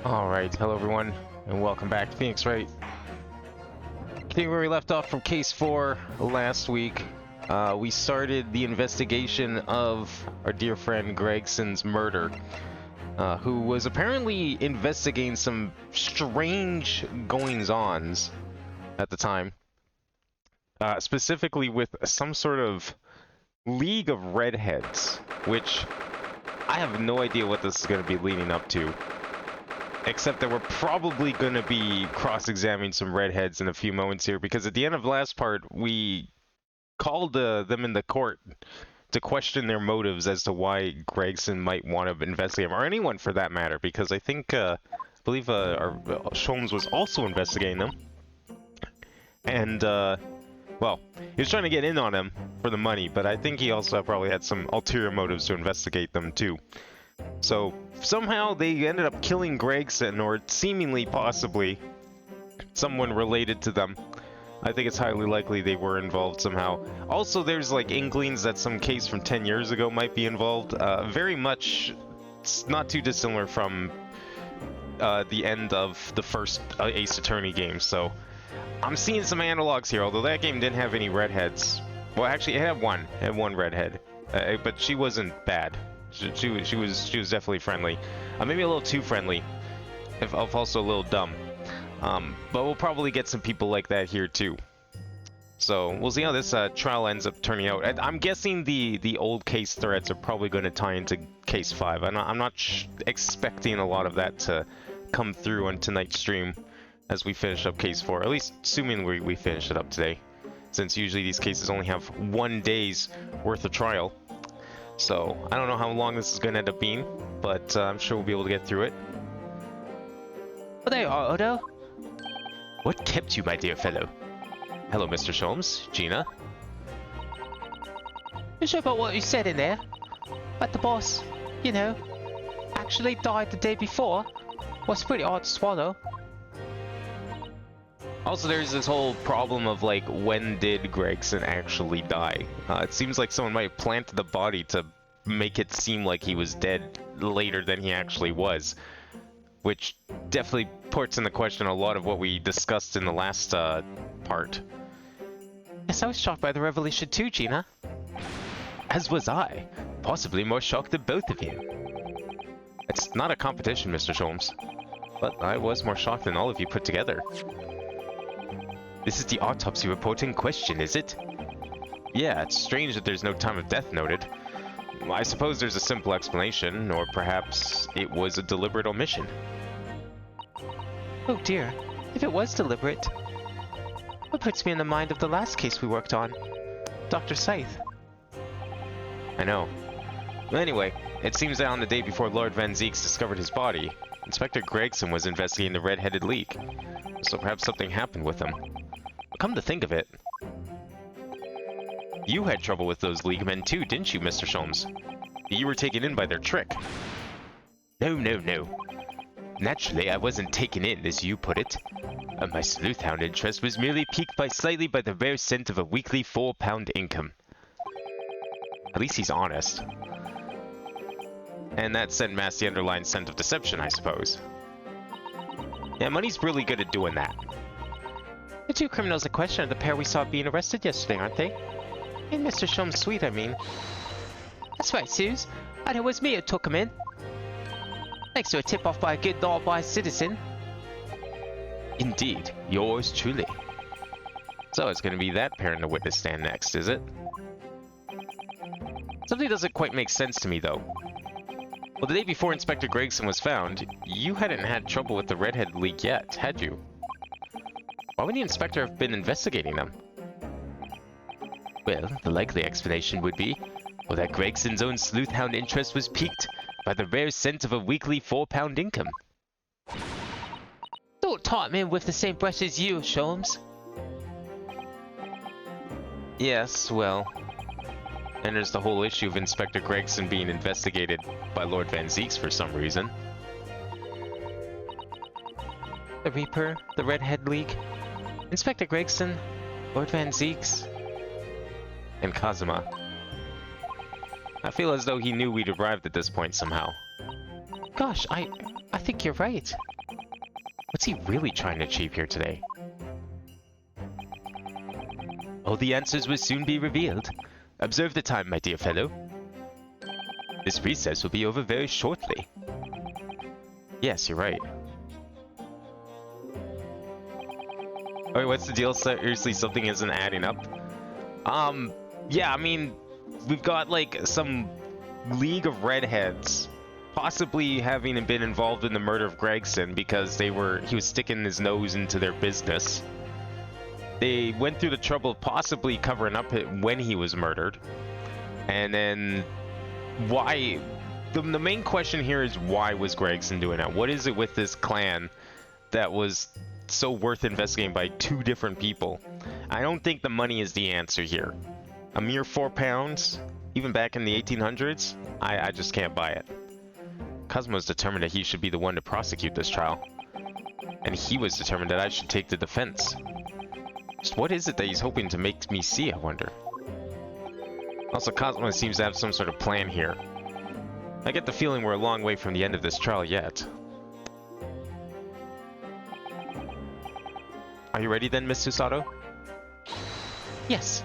Alright, hello everyone, and welcome back to Phoenix Wright. Continuing where we left off from Case 4 last week, we started the investigation of our dear friend Gregson's murder, who was apparently investigating some strange goings-ons at the time, specifically with some sort of League of Redheads, which I have no idea what this is going to be leading up to. Except that we're probably going to be cross-examining some redheads in a few moments here, because at the end of the last part, we called them in the court to question their motives as to why Gregson might want to investigate them, or anyone for that matter, because I think, I believe our Sholmes was also investigating them. And, well, he was trying to get in on them for the money, but I think he also probably had some ulterior motives to investigate them too. So, somehow they ended up killing Gregson, or seemingly, possibly, someone related to them. I think it's highly likely they were involved somehow. Also, there's like inklings that some case from 10 years ago might be involved. Very much not too dissimilar from the end of the first Ace Attorney game, so I'm seeing some analogs here, although that game didn't have any redheads. Well, actually, it had one redhead, but she wasn't bad. She was definitely friendly, maybe a little too friendly, if also a little dumb. But we'll probably get some people like that here too. So we'll see how this trial ends up turning out. I'm guessing the old case threads are probably going to tie into case 5. I'm not expecting a lot of that to come through on tonight's stream as we finish up case 4. At least assuming we finish it up today, since usually these cases only have 1 day's worth of trial. So, I don't know how long this is going to end up being, but I'm sure we'll be able to get through it. Oh, there you are, Odo. What kept you, my dear fellow? Hello, Mr. Sholmes. Gina? You sure about what you said in there? But the boss, you know, actually died the day before? Was pretty odd to swallow. Also, there's this whole problem of, like, when did Gregson actually die? It seems like someone might have planted the body to make it seem like he was dead later than he actually was. Which definitely puts into question a lot of what we discussed in the last part. Yes, I was shocked by the revelation too, Gina. As was I. Possibly more shocked than both of you. It's not a competition, Mr. Sholmes. But I was more shocked than all of you put together. This is the autopsy report in question, is it? Yeah, it's strange that there's no time of death noted. I suppose there's a simple explanation, or perhaps it was a deliberate omission. Oh dear, if it was deliberate. What puts me in the mind of the last case we worked on? Dr. Scythe. I know. Well, anyway, it seems that on the day before Lord Van Zeeks discovered his body, Inspector Gregson was investigating the Red-Headed League. So perhaps something happened with him. Come to think of it, you had trouble with those League men too, didn't you, Mr. Sholmes? You were taken in by their trick. No. Naturally, I wasn't taken in, as you put it. My sleuthhound interest was merely piqued slightly by the rare scent of a weekly £4 income. At least he's honest. And that scent masks the underlying scent of deception, I suppose. Yeah, money's really good at doing that. The two criminals in question are the pair we saw being arrested yesterday, aren't they? In Mr. Sholmes' suite, I mean. That's right, Suze. And it was me who took him in. Thanks to a tip-off by a good law-abiding citizen. Indeed, yours truly. So it's going to be that pair in the witness stand next, is it? Something doesn't quite make sense to me, though. Well, the day before Inspector Gregson was found, you hadn't had trouble with the Redhead League yet, had you? Why would the inspector have been investigating them? Well, the likely explanation would be, well, that Gregson's own sleuthhound interest was piqued by the rare scent of a weekly £4 income. Don't taunt me with the same brush as you, Sholmes. Yes, well, and there's the whole issue of Inspector Gregson being investigated by Lord Van Zeeks for some reason. The Reaper, the Redhead League, Inspector Gregson, Lord Van Zeeks, and Kazuma. I feel as though he knew we'd arrived at this point somehow. Gosh, I think you're right. What's he really trying to achieve here today? All the answers will soon be revealed. Observe the time, my dear fellow. This recess will be over very shortly. Yes, you're right. Alright, what's the deal? Seriously, something isn't adding up? Yeah, I mean, we've got, like, some League of Redheads possibly having been involved in the murder of Gregson because he was sticking his nose into their business. They went through the trouble of possibly covering up when he was murdered. And then, why? The main question here is, why was Gregson doing that? What is it with this clan that was so worth investigating by two different people? I don't think the money is the answer here. A mere £4, even back in the 1800s? I just can't buy it. Cosmo's determined that he should be the one to prosecute this trial. And he was determined that I should take the defense. Just what is it that he's hoping to make me see, I wonder? Also, Cosmo seems to have some sort of plan here. I get the feeling we're a long way from the end of this trial yet. Are you ready then, Miss Susato? Yes.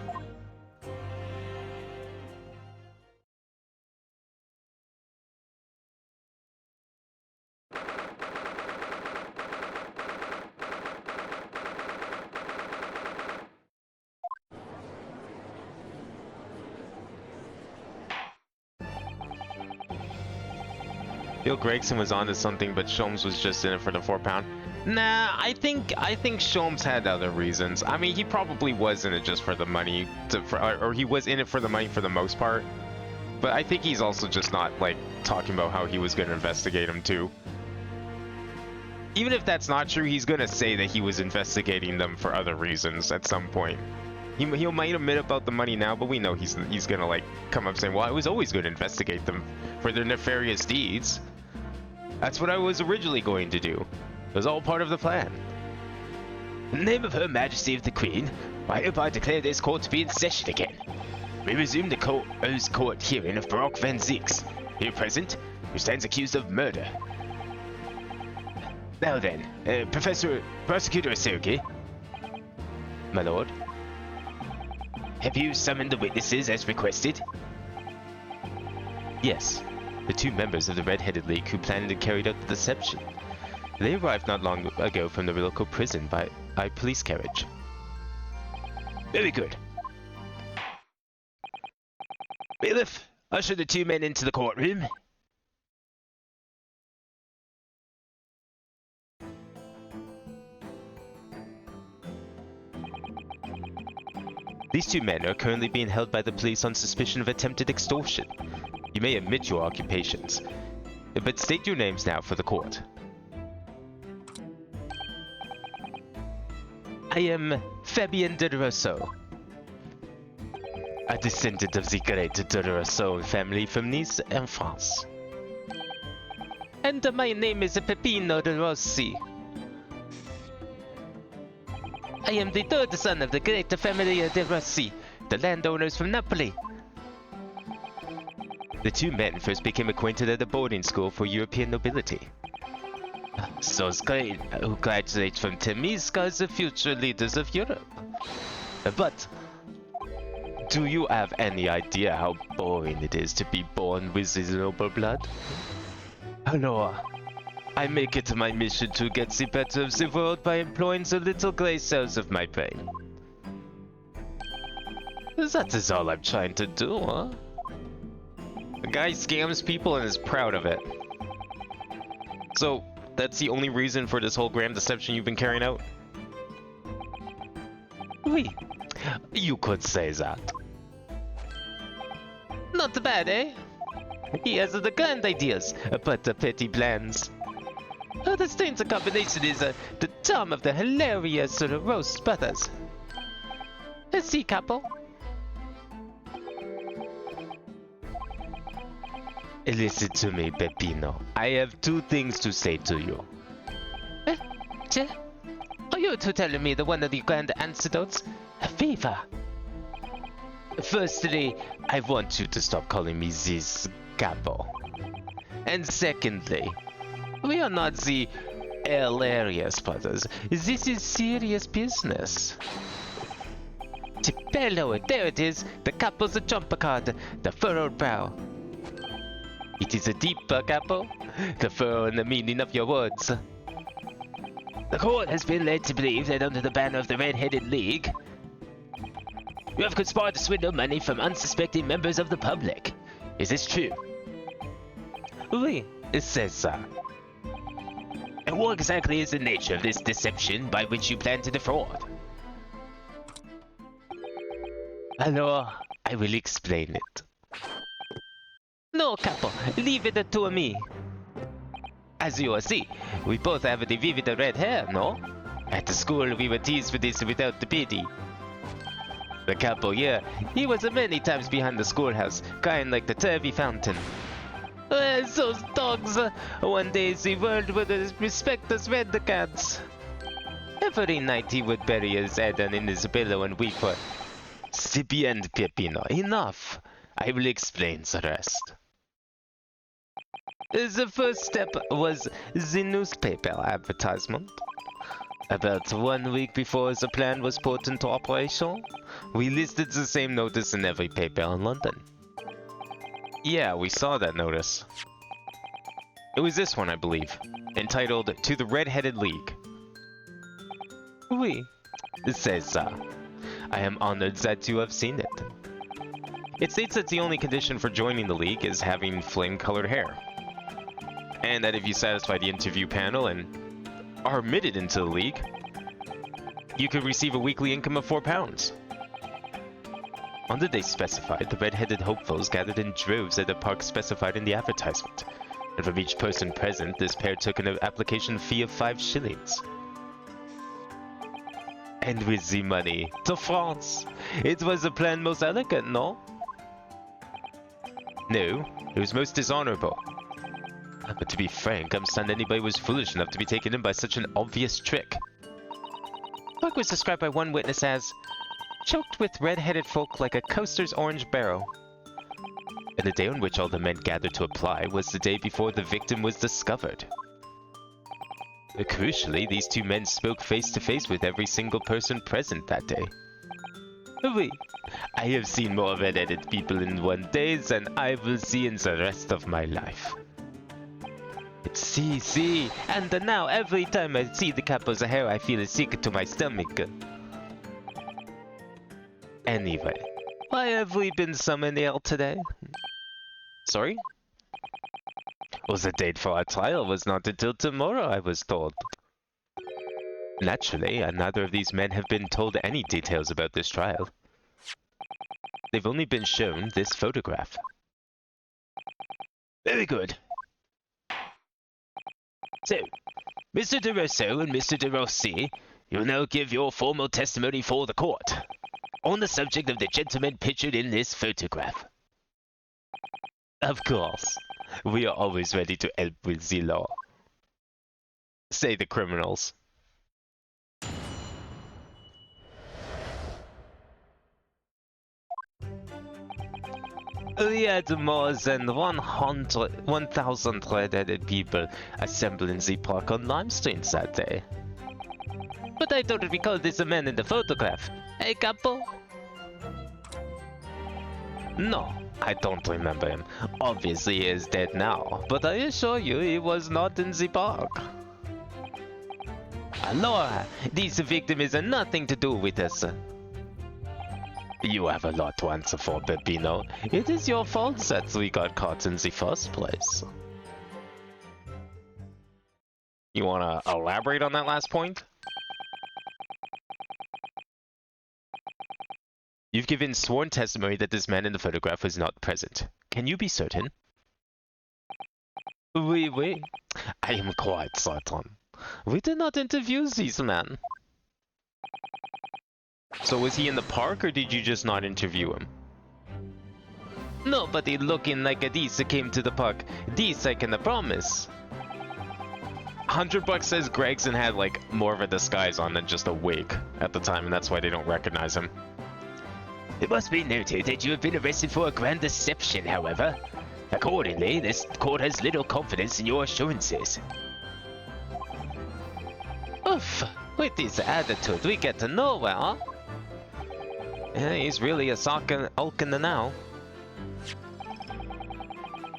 Bill Gregson was onto something, but Sholmes was just in it for the £4. Nah, I think Sholmes had other reasons. I mean, he probably was in it just for the money, or he was in it for the money for the most part. But I think he's also just not, like, talking about how he was going to investigate him too. Even if that's not true, he's going to say that he was investigating them for other reasons at some point. He might admit about the money now, but we know he's going to, like, come up saying, well, I was always going to investigate them for their nefarious deeds. That's what I was originally going to do. It was all part of the plan. In the name of Her Majesty of the Queen, I hereby declare this court to be in session again. We resume the court hearing of Baroque Van Zix, here present, who stands accused of murder. Now then, Prosecutor Asogi. My lord. Have you summoned the witnesses as requested? Yes. The two members of the Red-Headed League who planned and carried out the deception. They arrived not long ago from the local prison by police carriage. Very good. Bailiff, usher the two men into the courtroom. These two men are currently being held by the police on suspicion of attempted extortion. You may admit your occupations, but state your names now for the court. I am Fabien de Rousseau, a descendant of the great de Rousseau family from Nice in France. And my name is Peppino de Rossi. I am the third son of the great family de Rossi, the landowners from Napoli. The two men first became acquainted at a boarding school for European nobility. Those who graduate from Temis are the future leaders of Europe. But, do you have any idea how boring it is to be born with this noble blood? Alors, I make it my mission to get the better of the world by employing the little grey cells of my brain. That is all I'm trying to do, huh? The guy scams people and is proud of it. So, that's the only reason for this whole grand deception you've been carrying out? Oui, you could say that. Not bad, eh? He has the grand ideas, but the petty plans. The strange combination is the charm of the hilarious roast brothers. See, couple? Listen to me, Peppino. I have two things to say to you. Are you two telling me the one of the grand antidotes? Fever. Firstly, I want you to stop calling me this capo. And secondly, we are not the Hilarious, brothers. This is serious business. Bello, there it is. The capo's a jumper card. The furrowed brow. It is a deeper capo. The furrow and the meaning of your words. The court has been led to believe that under the banner of the Red-Headed League, you have conspired to swindle money from unsuspecting members of the public. Is this true? Oui, it says so. And what exactly is the nature of this deception by which you plan to defraud? Alors, I will explain it. No, Capo, leave it to me. As you will see, we both have the vivid red hair, no? At the school, we were teased for this without the pity. The Capo here, he was many times behind the schoolhouse, crying like the Turvy Fountain. Those dogs! One day the world would respect us red cats. Every night he would bury his head in his pillow and weep for... Sippy and Peppino, enough! I will explain the rest. The first step was the newspaper advertisement. About 1 week before the plan was put into operation, we listed the same notice in every paper in London. Yeah, we saw that notice. It was this one, I believe, entitled To the Red-Headed League. Oui, it says so. I am honored that you have seen it. It states that the only condition for joining the league is having flame-colored hair. And that if you satisfy the interview panel and are admitted into the league, you could receive a weekly income of £4. On the day specified, the red-headed hopefuls gathered in droves at the park specified in the advertisement. And from each person present, this pair took an application fee of 5 shillings. And with the money, to France! It was a plan most elegant, no? No, it was most dishonorable. But to be frank, I'm stunned anybody was foolish enough to be taken in by such an obvious trick. The park was described by one witness as choked with red-headed folk like a coaster's orange barrel. And the day on which all the men gathered to apply was the day before the victim was discovered. Crucially, these two men spoke face-to-face with every single person present that day. Oui, I have seen more red-headed people in one day than I will see in the rest of my life. See, and now every time I see the Capo's hair, I feel sick to my stomach. Anyway, why have we been summoned here today? Sorry? Well, the date for our trial was not until tomorrow, I was told. Naturally, neither of these men have been told any details about this trial. They've only been shown this photograph. Very good. So, Mr. De Rousseau and Mr. De Rossi, you'll now give your formal testimony for the court on the subject of the gentleman pictured in this photograph. Of course, we are always ready to help with the law, say the criminals. We had more than 1,000 red-headed people assembled in the park on Lime Street that day. But I don't recall this man in the photograph. Hey, Capo? No, I don't remember him. Obviously he is dead now, but I assure you he was not in the park. Allora, this victim has nothing to do with us. You have a lot to answer for, Peppino. It is your fault that we got caught in the first place. You wanna elaborate on that last point? You've given sworn testimony that this man in the photograph was not present. Can you be certain? Oui. I am quite certain. We did not interview this man. So was he in the park, or did you just not interview him? Nobody looking like a this came to the park. This I can promise. $100 says Gregson had like more of a disguise on than just a wig at the time, and that's why they don't recognize him. It must be noted that you have been arrested for a grand deception, however. Accordingly, this court has little confidence in your assurances. Oof! With this attitude, we get to nowhere, huh? Yeah, he's really a Ulkin now.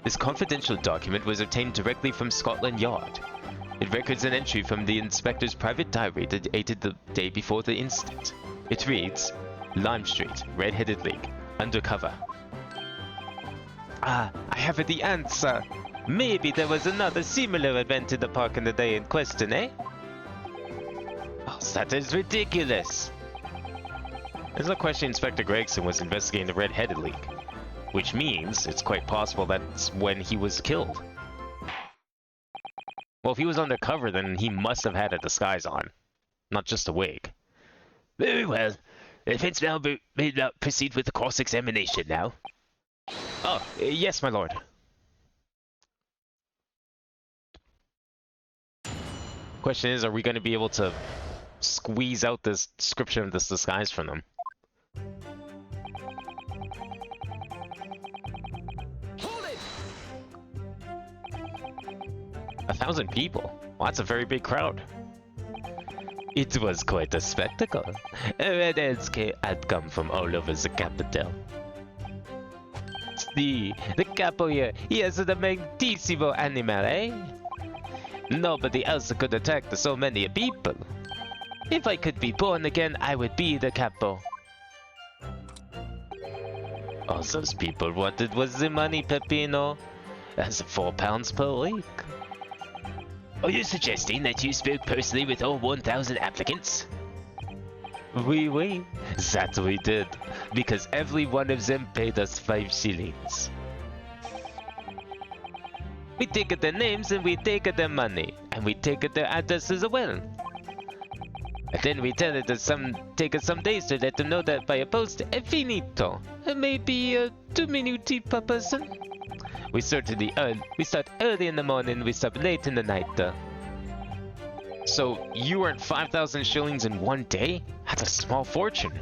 This confidential document was obtained directly from Scotland Yard. It records an entry from the inspector's private diary dated the day before the incident. It reads, Lime Street, Red-Headed League, undercover. Ah, I have the answer. Maybe there was another similar event in the park on the day in question, eh? Oh, that is ridiculous. There's no question Inspector Gregson was investigating the Red-Headed League, which means it's quite possible that's when he was killed. Well, if he was undercover, then he must have had a disguise on, not just a wig. Very well. Let's now proceed with the cross-examination now. Oh, yes, my lord. Question is, are we going to be able to squeeze out this description of this disguise from them? Hold it! 1,000 people? Well, that's a very big crowd. It was quite a spectacle. Redheads had come from all over the capital. See, the capo here, he is a magnifico animal, eh? Nobody else could attack so many people. If I could be born again, I would be the capo. All those people wanted was the money, Peppino. That's £4 per week. Are you suggesting that you spoke personally with all 1,000 applicants? Oui, that we did, because every one of them paid us 5 shillings. We take their names and we take their money, and we take their addresses as well. And then we tell it that take us some days to let them know that by a post finito, maybe 2 minuti per person. We start early in the morning, we stop late in the night. So, you earned 5,000 shillings in one day? That's a small fortune.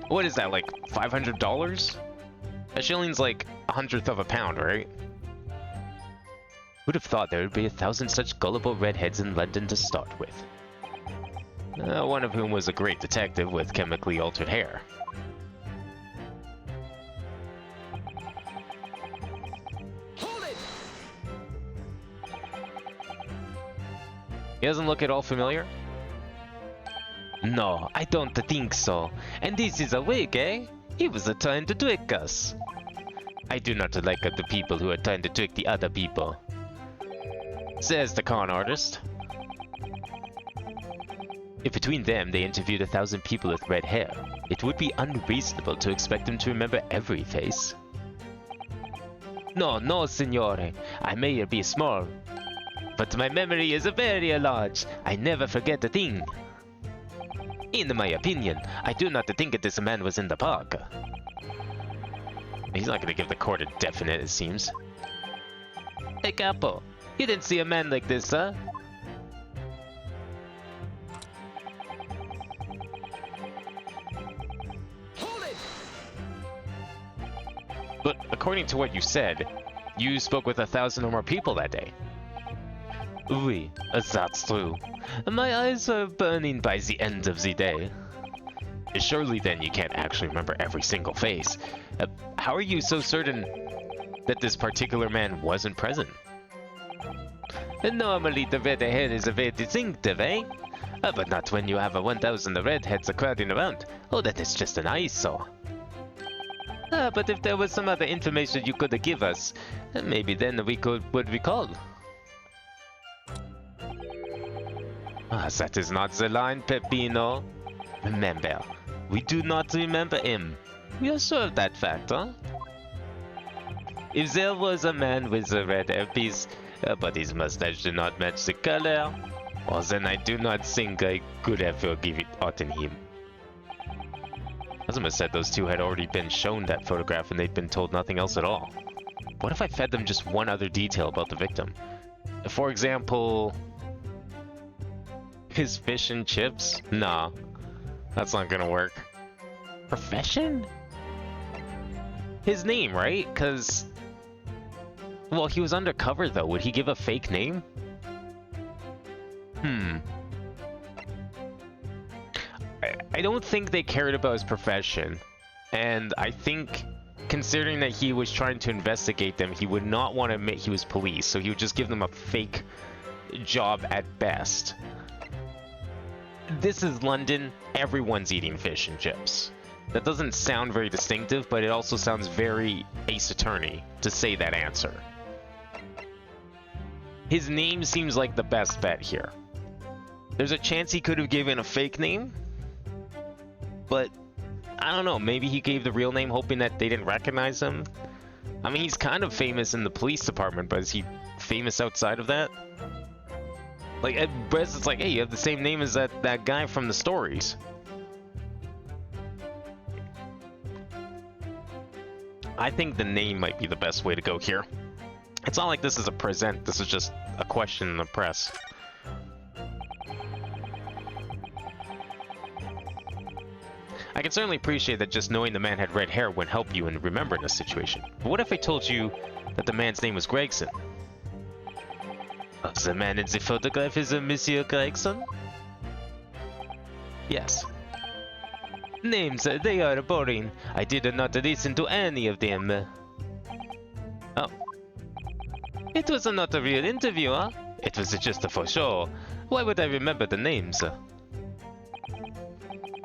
What is that, like $500? A shilling's like 1/100th of a pound, right? Who'd have thought there would be 1,000 such gullible redheads in London to start with? One of whom was a great detective with chemically altered hair. Hold it! He doesn't look at all familiar? No, I don't think so. And this is a wig, eh? He was trying to trick us. I do not like the people who are trying to trick the other people. Says the con artist. If between them they interviewed 1,000 people with red hair, it would be unreasonable to expect them to remember every face. No, signore. I may be small, but my memory is very large. I never forget a thing. In my opinion, I do not think that this man was in the park. He's not going to give the court a definite, it seems. Hey, Capo, you didn't see a man like this, huh? Hold it! But according to what you said, you spoke with 1,000 or more people that day. Oui, that's true. My eyes are burning by the end of the day. Surely then you can't actually remember every single face. How are you so certain that this particular man wasn't present? Normally the red hair is very distinctive, eh? But not when you have 1,000 redheads crowding around. Oh, that is just an eyesore. But if there was some other information you could give us, maybe then we would recall. That is not the line, Peppino. Remember, we do not remember him. We are sure of that fact, huh? If there was a man with a red hairpiece, but his mustache did not match the color, well then I do not think I could have forgiven him. Azuma said those two had already been shown that photograph and they'd been told nothing else at all. What if I fed them just one other detail about the victim? For example, his fish and chips? Nah, that's not gonna work. Profession? His name, right? Cause, well, he was undercover though. Would he give a fake name? Hmm. I don't think they cared about his profession. And I think, considering that he was trying to investigate them, he would not want to admit he was police, so he would just give them a fake job at best. This is London. Everyone's eating fish and chips. That doesn't sound very distinctive, but it also sounds very Ace Attorney to say that answer. His name seems like the best bet here. There's a chance he could have given a fake name, but I don't know, maybe he gave the real name hoping that they didn't recognize him. I mean, he's kind of famous in the police department, but is he famous outside of that? Like, at best, it's like, hey, you have the same name as that guy from the stories. I think the name might be the best way to go here. It's not like this is a present, this is just a question in the press. I can certainly appreciate that just knowing the man had red hair wouldn't help you in remembering a situation. But what if I told you that the man's name was Gregson? The man in the photograph is a Monsieur Gregson? Yes. Names, they are boring. I did not listen to any of them. Oh. It was not a real interview, huh? It was just for show. Why would I remember the names?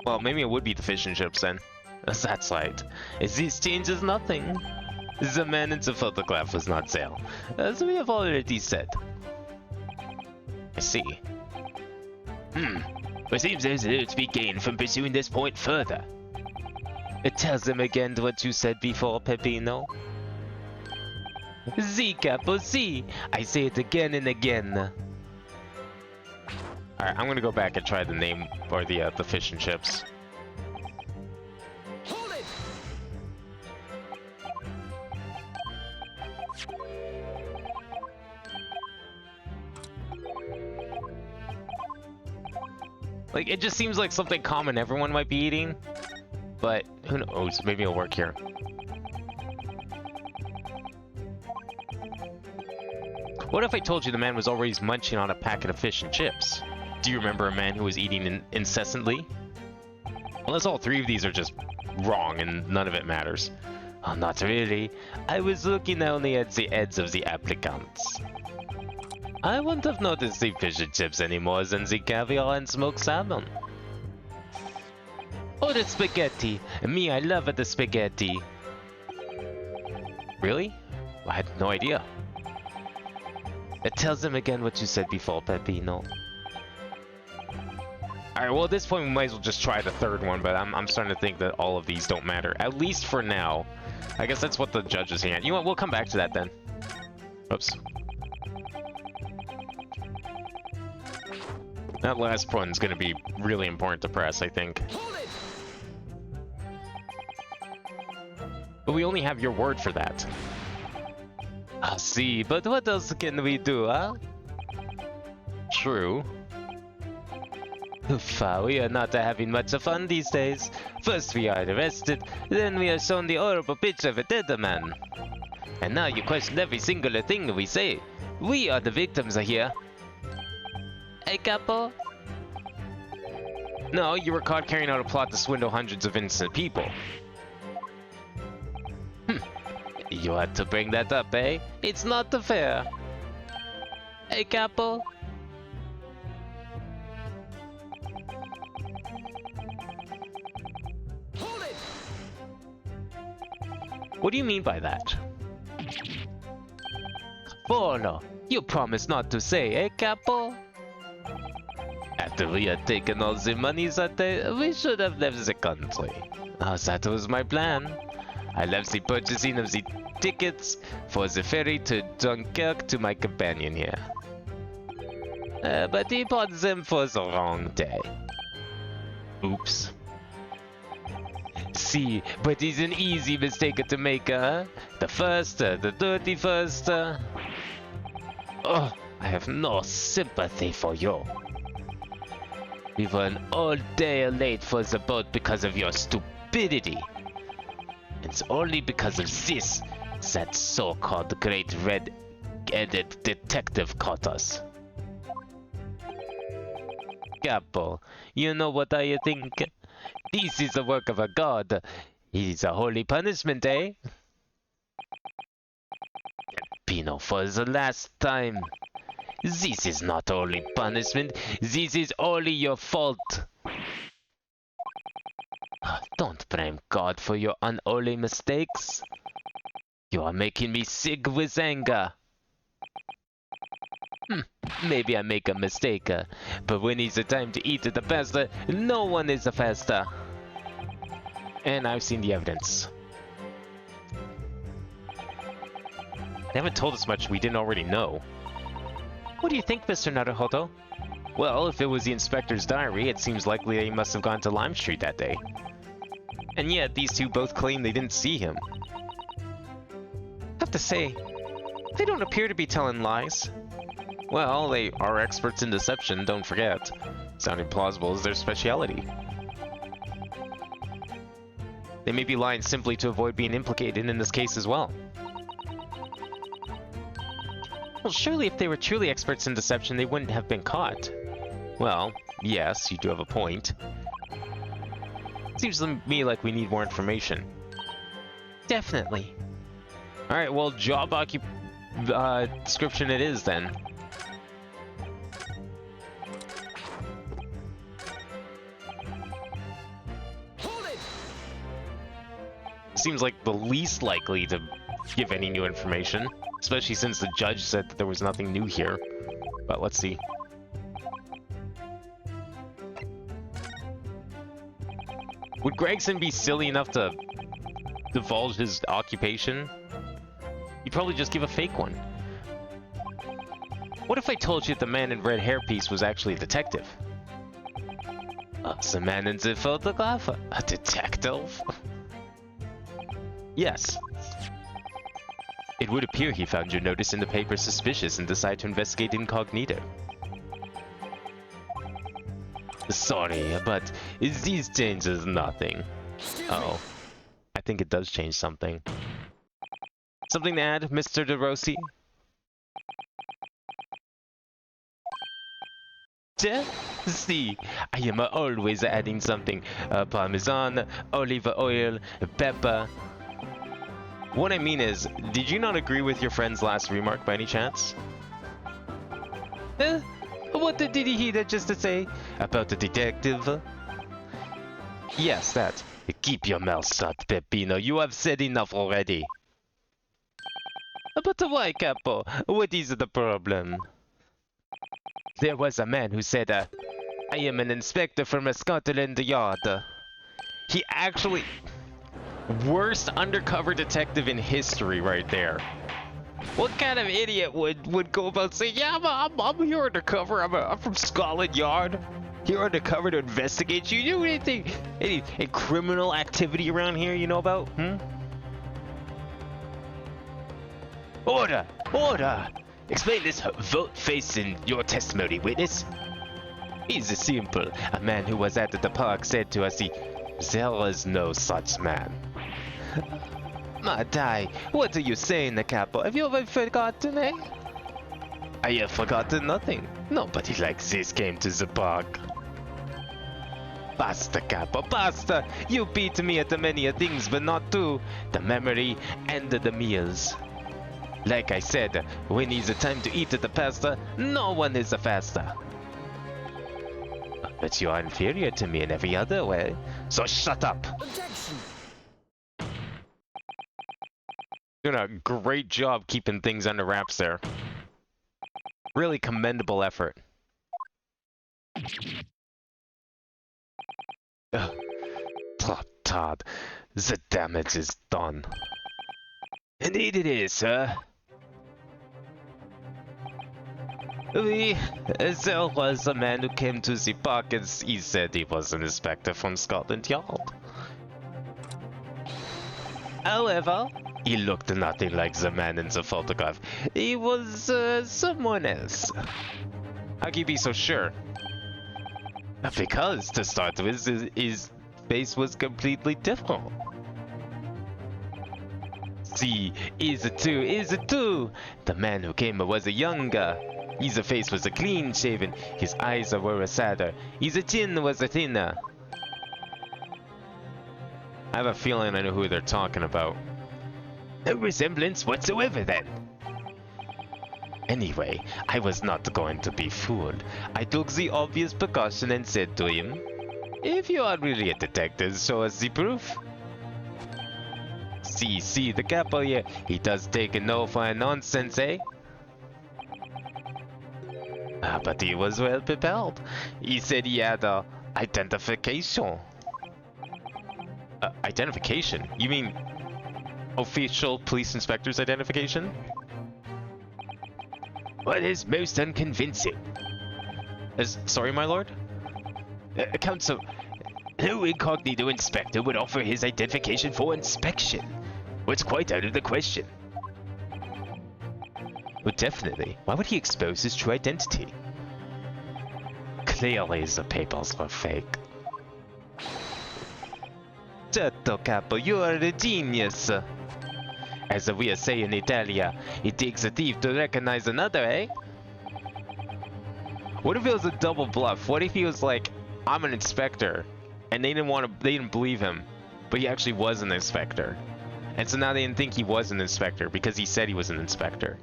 Well, maybe it would be the fish and chips then. That's right. This changes nothing. The man in the photograph was not there, as we have already said. I see. It seems there's little to be gained from pursuing this point further. Tell them again what you said before, Peppino. Si, capo, si. I say it again and again. Alright, I'm gonna go back and try the name, or the fish and chips. Hold it! Like, it just seems like something common everyone might be eating. But, who knows, maybe it'll work here. What if I told you the man was always munching on a packet of fish and chips? Do you remember a man who was eating incessantly? Unless all three of these are just wrong and none of it matters. Oh, not really. I was looking only at the heads of the applicants. I wouldn't have noticed the fish and chips any more than the caviar and smoked salmon. Oh, the spaghetti! Me, I love the spaghetti. Really? I had no idea. It tells them again what you said before, Peppino. Alright, well at this point we might as well just try the third one, but I'm starting to think that all of these don't matter. At least for now. I guess that's what the judge is saying. You know what, we'll come back to that then. Oops. That last one's gonna be really important to press, I think. Hold it! But we only have your word for that. I see, but what else can we do, huh? True. Uffa, we are not having much fun these days. First we are arrested, then we are shown the horrible picture of a dead man. And now you question every single thing we say. We are the victims here. Hey, capo? No, you were caught carrying out a plot to swindle hundreds of innocent people. You had to bring that up, eh? It's not fair. Hey, capo? Hold it! What do you mean by that? Buono, you promised not to say, eh, capo? After we had taken all the money that day, we should have left the country. Oh, that was my plan. I left the purchasing of the tickets for the ferry to Dunkirk to my companion here. But he bought them for the wrong day. Oops. See, but it's an easy mistake to make, huh? The first, the 31st. Oh, I have no sympathy for you. We were an all day late for the boat because of your stupidity. It's only because of this that so-called great red-headed detective caught us. Capo, you know what I think? This is the work of a god. It is a holy punishment, eh? Pino, for the last time. This is not only punishment, this is only your fault. Don't blame God for your unholy mistakes. You are making me sick with anger. Maybe I make a mistake, but when it's the time to eat the pasta, no one is the faster. And I've seen the evidence. They haven't told us much we didn't already know. What do you think, Mr. Naruhodo? Well, if it was the inspector's diary, it seems likely that he must have gone to Lime Street that day. And yet, these two both claim they didn't see him. I have to say, they don't appear to be telling lies. Well, they are experts in deception, don't forget. Sounding plausible is their specialty. They may be lying simply to avoid being implicated in this case as well. Well, surely if they were truly experts in deception, they wouldn't have been caught. Well, yes, you do have a point. Seems to me like we need more information. Definitely. Alright, well, job description it is then. Hold it! Seems like the least likely to give any new information, especially since the judge said that there was nothing new here. But let's see. Would Gregson be silly enough to divulge his occupation? He'd probably just give a fake one. What if I told you the man in red hairpiece was actually a detective? The man in the photograph? A detective? Yes. It would appear he found your notice in the paper suspicious and decided to investigate incognito. Sorry, but this changes nothing. Uh-oh. I think it does change something. Something to add, Mr. DeRossi? See, I am always adding something. Parmesan, olive oil, pepper. What I mean is, did you not agree with your friend's last remark by any chance? What did he just say? About the detective? Yes, that. Keep your mouth shut, Peppino. You have said enough already. But why, Capo? What is the problem? There was a man who said, I am an inspector from Scotland Yard. He actually... Worst undercover detective in history right there. What kind of idiot would go about saying, yeah, I'm here undercover, I'm from Scotland Yard. Here undercover to investigate you. You do anything, any criminal activity around here you know about? Order! Order! Explain this vote-face in your testimony, witness. It's simple. A man who was at the park said to us, there was no such man. Madai, what are you saying, Capo? Have you ever forgotten, eh? I have forgotten nothing. Nobody like this came to the park. Basta, Capo, basta! You beat me at many things, but not two. The memory and the meals. Like I said, when it's time to eat the pasta, no one is faster. But you are inferior to me in every other way, so shut up! Objection! Doing a great job keeping things under wraps there. Really commendable effort. Todd, the damage is done. Indeed it is, sir. There was a man who came to the park and he said he was an inspector from Scotland Yard. However, he looked nothing like the man in the photograph. He was someone else. How can you be so sure? Because, to start with, his face was completely different. See, is it too? Is it too? The man who came was a younger. His face was a clean shaven. His eyes were a sadder. His chin was a thinner. I have a feeling I know who they're talking about. No resemblance whatsoever then. Anyway, I was not going to be fooled. I took the obvious precaution and said to him, if you are really a detective, show us the proof. See, the capo here, he does take a no for a nonsense, eh? But he was well prepared. He said he had identification. Identification? You mean official police inspector's identification? What is most unconvincing? Sorry, my lord? Counsel, no incognito inspector would offer his identification for inspection. It's quite out of the question. Well, definitely. Why would he expose his true identity? Clearly the papers were fake. Certo, capo, you are a genius. As we say in Italia, it takes a thief to recognize another, eh? What if it was a double bluff? What if he was like, I'm an inspector, and they didn't believe him, but he actually was an inspector. And so now they didn't think he was an inspector because he said he was an inspector.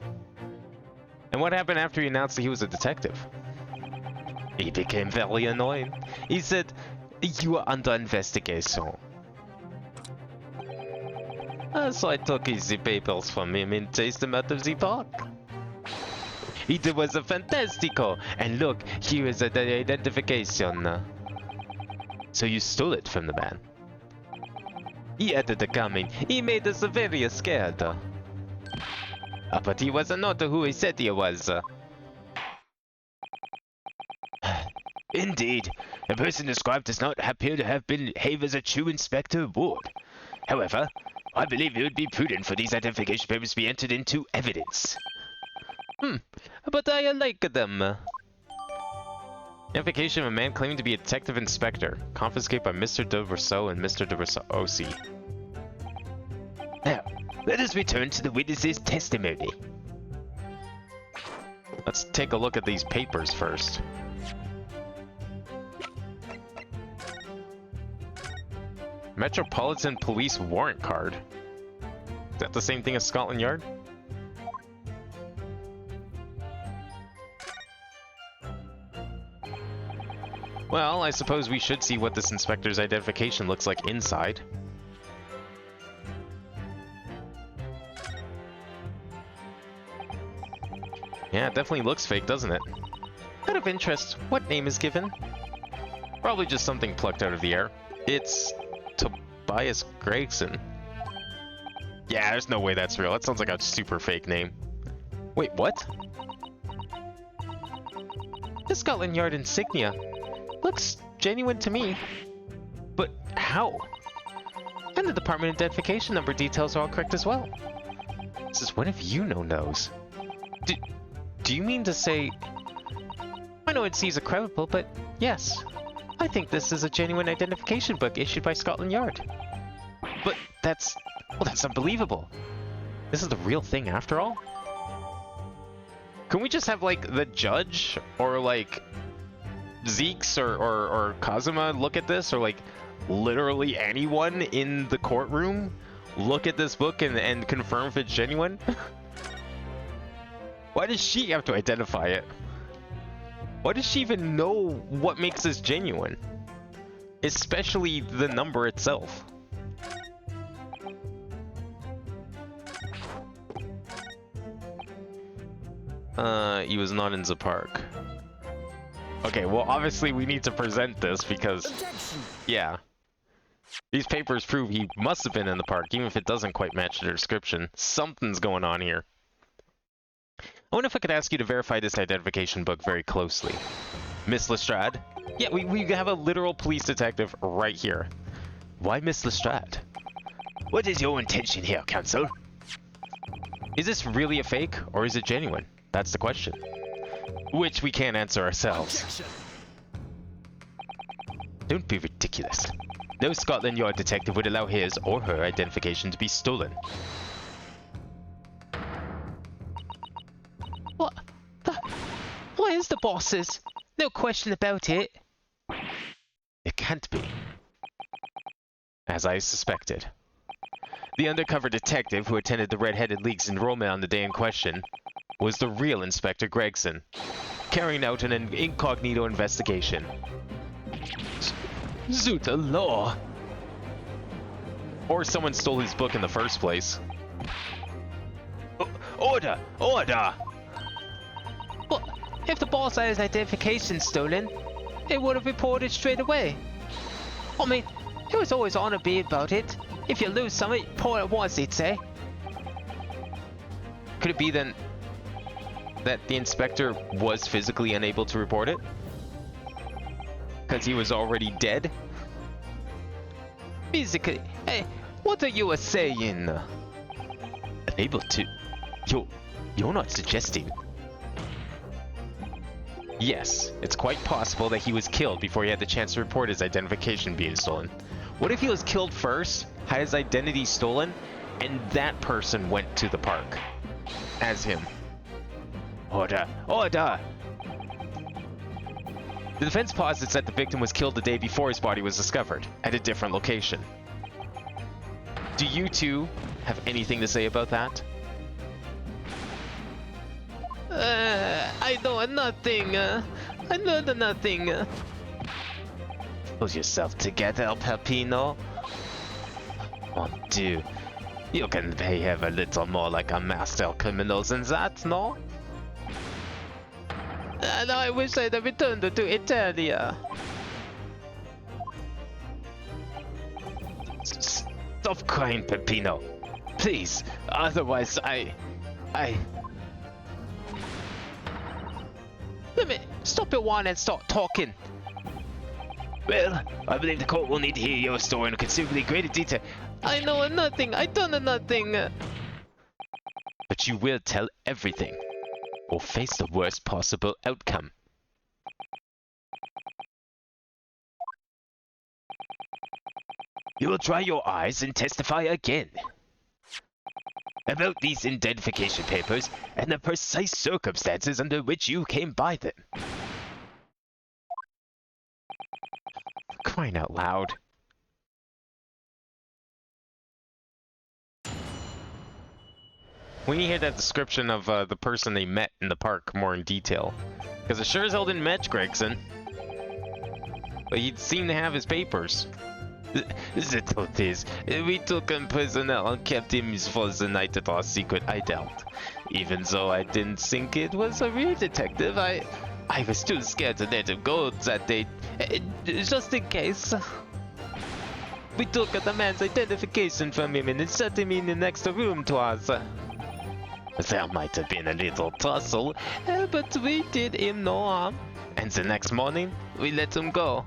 And what happened after he announced that he was a detective? He became very annoyed. He said, you are under investigation. So I took his papers from him and chased him out of the park. It was a fantastico! And look, here is the identification. So you stole it from the man? He had it coming. He made us very scared. But he was not who he said he was. Indeed, the person described does not appear to have been behaved as a true inspector would. However, I believe it would be prudent for these identification papers to be entered into evidence. But I like them. Identification of a man claiming to be a detective inspector. Confiscated by Mr. de Rousseau and Mr. de Rousseau OC. Now, let us return to the witness's testimony. Let's take a look at these papers first. Metropolitan Police warrant card. Is that the same thing as Scotland Yard? Well, I suppose we should see what this inspector's identification looks like inside. Yeah, it definitely looks fake, doesn't it? Out of interest, what name is given? Probably just something plucked out of the air. It's Tobias Gregson. Yeah, there's no way that's real. That sounds like a super fake name. Wait, what? The Scotland Yard insignia looks genuine to me. But how? And the department identification number details are all correct as well. This is one of you knows. Do you mean to say... I know it seems credible, but yes. I think this is a genuine identification book issued by Scotland Yard. But that's... well, that's unbelievable. This is the real thing after all? Can we just have, like, the judge or, like, Zeeks or Kazuma look at this? Or, like, literally anyone in the courtroom look at this book and confirm if it's genuine? Why does she have to identify it? Why does she even know what makes this genuine? Especially the number itself. He was not in the park. Okay, well obviously we need to present this because... Objection. yeah. These papers prove he must have been in the park, even if it doesn't quite match the description. Something's going on here. I wonder if I could ask you to verify this identification book very closely. Miss Lestrade? Yeah, we have a literal police detective right here. Why Miss Lestrade? What is your intention here, counsel? Is this really a fake, or is it genuine? That's the question. Which we can't answer ourselves. Objection. Don't be ridiculous. No Scotland Yard detective would allow his or her identification to be stolen. is the boss's. No question about it. It can't be. As I suspected. The undercover detective who attended the Red-Headed League's enrollment on the day in question was the real Inspector Gregson, carrying out an incognito investigation. Zuta law! Or someone stole his book in the first place. Order! Order! But if the boss had his identification stolen, it would have reported straight away. I mean, he was always on a beat about it. If you lose something, report it once, he'd say. Could it be then that the inspector was physically unable to report it? Because he was already dead? Physically, hey, what are you saying? Unable to? You're not suggesting. Yes, it's quite possible that he was killed before he had the chance to report his identification being stolen. What if he was killed first, had his identity stolen, and that person went to the park as him? Order! Order! The defense posits that the victim was killed the day before his body was discovered, at a different location. Do you two have anything to say about that? I know nothing. I know nothing. Pull yourself together, El Pepino. Mon Dieu. You can behave a little more like a master criminal than that, no? And I wish I'd have returned to Italia. Stop crying, Peppino. Please, otherwise Let me stop your whine and start talking. Well, I believe the court will need to hear your story in considerably greater detail. I know nothing. I don't know nothing. But you will tell everything, or face the worst possible outcome. You will dry your eyes and testify again. About these identification papers and the precise circumstances under which you came by them. Crying out loud. We need to hear that description of the person they met in the park more in detail. Because it sure as hell didn't match Gregson. But he seemed to have his papers. The truth is, we took him prisoner and kept him for the night at our secret hideout. Even though I didn't think it was a real detective, I was too scared to let him go that day, just in case. We took the man's identification from him and set him in the next room to us. There might have been a little tussle, but we did him no harm. And the next morning, we let him go.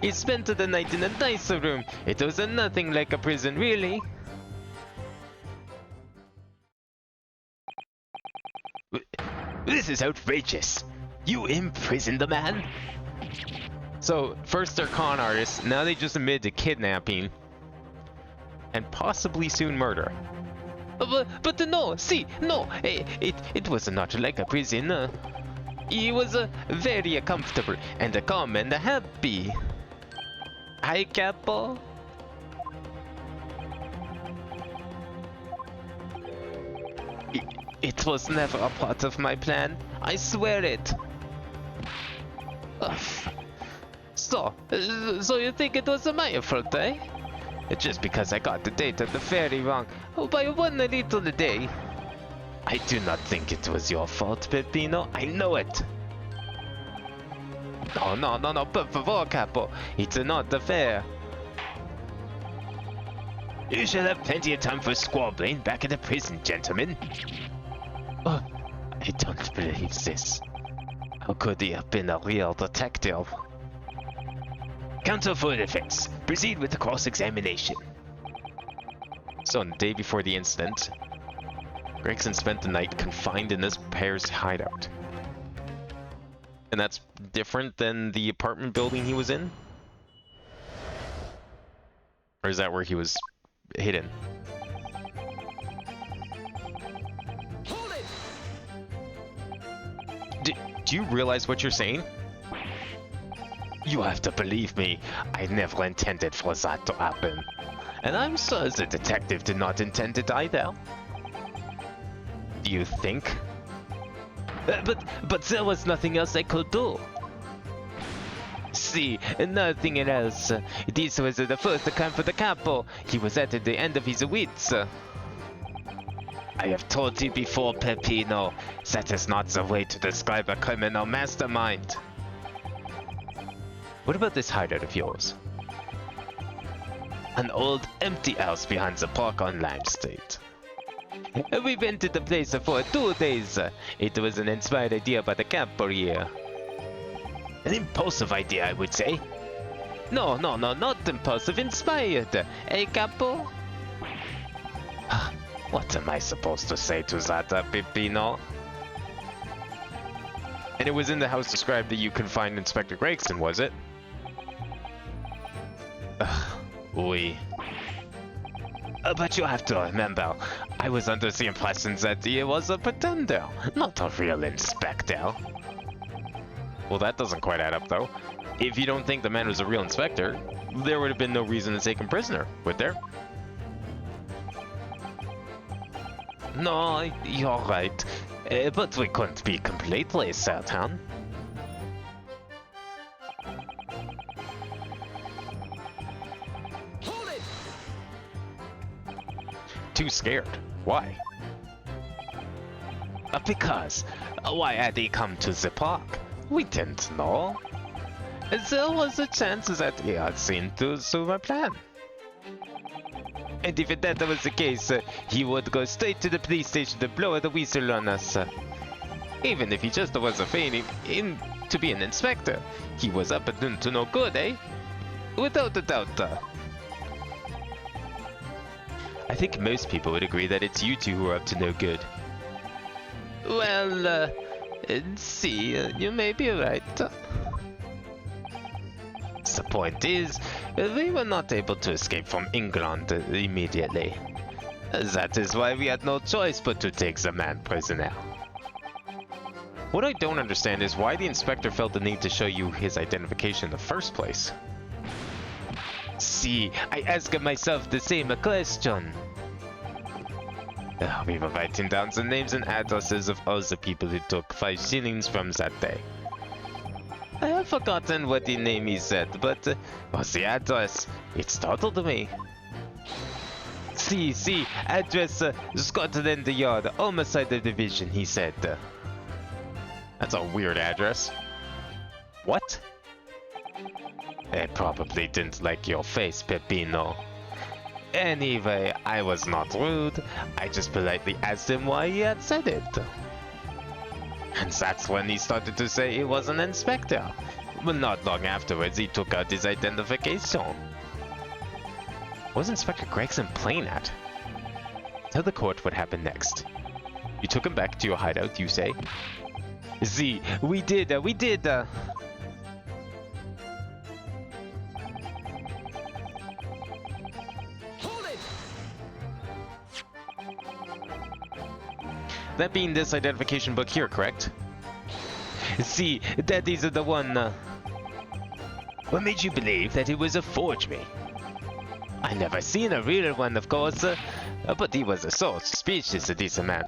He spent the night in a nicer room. It was nothing like a prison, really. This is outrageous. You imprisoned the man? So, first they're con artists, now they just admitted to kidnapping. And possibly soon murder. But no, see, no, It was not like a prison. he was very comfortable and calm and happy. Hi, Capo. It was never a part of my plan. I swear it. So you think it was my fault, eh? Just because I got the date of the ferry wrong. By one little day. I do not think it was your fault, Peppino. I know it. No, per favor, Capo. It's not fair. You shall have plenty of time for squabbling back at the prison, gentlemen. Oh, I don't believe this. How could he have been a real detective? Counsel for the defense, proceed with the cross-examination. So, on the day before the incident, Gregson spent the night confined in this pair's hideout. And that's different than the apartment building he was in? Or is that where he was hidden? Hold it! Do you realize what you're saying? You have to believe me. I never intended for that to happen. And I'm sure the detective did not intend it either. Do you think? But there was nothing else I could do. See, nothing else. This was the first crime for the capo. He was at the end of his wits. I have told you before, Peppino, that is not the way to describe a criminal mastermind. What about this hideout of yours? An old, empty house behind the park on Lime Street. We rented the place for 2 days. It was an inspired idea by the capo here. An impulsive idea, I would say. No, not impulsive, inspired. Eh, capo? What am I supposed to say to that, Peppino? And it was in the house described that you confined Inspector Gregson, was it? Oui. But you have to remember, I was under the impression that he was a pretender, not a real inspector. Well, that doesn't quite add up, though. If you don't think the man was a real inspector, there would have been no reason to take him prisoner, would there? No, you're right. But we couldn't be completely certain. Hold it! Too scared. Why? Because, why had he come to the park? We didn't know. There was a chance that he had seen through my plan. And if that was the case, he would go straight to the police station to blow the whistle on us. Even if he just was feigning in to be an inspector, he was up to no good, eh? Without a doubt. I think most people would agree that it's you two who are up to no good. Well, see, you may be right. The point is, we were not able to escape from England immediately. That is why we had no choice but to take the man prisoner. What I don't understand is why the inspector felt the need to show you his identification in the first place. See, I ask myself the same question. We were writing down the names and addresses of all the people who took 5 shillings from that day. I have forgotten what the name he said, but was the address? It startled me. See, address Scotland Yard, homicide division, he said. That's a weird address. What? They probably didn't like your face, Peppino. Anyway, I was not rude. I just politely asked him why he had said it. And that's when he started to say he was an inspector. But not long afterwards, he took out his identification. What was Inspector Gregson playing at? Tell the court what happened next. You took him back to your hideout, you say? See, we did. Hold it! That being this identification book here, correct? See, that is the one. What made you believe that it was a forgery? I never seen a real one, of course, but he was so suspicious, this man.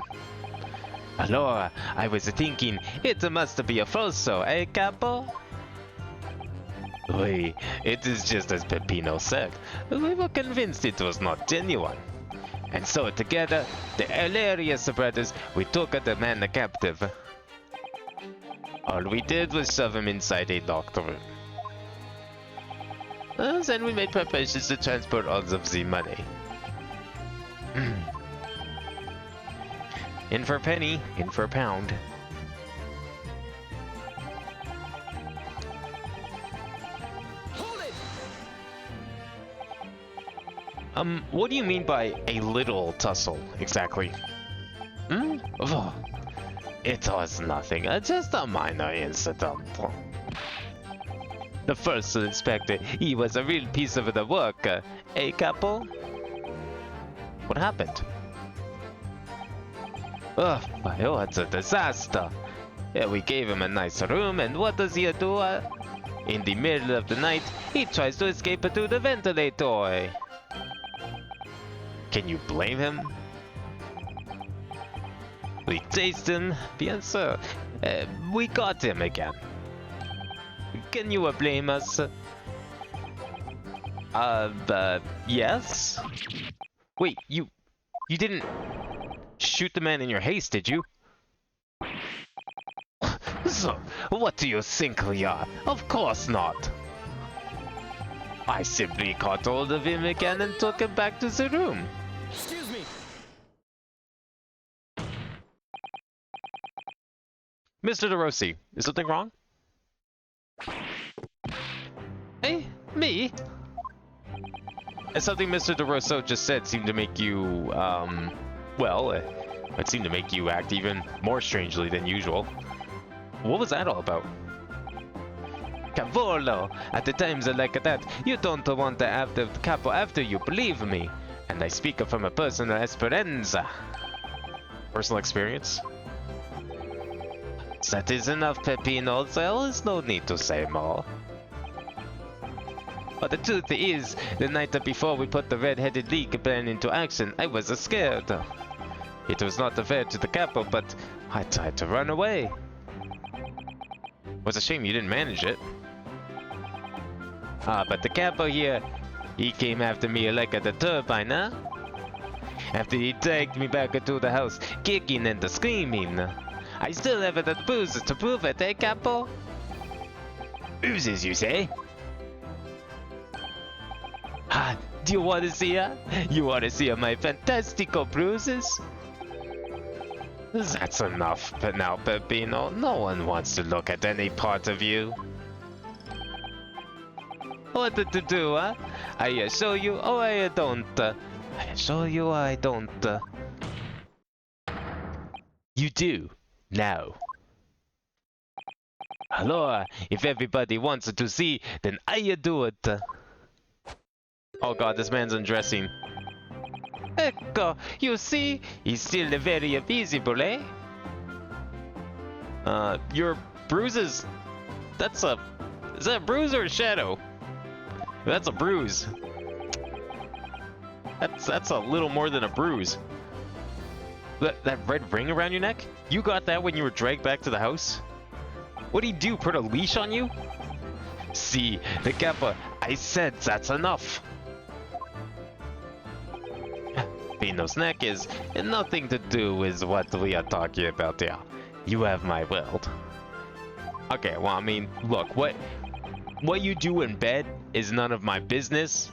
Allora, I was thinking it must be a falso, eh, capo? Oui, it is just as Peppino said. We were convinced it was not genuine. And so together, the hilarious brothers, we took the man captive. All we did was shove him inside a locked room. Then we made preparations to transport all of the money. In for a penny, in for a pound. Hold it! What do you mean by a little tussle, exactly? Oh, it was nothing, just a minor incident. The first inspector, he was a real piece of the work, eh, capo? What happened? Oh, it's a disaster. Yeah, we gave him a nice room, and what does he do? In the middle of the night, he tries to escape through the ventilator. Can you blame him? We chased him, bien sûr. We got him again. Can you blame us? Yes? Wait, you didn't shoot the man in your haste, did you? So, what do you think we are? Of course not. I simply caught hold of him again and took him back to the room. Excuse me. Mr. DeRossi, is something wrong? Hey, me? And something Mr. DeRosso just said seemed to make you, well, it seemed to make you act even more strangely than usual. What was that all about? Cavolo! At the times like that, you don't want to have the capo after you, believe me. And I speak from a personal esperanza. Personal experience? That is enough, Peppino. There is no need to say more. But the truth is, the night before we put the red-headed league plan into action, I was scared. It was not fair to the capo, but I tried to run away. Was a shame you didn't manage it. But the capo here, he came after me like a turbine, huh? After he dragged me back to the house, kicking and screaming. I still have the bruises to prove it, eh, capo? Bruises, you say? Do you want to see her? You want to see my fantastical bruises? That's enough, but now, Peppino, no one wants to look at any part of you. What to do, huh? I show you, or I don't. I show you, or I don't. You do, now. Allora, if everybody wants to see, then I do it. Oh god, this man's undressing. Ecco, you see? He's still very visible, eh? Your bruises... That's a... Is that a bruise or a shadow? That's a bruise. That's a little more than a bruise. That red ring around your neck? You got that when you were dragged back to the house? What did he do, put a leash on you? See, the Kappa, I said that's enough. Pino's neck is nothing to do with what we are talking about here. You have my word. Okay, well, I mean, look, what you do in bed is none of my business.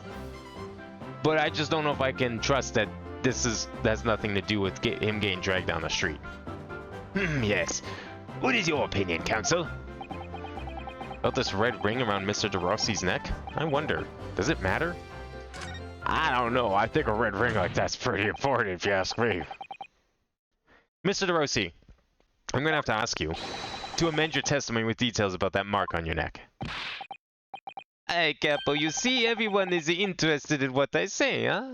But I just don't know if I can trust that that's nothing to do with him getting dragged down the street. Yes. What is your opinion, Counsel? About this red ring around Mr. DeRossi's neck? I wonder, does it matter? I don't know. I think a red ring like that's pretty important, if you ask me. Mr. DeRossi, I'm gonna have to ask you to amend your testimony with details about that mark on your neck. Hey, Capo, you see, everyone is interested in what I say, huh?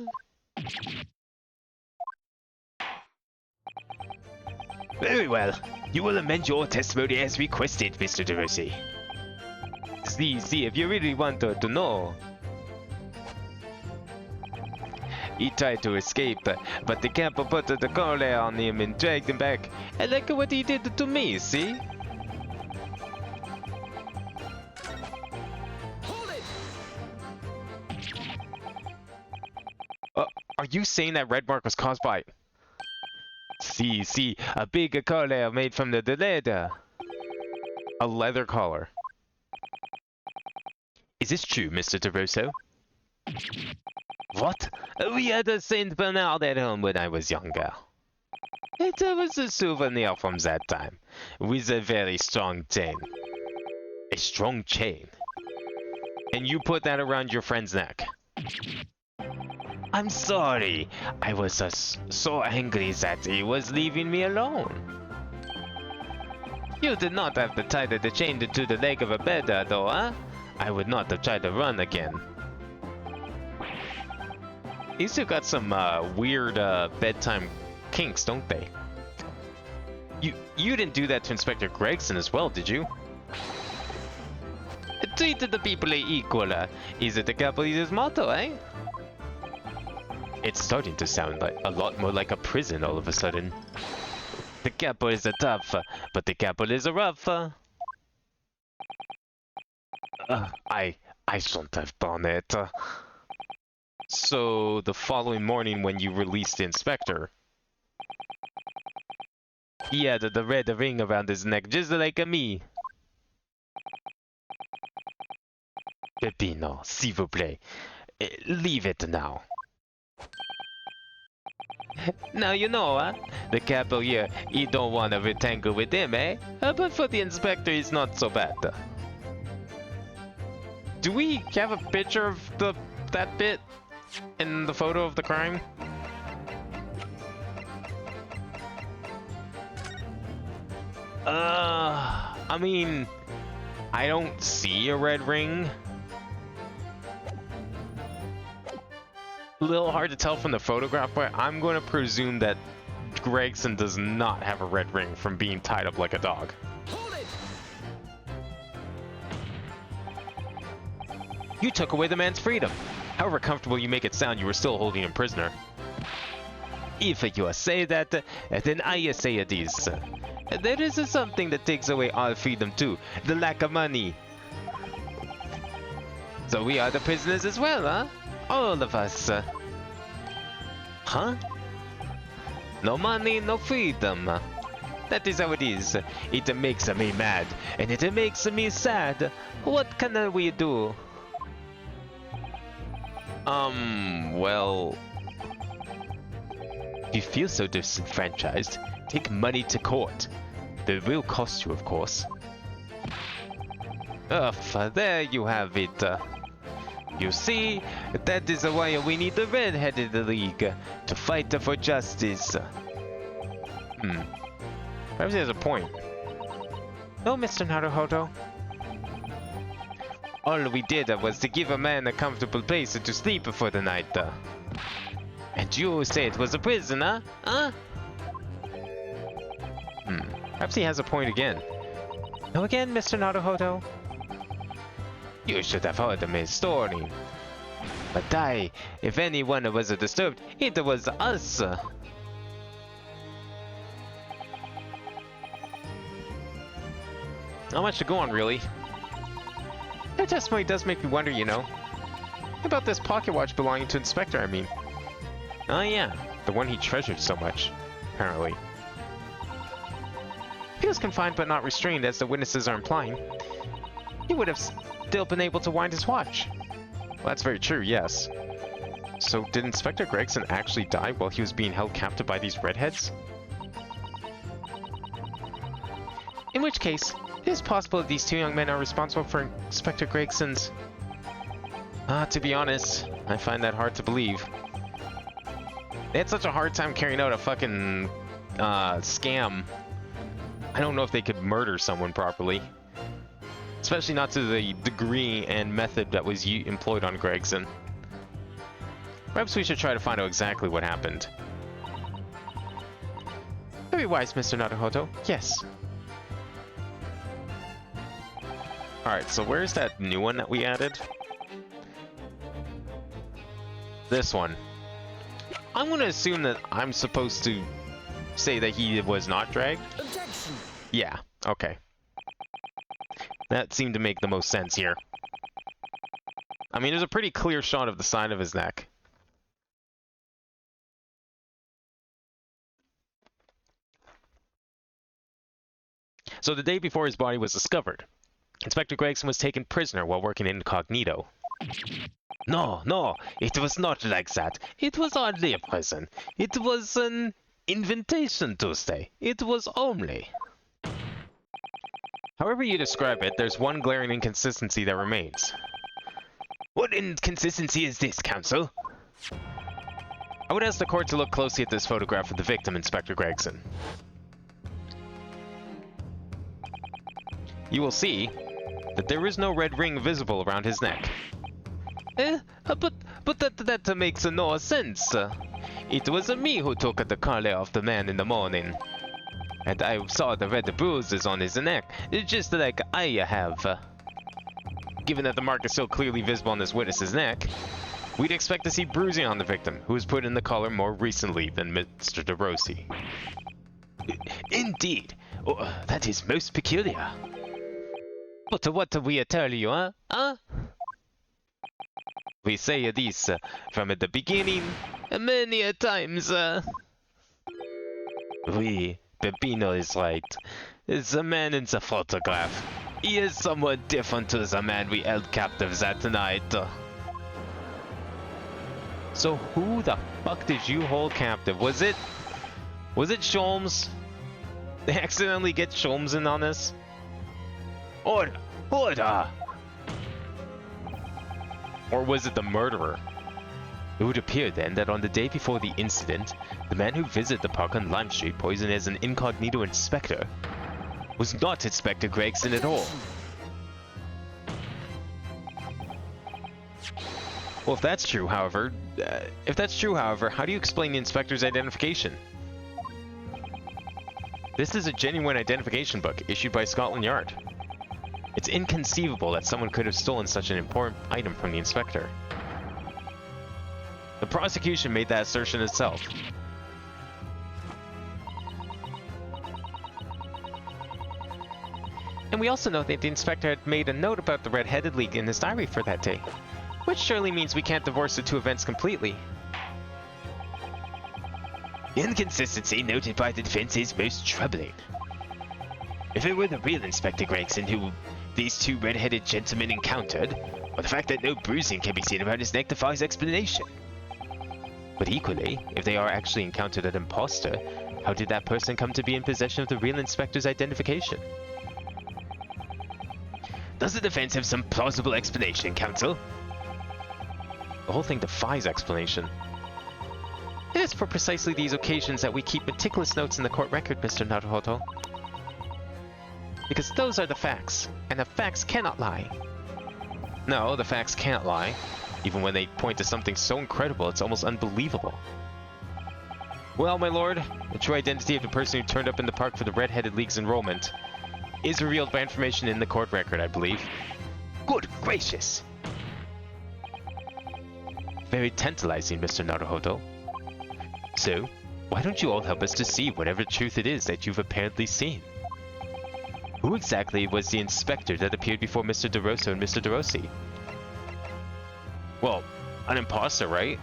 Very well. You will amend your testimony as requested, Mr. DeRossi. See, if you really want to know. He tried to escape, but the camper put the collar on him and dragged him back. And look at what he did to me, see? Hold it! Are you saying that red mark was caused by... See, a big collar made from the leather. A leather collar. Is this true, Mr. DeRosso? What? We had a Saint Bernard at home when I was younger. It was a souvenir from that time, with a very strong chain. A strong chain? And you put that around your friend's neck? I'm sorry. I was so angry that he was leaving me alone. You did not have to tie the chain to the leg of a bed, though, huh? I would not have tried to run again. These two got some weird bedtime kinks, don't they? You didn't do that to Inspector Gregson as well, did you? Treat the people equal. Is it the capital's motto, eh? It's starting to sound like a lot more like a prison all of a sudden. The capital is a tough, but the capital is a rough. I shouldn't have done it. So the following morning when you released the inspector, He had the red ring around his neck just like me. Peppino, s'il vous plaît, leave it now. Now you know, huh? The capo here, he don't want to retangle with him, eh? But for the inspector, it's not so bad. Do we have a picture of that bit in the photo of the crime? I mean, I don't see a red ring. A little hard to tell from the photograph, but I'm going to presume that Gregson does not have a red ring from being tied up like a dog. Hold it! You took away the man's freedom. However comfortable you make it sound, you were still holding him prisoner. If you say that, then I say it is. There is something that takes away all freedom too, the lack of money. So we are the prisoners as well, huh? All of us. Huh? No money, no freedom. That is how it is. It makes me mad, and it makes me sad. What can we do? Well, If you feel so disenfranchised, take money to court. It will cost you, of course. There you have it. You see, that is why we need the Red-Headed League, to fight for justice. perhaps he has a point. No, Mr. Naruhodo. All we did was to give a man a comfortable place to sleep for the night. And you say it was a prison, huh? Huh? Perhaps he has a point again. No again, Mr. Naruhodo. You should have heard my story. But if anyone was disturbed, it was us. Not much to go on, really. That testimony does make me wonder, you know. About this pocket watch belonging to Inspector, I mean. Oh yeah, the one he treasured so much, apparently. He was confined but not restrained, as the witnesses are implying. He would have still been able to wind his watch. Well, that's very true, yes. So did Inspector Gregson actually die while he was being held captive by these redheads? In which case, it is possible that these two young men are responsible for Inspector Gregson's... To be honest, I find that hard to believe. They had such a hard time carrying out a fucking scam. I don't know if they could murder someone properly. Especially not to the degree and method that was employed on Gregson. Perhaps we should try to find out exactly what happened. Very wise, Mr. Naruhodo. Yes. Alright, so where's that new one that we added? This one. I'm gonna assume that I'm supposed to say that he was not dragged. Objection! Yeah, okay. That seemed to make the most sense here. I mean, there's a pretty clear shot of the side of his neck. So the day before his body was discovered, Inspector Gregson was taken prisoner while working incognito. No, it was not like that. It was hardly a prison. It was an invitation to stay. It was only... However you describe it, there's one glaring inconsistency that remains. What inconsistency is this, Counsel? I would ask the court to look closely at this photograph of the victim, Inspector Gregson. You will see that there is no red ring visible around his neck. But that makes no sense. It was me who took the collar off the man in the morning. And I saw the red bruises on his neck, just like I have. Given that the mark is so clearly visible on this witness's neck, we'd expect to see bruising on the victim, who was put in the collar more recently than Mr. DeRossi. Indeed. Oh, that is most peculiar. But what do we tell you, huh? We say this from the beginning, many times. Peppino is right. The man in the photograph. He is somewhat different to the man we held captive that night. So who the fuck did you hold captive? Was it Sholmes? They accidentally get Sholmes in on this? Order! Order! Or was it the murderer? It would appear then that on the day before the incident, the man who visited the park on Lime Street posing as an incognito inspector was not Inspector Gregson at all. Well, if that's true, however, how do you explain the inspector's identification? This is a genuine identification book issued by Scotland Yard. It's inconceivable that someone could have stolen such an important item from the inspector. The prosecution made that assertion itself. And we also know that the inspector had made a note about the Red-Headed League in his diary for that day, which surely means we can't divorce the two events completely. The inconsistency noted by the defense is most troubling. If it were the real Inspector Gregson who these two red-headed gentlemen encountered, or the fact that no bruising can be seen around his neck defies explanation. But equally, if they are actually encountered an imposter, how did that person come to be in possession of the real inspector's identification? Does the defense have some plausible explanation, counsel? The whole thing defies explanation. It is for precisely these occasions that we keep meticulous notes in the court record, Mr. Naruhodo. Because those are the facts, and the facts cannot lie. No, the facts can't lie, even when they point to something so incredible it's almost unbelievable. Well, my lord, the true identity of the person who turned up in the park for the Red-Headed League's enrollment is revealed by information in the court record, I believe. Good gracious! Very tantalizing, Mr. Naruhodo. So, why don't you all help us to see whatever truth it is that you've apparently seen? Who exactly was the inspector that appeared before Mr. DeRosa and Mr. DeRossi? Well, an imposter, right?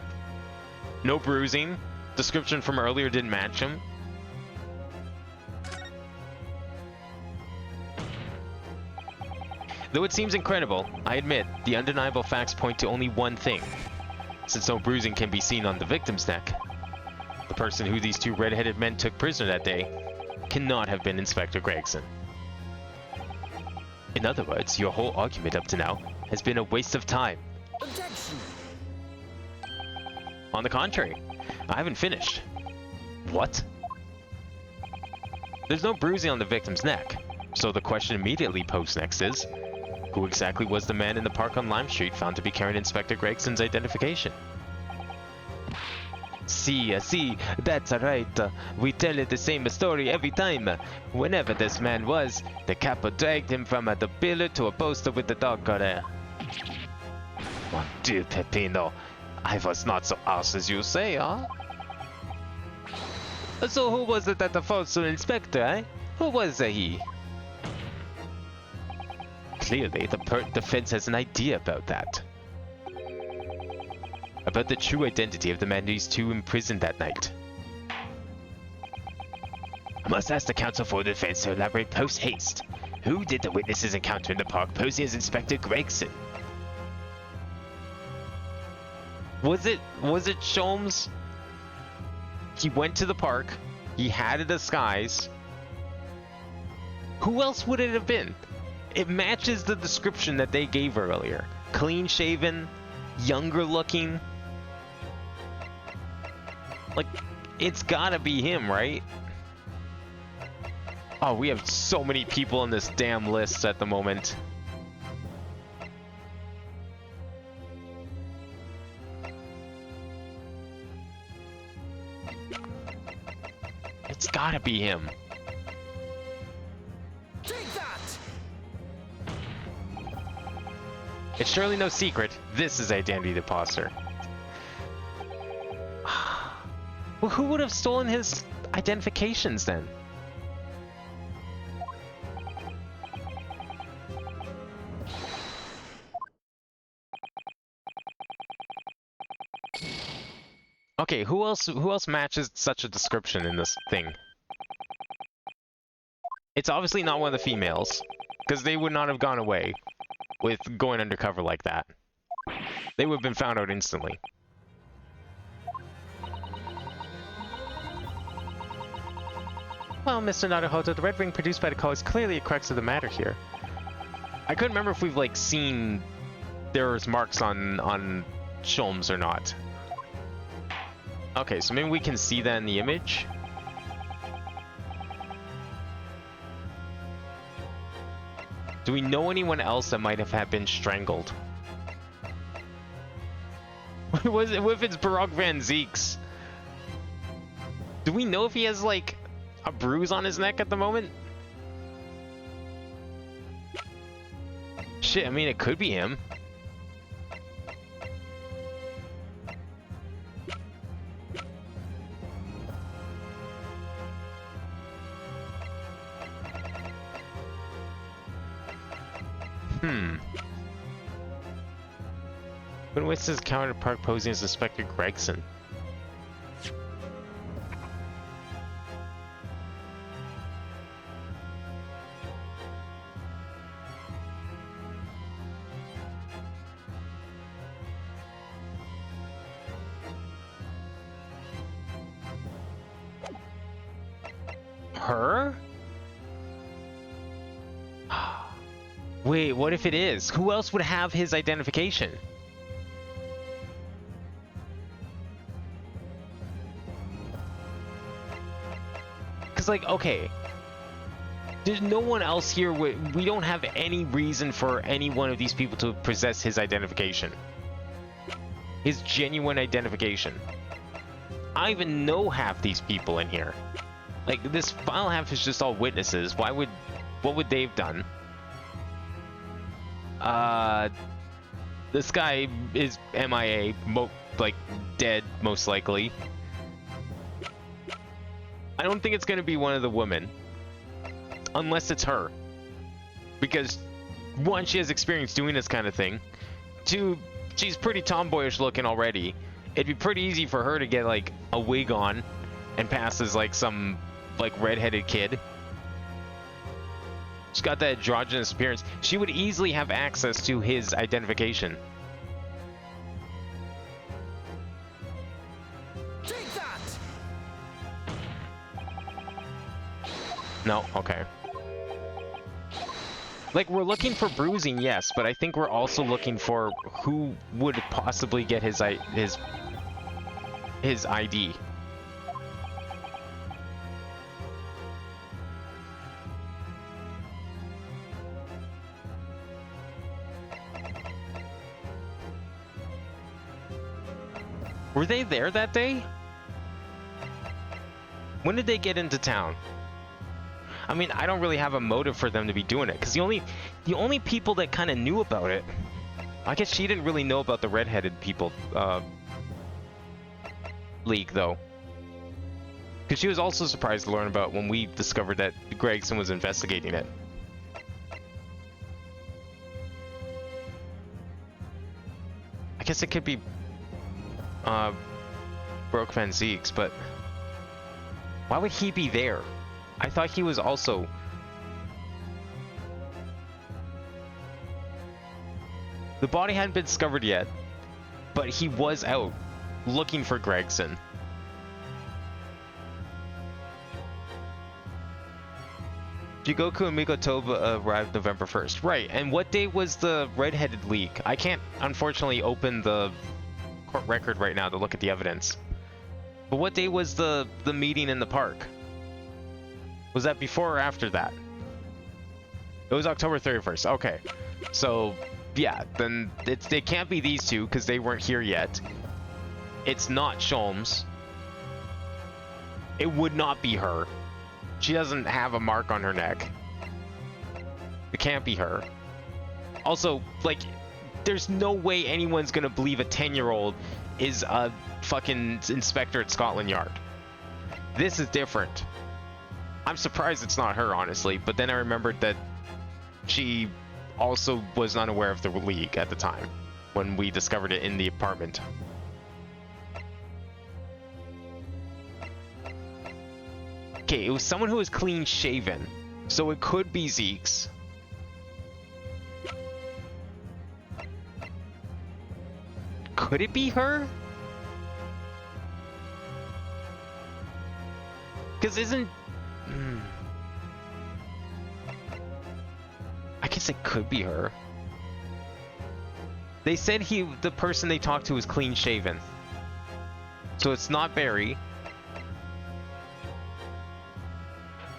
No bruising. Description from earlier didn't match him. Though it seems incredible, I admit, the undeniable facts point to only one thing. Since no bruising can be seen on the victim's neck, the person who these two red-headed men took prisoner that day cannot have been Inspector Gregson. In other words, your whole argument up to now has been a waste of time. Objection. On the contrary, I haven't finished. What? There's no bruising on the victim's neck, so the question immediately posed next is, who exactly was the man in the park on Lime Street found to be carrying Inspector Gregson's identification? See, that's right. We tell it the same story every time. Whenever this man was, the capo dragged him from the pillar to a poster with the dog collar. Mon Dieu, Peppino. I was not so arse as you say, huh? So who was it that the false inspector, eh? Who was he? Clearly, the defense has an idea about that. About the true identity of the man these two imprisoned that night. I must ask the counsel for the defense to elaborate post-haste. Who did the witnesses encounter in the park posing as Inspector Gregson? Was it Sholmes? He went to the park. He had a disguise. Who else would it have been? It matches the description that they gave earlier. Clean-shaven, younger looking. Like, it's gotta be him, right? Oh, we have so many people on this damn list at the moment. It's gotta be him. It's surely no secret. This is Identity Imposter. Well, who would have stolen his identifications then? Okay, who else matches such a description in this thing? It's obviously not one of the females, because they would not have gone away with going undercover like that. They would have been found out instantly. Well, Mr. Naruhodo, the red ring produced by the call is clearly a crux of the matter here. I couldn't remember if we've like seen there's marks on Sholmes or not. Okay, so maybe we can see that in the image. Do we know anyone else that might have been strangled? What if it's Barack Van Zeeks? Do we know if he has like a bruise on his neck at the moment? Shit, I mean, it could be him. When with his counterpart posing as Inspector Gregson. Her? Wait, what if it is? Who else would have his identification? Because, like, okay, there's no one else here. We don't have any reason for any one of these people to possess his identification. His genuine identification. I don't even know half these people in here. Like, this final half is just all witnesses. What would they have done? This guy is MIA, like, dead, most likely. I don't think it's gonna be one of the women. Unless it's her. Because, one, she has experience doing this kind of thing. Two, she's pretty tomboyish looking already. It'd be pretty easy for her to get, like, a wig on and pass as, like, some, like, redheaded kid. She's got that androgynous appearance. She would easily have access to his identification. Take that! No, okay. Like, we're looking for bruising, yes, but I think we're also looking for who would possibly get his ID. Were they there that day? When did they get into town? I mean, I don't really have a motive for them to be doing it, because the only people that kind of knew about it, I guess she didn't really know about the redheaded people leak, though. Because she was also surprised to learn about when we discovered that Gregson was investigating it. I guess it could be Broke Van Zeeks, but why would he be there? I thought he was also... The body hadn't been discovered yet, but he was out looking for Gregson. Jigoku and Mikotoba arrived November 1st. Right, and what day was the redheaded leak? I can't, unfortunately, open the court record right now to look at the evidence. But what day was the meeting in the park? Was that before or after that? It was October 31st. Okay. So, yeah, then it can't be these two because they weren't here yet. It's not Sholmes. It would not be her. She doesn't have a mark on her neck. It can't be her. Also, like, there's no way anyone's gonna believe a 10-year-old is a fucking inspector at Scotland Yard. This is different. I'm surprised it's not her, honestly, but then I remembered that she also was unaware of the leak at the time when we discovered it in the apartment. Okay, it was someone who was clean shaven, so it could be Zeke's. Could it be her? Because isn't... I guess it could be her. They said the person they talked to was clean shaven. So it's not Barry.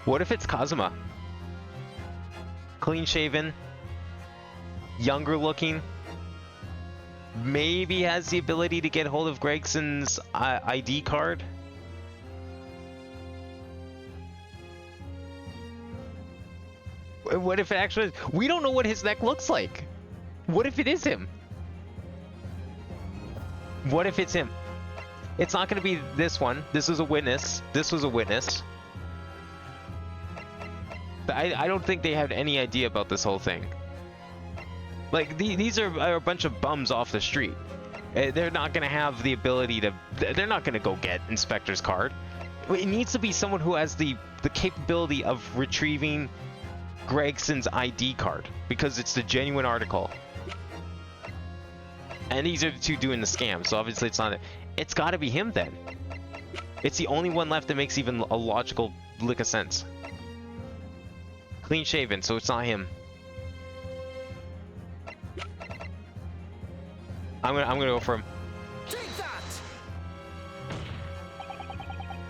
What if it's Kazuma? Clean shaven, younger looking, maybe has the ability to get hold of Gregson's ID card. What if it actually... We don't know what his neck looks like. What if it is him? What if it's him? It's not going to be this one. This was a witness. This was a witness. But I don't think they had any idea about this whole thing. Like, these are a bunch of bums off the street. They're not going to have the ability to... They're not going to go get Inspector's card. It needs to be someone who has the capability of retrieving Gregson's ID card, because it's the genuine article. And these are the two doing the scam, so obviously it's not... It's got to be him then. It's the only one left that makes even a logical lick of sense. Clean shaven, so it's not him. I'm gonna go for him. Take that!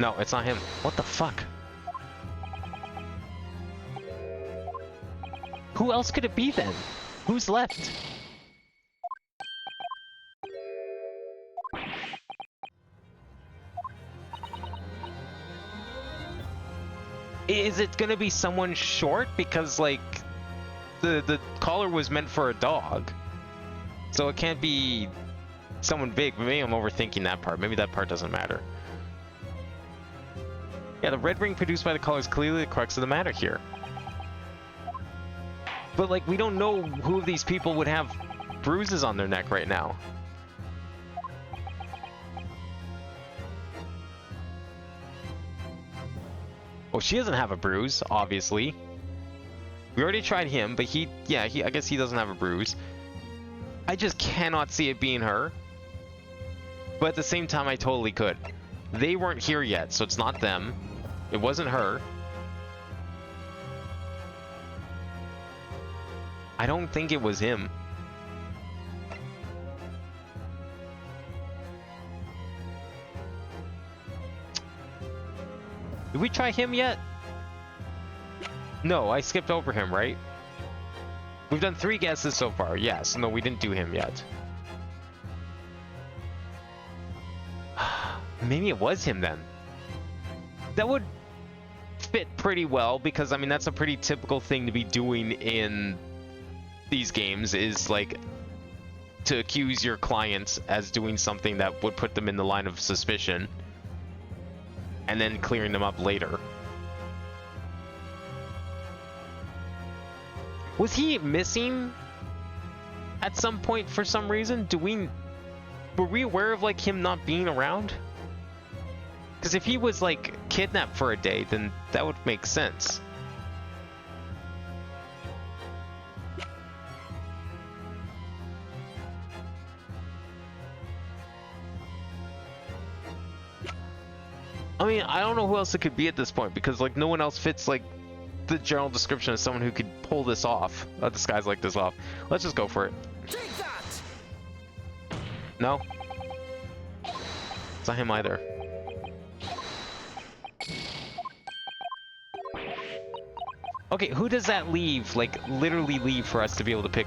No, it's not him. What the fuck? Who else could it be then? Who's left? Is it gonna be someone short? Because, like, the collar was meant for a dog. So it can't be someone big. Maybe I'm overthinking that part. Maybe that part doesn't matter. Yeah, the red ring produced by the collar is clearly the crux of the matter here. But, like, we don't know who of these people would have bruises on their neck right now. Well, she doesn't have a bruise, obviously. We already tried him, but I guess he doesn't have a bruise. I just cannot see it being her. But at the same time, I totally could. They weren't here yet, so it's not them. It wasn't her. I don't think it was him. Did we try him yet? No, I skipped over him, right? We've done 3 guesses so far. Yes. No, we didn't do him yet. Maybe it was him then. That would fit pretty well because, I mean, that's a pretty typical thing to be doing in these games, is like to accuse your clients as doing something that would put them in the line of suspicion and then clearing them up later. Was he missing at some point for some reason? Were we aware of, like, him not being around? Because if he was, like, kidnapped for a day, then that would make sense. I mean, I don't know who else it could be at this point, because, like, no one else fits, like, the general description of someone who could pull this off, disguise like this off. Let's just go for it. Take that! No? It's not him either. Okay, who does that leave, like, literally leave for us to be able to pick?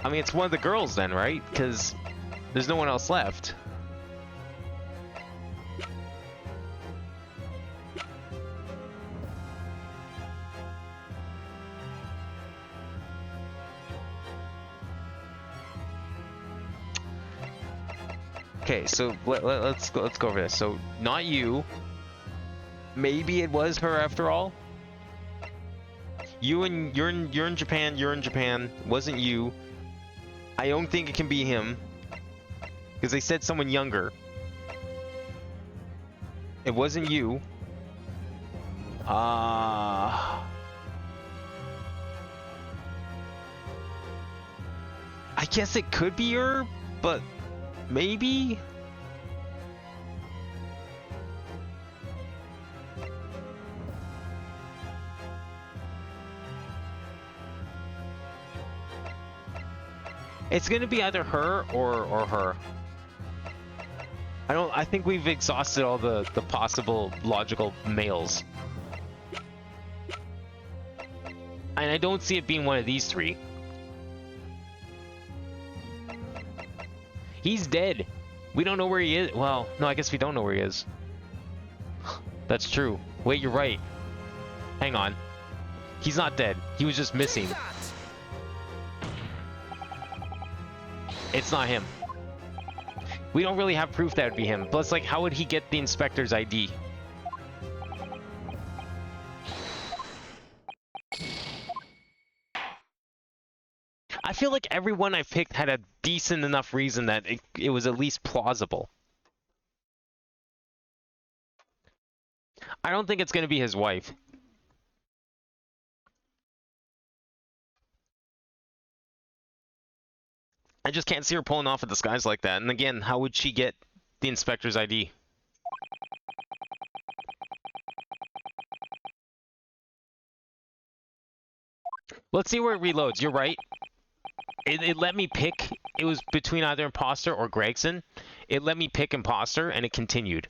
I mean, it's one of the girls then, right? Because there's no one else left. Okay, so let's go over this. So not you. Maybe it was her after all. You're in Japan. You're in Japan. Wasn't you? I don't think it can be him because they said someone younger. It wasn't you. I guess it could be her, but maybe. It's gonna be either her or her. I think we've exhausted all the possible logical males. And I don't see it being one of these three. He's dead. We don't know where he is. Well, no, I guess we don't know where he is. That's true. Wait, you're right. Hang on. He's not dead. He was just missing. Take that! It's not him. We don't really have proof that would be him. Plus, like, how would he get the inspector's ID? I feel like everyone I picked had a decent enough reason that it was at least plausible. I don't think it's going to be his wife. I just can't see her pulling off a disguise like that. And again, how would she get the inspector's ID? Let's see where it reloads. You're right. It let me pick. It was between either imposter or Gregson. It let me pick imposter, and it continued.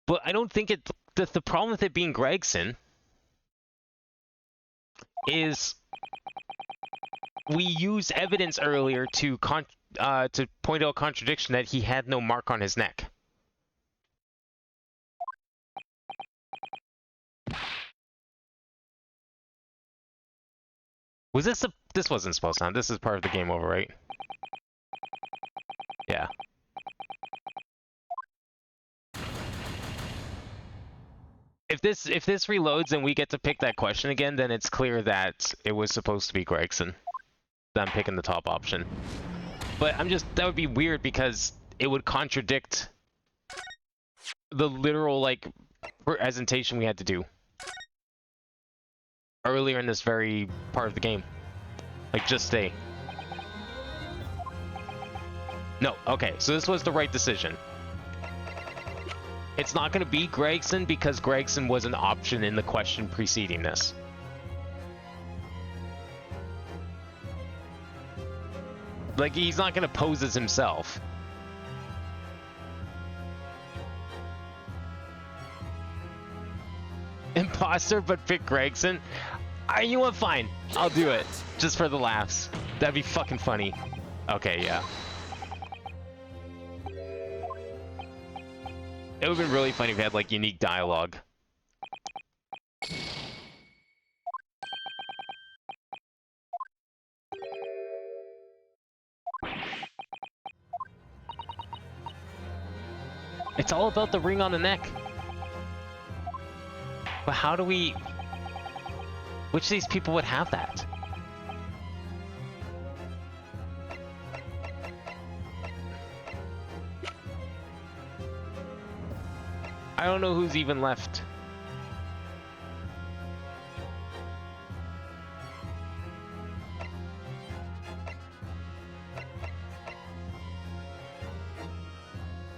But I don't think it... The problem with it being Gregson is... We used evidence earlier to point out a contradiction that he had no mark on his neck. Was this a... This wasn't supposed to happen. This is part of the game over, right? Yeah. If this reloads and we get to pick that question again, then it's clear that it was supposed to be Gregson. I'm picking the top option. But that would be weird because it would contradict the literal, like, presentation we had to do earlier in this very part of the game. Like, just stay. No, okay, so this was the right decision. It's not going to be Gregson because Gregson was an option in the question preceding this. Like, he's not going to pose as himself. Imposter, but pick Gregson? You know what? Fine. I'll do it. Just for the laughs. That'd be fucking funny. Okay, yeah. It would've been really funny if we had, like, unique dialogue. It's all about the ring on the neck. But how do we... Which of these people would have that? I don't know who's even left.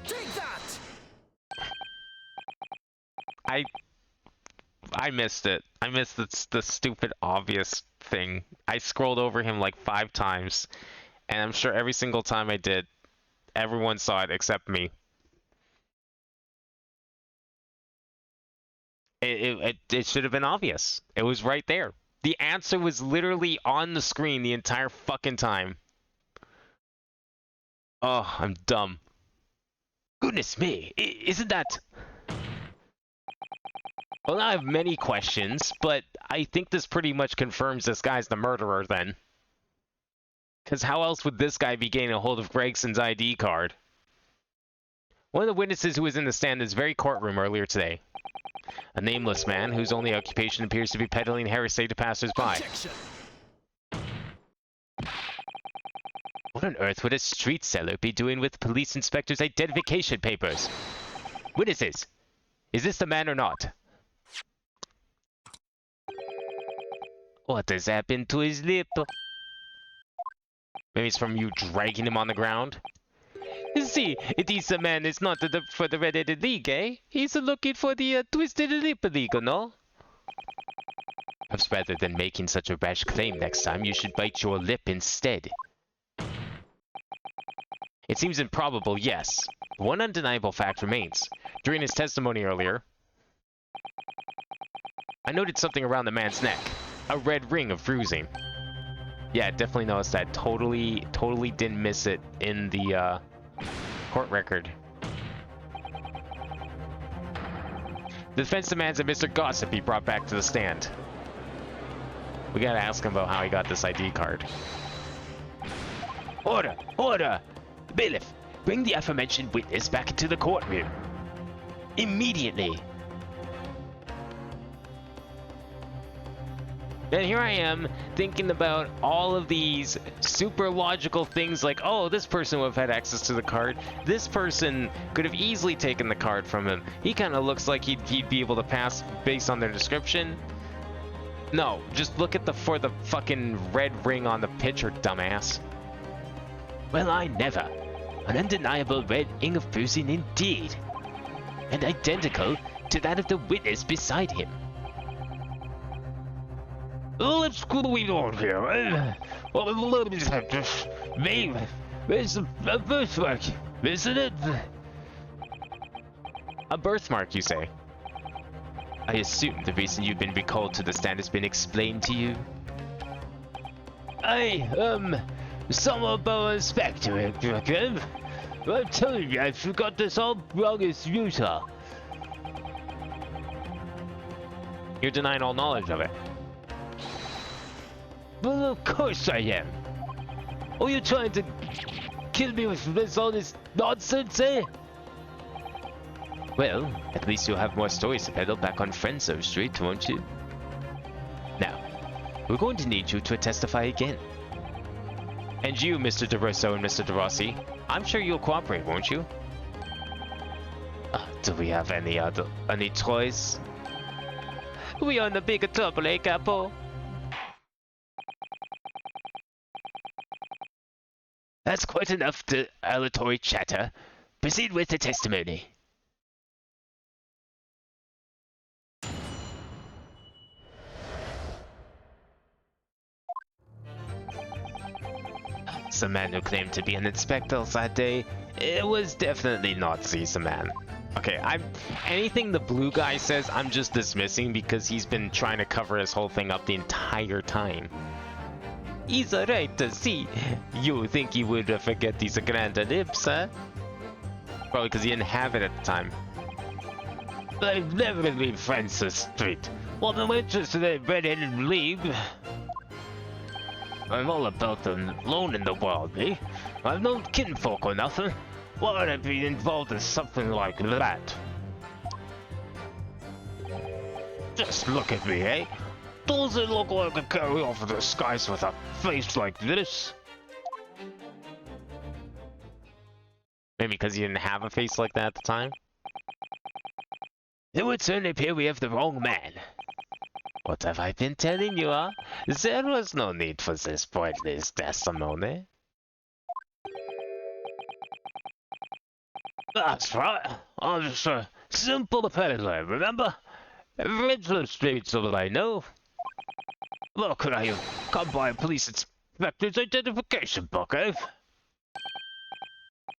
Take that! I missed it. I missed the stupid obvious thing. I scrolled over him like 5 times, and I'm sure every single time I did, everyone saw it except me. It should have been obvious. It was right there. The answer was literally on the screen the entire fucking time. Oh, I'm dumb. Goodness me, isn't that... Well, now I have many questions, but I think this pretty much confirms this guy's the murderer then. Because how else would this guy be getting a hold of Gregson's ID card? One of the witnesses who was in the stand in this very courtroom earlier today. A nameless man whose only occupation appears to be peddling heresy to passers-by. Objection. What on earth would a street seller be doing with police inspector's identification papers? Witnesses, is this the man or not? What has happened to his lip? Maybe it's from you dragging him on the ground? See, it is the man is not for the Red-Headed League, eh? He's looking for the Twisted Lip League, no? Perhaps rather than making such a rash claim next time, you should bite your lip instead. It seems improbable, yes. One undeniable fact remains. During his testimony earlier, I noted something around the man's neck. A red ring of bruising. Yeah, definitely noticed that. Totally didn't miss it in the, court record. The defense demands that Mr. Gossip be brought back to the stand. We gotta ask him about how he got this ID card. Order! Order! Bailiff, bring the aforementioned witness back into the courtroom. Immediately! And here I am, thinking about all of these super logical things like, oh, this person would have had access to the card. This person could have easily taken the card from him. He kind of looks like he'd be able to pass based on their description. No, just look at the fucking red ring on the picture, dumbass. Well, I never. An undeniable red ring of bruising indeed. And identical to that of the witness beside him. What's going on here? Where's a birthmark? Isn't it? A birthmark, you say? I assume the reason you've been recalled to the stand has been explained to you. Somewhat about Inspector, okay? I'm telling you, I forgot this all wrong as usual. You're denying all knowledge of it. Well, of course I am. Are you trying to kill me with all this nonsense, eh? Well, at least you'll have more stories to peddle back on Frenzo Street, won't you? Now, we're going to need you to testify again. And you, Mr. DeRosso and Mr. DeRossi, I'm sure you'll cooperate, won't you? Do we have any choice? We are in a big trouble, eh, Capo? That's quite enough aleatory chatter. Proceed with the testimony. The man who claimed to be an inspector that day, it was definitely not the man. Okay, anything the blue guy says, I'm just dismissing because he's been trying to cover his whole thing up the entire time. He's right to see. You think he would forget these grand lips, huh? Probably because he didn't have it at the time. I've never been Francis Street. Well, I'm interested in Red-Headed League. I'm all about the alone in the world, me. I've no kinfolk or nothing. Why would I be involved in something like that? Just look at me, eh? Does it look like I can carry off in the skies with a face like this? Maybe because he didn't have a face like that at the time? It would certainly appear we have the wrong man. What have I been telling you, huh? There was no need for this pointless testimony. That's right. I'm just a simple peddler, remember? Riddler Street's all I know. Well, could I have come by a police inspector's identification book, eh?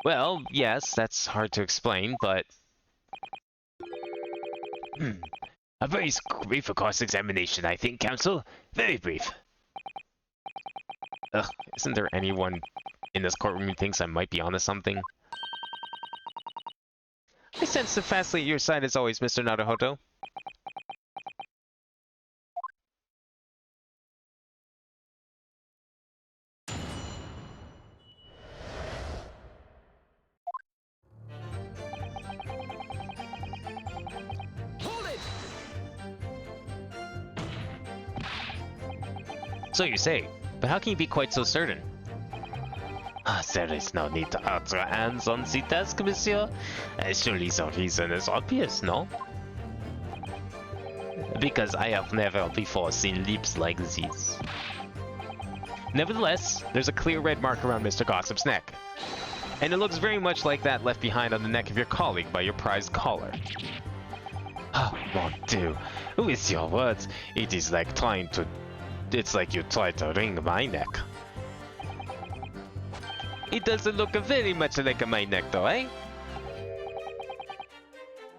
Well, yes, that's hard to explain, but... A very brief cross-examination, I think, Counsel. Very brief. Ugh, isn't there anyone in this courtroom who thinks I might be onto something? I sense the fastly at your side as always, Mr. Naruhodo. So you say, but how can you be quite so certain? There is no need to hurt your hands on the desk, monsieur. Surely the reason is obvious, no? Because I have never before seen lips like these. Nevertheless, there's a clear red mark around Mr. Gossip's neck. And it looks very much like that left behind on the neck of your colleague by your prized collar. Oh, mon Dieu. With your words, it is like trying to... It's like you try to wring my neck. It doesn't look very much like my neck though, eh?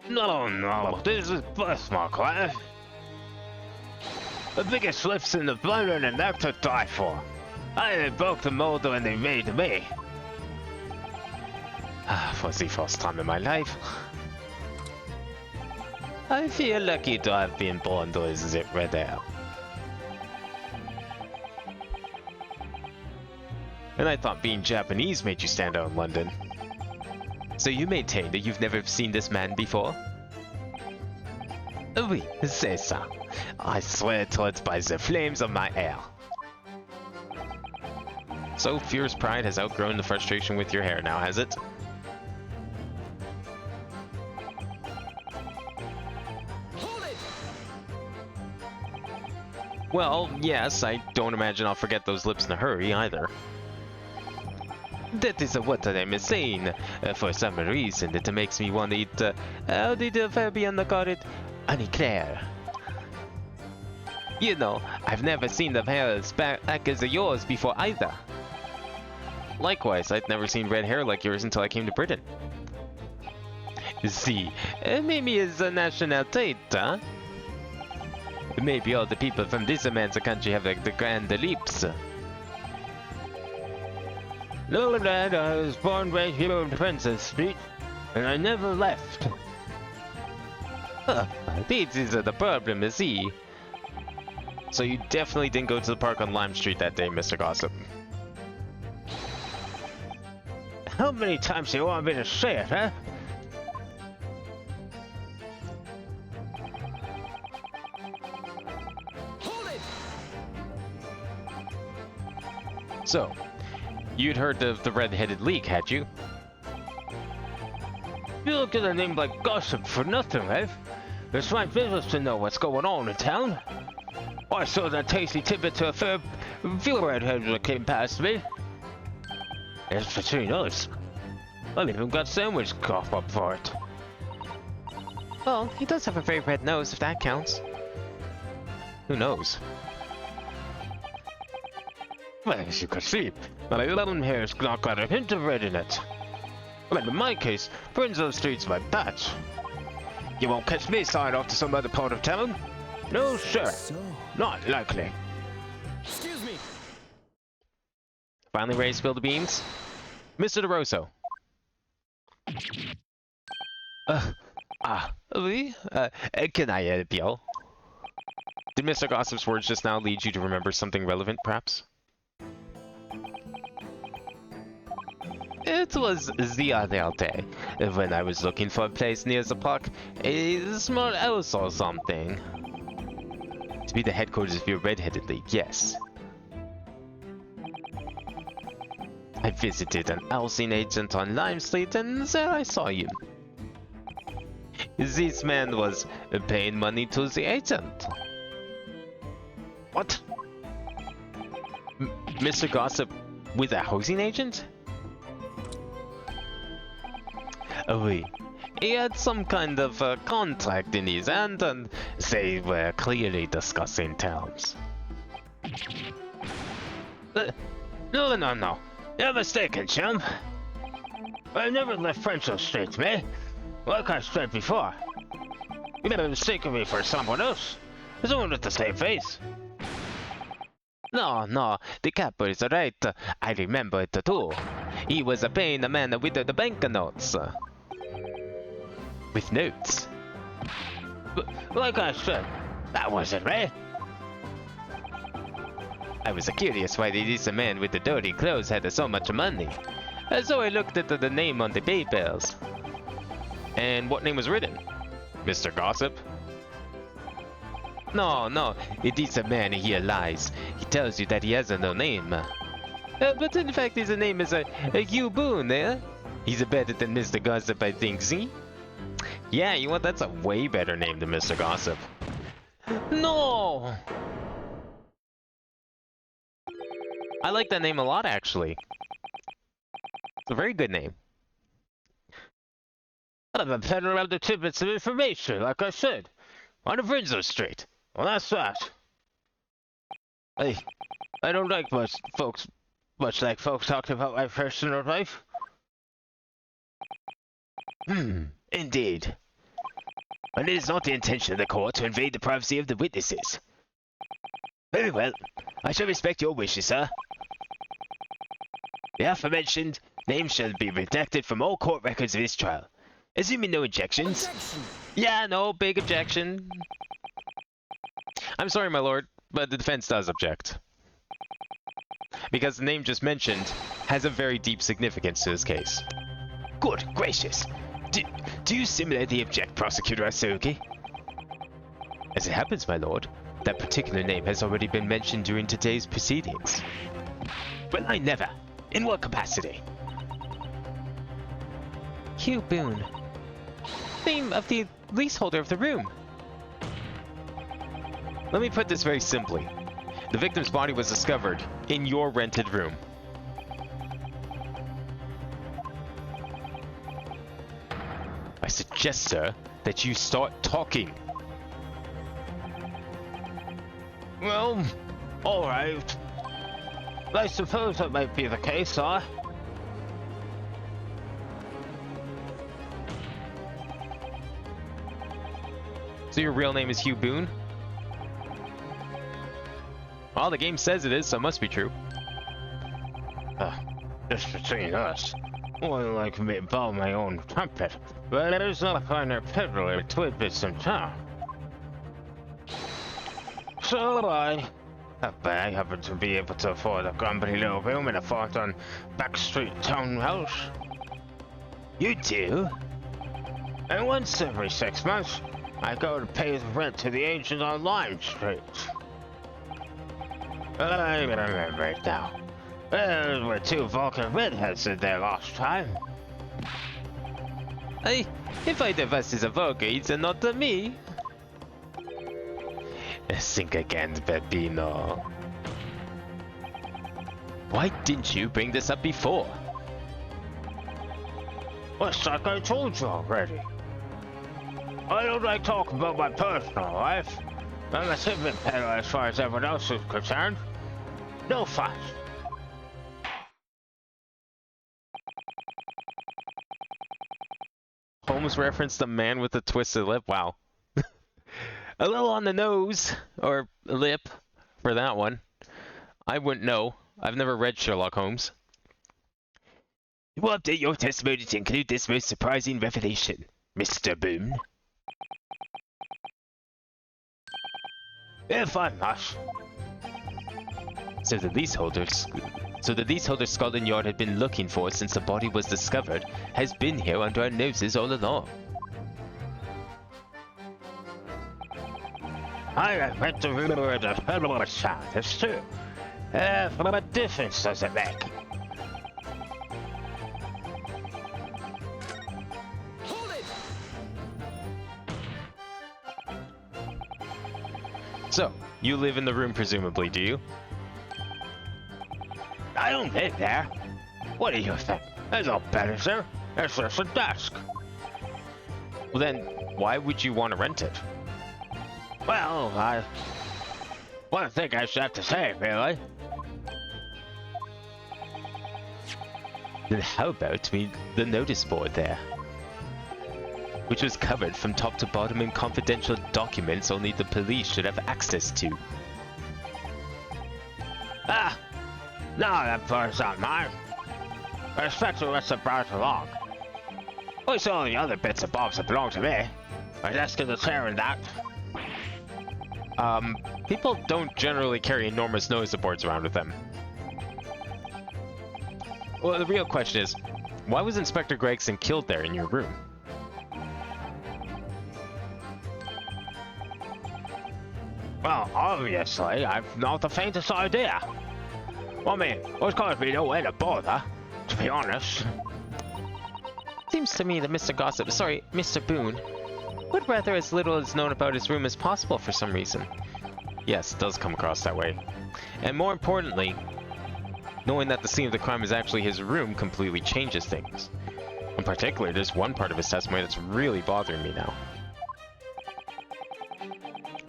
No, this is birthmark, right? The biggest slips in the blood and the neck to die for. I broke the mold when they made me. For the first time in my life, I feel lucky to have been born with the red hair. And I thought being Japanese made you stand out in London. So you maintain that you've never seen this man before? Oui, c'est ça. I swear to it by the flames of my hair. So fierce pride has outgrown the frustration with your hair now, has it? Hold it! Well, yes, I don't imagine I'll forget those lips in a hurry either. That is what I'm saying. For some reason, it makes me want to eat. How did Fabian call it? Honey Claire. You know, I've never seen the hair as black as yours before either. Likewise, I'd never seen red hair like yours until I came to Britain. See, maybe it's a national trait, huh? Maybe all the people from this man's country have like the grand lips. No, lad, I was born right here on Princess Street, and I never left. This is the problem, see? So you definitely didn't go to the park on Lime Street that day, Mr. Gossip. How many times do you want me to say it, huh? Hold it! So, you'd heard of the red-headed leak, had you? You don't get a name like Gossip for nothing, eh? It's my business to know what's going on in town. I saw that tasty tidbit to a fair few redheads that came past me. It's between us. I even got sandwich cough up for it. Well, he does have a very red nose, if that counts. Who knows? Well, as you can see, my lemon hair's not got a hint of red in it. Well, in my case, Prince Street's my patch. You won't catch me side off to some other part of town. No, sir. So, Not likely. excuse me. Finally ready to spill the beans? Mr. DeRosso. Oui? Can I help you? Did Mr. Gossip's words just now lead you to remember something relevant, perhaps? It was the other day, when I was looking for a place near the park, a small house or something. To be the headquarters of your red-headed league, yes. I visited an housing agent on Lime Street and there I saw you. This man was paying money to the agent. What? Mr. Gossip with a housing agent? Oui. He had some kind of contract in his hand and they were clearly discussing terms. No. You're mistaken, chum. I never left Friendship Street, man. Like I said before. You never mistaken me for someone else. Someone with the same face. No, the capper is right. I remember it too. He was paying the man with the banknotes. With notes? Like I said, that wasn't right. I was curious why this man with the dirty clothes had so much money. So I looked at the name on the papers. And what name was written? Mr. Gossip? No, it is a man here lies. He tells you that he has no name. But in fact his name is a Hugh Boone, eh? He's better than Mr. Gossip, I think, see? Yeah, you know what? That's a way better name than Mr. Gossip. No! I like that name a lot, actually. It's a very good name. I'm a peddler of the tidbits of information, like I said. On the Brinzo Street. Well, that's that. I don't like much like folks talking about my personal life. Indeed. And it is not the intention of the court to invade the privacy of the witnesses. Very well. I shall respect your wishes, sir. The aforementioned name shall be redacted from all court records of this trial. Assuming no objections. Objection. Yeah, no big objection. I'm sorry, my lord, but the defense does object. Because the name just mentioned has a very deep significance to this case. Good gracious. Do you similarly object, Prosecutor Asogi? As it happens, my lord, that particular name has already been mentioned during today's proceedings. Well, I never. In what capacity? Hugh Boone. Name of the leaseholder of the room. Let me put this very simply. The victim's body was discovered in your rented room. I suggest, sir, that you start talking. Well, alright. I suppose that might be the case, sir. So your real name is Hugh Boone? Well, the game says it is, so it must be true. Just between us. Wouldn't like me to blow my own trumpet, but it is not a kind of peddler tidbits in town. So I happen to be able to afford a grumbly little room in a forlorn backstreet townhouse. You do? And once every 6 months, I go to pay the rent to the agent on Lime Street. I remember it now. There were 2 Vulcan redheads in there last time. If I divest is a Vulcan, it's not to me. Think again, Bambino. Why didn't you bring this up before? Well, it's like I told you already. I don't like talking about my personal life. I'm a tidbit peddler as far as everyone else is concerned. No fuss. Holmes referenced the man with the twisted lip. Wow. A little on the nose, or lip, for that one. I wouldn't know. I've never read Sherlock Holmes. You will update your testimony to include this most surprising revelation, Mr. Boone. If I must. So the leaseholder Scotland Yard had been looking for since the body was discovered has been here under our noses all along. I went to remember the peddler shot, it's true. What difference does it make? Hold it! So, you live in the room presumably, do you? I don't live there. What do you think? There's no bed, is there? It's just a desk. Well then, why would you want to rent it? Well, what do you think I should have to say, really? Then how about the notice board there? Which was covered from top to bottom in confidential documents only the police should have access to. No, that part's not mine. I expect the rest have brought it along. At least all the other bits and bobs that belong to me. My desk and the chair and that. People don't generally carry enormous notice boards around with them. Well, the real question is, why was Inspector Gregson killed there in your room? Well, obviously, I've not the faintest idea. I mean, there's got to be no way to bother, to be honest. Seems to me that Mr. Boone, would rather as little is known about his room as possible for some reason. Yes, it does come across that way. And more importantly, knowing that the scene of the crime is actually his room completely changes things. In particular, there's one part of his testimony that's really bothering me now.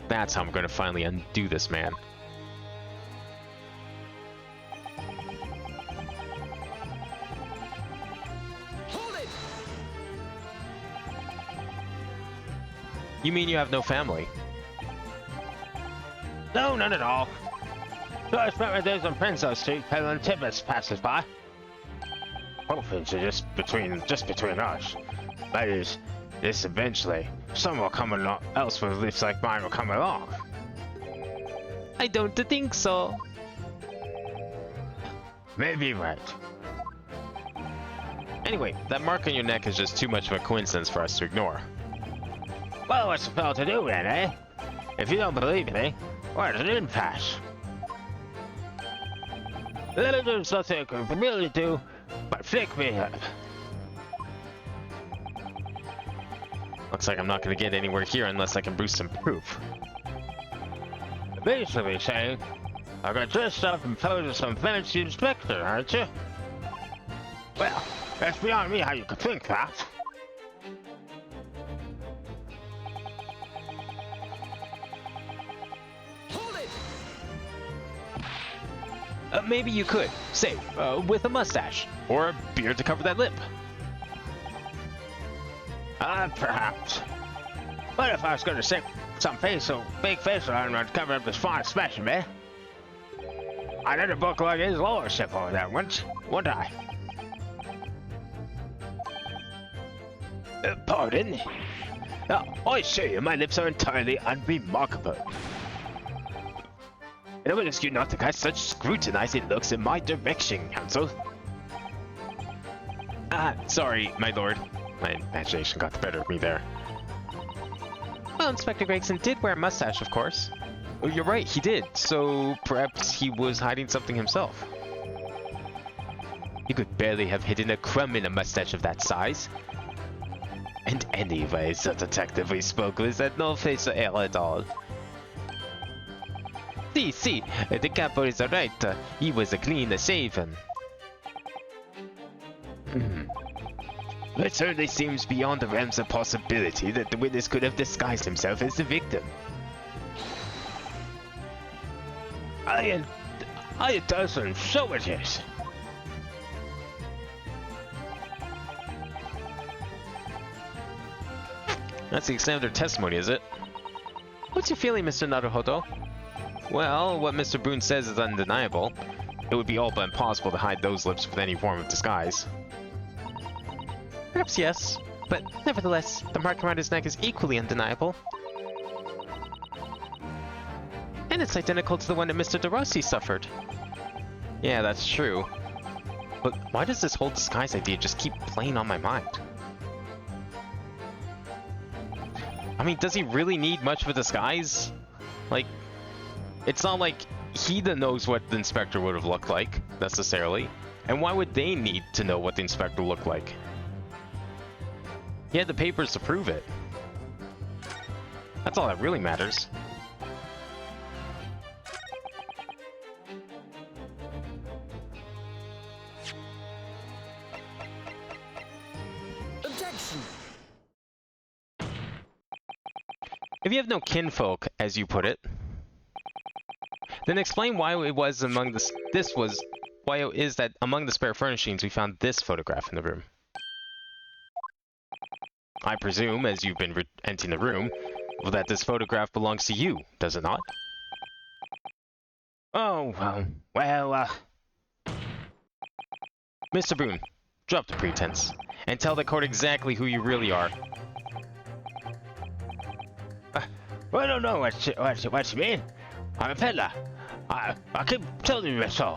That's how I'm going to finally undo this man. Hold it! You mean you have no family? No, none at all. So I spent my days on Princess Street peddling tidbits passers by. Both things are just between us. That is, this eventually, someone else with lips like mine will come along. I don't think so. Maybe right. Anyway, that mark on your neck is just too much of a coincidence for us to ignore. Well, what's the fellow to do then, eh? If you don't believe me, where does it impasse? There's nothing I can really do but flick me up. Looks like I'm not going to get anywhere here unless I can boost some proof. Basically saying, I got dressed up and posed as some fancy inspector, aren't you? Well, that's beyond me how you could think that. Hold it! Maybe you could, say, with a mustache, or a beard to cover that lip. Perhaps. But if I was gonna stick some fake facial on to cover up this fine specimen, I'd have a book like his lordship over there once, wouldn't I? Pardon? I assure you, my lips are entirely unremarkable. And I would ask you not to cast such scrutinizing looks in my direction, Counsel. Sorry, my lord. My imagination got the better of me there. Well, Inspector Gregson did wear a mustache, of course. Oh, you're right, he did. So perhaps he was hiding something himself. You could barely have hidden a crumb in a mustache of that size. And anyways, the detective we spoke with had no facial hair at all. See, the capo is right. He was clean shaven. It certainly seems beyond the realms of possibility that the witness could have disguised himself as the victim. It does, and so it is. That's the extent of their testimony, is it? What's your feeling, Mr. Naruhodo? Well, what Mr. Boone says is undeniable. It would be all but impossible to hide those lips with any form of disguise. Perhaps yes, but nevertheless, the mark around his neck is equally undeniable. And it's identical to the one that Mr. DeRossi suffered. Yeah, that's true. But why does this whole disguise idea just keep playing on my mind? I mean, does he really need much of a disguise? Like, it's not like he knows what the inspector would have looked like, necessarily. And why would they need to know what the inspector looked like? He had the papers to prove it. That's all that really matters. Objection! If you have no kinfolk, as you put it, then explain why it was among the why it is that among the spare furnishings we found this photograph in the room. I presume, as you've been entering the room, that this photograph belongs to you, does it not? Oh, well, Mr. Boone, drop the pretense, and tell the court exactly who you really are. I don't know what you mean. I'm a peddler. I keep telling you so.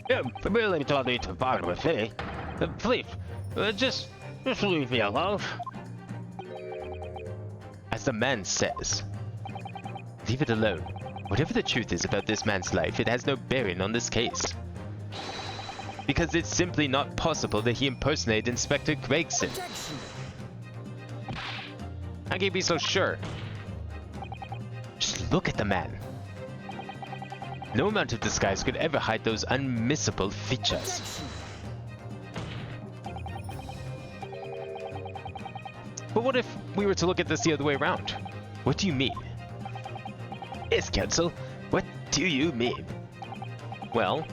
You really don't need to bother with me. Please, just leave me alone. As the man says, leave it alone. Whatever the truth is about this man's life, it has no bearing on this case. Because it's simply not possible that he impersonated Inspector Gregson. Objection. How can you be so sure? Just look at the man. No amount of disguise could ever hide those unmissable features. Objection. But what if we were to look at this the other way around? What do you mean? Yes, Counsel. What do you mean? Well,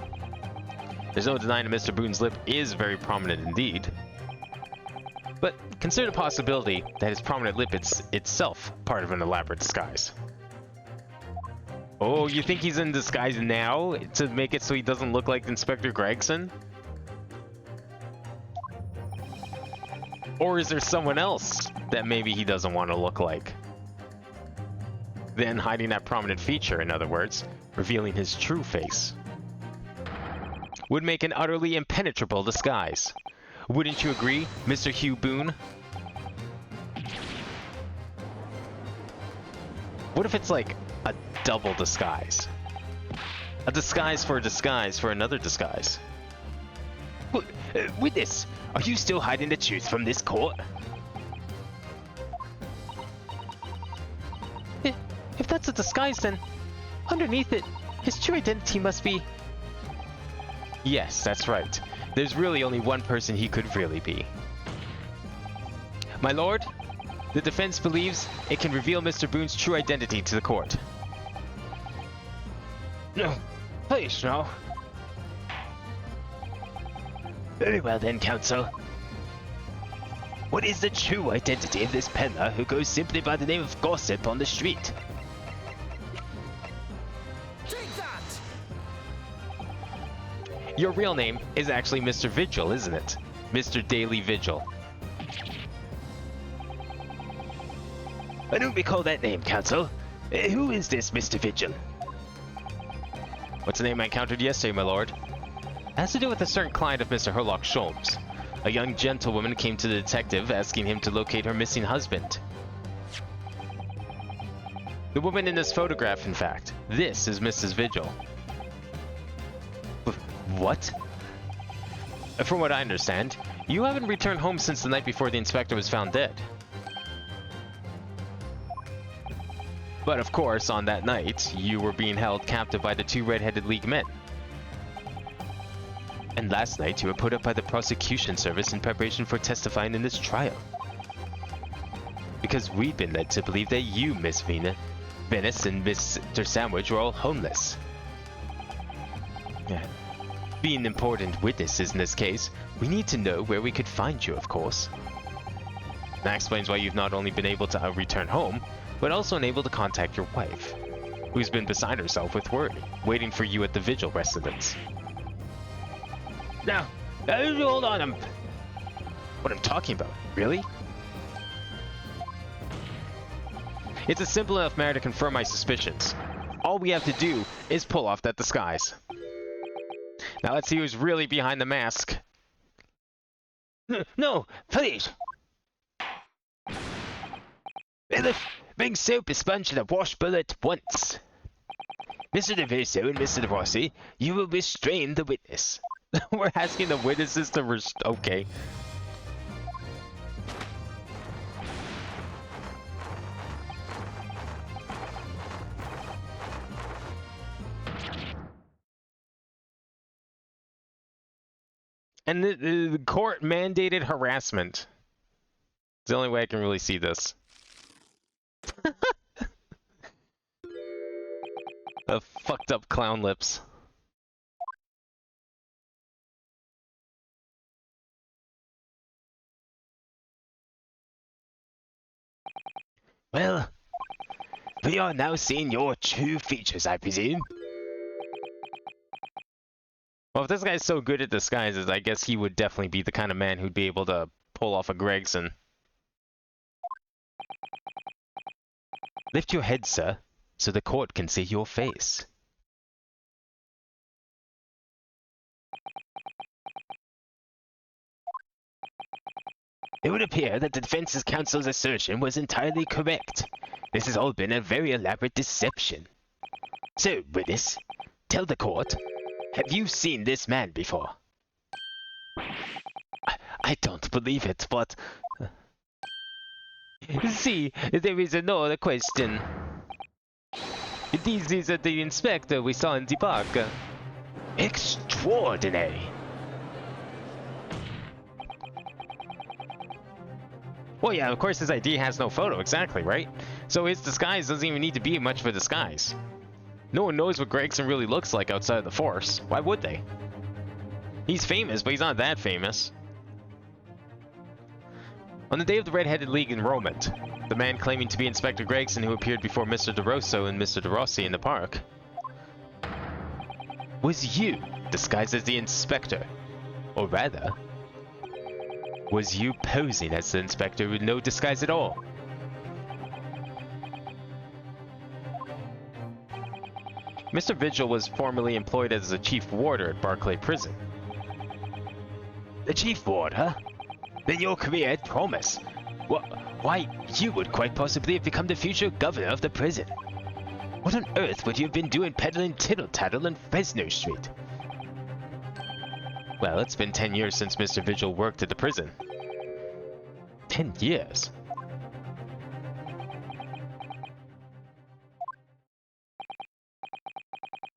there's no denying that Mr. Boone's lip is very prominent indeed. But consider the possibility that his prominent lip is itself part of an elaborate disguise. Oh, you think he's in disguise now to make it so he doesn't look like Inspector Gregson? Or is there someone else that maybe he doesn't want to look like? Then hiding that prominent feature, in other words, revealing his true face, would make an utterly impenetrable disguise. Wouldn't you agree, Mr. Hugh Boone? What if it's like a double disguise? A disguise for another disguise. Witness, are you still hiding the truth from this court? If that's a disguise, then underneath it, his true identity must be... Yes, that's right. There's really only one person he could really be. My lord, the defense believes it can reveal Mr. Boone's true identity to the court. No, please no. Very well then, Counsel. What is the true identity of this peddler who goes simply by the name of Gossip on the street? Take that! Your real name is actually Mr. Vigil, isn't it? Mr. Daily Vigil. I don't recall that name, Counsel. Who is this Mr. Vigil? What's the name I encountered yesterday, my lord? It has to do with a certain client of Mr. Herlock Sholmes. A young gentlewoman came to the detective asking him to locate her missing husband. The woman in this photograph, in fact. This is Mrs. Vigil. What? From what I understand, you haven't returned home since the night before the inspector was found dead. But of course, on that night, you were being held captive by the two red-headed League men. And last night, you were put up by the prosecution service in preparation for testifying in this trial. Because we'd been led to believe that you, Miss Venice, and Mr. Sandwich were all homeless. Yeah. Being important witnesses in this case, we need to know where we could find you, of course. That explains why you've not only been able to return home, but also unable to contact your wife, who's been beside herself with worry, waiting for you at the Vigil residence. Now, hold on. What I'm talking about, really? It's a simple enough matter to confirm my suspicions. All we have to do is pull off that disguise. Now let's see who's really behind the mask. No, please. Bailiff, bring soap, a sponge, and a wash bowl at once. Mr. DeVerso and Mr. DeRossi, you will restrain the witness. We're asking the witnesses to okay. And the court mandated harassment. It's the only way I can really see this. The fucked up clown lips. Well, we are now seeing your true features, I presume. Well, if this guy's so good at disguises, I guess he would definitely be the kind of man who'd be able to pull off a Gregson. Lift your head, sir, so the court can see your face. It would appear that the defense counsel's assertion was entirely correct. This has all been a very elaborate deception. So, witness, tell the court, have you seen this man before? I don't believe it, but... See, there is another question. This is the inspector we saw in the park. Extraordinary! Well, yeah, of course his ID has no photo, exactly, right? So his disguise doesn't even need to be much of a disguise. No one knows what Gregson really looks like outside of the Force. Why would they? He's famous, but he's not that famous. On the day of the Red-Headed League enrollment, the man claiming to be Inspector Gregson who appeared before Mr. DeRosso and Mr. DeRossi in the park was you, disguised as the inspector. Or rather, was you posing as the inspector with no disguise at all? Mr. Vigil was formerly employed as a chief warder at Barclay Prison. The chief ward, huh? Then your career had promise. Why, you would quite possibly have become the future governor of the prison. What on earth would you have been doing peddling tittle-tattle on Fresno Street? Well, it's been 10 years since Mr. Vigil worked at the prison. 10 years?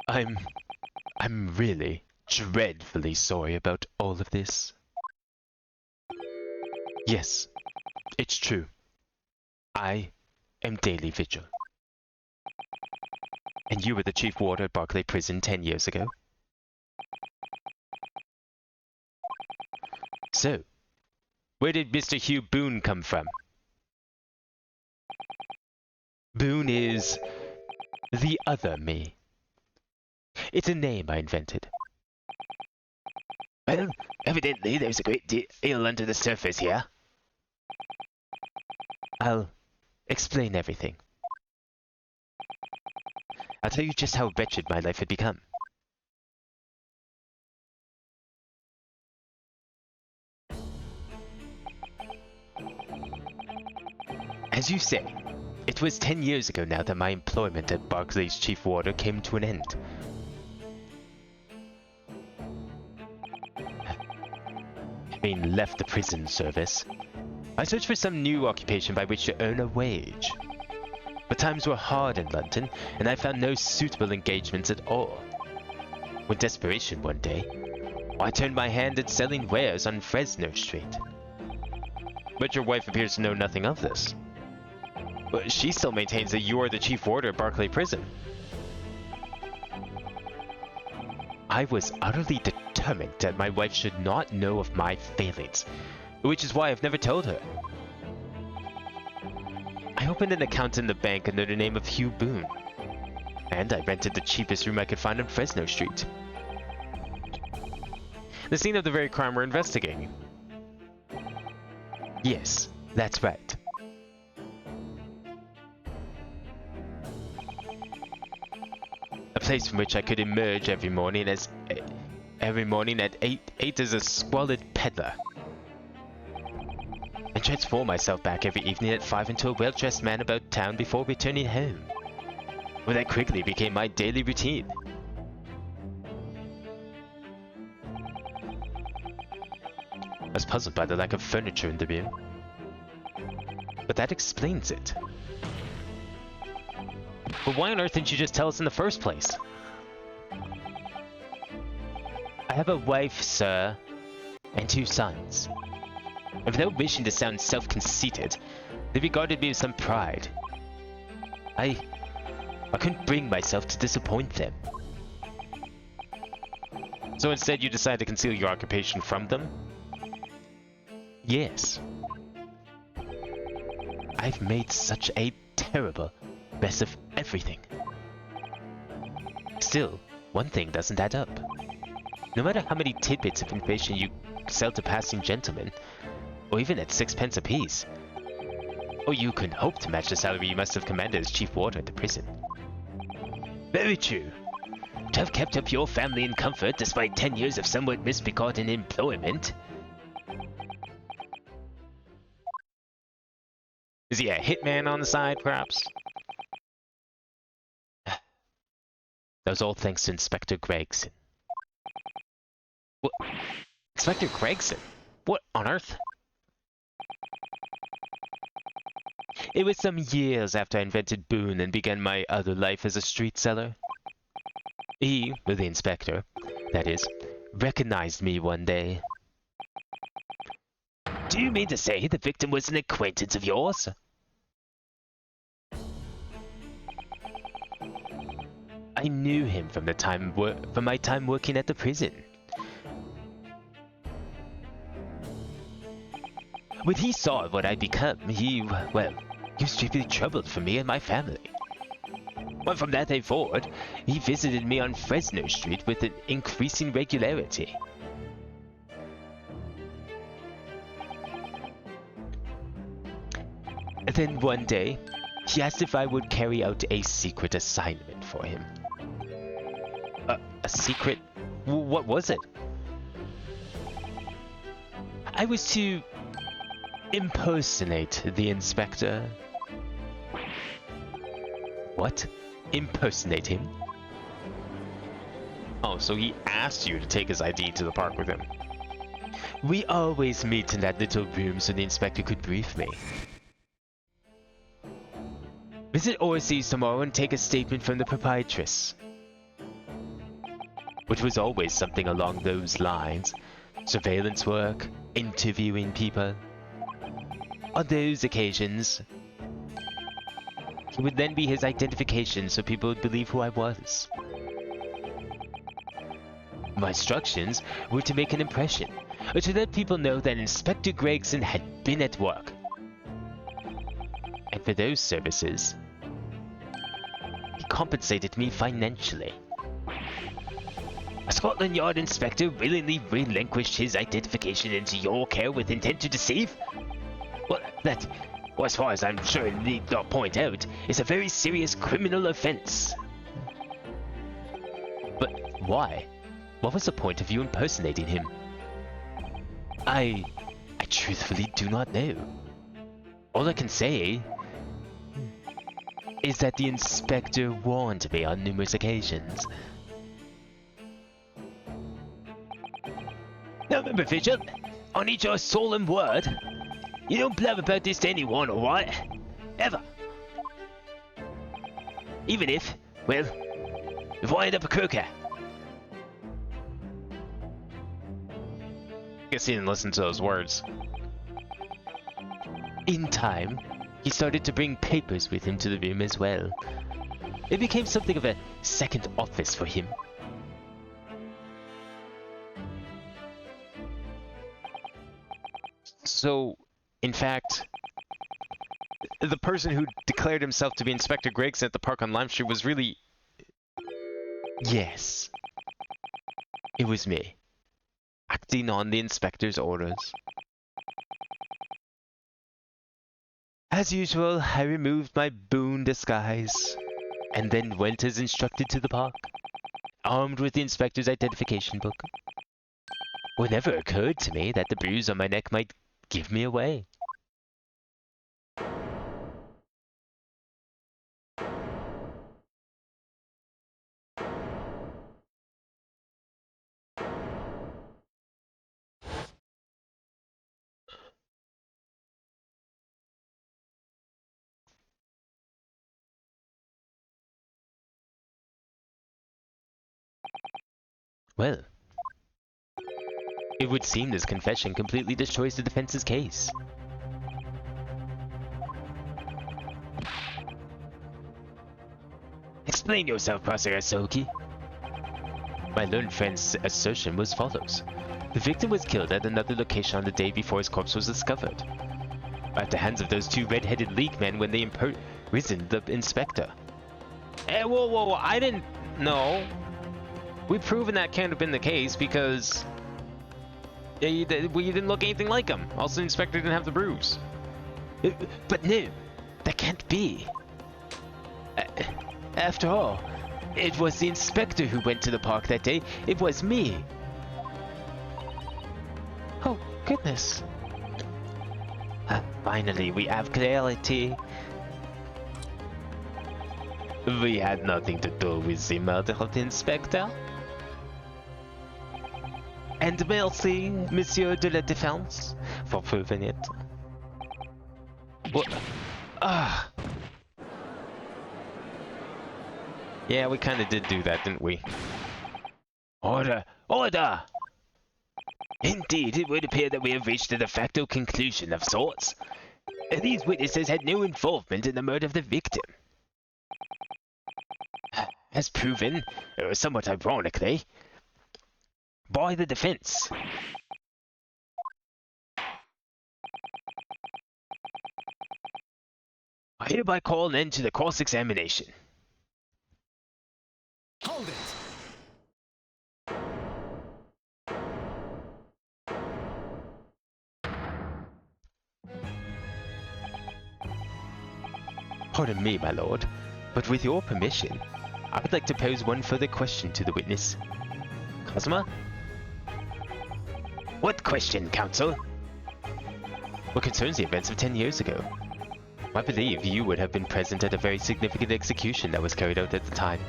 I'm really dreadfully sorry about all of this. Yes, it's true. I am Daily Vigil. And you were the chief warder at Barclay Prison 10 years ago? So, where did Mr. Hugh Boone come from? Boone is the other me. It's a name I invented. Well, evidently there's a great deal under the surface here. I'll explain everything. I'll tell you just how wretched my life had become. As you say, it was 10 years ago now that my employment at Barclay's chief warder came to an end. Having left the prison service, I searched for some new occupation by which to earn a wage. But times were hard in London, and I found no suitable engagements at all. With desperation one day, I turned my hand at selling wares on Fresno Street. But your wife appears to know nothing of this. But she still maintains that you are the chief warder at Barclay Prison. I was utterly determined that my wife should not know of my failings, which is why I've never told her. I opened an account in the bank under the name of Hugh Boone, and I rented the cheapest room I could find on Fresno Street. The scene of the very crime we're investigating. Yes, that's right. A place from which I could emerge every morning at 8 as a squalid peddler, and transform myself back every evening at 5 into a well-dressed man about town before returning home. Well, that quickly became my daily routine. I was puzzled by the lack of furniture in the room, but that explains it. But why on earth didn't you just tell us in the first place? I have a wife, sir, and 2 sons. And without wishing to sound self-conceited, they regarded me with some pride. I couldn't bring myself to disappoint them. So instead you decided to conceal your occupation from them? Yes. I've made such a terrible mess of everything. Still, one thing doesn't add up. No matter how many tidbits of information you sell to passing gentlemen, or even at 6 pence apiece, or you can hope to match the salary you must have commanded as chief warder at the prison. Very true. To have kept up your family in comfort despite 10 years of somewhat misbegotten employment. Is he a hitman on the side, perhaps? That was all thanks to Inspector Gregson. What? Inspector Gregson? What on earth? It was some years after I invented Boone and began my other life as a street seller. He, the inspector, that is, recognized me one day. Do you mean to say the victim was an acquaintance of yours? I knew him from my time working at the prison. When he saw what I'd become, he was deeply troubled for me and my family. But from that day forward, he visited me on Fresno Street with an increasing regularity. Then one day, he asked if I would carry out a secret assignment for him. A secret? What was it? I was to impersonate the inspector. What? Impersonate him? Oh, so he asked you to take his ID to the park with him. We always meet in that little room so the inspector could brief me. Visit Orsi's tomorrow and take a statement from the proprietress. Which was always something along those lines. Surveillance work, interviewing people. On those occasions, it would then be his identification so people would believe who I was. My instructions were to make an impression, or to let people know that Inspector Gregson had been at work. And for those services, he compensated me financially. A Scotland Yard inspector willingly relinquished his identification into your care with intent to deceive? Well, that, as far as I'm sure I need not point out, is a very serious criminal offense. But why? What was the point of you impersonating him? I truthfully do not know. All I can say is that the inspector warned me on numerous occasions. Now remember, Fisher, I need your solemn word. You don't blab about this to anyone, alright? Ever. Even if I end up a croaker. Guess he didn't listen to those words. In time, he started to bring papers with him to the room as well. It became something of a second office for him. So, in fact, the person who declared himself to be Inspector Gregson at the park on Lime Street was really... Yes. It was me, acting on the inspector's orders. As usual, I removed my Boone disguise, and then went as instructed to the park, armed with the inspector's identification book. It never occurred to me that the bruise on my neck might give me away. Well, it would seem this confession completely destroys the defense's case. Explain yourself, Professor Asoki. My learned friend's assertion was follows. The victim was killed at another location on the day before his corpse was discovered, at the hands of those two red-headed league men when they imprisoned the inspector. Hey, whoa, I didn't know. We've proven that can't have been the case because you didn't look anything like him. Also, the inspector didn't have the bruise. But no, that can't be. After all, it was the inspector who went to the park that day. It was me. Oh, goodness. Finally, we have clarity. We had nothing to do with the murder of the inspector. And merci, Monsieur de la Défense, for proving it. What? Ah. Yeah, we kind of did do that, didn't we? Order! Order! Indeed, it would appear that we have reached a de facto conclusion of sorts. These witnesses had no involvement in the murder of the victim. As proven, somewhat ironically, by the defense. I hereby call an end to the cross-examination. Hold it! Pardon me, my lord, but with your permission, I would like to pose one further question to the witness. Cosma? What question, counsel? What concerns the events of 10 years ago? I believe you would have been present at a very significant execution that was carried out at the time.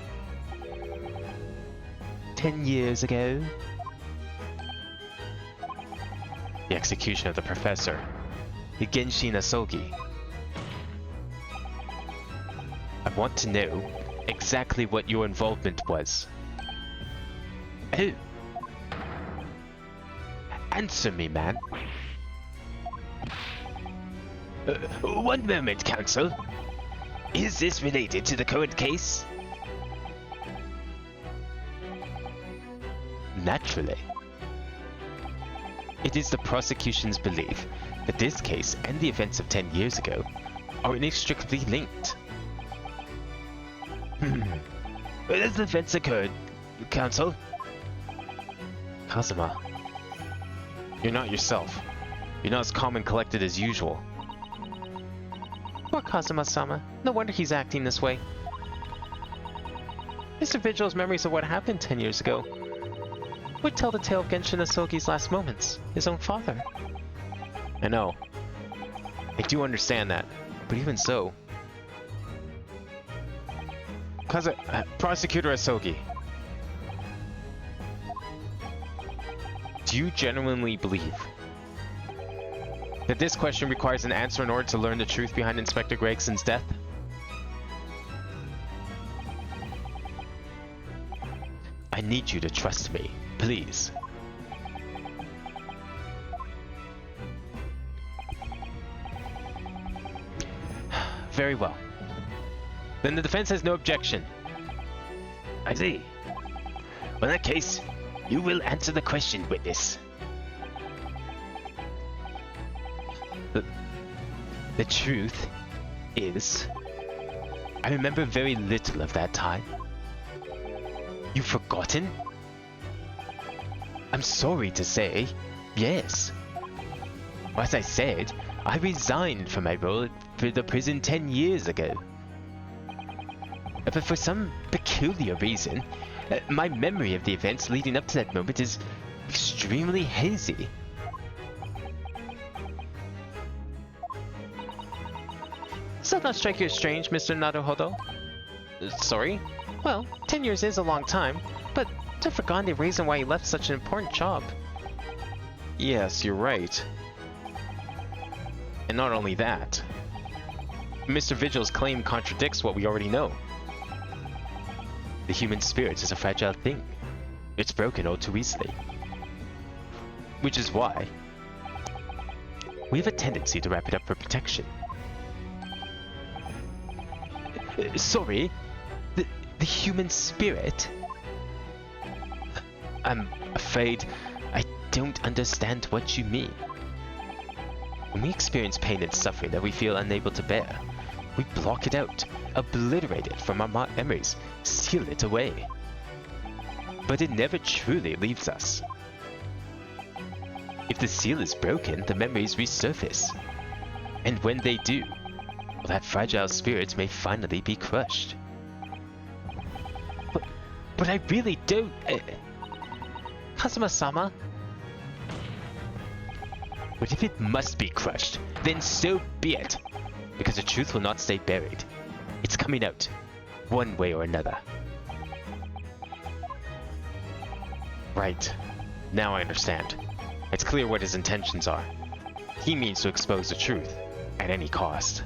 10 years ago? The execution of the professor, Genshin Asogi. I want to know exactly what your involvement was. Oh. Answer me, man. One moment, counsel. Is this related to the current case? Naturally. It is the prosecution's belief that this case and the events of 10 years ago are inextricably linked. As the events occurred, counsel? Kazuma, you're not yourself. You're not as calm and collected as usual. Poor Kazuma-sama. No wonder he's acting this way. Mr. Vigil's memories of what happened 10 years ago would tell the tale of Genshin Asogi's last moments, his own father. I know. I do understand that, but even so... Prosecutor Asogi. Do you genuinely believe that this question requires an answer in order to learn the truth behind Inspector Gregson's death? I need you to trust me, please. Very well. Then the defense has no objection. I see. Well, in that case, you will answer the question, witness. The truth is, I remember very little of that time. You've forgotten? I'm sorry to say, yes. As I said, I resigned from my role for the prison 10 years ago. But for some peculiar reason, my memory of the events leading up to that moment is extremely hazy. Does that not strike you as strange, Mr. Naruhodo? Sorry? Well, 10 years is a long time, but to have forgotten the reason why you left such an important job. Yes, you're right. And not only that, Mr. Vigil's claim contradicts what we already know. The human spirit is a fragile thing. It's broken all too easily. Which is why we have a tendency to wrap it up for protection. Sorry? The human spirit? I'm afraid I don't understand what you mean. When we experience pain and suffering that we feel unable to bear, we block it out, obliterate it from our memories, seal it away. But it never truly leaves us. If the seal is broken, the memories resurface. And when they do, well, that fragile spirit may finally be crushed. But I really don't... Kazuma-sama? But if it must be crushed, then so be it. Because the truth will not stay buried. It's coming out, one way or another. Right. Now I understand. It's clear what his intentions are. He means to expose the truth, at any cost.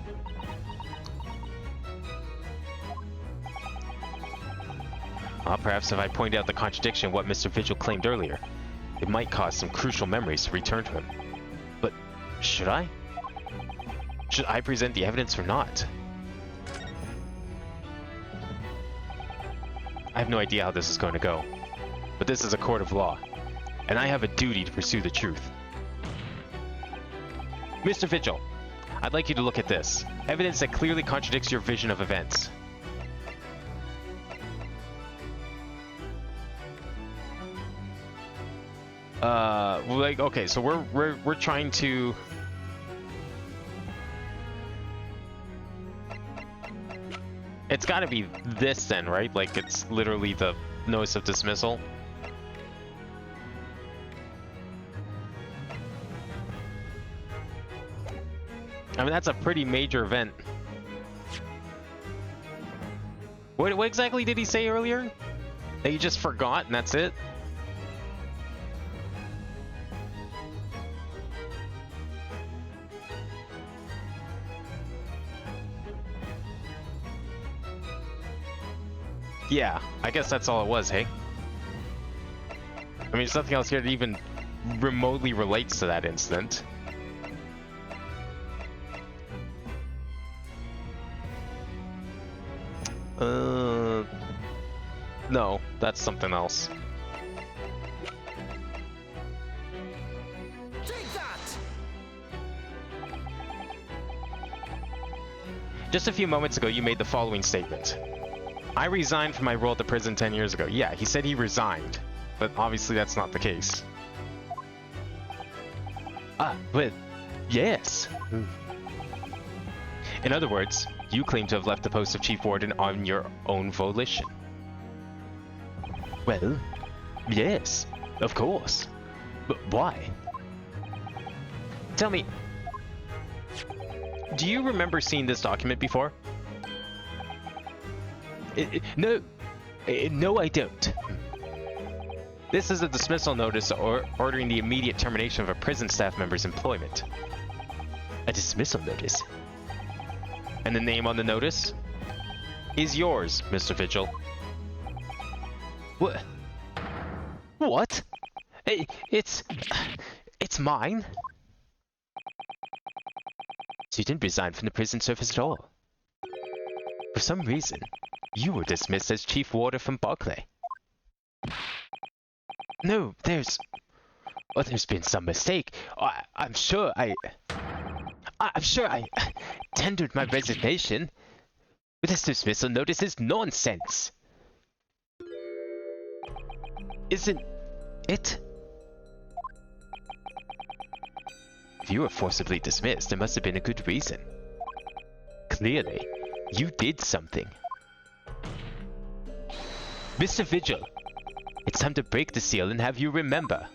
Well, perhaps if I point out the contradiction of what Mr. Vigil claimed earlier, it might cause some crucial memories to return to him. But should I? Should I present the evidence or not? I have no idea how this is going to go, but this is a court of law, and I have a duty to pursue the truth. Mr. Vigil, I'd like you to look at this. Evidence that clearly contradicts your vision of events. Like, okay, so we're trying to... It's gotta be this then, right? Like, it's literally the notice of dismissal. I mean, that's a pretty major event. What exactly did he say earlier? That you just forgot and that's it? Yeah, I guess that's all it was, hey? I mean, there's nothing else here that even remotely relates to that incident. No, that's something else. Take that! Just a few moments ago, you made the following statement. I resigned from my role at the prison 10 years ago. Yeah, he said he resigned, but obviously that's not the case. Well, yes. In other words, you claim to have left the post of Chief Warden on your own volition. Well, yes, of course. But why? Tell me, do you remember seeing this document before? No, I don't. This is a dismissal notice ordering the immediate termination of a prison staff member's employment. A dismissal notice? And the name on the notice is yours, Mr. Vigil. What? What? It's mine? So you didn't resign from the prison service at all? For some reason, you were dismissed as Chief Warder from Barclay. No, there's been some mistake. I'm sure I tendered my resignation. But this dismissal notice is nonsense. Isn't it? If you were forcibly dismissed, there must have been a good reason. Clearly, you did something. Mr. Vigil, it's time to break the seal and have you remember.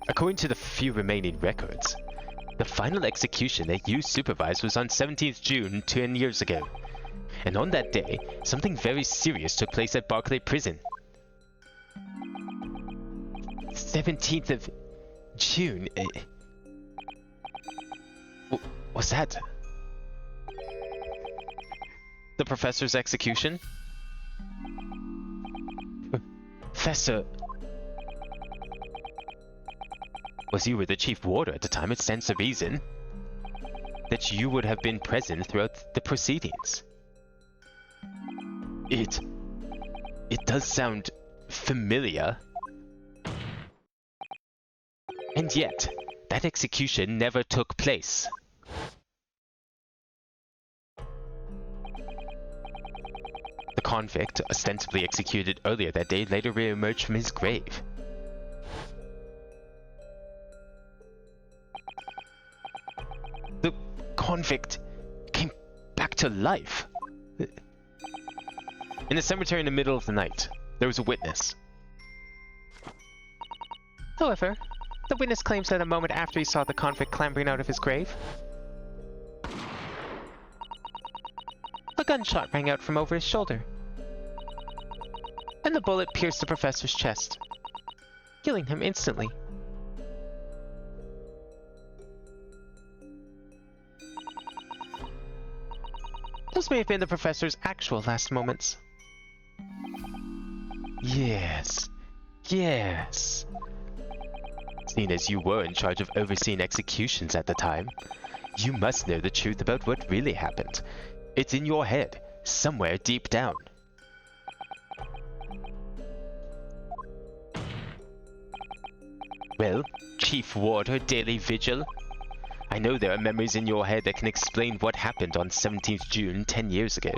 According to the few remaining records, the final execution that you supervised was on 17th June 10 years ago. And on that day, something very serious took place at Barclay Prison. 17th of June? Was that the professor's execution? Professor... Was you were the chief warder at the time, it stands to reason that you would have been present throughout the proceedings. It does sound familiar. And yet, that execution never took place. The convict, ostensibly executed earlier that day, later re-emerged from his grave. The convict came back to life. In a cemetery in the middle of the night, there was a witness. However, the witness claims that a moment after he saw the convict clambering out of his grave, a gunshot rang out from over his shoulder, and the bullet pierced the professor's chest, killing him instantly. Those may have been the professor's actual last moments. Yes. Yes. Seeing as you were in charge of overseeing executions at the time, you must know the truth about what really happened. It's in your head, somewhere deep down. Well, Chief Warder, Daily Vigil, I know there are memories in your head that can explain what happened on 17th June 10 years ago.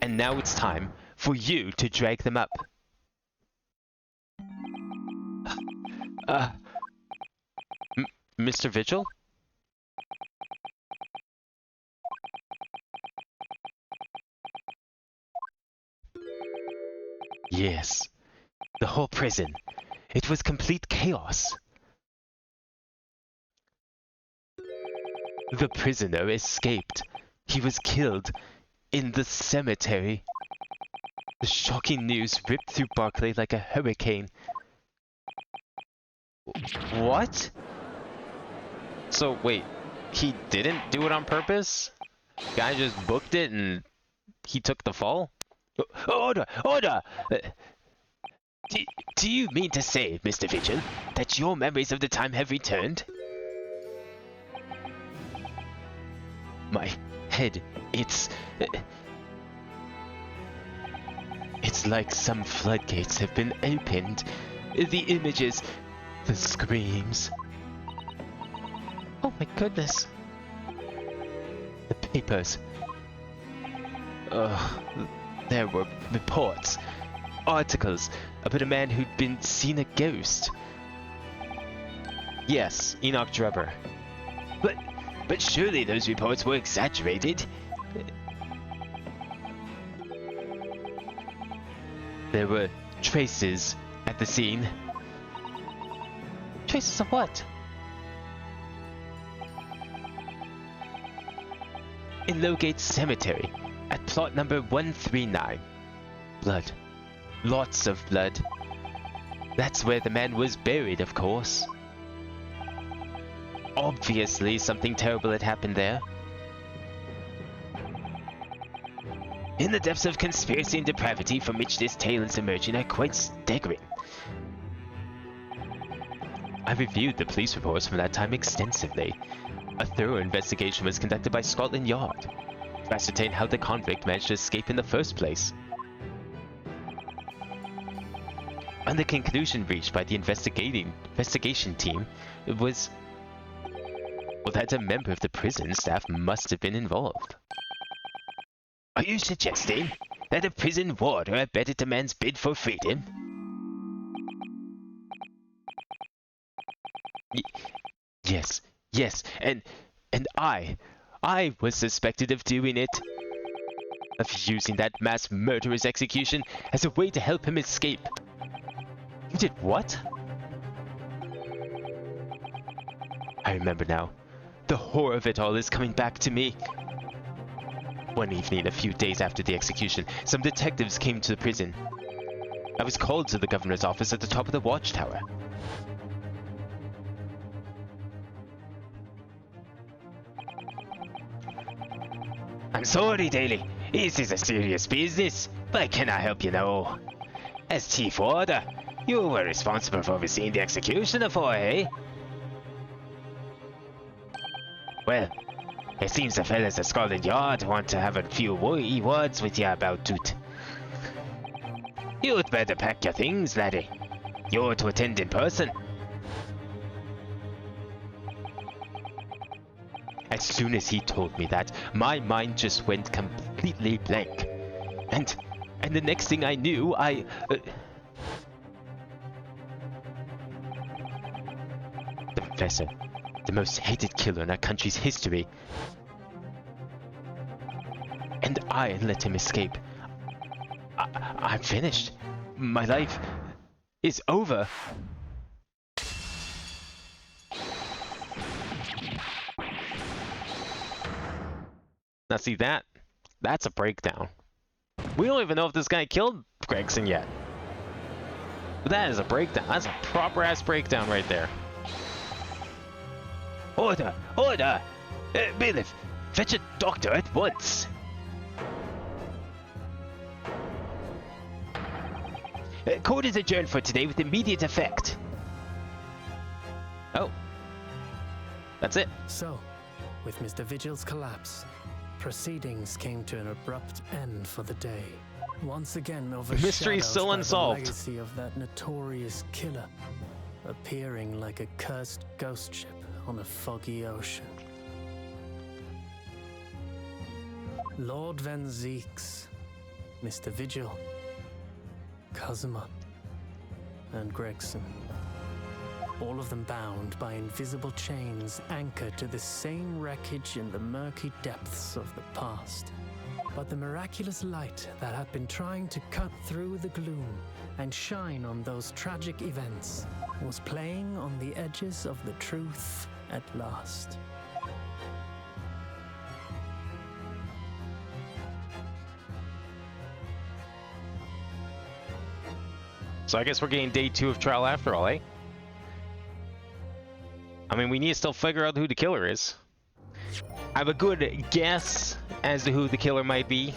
And now it's time for you to drag them up. Mr. Vigil? Yes, the whole prison. It was complete chaos. The prisoner escaped. He was killed in the cemetery. The shocking news ripped through Barclay like a hurricane. What? So, wait, he didn't do it on purpose? Guy just booked it and he took the fall? Order! Order! Do you mean to say, Mr. Vigil, that your memories of the time have returned? My head, it's like some floodgates have been opened. The images, the screams. Oh my goodness. The papers. There were reports, articles about a man who'd been seen a ghost. Yes, Enoch Drebber. But surely those reports were exaggerated. There were traces at the scene. Traces of what? In Lowgate Cemetery, at plot number 139. Blood. Lots of blood. That's where the man was buried, of course. Obviously, something terrible had happened there. In the depths of conspiracy and depravity from which this tale is emerging are quite staggering. I reviewed the police reports from that time extensively. A thorough investigation was conducted by Scotland Yard to ascertain how the convict managed to escape in the first place. And the conclusion reached by the investigation team was, well, that a member of the prison staff must have been involved. Are you suggesting that a prison warder abetted a man's bid for freedom? Yes, and I was suspected of doing it. Of using that mass murderer's execution as a way to help him escape. You did what? I remember now. The horror of it all is coming back to me. One evening, a few days after the execution, some detectives came to the prison. I was called to the governor's office at the top of the watchtower. I'm sorry, Daly. This is a serious business, but can I help you now? As Chief Warder, you were responsible for overseeing the execution of four, eh? Well, it seems the fellas at Scotland Yard want to have a few words with you about it. You'd better pack your things, laddie. You're to attend in person. As soon as he told me that, my mind just went completely blank. And the next thing I knew, the professor, the most hated killer in our country's history. And I let him escape. I'm finished. My life is over. Now see that's a breakdown. We don't even know if this guy killed Gregson yet. But that is a breakdown. That's a proper ass breakdown right there. Order! Order! Bailiff, fetch a doctor at once. Court is adjourned for today with immediate effect. Oh. That's it. So, with Mr. Vigil's collapse, proceedings came to an abrupt end for the day. Once again, mystery still overshadowed by unsolved. the legacy of that notorious killer, appearing like a cursed ghost ship on a foggy ocean. Lord Van Zeeks, Mr. Vigil, Kazuma, and Gregson. All of them bound by invisible chains anchored to the same wreckage in the murky depths of the past. But the miraculous light that had been trying to cut through the gloom and shine on those tragic events was playing on the edges of the truth at last. So I guess we're getting day 2 of trial after all, eh? I mean, we need to still figure out who the killer is. I have a good guess as to who the killer might be.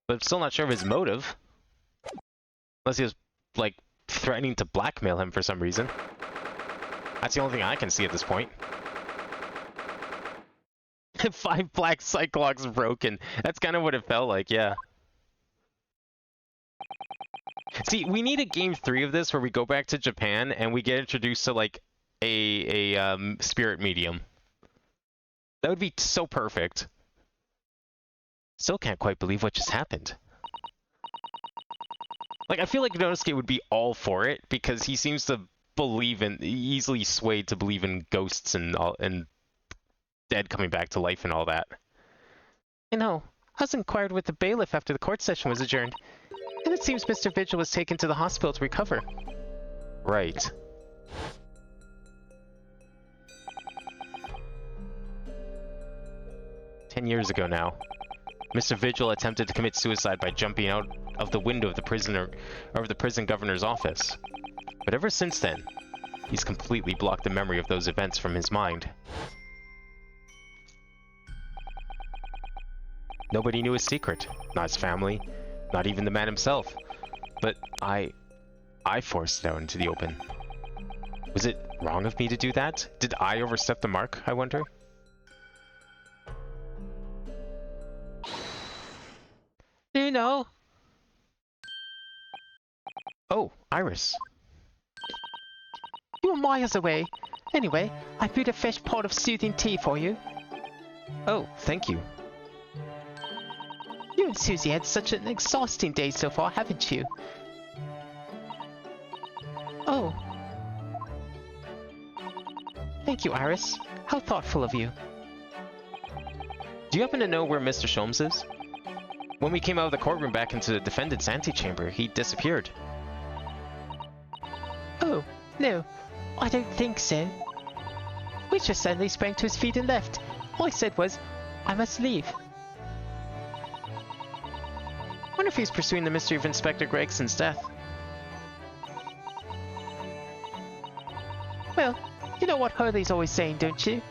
But I'm still not sure of his motive. Unless he was, like, threatening to blackmail him for some reason. That's the only thing I can see at this point. 5 black Cyclops broken. That's kind of what it felt like, yeah. See, we need a game 3 of this where we go back to Japan and we get introduced to like a spirit medium. That would be so perfect. Still can't quite believe what just happened. Like, I feel like Nonosuke would be all for it because he seems to believe in, easily swayed to believe in ghosts and dead coming back to life and all that. You know, I was inquired with the bailiff after the court session was adjourned, and it seems Mr. Vigil was taken to the hospital to recover. Right. "10 years ago now, Mr. Vigil attempted to commit suicide by jumping out of the window of the prison governor's office. But ever since then, he's completely blocked the memory of those events from his mind. Nobody knew his secret, not his family, not even the man himself. But I forced it out into the open. Was it wrong of me to do that? Did I overstep the mark, I wonder? Do you know? Oh, Iris. You were miles away. Anyway, I brewed a fresh pot of soothing tea for you. Oh, thank you. You and Susie had such an exhausting day so far, haven't you? Oh. Thank you, Iris. How thoughtful of you. Do you happen to know where Mr. Sholmes is? When we came out of the courtroom back into the defendant's antechamber, he disappeared. Oh, no. I don't think so. We just suddenly sprang to his feet and left. All I said was, I must leave. Wonder if he's pursuing the mystery of Inspector Gregson's death. Well, you know what Hurley's always saying, don't you?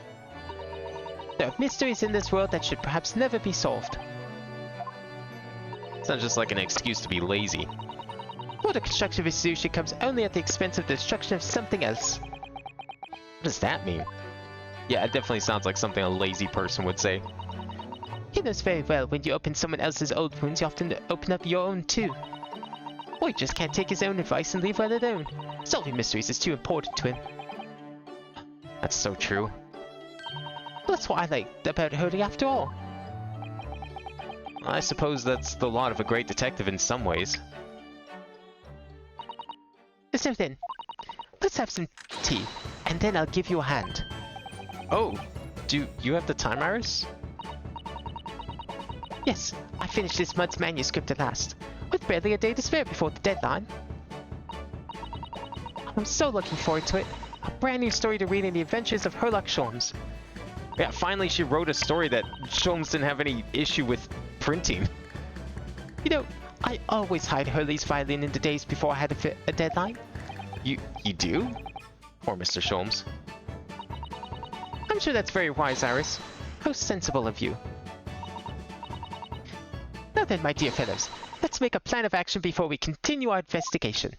There are mysteries in this world that should perhaps never be solved. It's not just like an excuse to be lazy. Or the construction of a solution comes only at the expense of the destruction of something else. What does that mean? Yeah, it definitely sounds like something a lazy person would say. He knows very well when you open someone else's old wounds, you often open up your own too. Or he just can't take his own advice and leave well alone. Solving mysteries is too important to him. That's so true. Well, that's what I like about Hurley after all. I suppose that's the lot of a great detective in some ways. So then, let's have some tea, and then I'll give you a hand. Oh, do you have the time, Iris? Yes, I finished this month's manuscript at last, with barely a day to spare before the deadline. I'm so looking forward to it. A brand new story to read in the adventures of Herlock Sholmes. Yeah, finally she wrote a story that Sholmes didn't have any issue with printing. You know, I always hide Hurley's violin in the days before I had a deadline. You do? Poor Mr. Sholmes. I'm sure that's very wise, Iris. How sensible of you. Now then, my dear fellows, let's make a plan of action before we continue our investigation.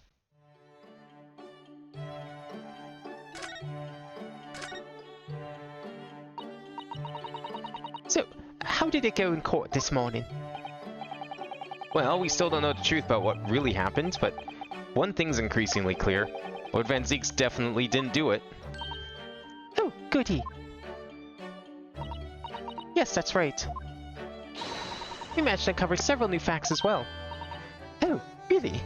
So, how did it go in court this morning? Well, we still don't know the truth about what really happened, but one thing's increasingly clear. Lord Van Zieks definitely didn't do it. Oh, goody. Yes, that's right. We managed to uncover several new facts as well. Oh, really?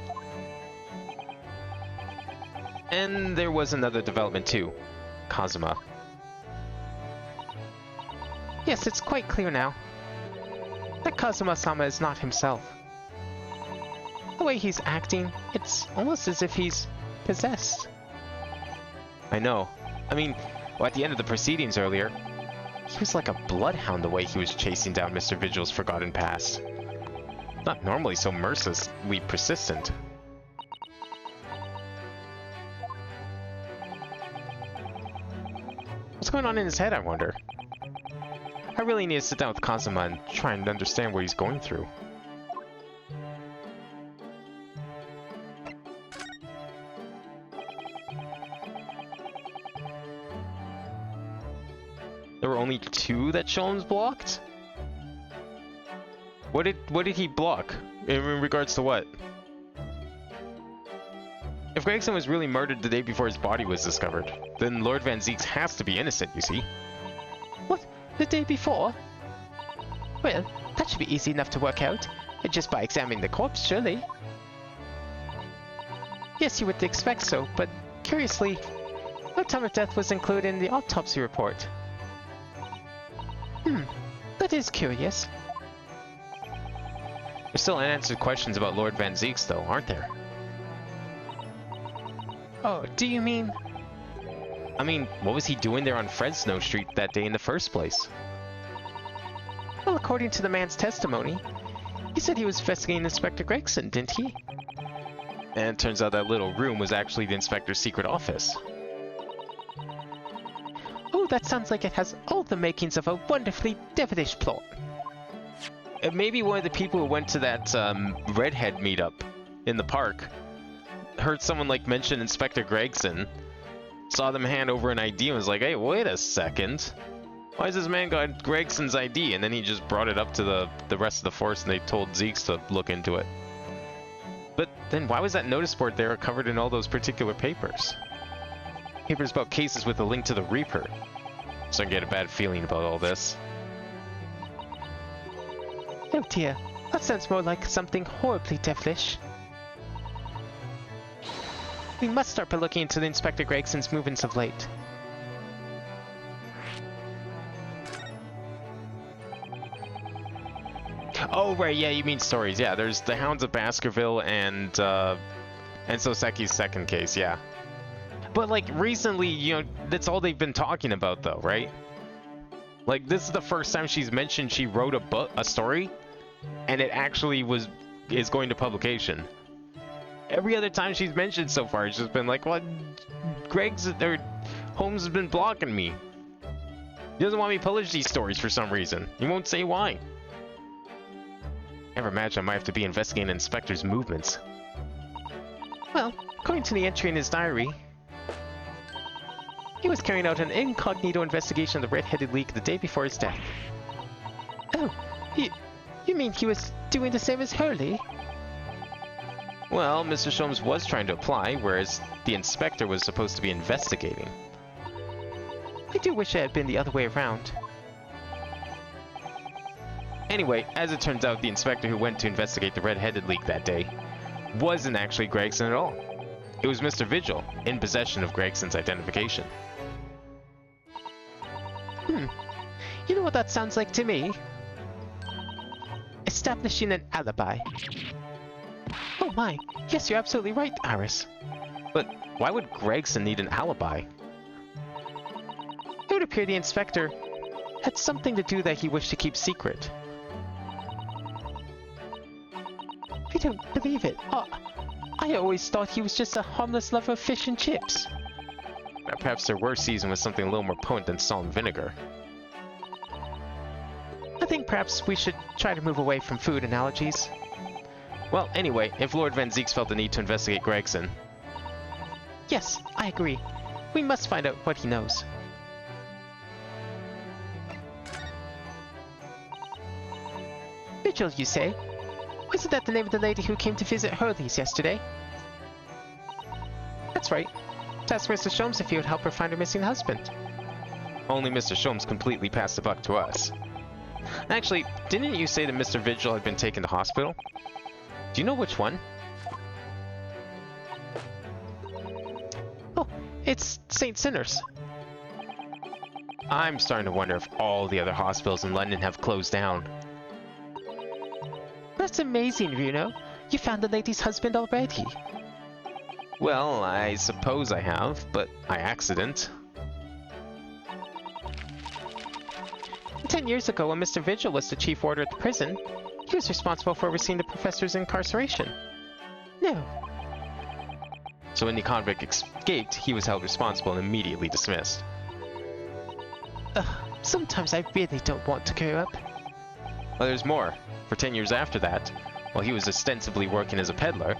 And there was another development too. Kazuma. Yes, it's quite clear now. That Kazuma-sama is not himself. The way he's acting, it's almost as if he's possessed. I know. I mean, well, at the end of the proceedings earlier, he was like a bloodhound the way he was chasing down Mr. Vigil's forgotten past. Not normally so mercilessly persistent. What's going on in his head, I wonder? I really need to sit down with Kazuma and try and understand what he's going through. There were only 2 that Sholmes blocked? What did he block? In regards to what? If Gregson was really murdered the day before his body was discovered, then Lord Van Zieks has to be innocent, you see. What? The day before? Well, that should be easy enough to work out, just by examining the corpse, surely. Yes, you would expect so, but curiously, no time of death was included in the autopsy report. That is curious. There's still unanswered questions about Lord Van Zieks, though, aren't there? Oh, do you mean? I mean, what was he doing there on Fresno Street that day in the first place? Well, according to the man's testimony, he said he was investigating Inspector Gregson, didn't he? And it turns out that little room was actually the inspector's secret office. Oh, that sounds like it has all the makings of a wonderfully devilish plot. And maybe one of the people who went to that redhead meetup in the park heard someone like mention Inspector Gregson, saw them hand over an ID and was like, hey, wait a second. Why has this man got Gregson's ID? And then he just brought it up to the rest of the force and they told Zieks to look into it. But then why was that notice board there covered in all those particular papers? Papers about cases with a link to the Reaper. So I get a bad feeling about all this. Oh dear, that sounds more like something horribly devilish. We must start by looking into the Inspector Gregson's movements of late. Oh, right, yeah, you mean stories. Yeah, there's the Hounds of Baskerville and Soseki's second case, yeah. But, like, recently, you know, that's all they've been talking about, though, right? Like, this is the first time she's mentioned she wrote a story, and it actually is going to publication. Every other time she's mentioned so far, it's just been like, well, Holmes has been blocking me. He doesn't want me to publish these stories for some reason. He won't say why. Never imagine I might have to be investigating an inspector's movements. Well, according to the entry in his diary, he was carrying out an incognito investigation of the Red-Headed League the day before his death. Oh, you mean he was doing the same as Hurley? Well, Mr. Sholmes was trying to apply, whereas the inspector was supposed to be investigating. I do wish it had been the other way around. Anyway, as it turns out, the inspector who went to investigate the Red-Headed League that day wasn't actually Gregson at all. It was Mr. Vigil, in possession of Gregson's identification. You know what that sounds like to me? establishing an alibi. Oh my, yes, you're absolutely right, Iris. But why would Gregson need an alibi? It would appear the inspector had something to do that he wished to keep secret. I don't believe it. I always thought he was just a harmless lover of fish and chips. Perhaps their worst season was something a little more potent than salt and vinegar. I think perhaps we should try to move away from food analogies. Well, anyway, if Lord Van Zieks felt the need to investigate Gregson... Yes, I agree. We must find out what he knows. Vigil, you say? Wasn't that the name of the lady who came to visit Hurley's yesterday? That's right. To ask Mr. Sholmes if he would help her find her missing husband. Only Mr. Sholmes completely passed the buck to us. Actually, didn't you say that Mr. Vigil had been taken to hospital? Do you know which one? Oh, it's St. Sinner's. I'm starting to wonder if all the other hospitals in London have closed down. That's amazing, Runo. You found the lady's husband already. Well, I suppose I have, but by accident. 10 years ago, when Mr. Vigil was the chief warder at the prison, he was responsible for overseeing the professor's incarceration. No. So when the convict escaped, he was held responsible and immediately dismissed. Sometimes I really don't want to grow up. Well, there's more. For 10 years after that, while he was ostensibly working as a peddler,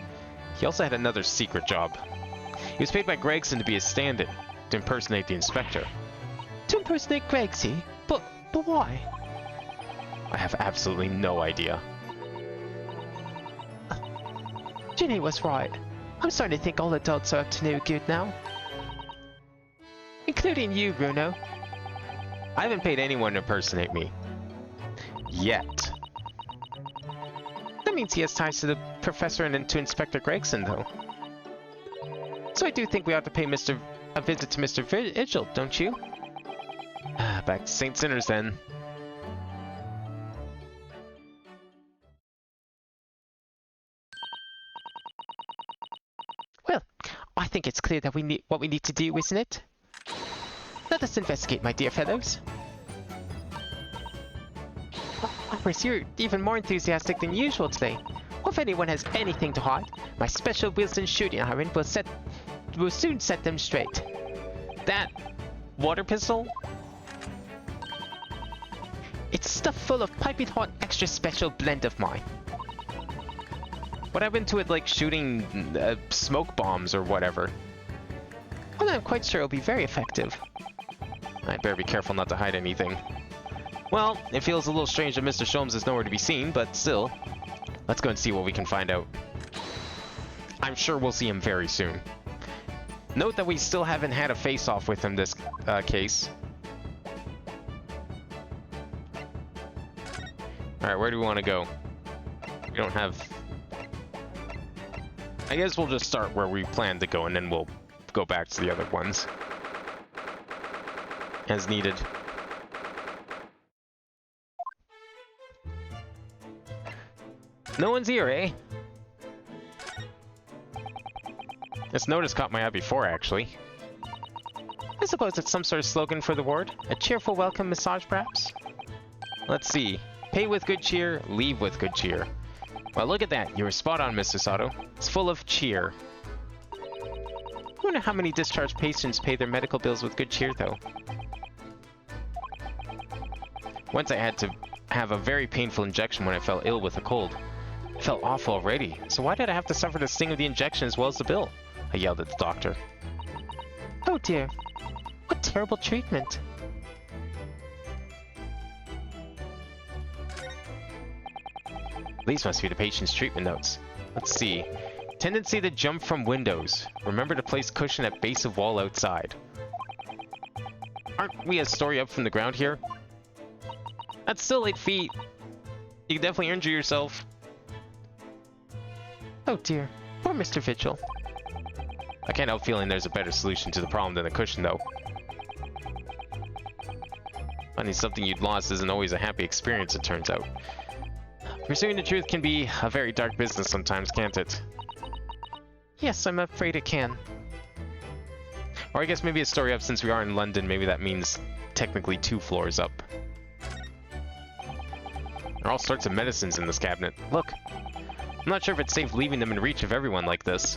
he also had another secret job. He was paid by Gregson to be his stand-in, to impersonate the inspector. To impersonate Gregsy? But why? I have absolutely no idea. Ginny was right. I'm starting to think all adults are up to no good now. Including you, Bruno. I haven't paid anyone to impersonate me. Yet. That means he has ties to the professor and to Inspector Gregson, though. So I do think we ought to pay a visit to Mr. Vigil, don't you? Back to St. Sinner's then. Well, I think it's clear that what we need to do, isn't it? Let us investigate, my dear fellows. Iris, you're even more enthusiastic than usual today. Well, if anyone has anything to hide, my special Wilson shooting iron will soon set them straight. That water pistol? It's stuffed full of piping hot extra special blend of mine. What happened to it, like shooting smoke bombs or whatever? Well, I'm quite sure it'll be very effective. I'd better be careful not to hide anything. Well, it feels a little strange that Mr. Sholmes is nowhere to be seen, but still. Let's go and see what we can find out. I'm sure we'll see him very soon. Note that we still haven't had a face-off with him this case. Alright, where do we want to go? We don't have... I guess we'll just start where we planned to go, and then we'll go back to the other ones. As needed. No one's here, eh? This notice caught my eye before, actually. I suppose it's some sort of slogan for the ward. A cheerful welcome massage, perhaps? Let's see. Pay with good cheer, leave with good cheer. Well, look at that. You were spot on, Mr. Sato. It's full of cheer. I wonder how many discharged patients pay their medical bills with good cheer, though. Once I had to have a very painful injection when I fell ill with a cold. It felt awful already, so why did I have to suffer the sting of the injection as well as the bill? I yelled at the doctor. Oh dear. What terrible treatment. These must be the patient's treatment notes. Let's see. Tendency to jump from windows. Remember to place cushion at base of wall outside. Aren't we a story up from the ground here? That's still 8 feet. You can definitely injure yourself. Oh dear. Poor Mr. Vigil. I can't help feeling there's a better solution to the problem than the cushion, though. Finding something you'd lost isn't always a happy experience, it turns out. Pursuing the truth can be a very dark business sometimes, can't it? Yes, I'm afraid it can. Or I guess maybe a story up since we are in London, maybe that means technically 2 floors up. There are all sorts of medicines in this cabinet. Look! I'm not sure if it's safe leaving them in reach of everyone like this.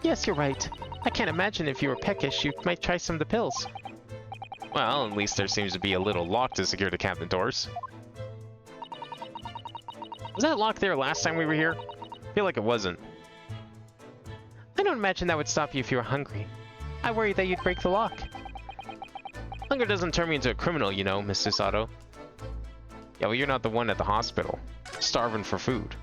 Yes, you're right. I can't imagine if you were peckish, you might try some of the pills. Well, at least there seems to be a little lock to secure the cabinet doors. Was that lock there last time we were here? I feel like it wasn't. I don't imagine that would stop you if you were hungry. I worry that you'd break the lock. Hunger doesn't turn me into a criminal, you know, Mr. Sato. Yeah, well, you're not the one at the hospital, starving for food.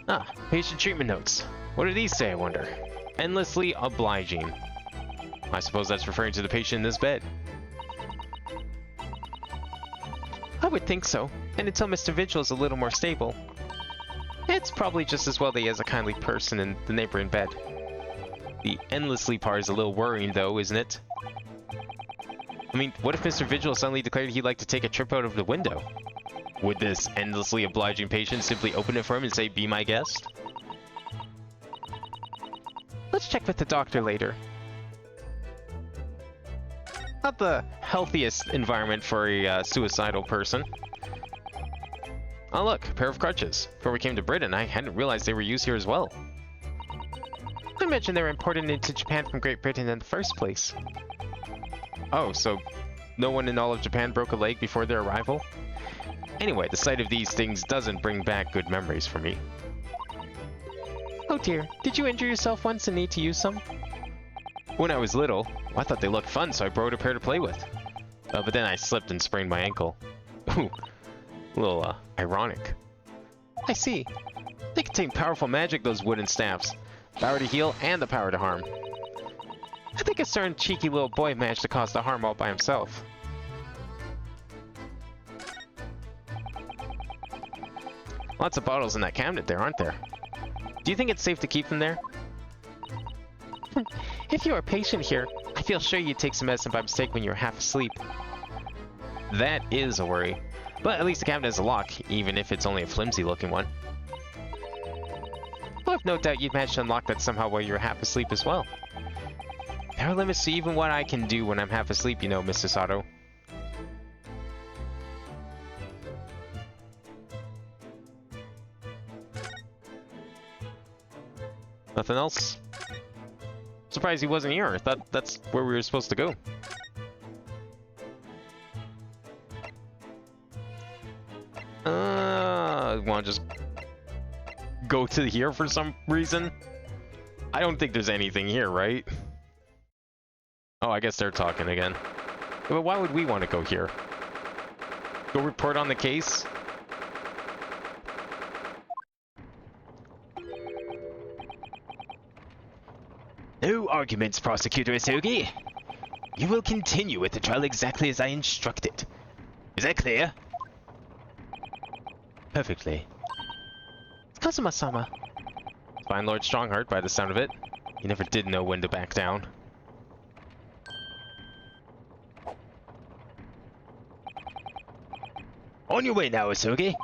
Ah, patient treatment notes. What do these say, I wonder? Endlessly obliging. I suppose that's referring to the patient in this bed. I would think so, and until Mr. Vigil is a little more stable. It's probably just as well that he has a kindly person in the neighboring bed. The endlessly part is a little worrying, though, isn't it? I mean, what if Mr. Vigil suddenly declared he'd like to take a trip out of the window? Would this endlessly obliging patient simply open it for him and say, "Be my guest"? Let's check with the doctor later. Not the healthiest environment for a suicidal person. Oh look, a pair of crutches. Before we came to Britain, I hadn't realized they were used here as well. I imagine they were imported into Japan from Great Britain in the first place. Oh, so no one in all of Japan broke a leg before their arrival? Anyway, the sight of these things doesn't bring back good memories for me. Oh dear, did you injure yourself once and need to use some? When I was little, I thought they looked fun, so I borrowed a pair to play with. But then I slipped and sprained my ankle. Ooh, a little, ironic. I see. They contain powerful magic, those wooden staffs. Power to heal and the power to harm. I think a certain cheeky little boy managed to cause the harm all by himself. Lots of bottles in that cabinet there, aren't there? Do you think it's safe to keep them there? If you were a patient here, I feel sure you'd take some medicine by mistake when you were half asleep. That is a worry. But at least the cabinet has a lock, even if it's only a flimsy looking one. Well, I've no doubt you'd manage to unlock that somehow while you were half asleep as well. There are limits to even what I can do when I'm half asleep, you know, Mr. Sato. Nothing else? Surprised he wasn't here. I thought that's where we were supposed to go. Want to just go to here for some reason? I don't think there's anything here, right? Oh, I guess they're talking again. But why would we want to go here? Go report on the case? No arguments, Prosecutor Isogi. You will continue with the trial exactly as I instructed. Is that clear? Perfectly. Kazuma-sama. Fine Lord Strongheart by the sound of it. He never did know when to back down. On your way now, Isogi.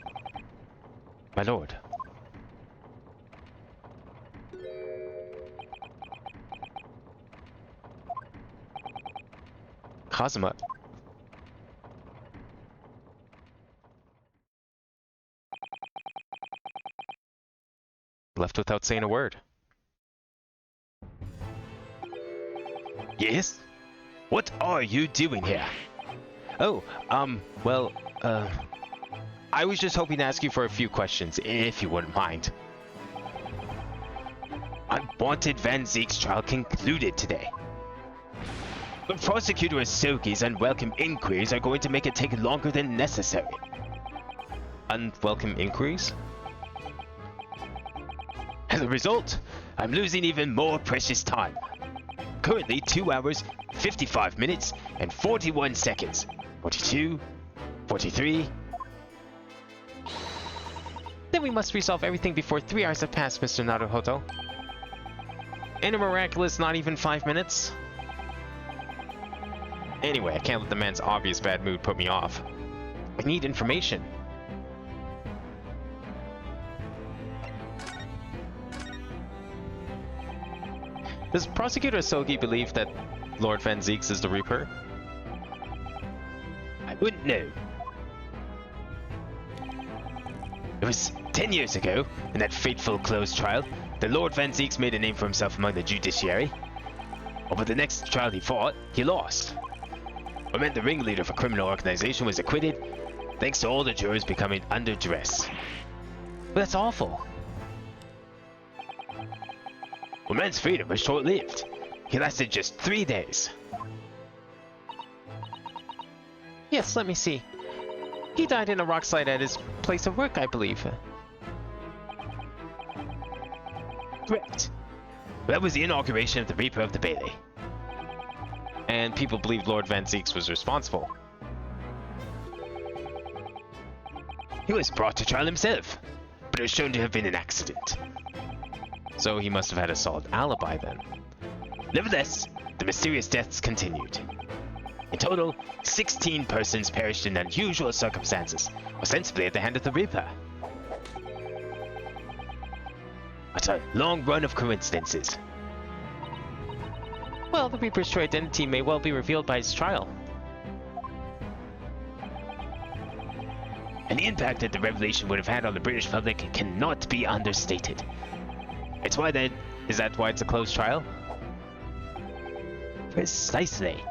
My lord. Kazuma. Left without saying a word. Yes? What are you doing here? Oh, well, I was just hoping to ask you for a few questions, if you wouldn't mind. Unwanted Van Zeek's trial concluded today. But Prosecutor Isogi's unwelcome inquiries are going to make it take longer than necessary. Unwelcome inquiries? As a result, I'm losing even more precious time. Currently 2 hours, 55 minutes, and 41 seconds. 42, 43... Then we must resolve everything before 3 hours have passed, Mr. Naruhodo. In a miraculous not even 5 minutes? Anyway, I can't let the man's obvious bad mood put me off. I need information. Does Prosecutor Sogi believe that Lord Van Zieks is the Reaper? I wouldn't know. It was 10 years ago, in that fateful closed trial, that Lord Van Zieks made a name for himself among the judiciary. Over the next trial he fought, he lost. What meant the ringleader of a criminal organization was acquitted, thanks to all the jurors becoming under duress. But that's awful. Well, man's freedom was short-lived. He lasted just 3 days. Yes, let me see. He died in a rock slide at his place of work, I believe. Correct. That was the inauguration of the Reaper of the Bailey. And people believed Lord Van Zieks was responsible. He was brought to trial himself, but it was shown to have been an accident. So he must have had a solid alibi then. Nevertheless, the mysterious deaths continued. In total, 16 persons perished in unusual circumstances, ostensibly at the hand of the Reaper. What a long run of coincidences. Well, the Reaper's true identity may well be revealed by his trial. And the impact that the revelation would have had on the British public cannot be understated. It's why then, is that why it's a closed trial? Precisely.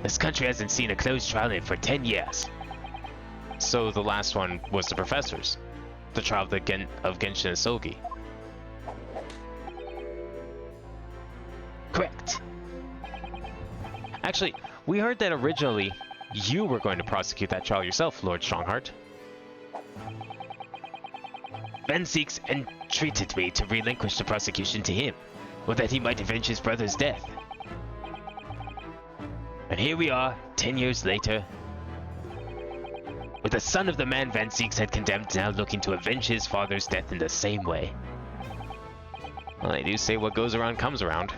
This country hasn't seen a closed trial in for 10 years. So the last one was the professors. The trial of, of Genshin and Sogi. Correct. Actually, we heard that originally you were going to prosecute that trial yourself, Lord Strongheart. Van Zieks entreated me to relinquish the prosecution to him, or that he might avenge his brother's death. And here we are, 10 years later, with the son of the man Van Zieks had condemned now looking to avenge his father's death in the same way. Well, they do say what goes around comes around.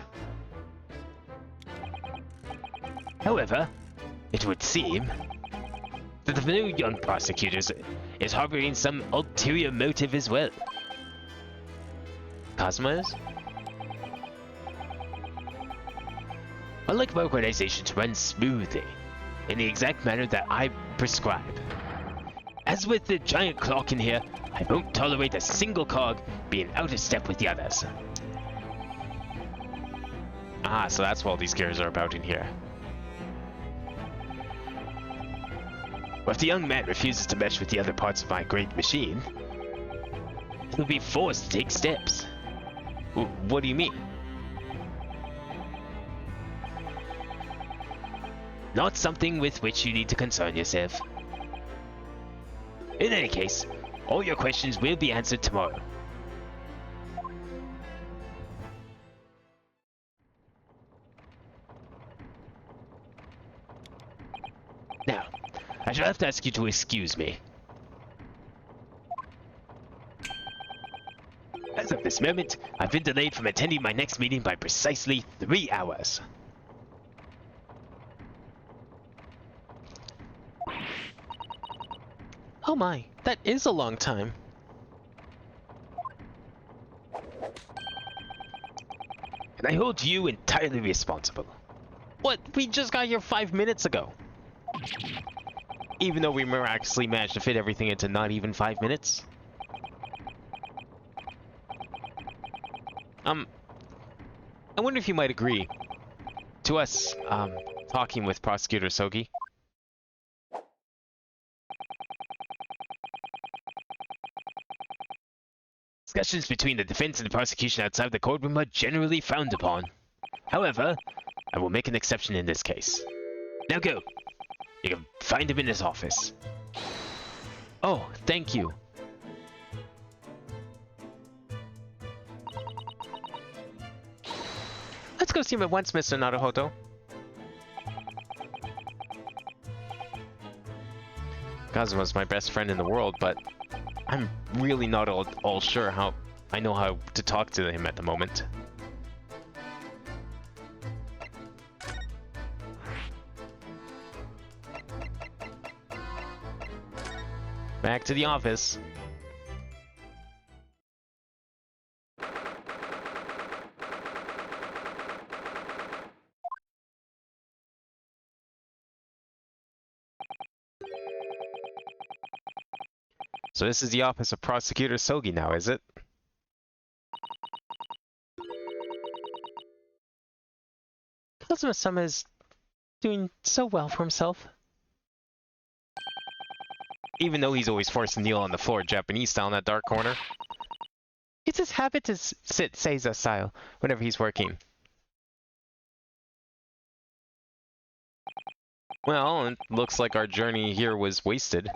However, it would seem that the new young prosecutor is harboring some ulterior motive as well. Cosmo is? I'd like my organization to run smoothly, in the exact manner that I prescribe. As with the giant clock in here, I won't tolerate a single cog being out of step with the others. Ah, so that's what all these gears are about in here. But if the young man refuses to mesh with the other parts of my great machine, he'll be forced to take steps. What do you mean? Not something with which you need to concern yourself. In any case, all your questions will be answered tomorrow. Now, I shall have to ask you to excuse me. As of this moment, I've been delayed from attending my next meeting by precisely 3 hours. Oh my, that is a long time. And I hold you entirely responsible. What? We just got here 5 minutes ago. Even though we miraculously managed to fit everything into not even 5 minutes? I wonder if you might agree to us, talking with Prosecutor Sogi. Discussions between the defense and the prosecution outside the courtroom are generally frowned upon. However, I will make an exception in this case. Now go. You can find him in his office. Oh, thank you. Let's go see him at once, Mr. Naruhodo. Kazuma's my best friend in the world, but I'm really not all sure how I know how to talk to him at the moment. Back to the office. So this is the office of Prosecutor Sogi now, is it? Kazuma-sama is doing so well for himself. Even though he's always forced to kneel on the floor Japanese style in that dark corner. It's his habit to sit Seiza style whenever he's working. Well, it looks like our journey here was wasted.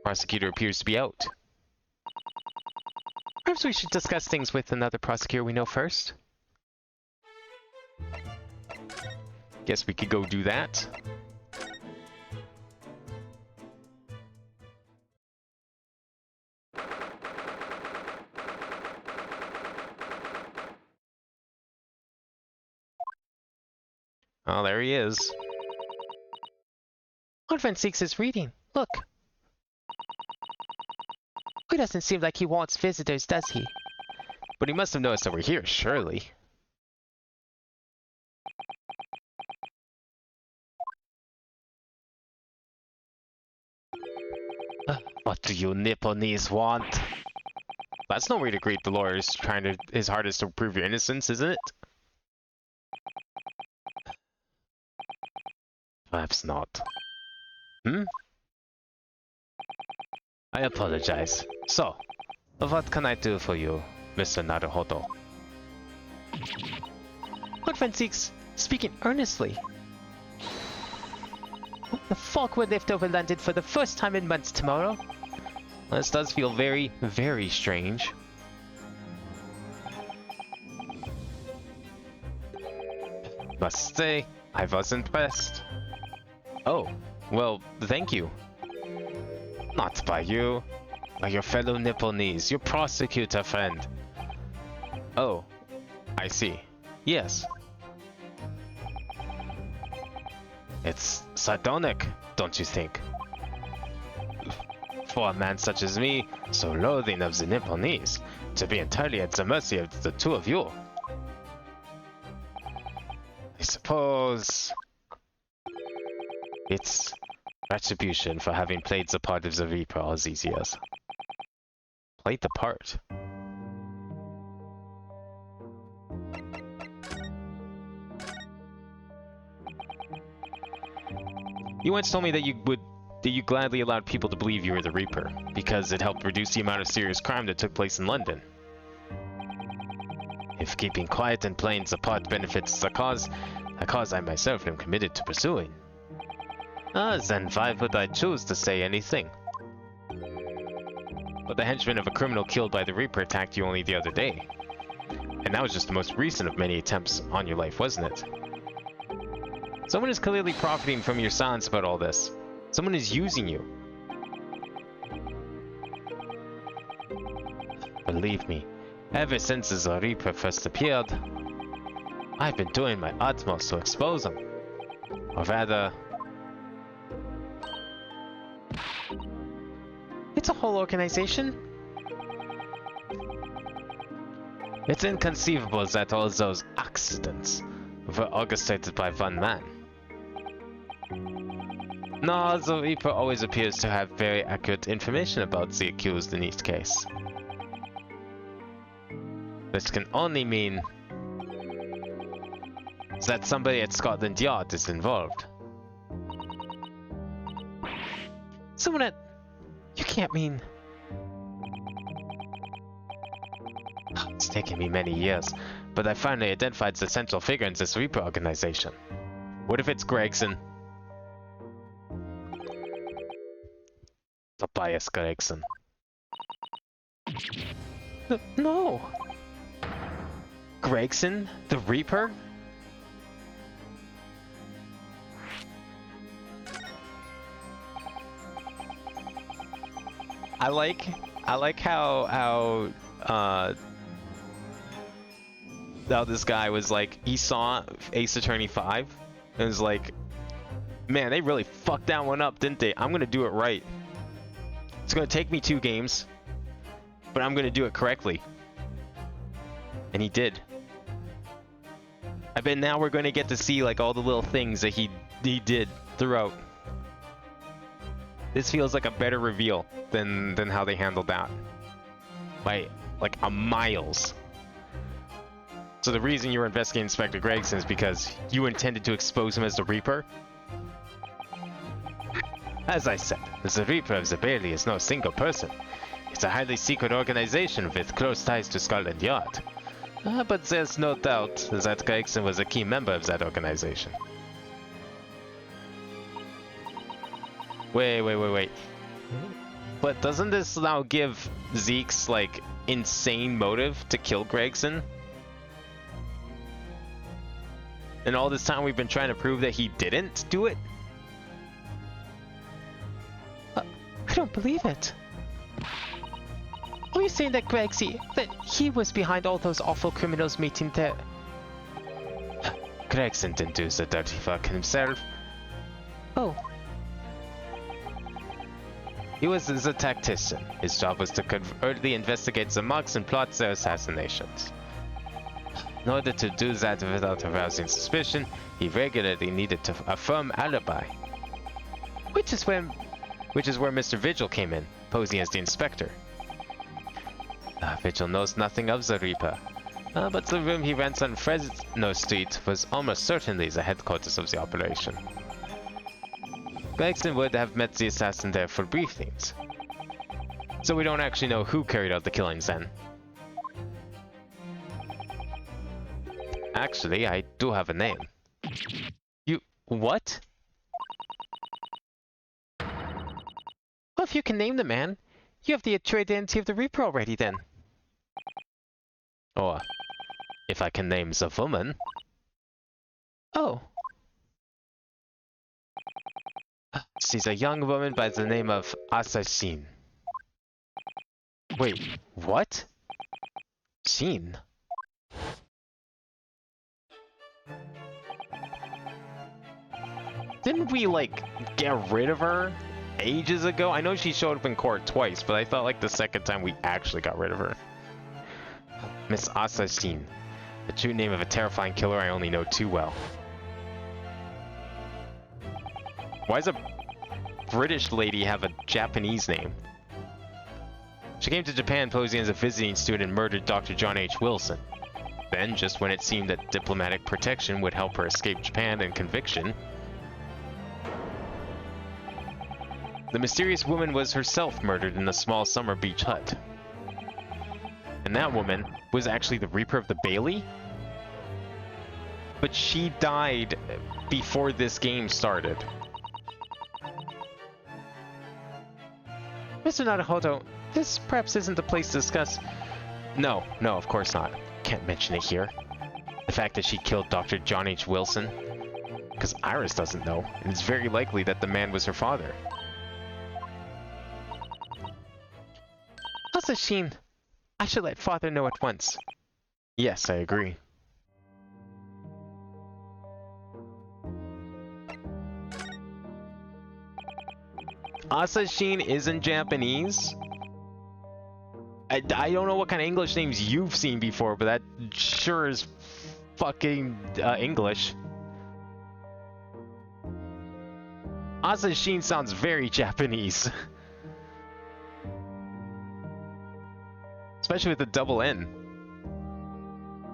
Prosecutor appears to be out. Perhaps we should discuss things with another prosecutor we know first. Guess we could go do that. Oh, there he is. Lord Van Seeks is reading. Look. He doesn't seem like he wants visitors, does he? But he must have noticed that we're here, surely. What do you Nipponese want? That's no way to greet the lawyer who's trying his hardest to prove your innocence, isn't it? Perhaps not. Hmm? I apologize. So, what can I do for you, Mr. Naruhodo? Lord Van Seeks, speaking earnestly. The fog will lift over London for the first time in months tomorrow. Well, this does feel very, very strange. Must say, I was impressed. Oh, well, thank you. Not by you, by your fellow Nipponese, your prosecutor friend. Oh, I see. Yes. It's sardonic, don't you think? For a man such as me, so loathing of the Nipponese, to be entirely at the mercy of the two of you. I suppose it's retribution for having played the part of the Reaper all these years. Played the part. You once told me that you gladly allowed people to believe you were the Reaper, because it helped reduce the amount of serious crime that took place in London. If keeping quiet and playing the part benefits the cause, a cause I myself am committed to pursuing, then why would I choose to say anything? But the henchman of a criminal killed by the Reaper attacked you only the other day. And that was just the most recent of many attempts on your life, wasn't it? Someone is clearly profiting from your silence about all this. Someone is using you. Believe me, ever since the Reaper first appeared, I've been doing my utmost to expose him. Or rather, It's a whole organization. it's inconceivable that all those accidents were orchestrated by one man. No, the Reaper always appears to have very accurate information about the accused in each case. This can only mean that somebody at Scotland Yard is involved. Someone at... You can't mean... It's taken me many years, but I finally identified the central figure in this Reaper organization. What if it's Gregson? Tobias Gregson. No! Gregson? The Reaper? I like how this guy was like, he saw Ace Attorney 5 and was like, man, they really fucked that one up, didn't they? I'm gonna do it right. It's gonna take me 2 games, but I'm gonna do it correctly. And he did. I bet now we're gonna get to see like all the little things that he did throughout. This feels like a better reveal than how they handled that. By like a miles. So the reason you were investigating Inspector Gregson is because you intended to expose him as the Reaper? As I said, the Reaper of the Bailey is no single person. It's a highly secret organization with close ties to Scotland Yard. But there's no doubt that Gregson was a key member of that organization. Wait. But doesn't this now give Zeke's, like, insane motive to kill Gregson? And all this time we've been trying to prove that he didn't do it? I don't believe it. Are you saying that that he was behind all those awful criminals meeting there? Gregson didn't do the dirty work himself. Oh, He was a tactician. His job was to covertly investigate the marks and plot their assassinations. In order to do that without arousing suspicion, he regularly needed a firm alibi. which is when... Which is where Mr. Vigil came in, posing as the inspector. Vigil knows nothing of the Reaper, but the room he rents on Fresno Street was almost certainly the headquarters of the operation. Gregson would have met the assassin there for briefings. So we don't actually know who carried out the killings then. Actually, I do have a name. You... what? Well, if you can name the man, you have the true identity of the Reaper already then. Or, if I can name the woman. Oh. She's a young woman by the name of Assassin. Wait, what? Sheen? Didn't we, like, get rid of her ages ago? I know she showed up in court twice, but I thought, like, the second time we actually got rid of her. Miss Assassin. The true name of a terrifying killer I only know too well. Why does a British lady have a Japanese name? She came to Japan posing as a visiting student and murdered Dr. John H. Wilson. Then, just when it seemed that diplomatic protection would help her escape Japan and conviction, the mysterious woman was herself murdered in a small summer beach hut. And that woman was actually the Reaper of the Bailey? But she died before this game started. Mr. Naruhodo, this perhaps isn't the place to discuss... No, of course not. Can't mention it here. The fact that she killed Dr. John H. Wilson. Because Iris doesn't know, and it's very likely that the man was her father. Asashin, I should let Father know at once. Yes, I agree. Asashin isn't Japanese? I don't know what kind of English names you've seen before, but that sure is fucking English. Asashin sounds very Japanese. Especially with the double N.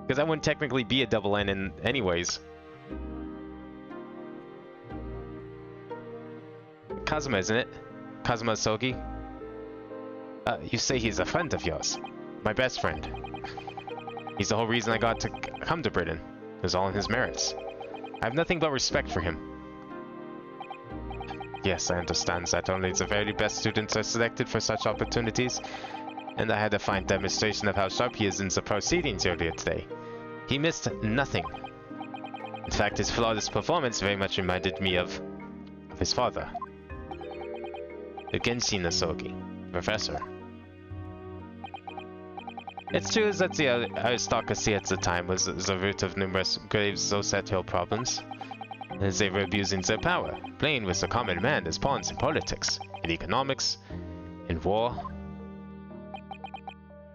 Because that wouldn't technically be a double N in anyways. Kazuma, isn't it? Kazuma Sogi? You say he's a friend of yours? My best friend. He's the whole reason I got to come to Britain. It was all in his merits. I have nothing but respect for him. Yes, I understand that only the very best students are selected for such opportunities. And I had a fine demonstration of how sharp he is in the proceedings earlier today. He missed nothing. In fact, his flawless performance very much reminded me of his father. The Genshin Asogi, professor. It's true that the aristocracy at the time was the root of numerous grave societal problems. As they were abusing their power, playing with the common man as pawns in politics, in economics, In war?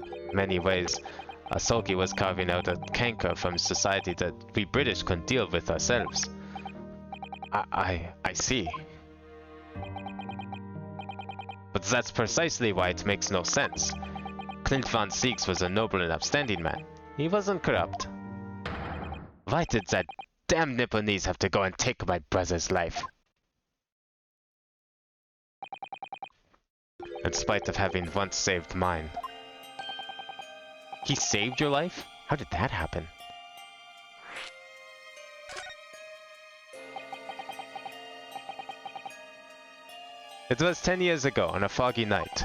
In many ways, Asogi was carving out a canker from society that we British couldn't deal with ourselves. I see. But that's precisely why it makes no sense. Clint Van Zieks was a noble and upstanding man. He wasn't corrupt. Why did that damn Nipponese have to go and take my brother's life? In spite of having once saved mine. He saved your life? How did that happen? It was 10 years ago, on a foggy night.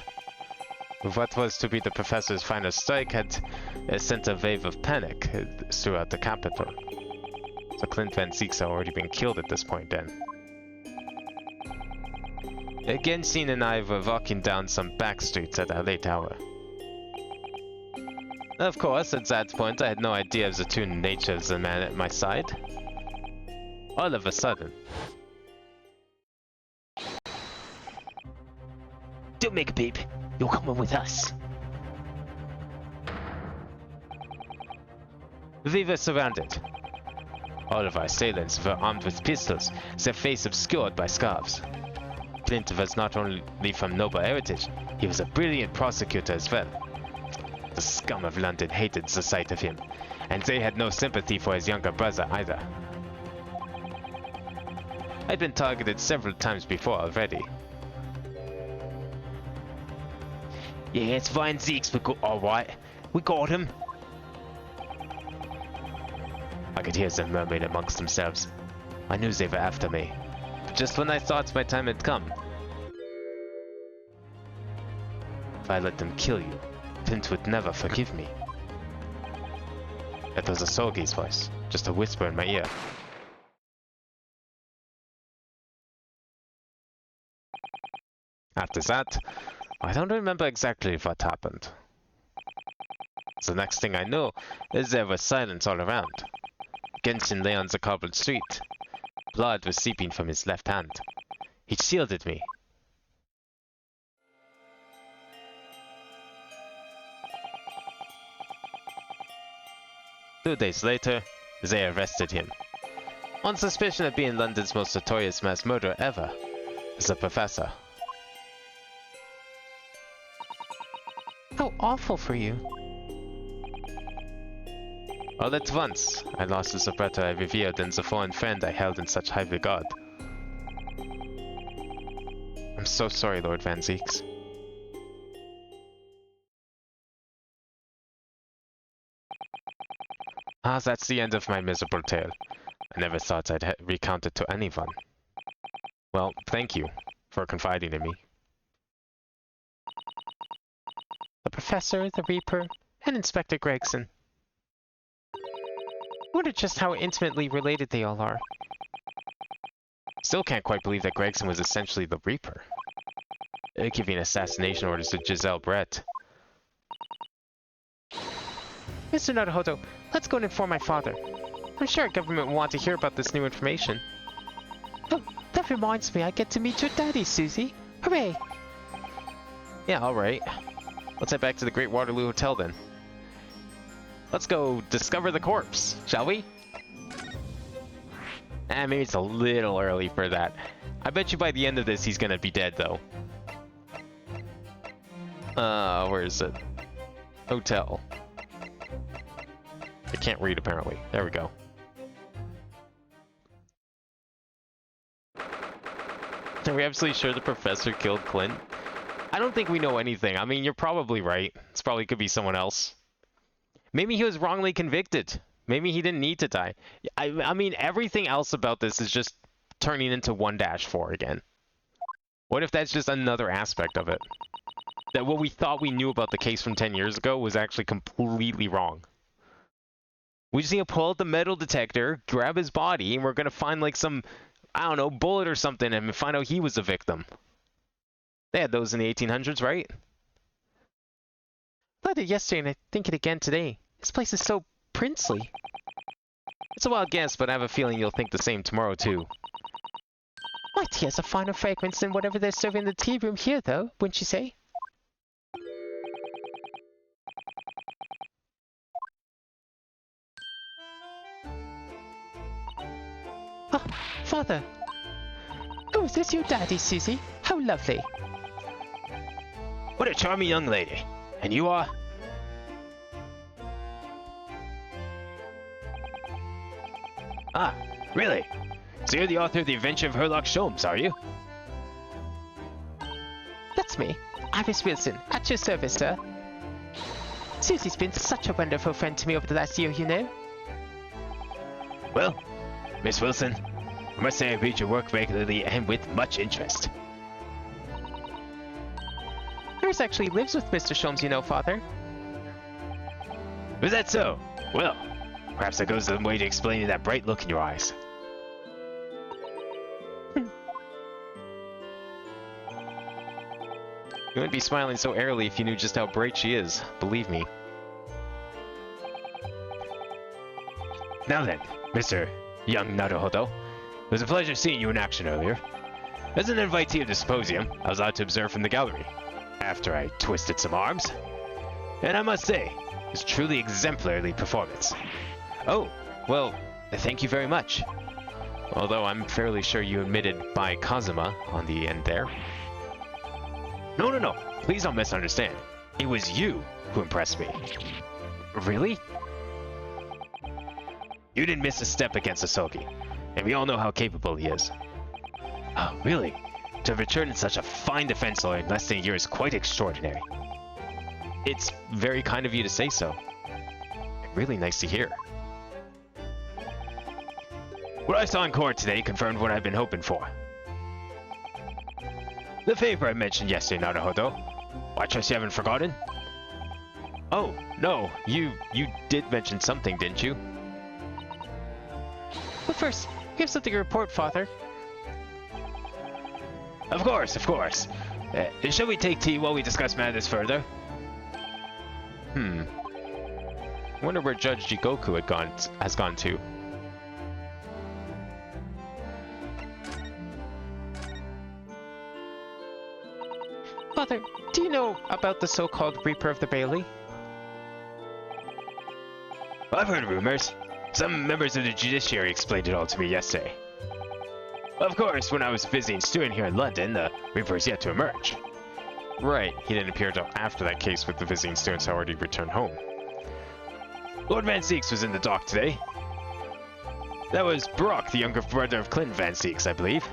What was to be the professor's final strike had sent a wave of panic throughout the capital. So Clint Van Zieks had already been killed at this point then. Genshin and I were walking down some back streets at a late hour. Of course, at that point I had no idea of the true nature of the man at my side. All of a sudden... Don't make a peep. You're coming with us. We were surrounded. All of our assailants were armed with pistols, their face obscured by scarves. Clint was not only from noble heritage, he was a brilliant prosecutor as well. The scum of London hated the sight of him, and they had no sympathy for his younger brother either. I'd been targeted several times before already. Yeah, it's Van Zieks. We got alright. We got him. I could hear them murmuring amongst themselves. I knew they were after me. But just when I thought my time had come. If I let them kill you, Clint would never forgive me. That was Asogi's voice, just a whisper in my ear. After that, I don't remember exactly what happened. The next thing I know is there was silence all around. Genshin lay on the cobbled street. Blood was seeping from his left hand. He shielded me. Two days later, they arrested him. On suspicion of being London's most notorious mass murderer ever, the Professor. How awful for you. All at once, I lost the Zabretta I revered and the foreign friend I held in such high regard. I'm so sorry, Lord Van Zieks. Ah, that's the end of my miserable tale. I never thought I'd recount it to anyone. Well, thank you for confiding in me. The Professor, the Reaper, and Inspector Gregson. I wonder just how intimately related they all are. Still can't quite believe that Gregson was essentially the Reaper. Giving assassination orders to Giselle Brett. Mr. Naruhodo, let's go and inform my father. I'm sure our government will want to hear about this new information. Oh, that reminds me, I get to meet your daddy, Susie. Hooray! Yeah, alright. Let's head back to the Great Waterloo Hotel then. Let's go discover the corpse, shall we? Maybe it's a little early for that. I bet you by the end of this he's gonna be dead though. Where is it? Hotel. I can't read apparently. There we go. Are we absolutely sure the professor killed Clint? I don't think we know anything. I mean, you're probably right. It's probably could be someone else. Maybe he was wrongly convicted. Maybe he didn't need to die. I mean, everything else about this is just turning into 1-4 again. What if that's just another aspect of it? That what we thought we knew about the case from 10 years ago was actually completely wrong. We just need to pull out the metal detector, grab his body, and we're gonna find like some, I don't know, bullet or something and find out he was the victim. They had those in the 1800s, right? I thought it yesterday and I think it again today. This place is so princely. It's a wild guess, but I have a feeling you'll think the same tomorrow too. My tea has a finer fragrance than whatever they're serving in the tea room here, though, wouldn't you say? Father. Oh, is this your daddy, Susie? How lovely. What a charming young lady. And you are? Ah, really? So you're the author of The Adventure of Herlock Sholmes, are you? That's me, Iris Wilson, at your service, sir. Susie's been such a wonderful friend to me over the last year, you know. Well, Miss Wilson, I must say I read your work regularly and with much interest. Iris actually lives with Mr. Sholmes, you know, Father. Is that so? Well, perhaps that goes some way to explaining that bright look in your eyes. You wouldn't be smiling so airily if you knew just how bright she is, believe me. Now then, Mr. Young Naruhodo, it was a pleasure seeing you in action earlier. As an invitee of the symposium, I was out to observe from the gallery, after I twisted some arms. And I must say, it was truly exemplary performance. Oh, well, thank you very much. Although I'm fairly sure you admitted by Kazuma on the end there. No, please don't misunderstand. It was you who impressed me. Really? You didn't miss a step against Asogi, and we all know how capable he is. Oh, really? To have returned in such a fine defense lawyer in less than a year is quite extraordinary. It's very kind of you to say so. Really nice to hear. What I saw in court today confirmed what I've been hoping for. The favor I mentioned yesterday, Naruhodo. I trust you haven't forgotten? Oh, no, you did mention something, didn't you? But first, we have something to report, Father. Of course. Shall we take tea while we discuss matters further? I wonder where Judge Jigoku has gone to. Father, do you know about the so-called Reaper of the Bailey? I've heard rumors. Some members of the judiciary explained it all to me yesterday. Of course, when I was visiting Stuart here in London, the Reaper is yet to emerge. Right, he didn't appear until after that case with the visiting students had already returned home. Lord Van Seeks was in the dock today. That was Brock, the younger brother of Clinton Van Seeks, I believe.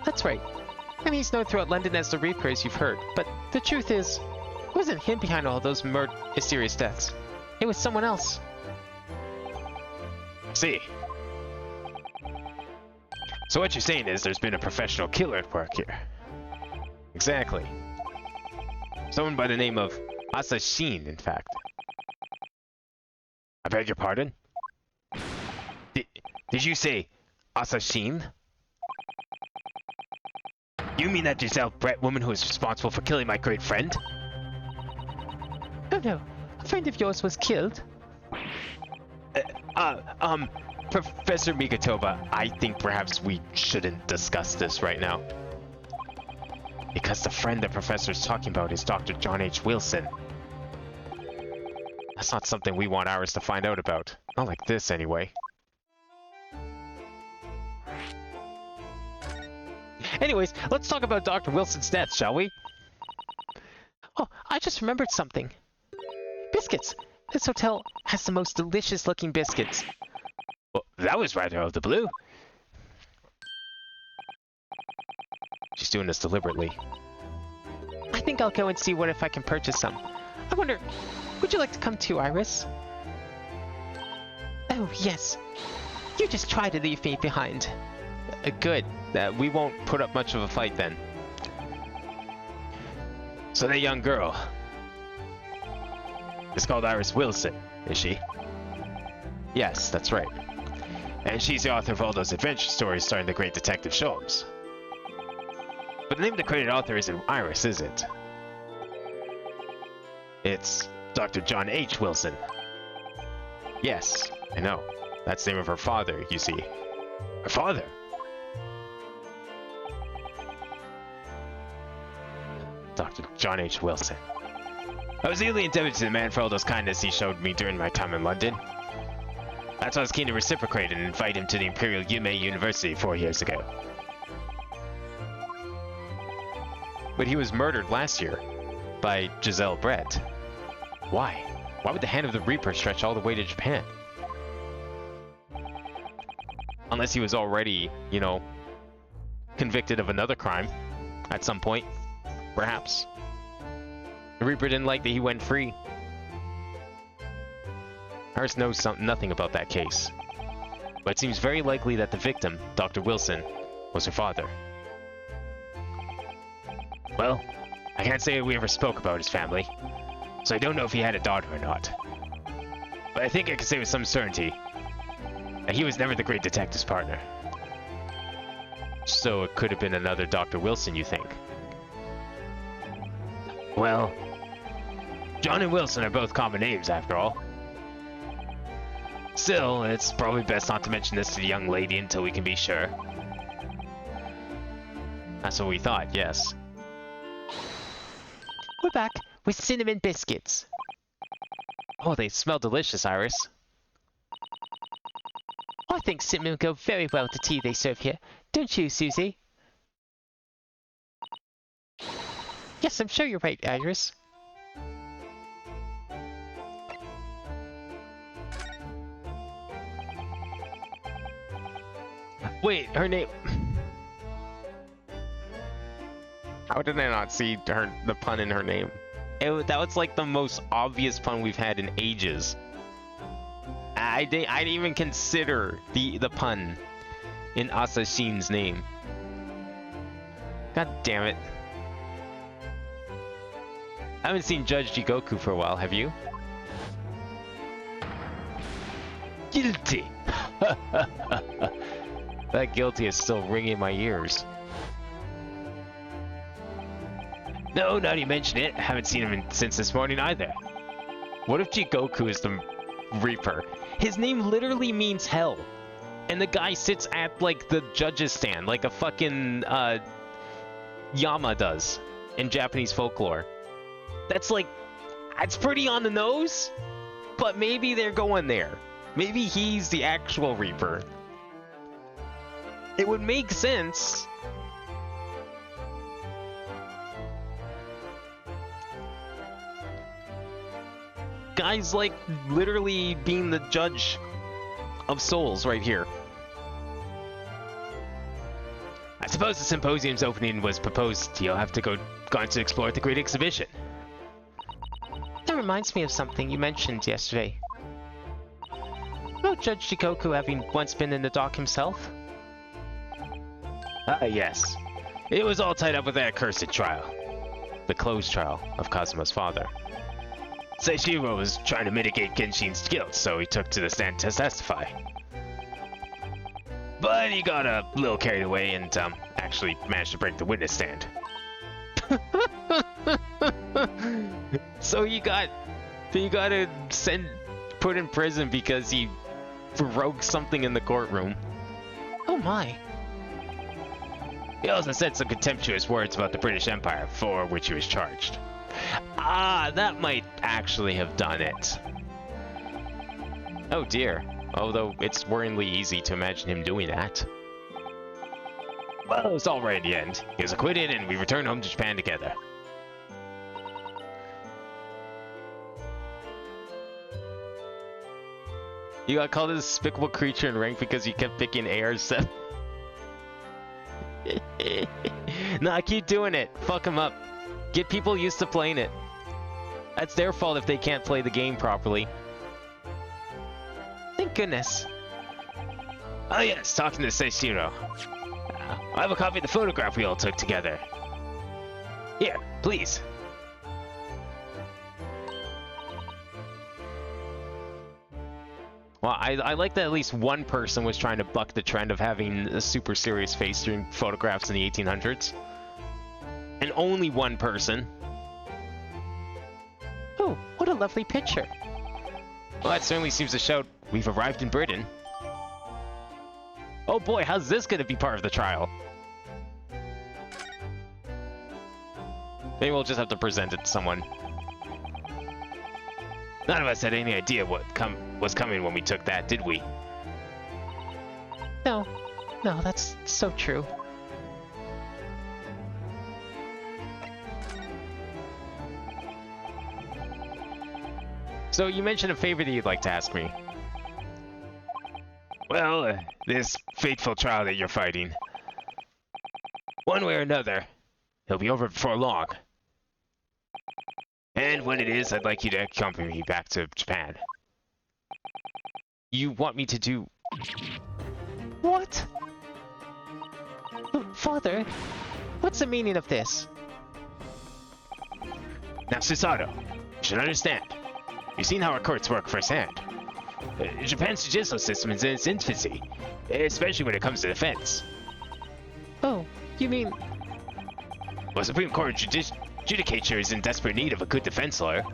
That's right. And he's known throughout London as the Reaper, as you've heard. But the truth is, it wasn't him behind all those mysterious deaths. It was someone else. See. So what you're saying is there's been a professional killer at work here. Exactly. Someone by the name of Asashin, in fact. I beg your pardon? Did you say Asashin? You mean that yourself, Brett, woman who is responsible for killing my great friend? Oh no, a friend of yours was killed. Professor Migatoba, I think perhaps we shouldn't discuss this right now. Because the friend the professor is talking about is Dr. John H. Wilson. That's not something we want ours to find out about. Not like this, anyway. Anyways, let's talk about Dr. Wilson's death, shall we? Oh, I just remembered something. Biscuits! This hotel has the most delicious looking biscuits. Well, that was rather out of the blue. She's doing this deliberately. I think I'll go and see what if I can purchase some. I wonder, would you like to come too, Iris? Oh, yes. You just try to leave me behind. Good. We won't put up much of a fight then. So that young girl is called Iris Wilson, is she? Yes, that's right. And she's the author of all those adventure stories starring the great Detective Sholmes. But the name of the credited author isn't Iris, is it? It's Dr. John H. Wilson. Yes, I know. That's the name of her father, you see. Her father? Dr. John H. Wilson. I was deeply indebted to the man for all those kindness he showed me during my time in London. That's why I was keen to reciprocate and invite him to the Imperial Yume University 4 years ago. But he was murdered last year by Giselle Brett. Why? Why would the hand of the Reaper stretch all the way to Japan? Unless he was already, you know, convicted of another crime at some point, perhaps. The Reaper didn't like that he went free. Iris knows nothing about that case, but it seems very likely that the victim, Dr. Wilson, was her father. Well, I can't say we ever spoke about his family, so I don't know if he had a daughter or not. But I think I can say with some certainty that he was never the great detective's partner. So it could have been another Dr. Wilson, you think? Well, John and Wilson are both common names after all. Still, it's probably best not to mention this to the young lady until we can be sure. That's what we thought, yes. We're back with cinnamon biscuits. Oh, they smell delicious, Iris. I think cinnamon go very well with the tea they serve here. Don't you, Susie? Yes, I'm sure you're right, Iris. Wait, her name... How did I not see the pun in her name? That was like the most obvious pun we've had in ages. I didn't even consider the pun in Asashin's name. God damn it. I haven't seen Judge Jigoku for a while, have you? Guilty! That guilty is still ringing in my ears. No, now you mention it, I haven't seen him since this morning either. What if Jigoku is the Reaper? His name literally means hell. And the guy sits at, like, the judge's stand, like a fucking, Yama does in Japanese folklore. That's like, that's pretty on the nose, but maybe they're going there. Maybe he's the actual Reaper. It would make sense. Guy's like literally being the judge of souls right here. I suppose the symposium's opening was proposed. You'll have to go on to explore the great exhibition. That reminds me of something you mentioned yesterday. About Judge Shikoku having once been in the dock himself. Ah, yes. It was all tied up with that accursed trial. The closed trial of Kazuma's father. Seishiro was trying to mitigate Genshin's guilt, so he took to the stand to testify. But he got a little carried away and actually managed to break the witness stand. So he got put in prison because he broke something in the courtroom. Oh my. He also said some contemptuous words about the British Empire, for which he was charged. Ah, that might actually have done it. Oh dear. Although it's worryingly easy to imagine him doing that. Well, it was all right in the end. He was acquitted and we returned home to Japan together. You got called a despicable creature in rank because you kept picking AR-7. Nah, keep doing it. Fuck them up. Get people used to playing it. That's their fault if they can't play the game properly. Thank goodness. Oh yes, talking to Seishiro. I have a copy of the photograph we all took together. Here, please. Well, I like that at least one person was trying to buck the trend of having a super serious face during photographs in the 1800s. And only one person. Oh, what a lovely picture. Well, that certainly seems to show we've arrived in Britain. Oh boy, how's this gonna be part of the trial? Maybe we'll just have to present it to someone. None of us had any idea what was coming when we took that, did we? No, no, that's so true. So you mentioned a favor that you'd like to ask me. Well, this fateful trial that you're fighting. One way or another, it'll be over before long. And when it is, I'd like you to accompany me back to Japan. You want me to do... What? Father, what's the meaning of this? Now, Susato, you should understand. You've seen how our courts work firsthand. Japan's judicial system is in its infancy, especially when it comes to defense. Oh, you mean... Well, Supreme Court Judicature is in desperate need of a good defense lawyer.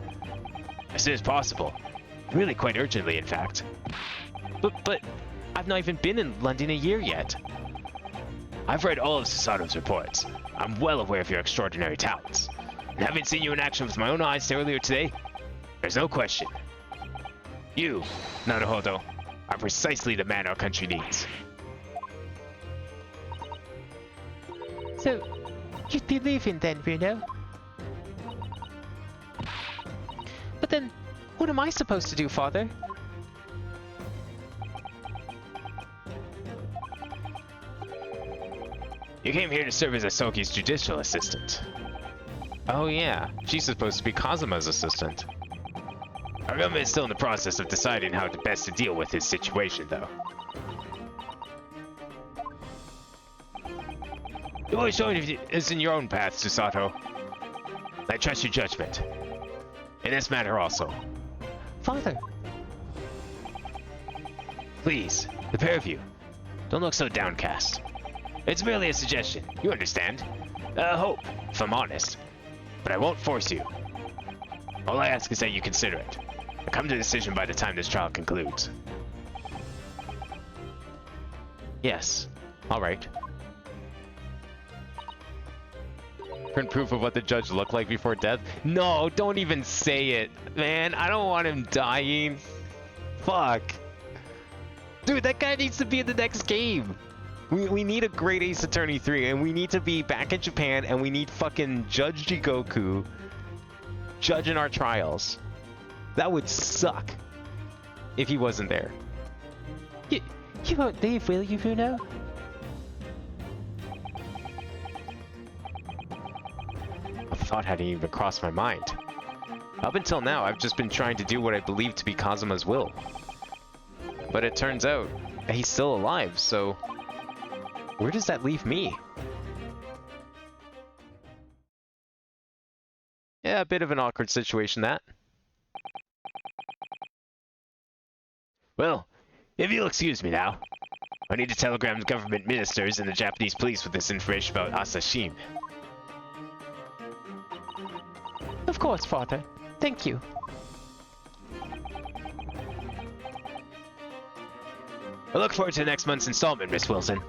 As soon as possible. Really quite urgently, in fact. But I've not even been in London a year yet. I've read all of Susato's reports. I'm well aware of your extraordinary talents. And having seen you in action with my own eyes earlier today, there's no question. You, Naruhodo, are precisely the man our country needs. So, you'd be leaving then, Bruno? But then, what am I supposed to do, Father? You came here to serve as Asoki's judicial assistant. Oh yeah, she's supposed to be Kazuma's assistant. Our government is still in the process of deciding how best to deal with this situation, though. You've always shown is in your own path, Susato. I trust your judgment. In this matter also. Father, Please, the pair of you, don't look so downcast. It's merely a suggestion, you understand? A hope, if I'm honest. But I won't force you. All I ask is that you consider it. And come to a decision by the time this trial concludes. Yes. Alright. Print proof of what the judge looked like before death? No, don't even say it. Man, I don't want him dying. Fuck. Dude, that guy needs to be in the next game. We need a great Ace Attorney 3, and we need to be back in Japan, and we need fucking Judge Jigoku judging our trials. That would suck if he wasn't there. you won't leave, will you, Bruno? A thought hadn't even crossed my mind. Up until now, I've just been trying to do what I believe to be Kazuma's will. But it turns out that he's still alive, so... where does that leave me? Yeah, a bit of an awkward situation, that. Well, if you'll excuse me now, I need to telegram the government ministers and the Japanese police with this information about Asashim. Of course, Father. Thank you. I look forward to next month's installment, Miss Wilson.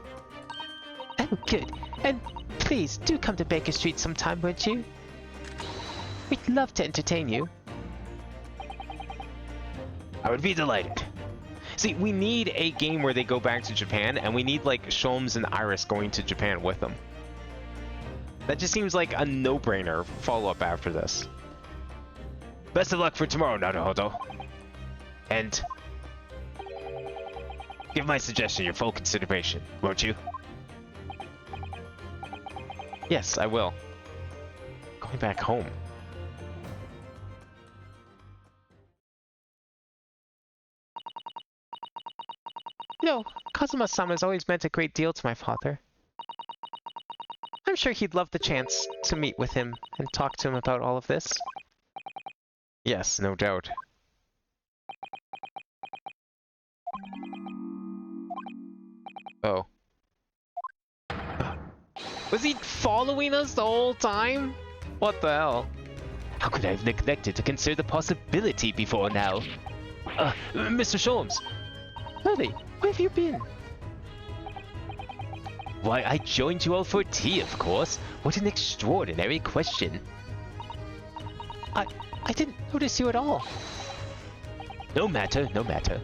Oh, good. And please, do come to Baker Street sometime, won't you? We'd love to entertain you. I would be delighted. See, we need a game where they go back to Japan, and we need, like, Sholmes and Iris going to Japan with them. That just seems like a no-brainer follow-up after this. Best of luck for tomorrow, Naruhodo. And... give my suggestion your full consideration, won't you? Yes, I will. Going back home. You know, Kazuma-sama has always meant a great deal to my father. I'm sure he'd love the chance to meet with him and talk to him about all of this. Yes, no doubt. Oh. Was he following us the whole time? What the hell? How could I have neglected to consider the possibility before now? Mr. Sholmes. Really? Where have you been? Why, I joined you all for tea, of course. What an extraordinary question. I didn't notice you at all. No matter, no matter.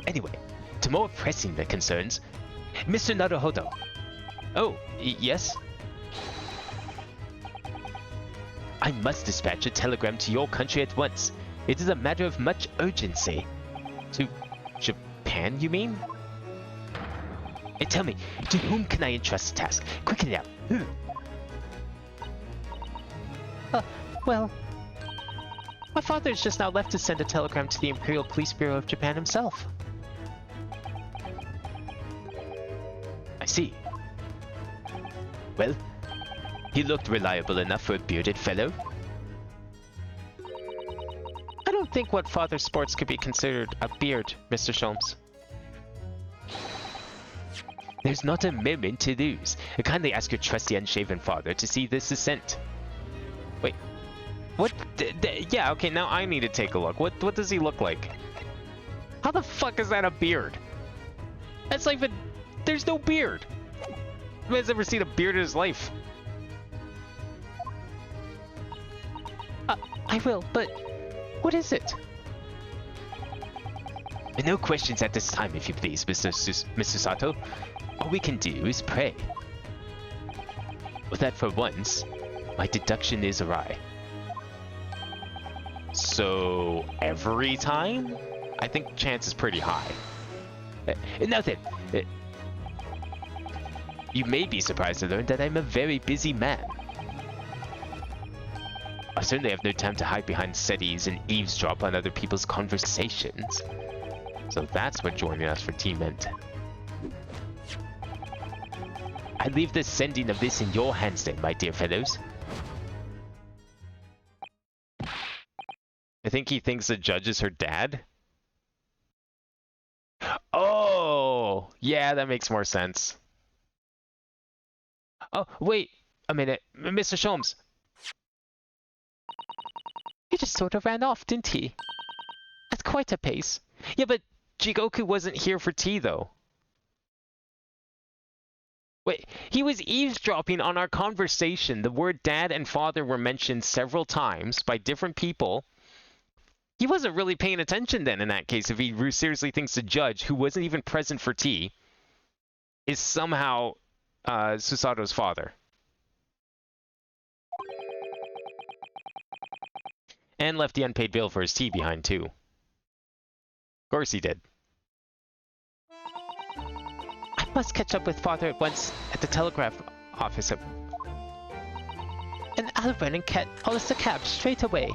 Anyway, to more pressing the concerns, Mr. Naruhodo. Oh, yes? I must dispatch a telegram to your country at once. It is a matter of much urgency. To Japan, you mean? Hey, tell me, to whom can I entrust the task? Quicken it out. Who? Well, my father has just now left to send a telegram to the Imperial Police Bureau of Japan himself. I see. Well, he looked reliable enough for a bearded fellow. I don't think what father sports could be considered a beard, Mr. Sholmes. There's not a moment to lose. Kindly ask your trusty unshaven father to see this is sent. Wait, what? Yeah, okay, now I need to take a look. What does he look like? How the fuck is that a beard? That's like, there's no beard. Who has ever seen a beard in his life? I will, but what is it? No questions at this time, if you please, Mr. Sato. All we can do is pray. With that, for once, my deduction is awry. So, every time? I think chance is pretty high. Nothing. You may be surprised to learn that I'm a very busy man. I certainly have no time to hide behind settees and eavesdrop on other people's conversations. So that's what joining us for tea meant. I leave the sending of this in your hands then, my dear fellows. I think he thinks the judge is her dad? Oh! Yeah, that makes more sense. Oh, wait a minute, Mr. Sholmes. He just sort of ran off, didn't he? At quite a pace. Yeah, but Jigoku wasn't here for tea, though. Wait, he was eavesdropping on our conversation. The word dad and father were mentioned several times by different people. He wasn't really paying attention then in that case if he seriously thinks the judge, who wasn't even present for tea, is somehow Susato's father. And left the unpaid bill for his tea behind, too. Of course he did. I must catch up with father at once at the telegraph office. And I'll run and call us a cab straight away.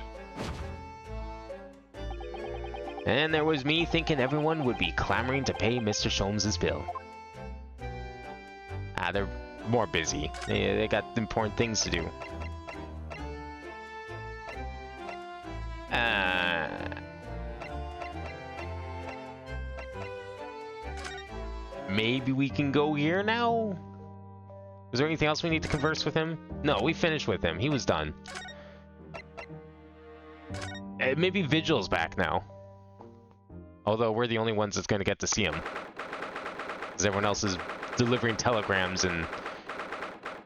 And there was me thinking everyone would be clamoring to pay Mr. Sholmes' bill. They're more busy. They got important things to do. Maybe we can go here now? Is there anything else we need to converse with him? No, we finished with him. He was done. Maybe Vigil's back now. Although we're the only ones that's going to get to see him. Because everyone else is delivering telegrams and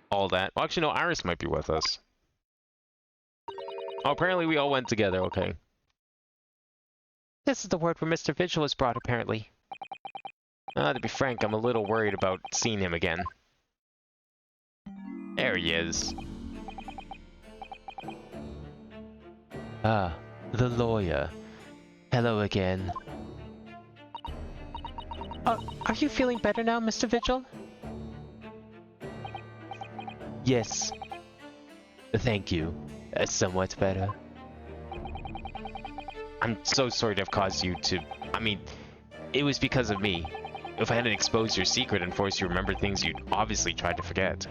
all that. Well, actually, no, Iris might be with us. Oh, apparently we all went together, okay. This is the word where Mr. Vigil was brought, apparently. To be frank, I'm a little worried about seeing him again. There he is. Ah, the lawyer. Hello again. Are you feeling better now, Mr. Vigil? Yes. Thank you. Somewhat better. I'm so sorry to have caused you to... I mean, it was because of me. If I hadn't exposed your secret and forced you to remember things you'd obviously tried to forget.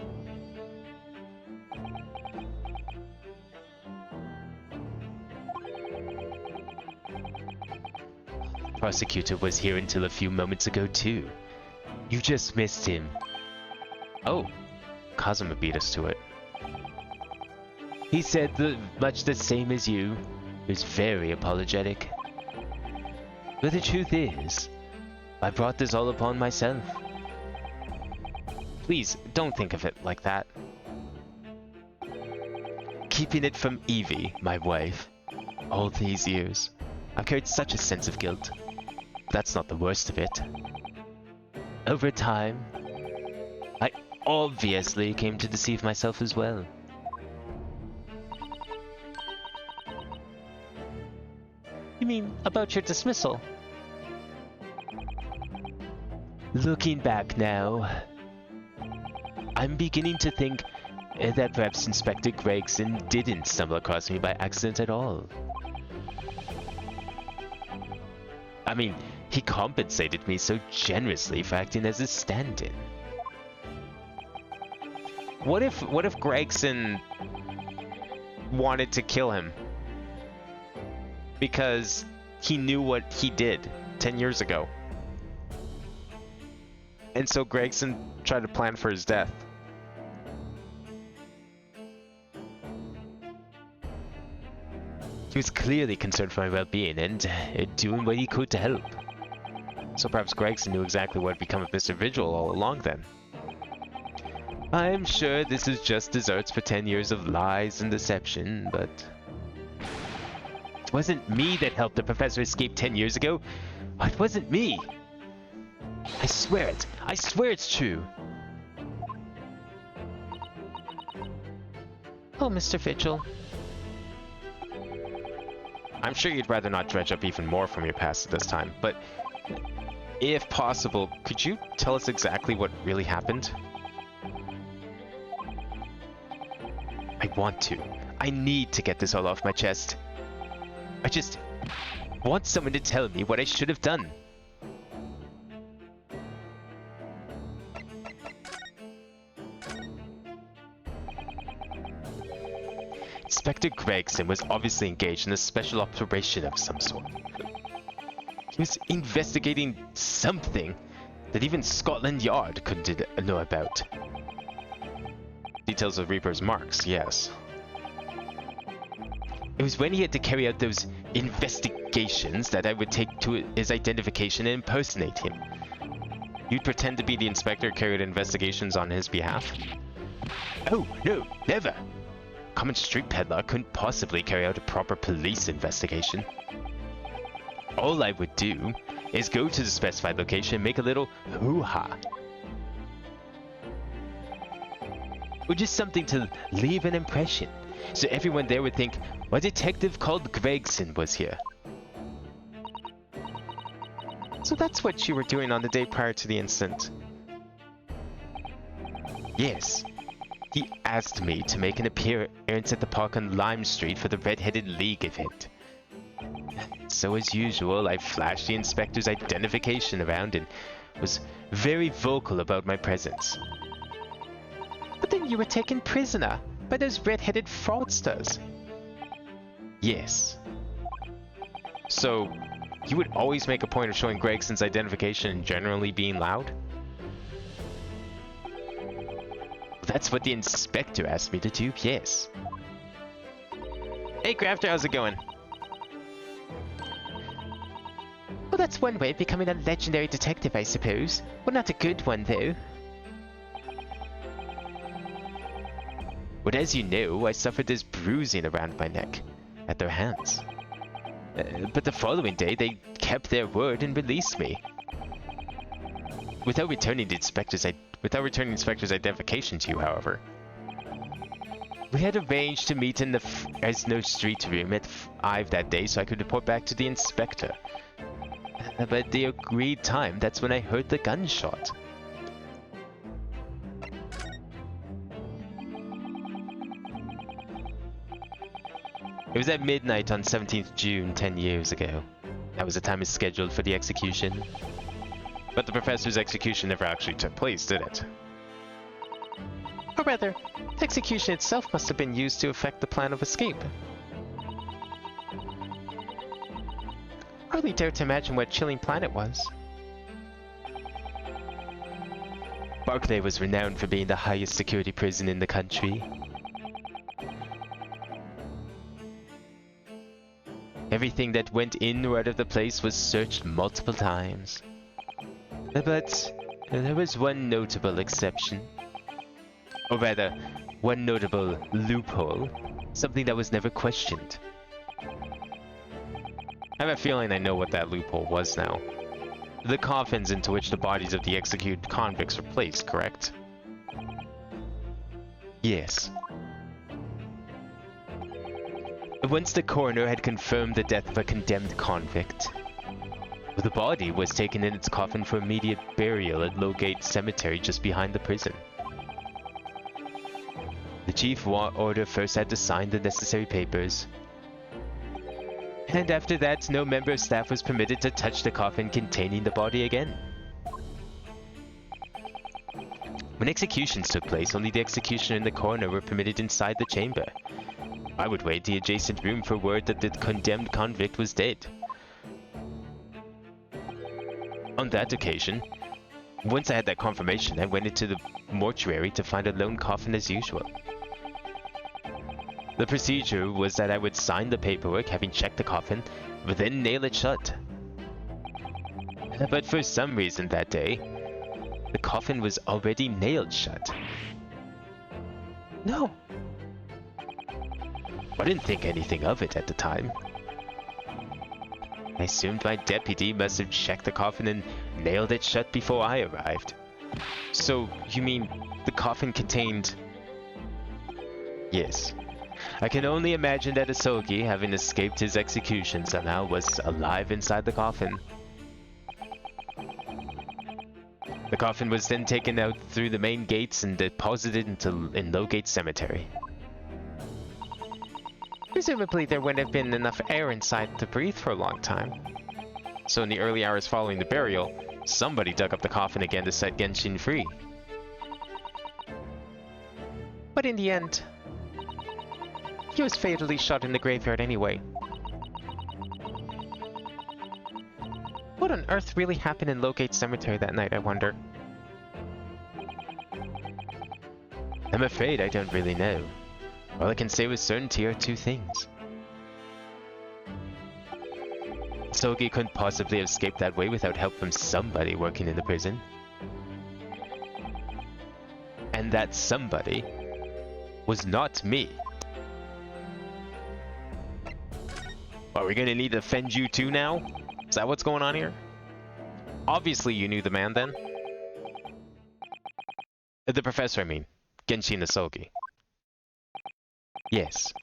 Prosecutor was here until a few moments ago too. You just missed him. Oh, Kazuma beat us to it. He said much the same as you. He was very apologetic. But the truth is, I brought this all upon myself. Please, don't think of it like that. Keeping it from Evie, my wife, all these years. I've carried such a sense of guilt. That's not the worst of it. Over time, I obviously came to deceive myself as well. You mean about your dismissal? Looking back now, I'm beginning to think that perhaps Inspector Gregson didn't stumble across me by accident at all. I mean, he compensated me so generously for acting as a stand-in. What if Gregson wanted to kill him? Because he knew what he did 10 years ago. And so Gregson tried to plan for his death. He was clearly concerned for my well-being and doing what he could to help. So perhaps Gregson knew exactly what had become of Mr. Vigil all along then. I'm sure this is just desserts for 10 years of lies and deception, but... It wasn't me that helped the professor escape 10 years ago. It wasn't me. I swear it. I swear it's true. Oh, Mr. Vigil. I'm sure you'd rather not dredge up even more from your past at this time, but if possible, could you tell us exactly what really happened? I want to. I need to get this all off my chest. I just want someone to tell me what I should have done. Inspector Gregson was obviously engaged in a special operation of some sort. He was investigating something that even Scotland Yard couldn't know about. Details of Reaper's marks, yes. It was when he had to carry out those investigations that I would take to his identification and impersonate him. You'd pretend to be the inspector, carry out investigations on his behalf? Oh, no, never! Common street peddler couldn't possibly carry out a proper police investigation. All I would do is go to the specified location and make a little hoo-ha. Or just something to leave an impression, so everyone there would think a detective called Gregson was here. So that's what you were doing on the day prior to the incident? Yes. He asked me to make an appearance at the park on Lime Street for the Red-Headed League event. So as usual, I flashed the inspector's identification around and was very vocal about my presence. But then you were taken prisoner by those red-headed fraudsters. Yes. So, you would always make a point of showing Gregson's identification and generally being loud? That's what the inspector asked me to do, yes. Hey Grafter, how's it going? Well, that's one way of becoming a legendary detective, I suppose. Well, not a good one, though. But as you know, I suffered this bruising around my neck at their hands. But the following day, they kept their word and released me. Without returning the inspector's identification to you, however. We had arranged to meet in the Fresno Street room at 5 that day so I could report back to the inspector. But at the agreed time, that's when I heard the gunshot. It was at midnight on 17th June 10 years ago. That was the time scheduled for the execution. But the professor's execution never actually took place, did it? Or rather, the execution itself must have been used to effect the plan of escape. Hardly dare to imagine what chilling plan it was. Barclay was renowned for being the highest security prison in the country. Everything that went in or out of the place was searched multiple times. But there was one notable exception. Or rather, one notable loophole. Something that was never questioned. I have a feeling I know what that loophole was now. The coffins into which the bodies of the executed convicts were placed, correct? Yes. Once the coroner had confirmed the death of a condemned convict, the body was taken in its coffin for immediate burial at Lowgate Cemetery just behind the prison. The chief order first had to sign the necessary papers, and after that, no member of staff was permitted to touch the coffin containing the body again. When executions took place, only the executioner and the coroner were permitted inside the chamber. I would wait the adjacent room for word that the condemned convict was dead. On that occasion, once I had that confirmation, I went into the mortuary to find a lone coffin as usual. The procedure was that I would sign the paperwork, having checked the coffin, but then nail it shut. But for some reason that day, the coffin was already nailed shut. No. I didn't think anything of it at the time. I assumed my deputy must have checked the coffin and nailed it shut before I arrived. So, you mean the coffin contained... Yes. I can only imagine that Asogi, having escaped his execution somehow, was alive inside the coffin. The coffin was then taken out through the main gates and deposited in Lowgate Cemetery. Presumably there wouldn't have been enough air inside to breathe for a long time. So in the early hours following the burial, somebody dug up the coffin again to set Genshin free. But in the end, he was fatally shot in the graveyard anyway. What on earth really happened in Lowgate Cemetery that night, I wonder? I'm afraid I don't really know. All I can say with certainty are two things. Sogi couldn't possibly have escaped that way without help from somebody working in the prison. And that somebody was not me. Are we gonna need to defend you too now? Is that what's going on here? Obviously you knew the man then. The professor, I mean. Genshin Asogi. Yes.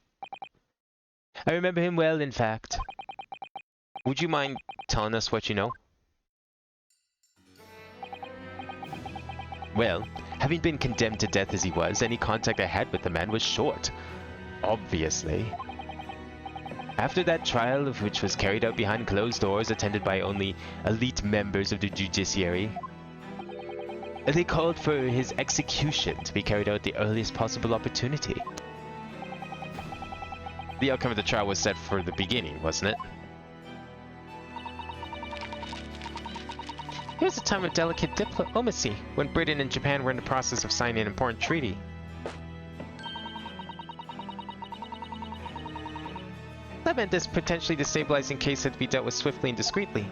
I remember him well, in fact. Would you mind telling us what you know? Well, having been condemned to death as he was, any contact I had with the man was short. Obviously. After that trial, which was carried out behind closed doors, attended by only elite members of the judiciary, they called for his execution to be carried out at the earliest possible opportunity. The outcome of the trial was set for the beginning, wasn't it? It was a time of delicate diplomacy, when Britain and Japan were in the process of signing an important treaty. That meant this potentially destabilizing case had to be dealt with swiftly and discreetly.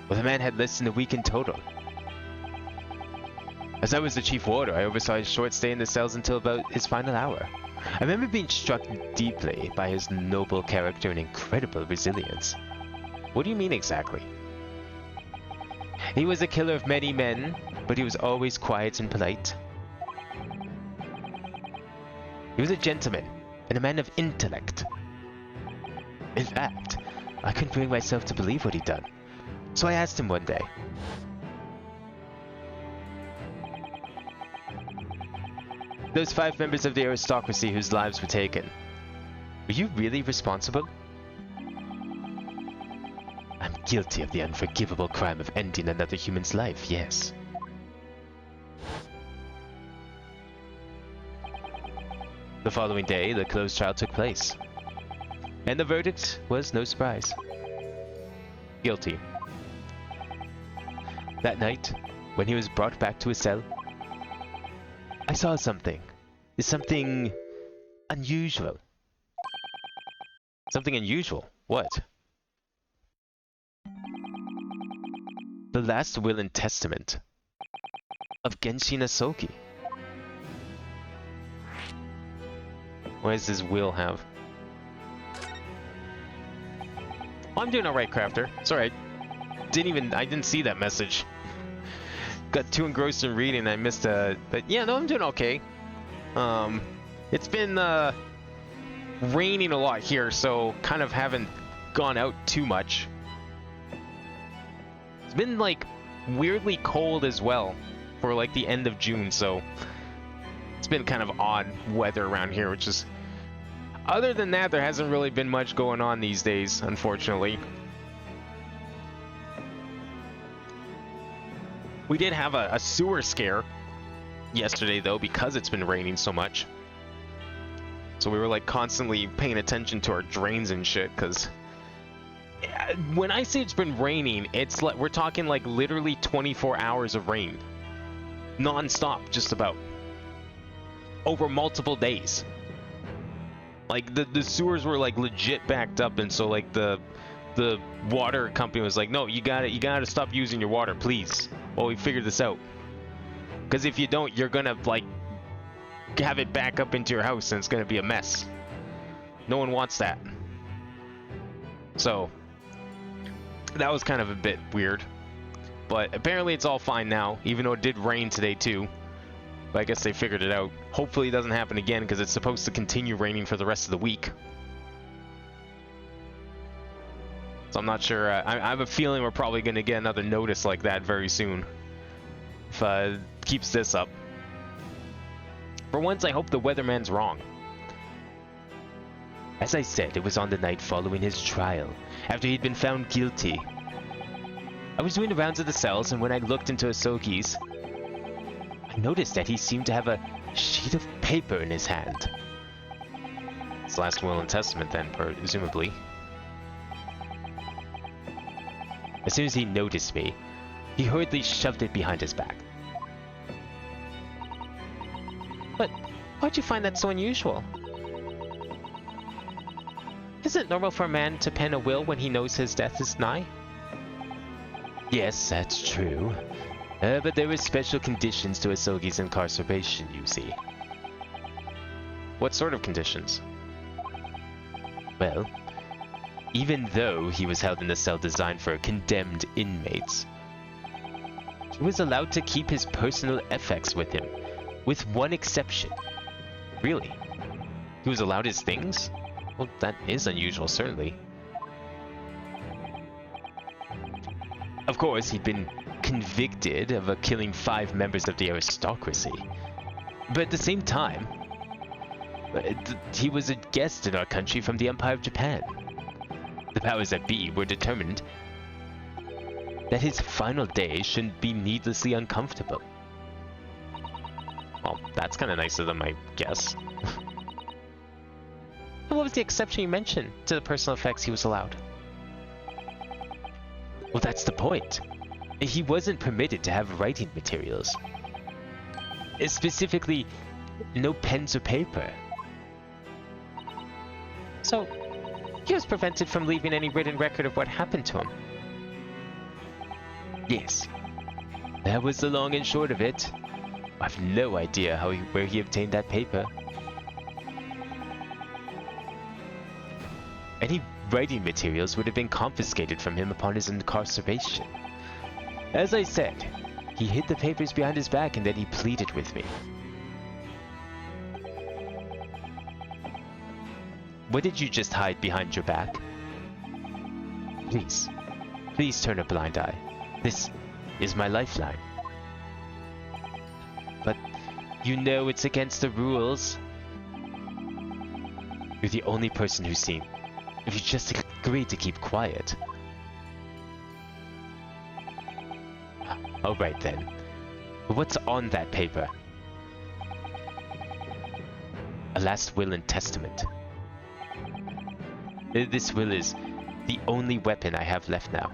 Well, the man had less than a week in total. As I was the chief warder, I oversaw his short stay in the cells until about his final hour. I remember being struck deeply by his noble character and incredible resilience. What do you mean exactly? He was a killer of many men, but he was always quiet and polite. He was a gentleman and a man of intellect. In fact, I couldn't bring myself to believe what he'd done. So I asked him one day. Those 5 members of the aristocracy whose lives were taken, were you really responsible? I'm guilty of the unforgivable crime of ending another human's life, yes. The following day, the closed trial took place. And the verdict was no surprise. Guilty. That night, when he was brought back to his cell, I saw something. Something unusual. Something unusual? What? The last will and testament of Genshin Asogi. What does his will have? I'm doing alright, Crafter. Sorry, I didn't see that message. Got too engrossed in reading, I missed but yeah, no, I'm doing okay. It's been, raining a lot here, so kind of haven't gone out too much. It's been, like, weirdly cold as well for, like, the end of June, so it's been kind of odd weather around here, which is... Other than that, there hasn't really been much going on these days, unfortunately. We did have a sewer scare yesterday, though, because it's been raining so much. So we were, like, constantly paying attention to our drains and shit, because... When I say it's been raining, it's like... We're talking, like, literally 24 hours of rain. Non-stop, just about. Over multiple days. Like, the sewers were, like, legit backed up, and so, like, the water company was like, no, you gotta stop using your water, please. Well, we figured this out. Because if you don't, you're gonna, like, have it back up into your house, and it's gonna be a mess. No one wants that. So, that was kind of a bit weird. But apparently it's all fine now, even though it did rain today, too. But I guess they figured it out. Hopefully it doesn't happen again, because it's supposed to continue raining for the rest of the week. So I'm not sure. I have a feeling we're probably going to get another notice like that very soon. If it keeps this up. For once, I hope the weatherman's wrong. As I said, it was on the night following his trial, after he'd been found guilty. I was doing the rounds of the cells, and when I looked into Asogi's, I noticed that he seemed to have a sheet of paper in his hand. His last will and testament, then, presumably. As soon as he noticed me, he hurriedly shoved it behind his back. But why'd you find that so unusual? Isn't it normal for a man to pen a will when he knows his death is nigh? Yes, that's true. But there were special conditions to Asogi's incarceration, you see. What sort of conditions? Well, even though he was held in a cell designed for condemned inmates, he was allowed to keep his personal effects with him, with one exception. Really? He was allowed his things? Well, that is unusual, certainly. Of course, he'd been convicted of killing 5 members of the aristocracy. But at the same time, he was a guest in our country from the Empire of Japan. The powers that be were determined that his final days shouldn't be needlessly uncomfortable. Well, that's kind of nice of them, I guess. What was the exception you mentioned to the personal effects he was allowed? Well, that's the point. He wasn't permitted to have writing materials. Specifically, no pens or paper. So, he was prevented from leaving any written record of what happened to him. Yes. That was the long and short of it. I've no idea where he obtained that paper. Any writing materials would have been confiscated from him upon his incarceration. As I said, he hid the papers behind his back and then he pleaded with me. What did you just hide behind your back? Please turn a blind eye. This is my lifeline. But you know it's against the rules. You're the only person who's seen. If you just agree to keep quiet. Alright then. What's on that paper? A last will and testament. This will is the only weapon I have left now.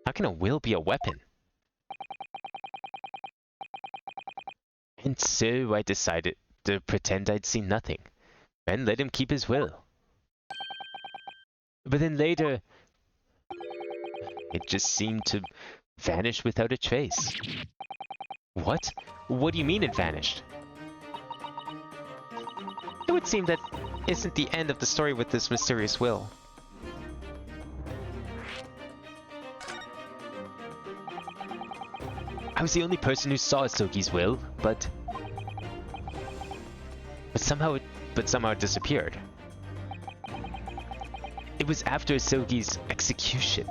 How can a will be a weapon? And so I decided to pretend I'd seen nothing, and let him keep his will. But then later, it just seemed to vanish without a trace. What? What do you mean it vanished? would seem that isn't the end of the story with this mysterious will. I was the only person who saw Sogi's will, but somehow it disappeared. It was after Sogi's execution.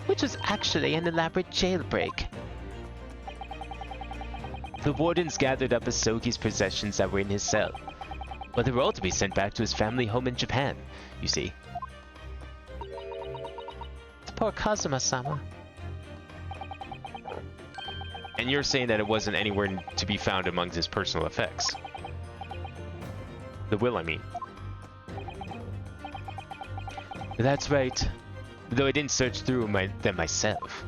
Which was actually an elaborate jailbreak. The wardens gathered up Asogi's possessions that were in his cell. But they were all to be sent back to his family home in Japan, you see. Poor Kazuma-sama. And you're saying that it wasn't anywhere to be found amongst his personal effects? The will, I mean. That's right. Though I didn't search through them myself.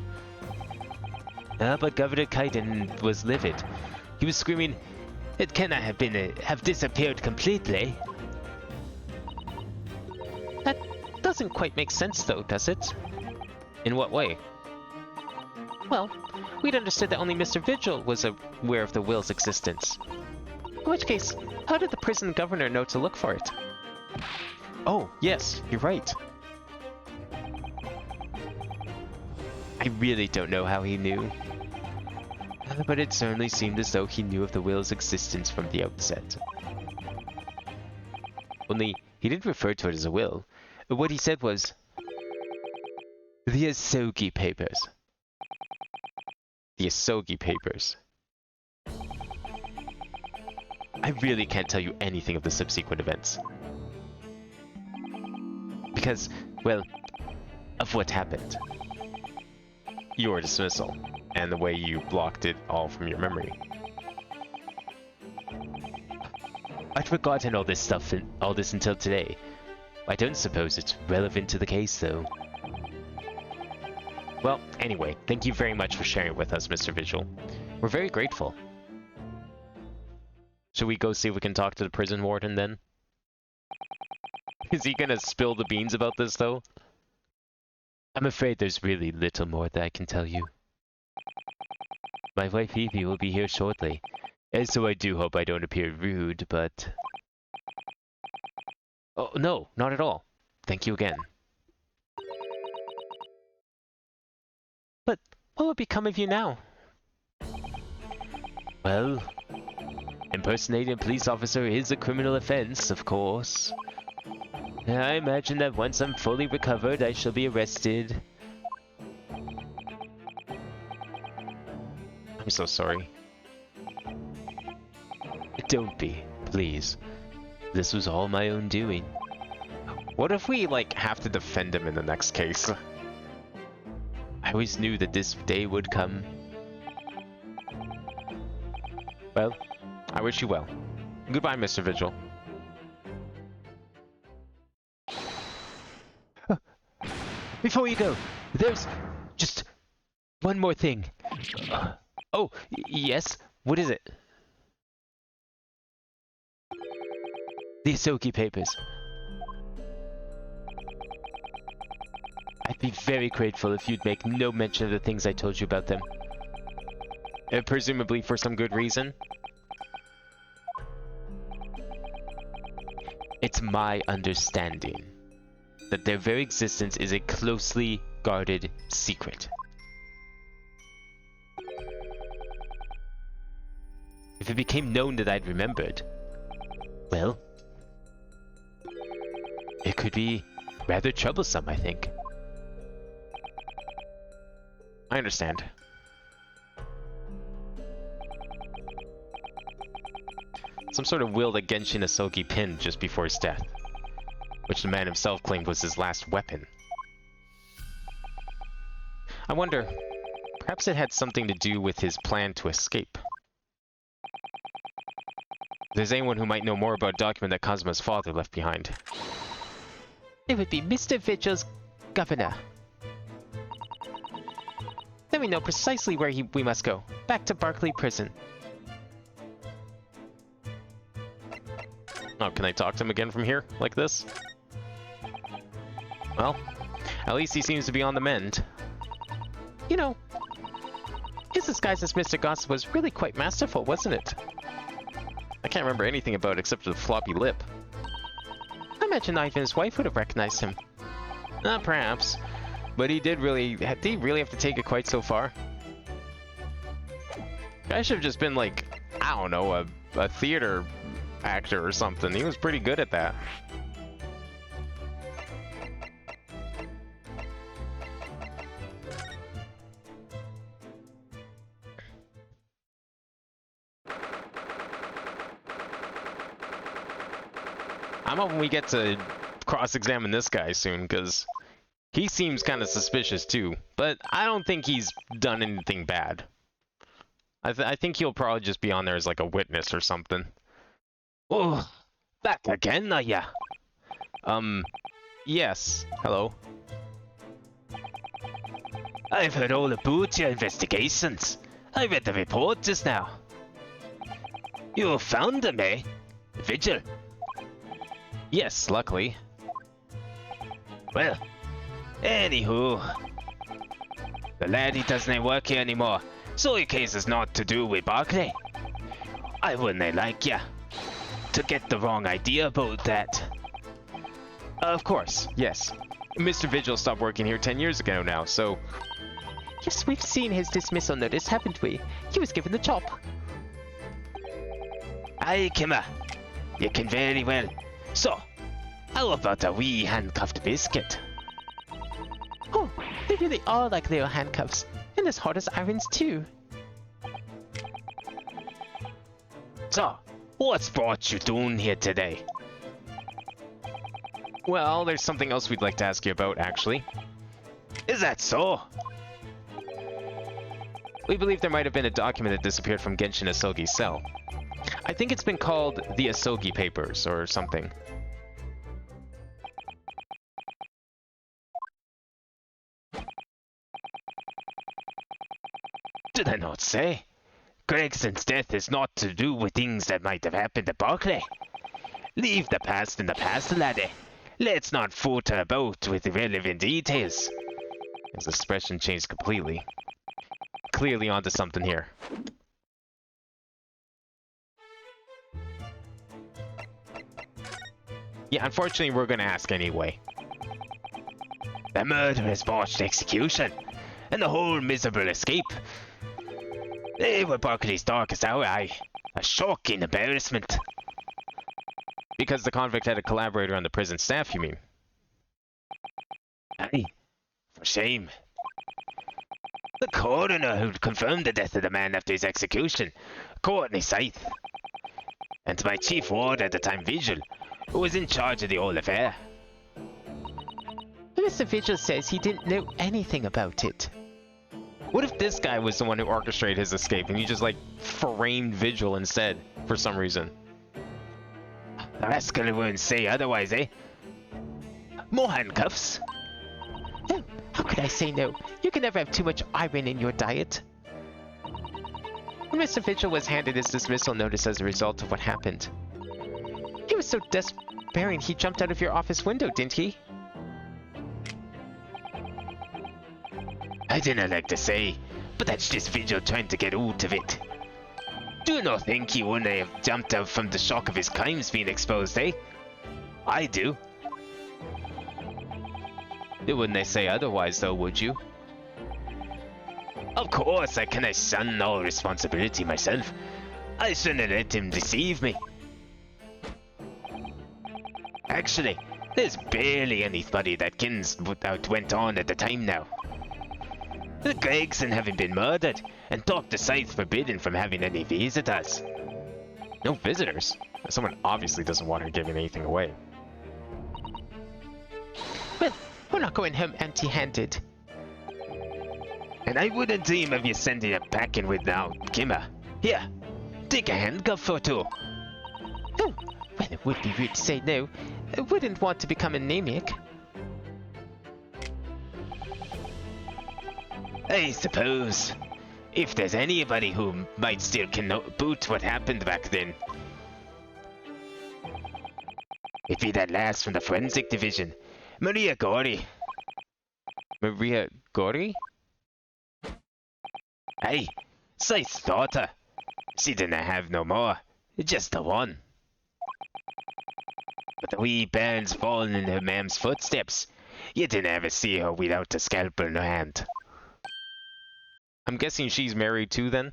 But Governor Kaiden was livid. He was screaming, "It cannot have disappeared completely." That doesn't quite make sense though, does it? In what way? Well, we'd understood that only Mr. Vigil was aware of the will's existence. In which case, how did the prison governor know to look for it? Oh, yes, you're right. I really don't know how he knew. But it certainly seemed as though he knew of the will's existence from the outset. Only, he didn't refer to it as a will. What he said was, "The Asogi Papers." The Asogi Papers. I really can't tell you anything of the subsequent events. Because, well, of what happened. Your dismissal, and the way you blocked it all from your memory. I'd forgotten all this stuff and all this until today. I don't suppose it's relevant to the case, though. Well, anyway, thank you very much for sharing it with us, Mr. Vigil. We're very grateful. Should we go see if we can talk to the prison warden then? Is he gonna spill the beans about this, though? I'm afraid there's really little more that I can tell you. My wife Evie will be here shortly, and so I do hope I don't appear rude, but... Oh, no, not at all. Thank you again. But what would become of you now? Well, impersonating a police officer is a criminal offense, of course. I imagine that once I'm fully recovered, I shall be arrested. I'm so sorry. Don't be, please. This was all my own doing. What if we, like, have to defend him in the next case? I always knew that this day would come. Well, I wish you well. Goodbye, Mr. Vigil. Before you go, there's just one more thing. Yes? What is it? The Asogi Papers. I'd be very grateful if you'd make no mention of the things I told you about them. Presumably for some good reason? It's my understanding that their very existence is a closely guarded secret. If it became known that I'd remembered, well, it could be rather troublesome, I think. I understand. Some sort of will that Genshin Asogi pinned just before his death, which the man himself claimed was his last weapon. I wonder, perhaps it had something to do with his plan to escape. If there's anyone who might know more about a document that Kazuma's father left behind. It would be Mr. Vigil's governor. Then we know precisely where we must go. Back to Barclay Prison. Oh, can I talk to him again from here? Like this? Well, at least he seems to be on the mend. You know, his disguise as Mr. Gossip was really quite masterful, wasn't it? I can't remember anything about except for the floppy lip. I imagine Ivan's wife would have recognized him. Perhaps. But did he really have to take it quite so far? Guy should have just been like, I don't know, a theater actor or something. He was pretty good at that. I'm hoping we get to cross-examine this guy soon, because he seems kind of suspicious too. But I don't think he's done anything bad. I think he'll probably just be on there as like a witness or something. Oh, back again, are ya? Yes. Hello. I've heard all about your investigations. I read the report just now. You found them, eh? Vigil. Yes, luckily. Well, anywho, the laddie doesn't work here anymore, so your case is not to do with Barclay. I wouldn't like ya to get the wrong idea about that. Of course, yes. Mr. Vigil stopped working here 10 years ago now, so... Yes, we've seen his dismissal notice, haven't we? He was given the chop. Aye, Kimmer, you can very well. So, how about a wee handcuffed biscuit? Oh, they really are like little handcuffs, and as hard as irons too. So, what's brought you down here today? Well, there's something else we'd like to ask you about, actually. Is that so? We believe there might have been a document that disappeared from Genshin Asogi's cell. I think it's been called the Asogi Papers, or something. Did I not say? Gregson's death is not to do with things that might have happened at Barclay. Leave the past in the past, laddie. Let's not fool about with irrelevant details. His expression changed completely. Clearly onto something here. Yeah, unfortunately we're gonna ask anyway. The murderer's botched execution, and the whole miserable escape. They were Barclay's darkest hour, aye. A shocking embarrassment. Because the convict had a collaborator on the prison staff, you mean? Aye. For shame. The coroner who confirmed the death of the man after his execution, Courtney Scythe. And my chief ward at the time, Vigil, who was in charge of the whole affair. Mr. Vigil says he didn't know anything about it. What if this guy was the one who orchestrated his escape and you just like framed Vigil instead for some reason? The rascal won't say otherwise, eh? More handcuffs? Oh, how could I say no? You can never have too much iron in your diet. When Mr. Vigil was handed his dismissal notice as a result of what happened, he was so despairing he jumped out of your office window, didn't he? I didn't like to say, but that's just Vigil trying to get out of it. Do you not think he wouldn't have jumped out from the shock of his crimes being exposed, eh? I do. You wouldn't say otherwise though, would you? Of course, I cannot shun all responsibility myself. I shouldn't let him deceive me. Actually, there's barely anybody that kens what went on at the time now. The Gregson having been murdered, and Dr. Scythe forbidden from having any visitors. No visitors? Someone obviously doesn't want her giving anything away. Well, we're not going home empty-handed. And I wouldn't dream of you sending it packing without Kimmer. Here, take a handcuff or two. Oh, well, it would be rude to say no. I wouldn't want to become anemic. I suppose, if there's anybody who might still can boot what happened back then, it'd be that lass from the forensic division, Maria Gori. Maria Gori? Aye, Scythe's daughter. She didn't have no more. Just the one. But the wee bairn's fallen in her mam's footsteps. You didn't ever see her without a scalpel in her hand. I'm guessing she's married too then?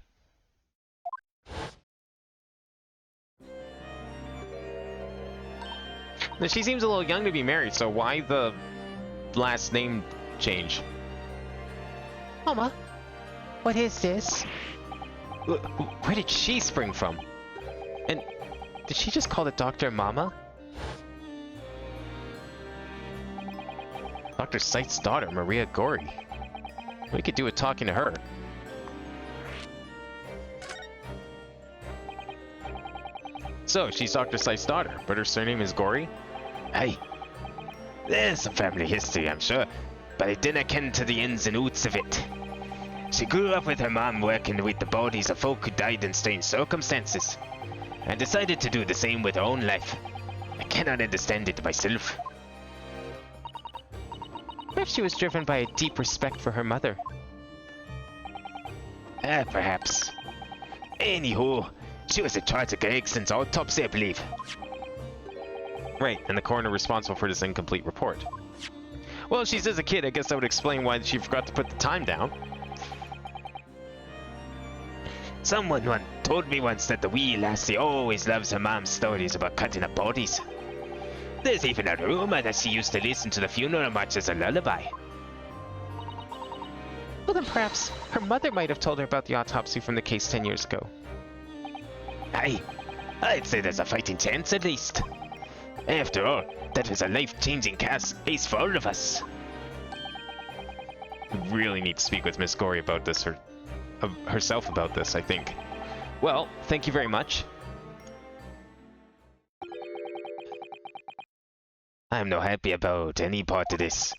Now, she seems a little young to be married, so why the last name change? Mama, what is this? Where did she spring from? And did she just call the doctor Mama? Dr. Sight's daughter, Maria Gori. We could do with talking to her. So, she's Dr. Sight's daughter, but her surname is Gori? Aye. There's some family history, I'm sure, but I didn't ken to the ins and outs of it. She grew up with her mom working with the bodies of folk who died in strange circumstances, and decided to do the same with her own life. I cannot understand it myself. Perhaps she was driven by a deep respect for her mother. Perhaps. Anywho, she was in charge of Gregson's autopsy, I believe. Right, and the coroner responsible for this incomplete report. Well, she's as a kid, I guess that would explain why she forgot to put the time down. Someone told me once that the wee lassie always loves her mom's stories about cutting up bodies. There's even a rumor that she used to listen to the funeral march as a lullaby. Well, then perhaps her mother might have told her about the autopsy from the case 10 years ago. Aye, I'd say there's a fighting chance at least. After all, that was a life-changing case for all of us. We really need to speak with Miss Gori about this, herself about this, I think. Well, thank you very much. I'm not happy about any part of this.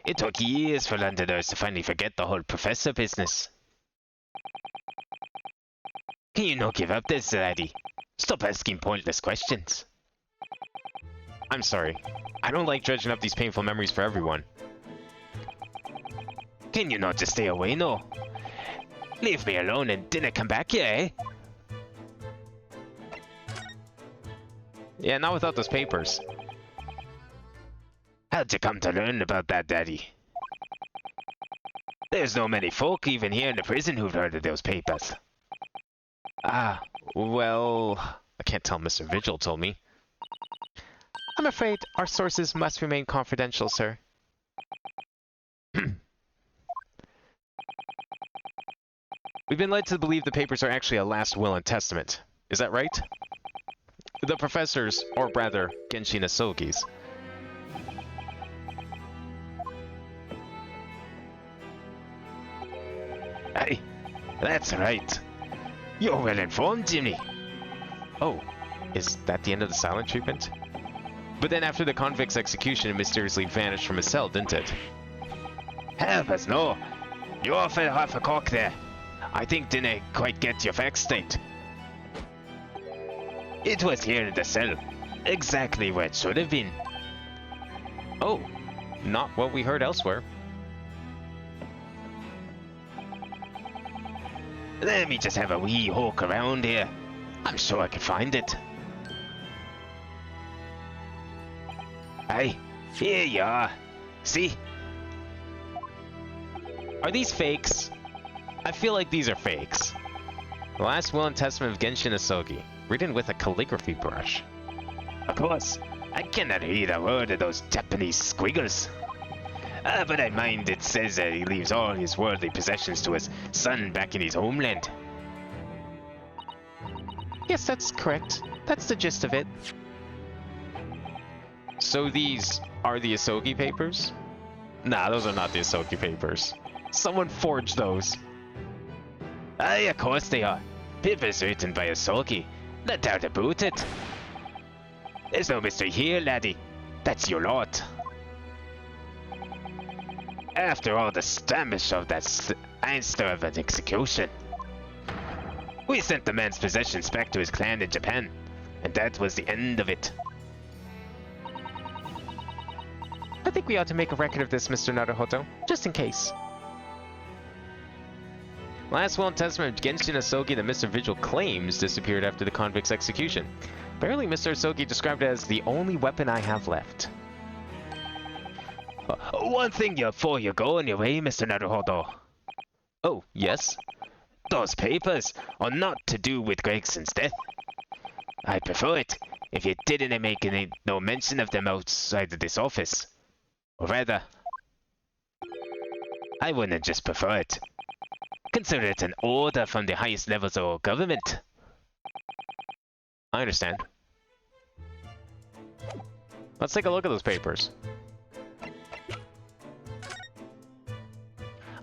It took years for Londoners to finally forget the whole professor business. Can you not give up this, laddie? Stop asking pointless questions. I'm sorry. I don't like dredging up these painful memories for everyone. Can you not just stay away now? Leave me alone and didn't come back here, eh? Yeah, not without those papers. How'd you come to learn about that, Daddy? There's no many folk even here in the prison who've heard of those papers. Ah, well... I can't tell Mr. Vigil told me. I'm afraid our sources must remain confidential, sir. We've been led to believe the papers are actually a last will and testament. Is that right? The professor's, or rather, Genshin Asogi's. Aye, that's right. You're well informed, Jimmy. Oh, is that the end of the silent treatment? But then after the convict's execution, it mysteriously vanished from his cell, didn't it? Help us, no. You all fell half a cock there. I think didn't quite get your facts straight. It was here in the cell. Exactly where it should have been. Oh, not what we heard elsewhere. Let me just have a wee poke around here. I'm sure I can find it. Aye, here you are. See? Are these fakes? I feel like these are fakes. The last will and testament of Genshin Asogi, written with a calligraphy brush. Of course, I cannot read a word of those Japanese squiggles. But I mind it says that he leaves all his worldly possessions to his son back in his homeland. Yes, that's correct. That's the gist of it. So these are the Asogi papers? Nah, those are not the Asogi papers. Someone forged those. Aye, of course they are. Papers written by Asogi. No doubt about it. There's no mystery here, laddie. That's your lot. After all the stammish of that answer of an execution, we sent the man's possessions back to his clan in Japan, and that was the end of it. I think we ought to make a record of this, Mr. Naruhodo, just in case. Last will and testament of Genshin Asogi that Mr. Vigil claims disappeared after the convict's execution. Apparently, Mr. Asogi described it as the only weapon I have left. One thing before you go on your way, Mr. Naruhodo. Oh, yes? Those papers are not to do with Gregson's death. I prefer it if you didn't make no mention of them outside of this office. Or rather, I wouldn't just prefer it. Consider it an order from the highest levels of government. I understand. Let's take a look at those papers.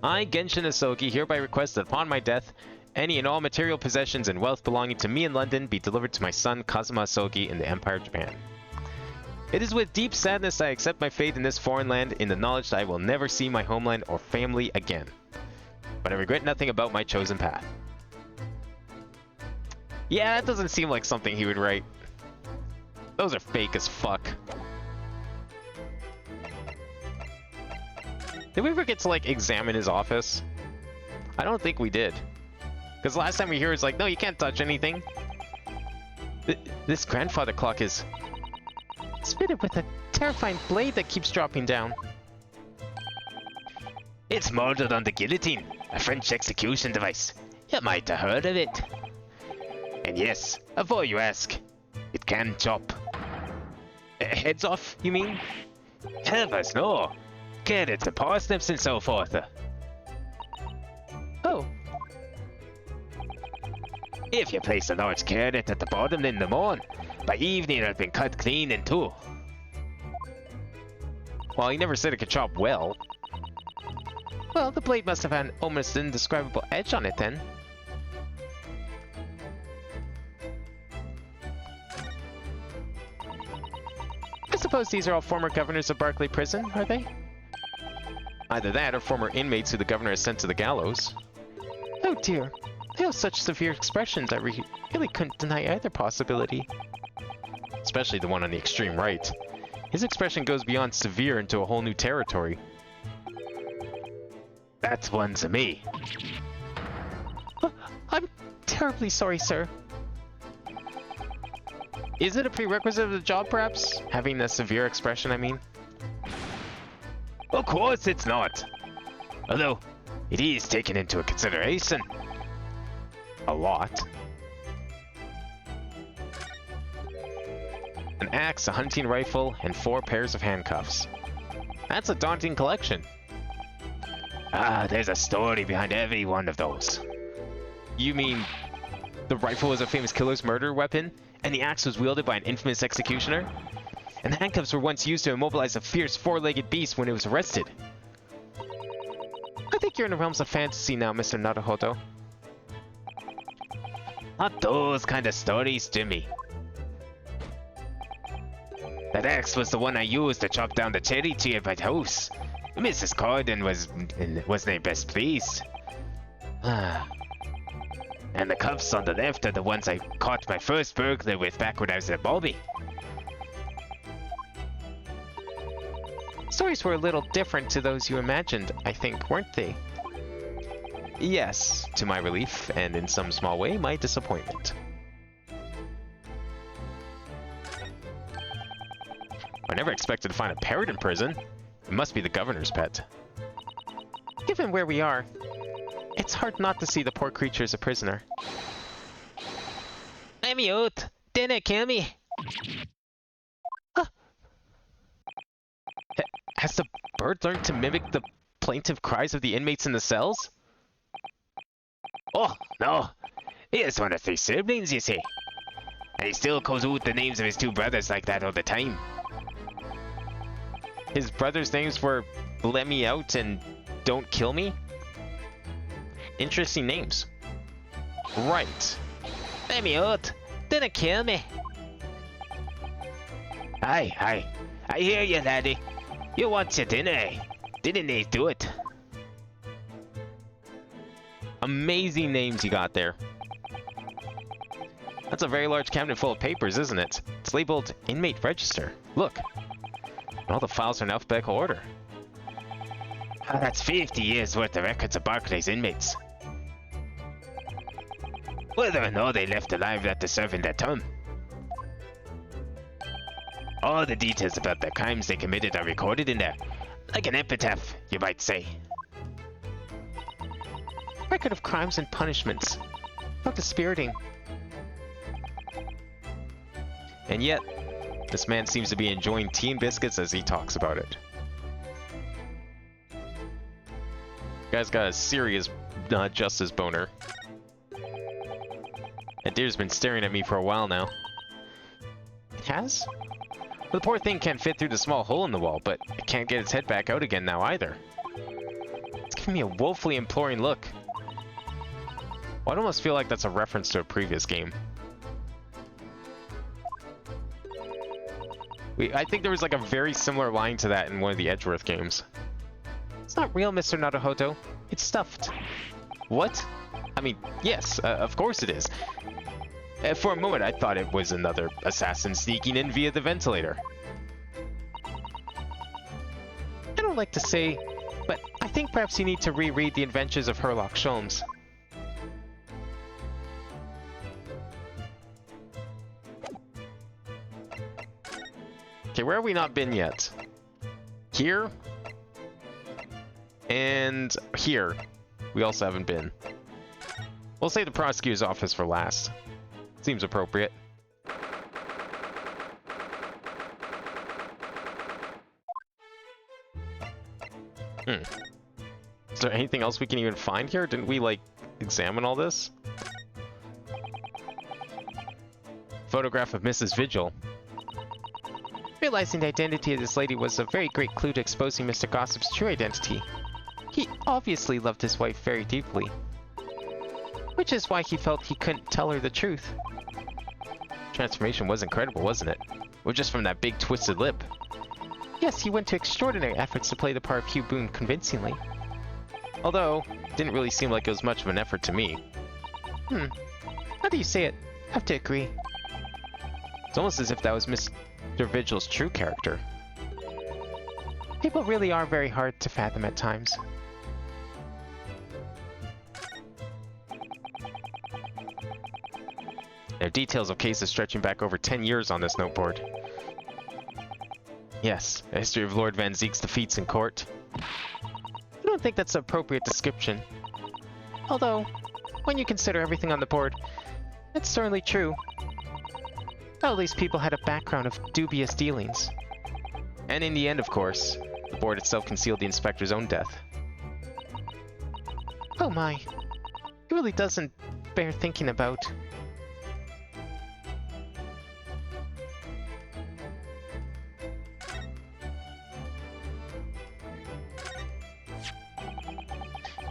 I, Genshin Asogi, hereby request that upon my death, any and all material possessions and wealth belonging to me in London be delivered to my son Kazuma Asogi in the Empire of Japan. It is with deep sadness I accept my fate in this foreign land in the knowledge that I will never see my homeland or family again. But I regret nothing about my chosen path. Yeah, that doesn't seem like something he would write. Those are fake as fuck. Did we ever get to, like, examine his office? I don't think we did. Because last time we hear it's like, no, you can't touch anything. This grandfather clock is... It's fitted with a terrifying blade that keeps dropping down. It's modeled on the guillotine, a French execution device. You might have heard of it. And yes, before you ask, it can chop. Heads off, you mean? Heavens no! Carrots and parsnips and so forth. Oh. If you place a large carrot at the bottom in the morn, by evening it'll been cut clean in two. Well, he never said it could chop well. Well, the blade must have had an almost indescribable edge on it then. I suppose these are all former governors of Barclay Prison, are they? Either that or former inmates who the governor has sent to the gallows. Oh dear, they have such severe expressions I really couldn't deny either possibility. Especially the one on the extreme right. His expression goes beyond severe into a whole new territory. That's one to me. I'm terribly sorry, sir. Is it a prerequisite of the job, perhaps? Having a severe expression, I mean? Of course it's not. Although, it is taken into consideration. A lot. An axe, a hunting rifle, and 4 pairs of handcuffs. That's a daunting collection. Ah, there's a story behind every one of those. You mean the rifle was a famous killer's murder weapon, and the axe was wielded by an infamous executioner? And the handcuffs were once used to immobilize a fierce 4-legged beast when it was arrested. I think you're in the realms of fantasy now, Mr. Naruhodo. Not those kind of stories, Jimmy. That axe was the one I used to chop down the cherry tree at my house. Mrs. Corden wasn't best pleased. And the cuffs on the left are the ones I caught my first burglar with back when I was at Bobby. Stories were a little different to those you imagined, I think, weren't they? Yes, to my relief, and in some small way, my disappointment. I never expected to find a parrot in prison. It must be the governor's pet. Given where we are, it's hard not to see the poor creature as a prisoner. Let me out! Didn't kill me! Has the bird learned to mimic the plaintive cries of the inmates in the cells? Oh, no. He is one of 3 siblings, you see. And he still calls out the names of his 2 brothers like that all the time. His brothers' names were Let Me Out and Don't Kill Me? Interesting names. Right. Let me out. Didn't kill me. Aye. I hear you, laddie. You want your dinner, eh? Didn't they do it? Amazing names you got there. That's a very large cabinet full of papers, isn't it? It's labeled Inmate Register. Look. And all the files are in alphabetical order. That's 50 years worth of records of Barclay's inmates. whether or not they left alive after serving their term. All the details about the crimes they committed are recorded in there, like an epitaph, you might say. Record of crimes and punishments. How dispiriting. And yet, this man seems to be enjoying tea and biscuits as he talks about it. Guy's got a serious justice boner. That deer's been staring at me for a while now. It has? The poor thing can't fit through the small hole in the wall, but it can't get its head back out again now either. It's giving me a woefully imploring look. Well, I'd almost feel like that's a reference to a previous game. I think there was like a very similar line to that in one of the Edgeworth games. It's not real, Mr. Naruhodo. It's stuffed. What? I mean, yes, of course it is. For a moment, I thought it was another assassin sneaking in via the ventilator. I don't like to say, but I think perhaps you need to reread The Adventures of Sherlock Holmes. Okay, where have we not been yet? Here? And here. We also haven't been. We'll say the prosecutor's office for last. Seems appropriate. Is there anything else we can even find here? Didn't we, like, examine all this? Photograph of Mrs. Vigil. Realizing the identity of this lady was a very great clue to exposing Mr. Gossip's true identity. He obviously loved his wife very deeply. Which is why he felt he couldn't tell her the truth. Transformation was incredible, wasn't it? Or just from that big twisted lip. Yes, he went to extraordinary efforts to play the part of Hugh Boone convincingly. Although, it didn't really seem like it was much of an effort to me. Now that you say it, I have to agree. It's almost as if that was Mr. Vigil's true character. People really are very hard to fathom at times. There are details of cases stretching back over 10 years on this noteboard. Yes, a history of Lord Van Zeek's defeats in court. I don't think that's an appropriate description. Although, when you consider everything on the board, it's certainly true. At least people had a background of dubious dealings. And in the end, of course, the board itself concealed the inspector's own death. Oh my. It really doesn't bear thinking about.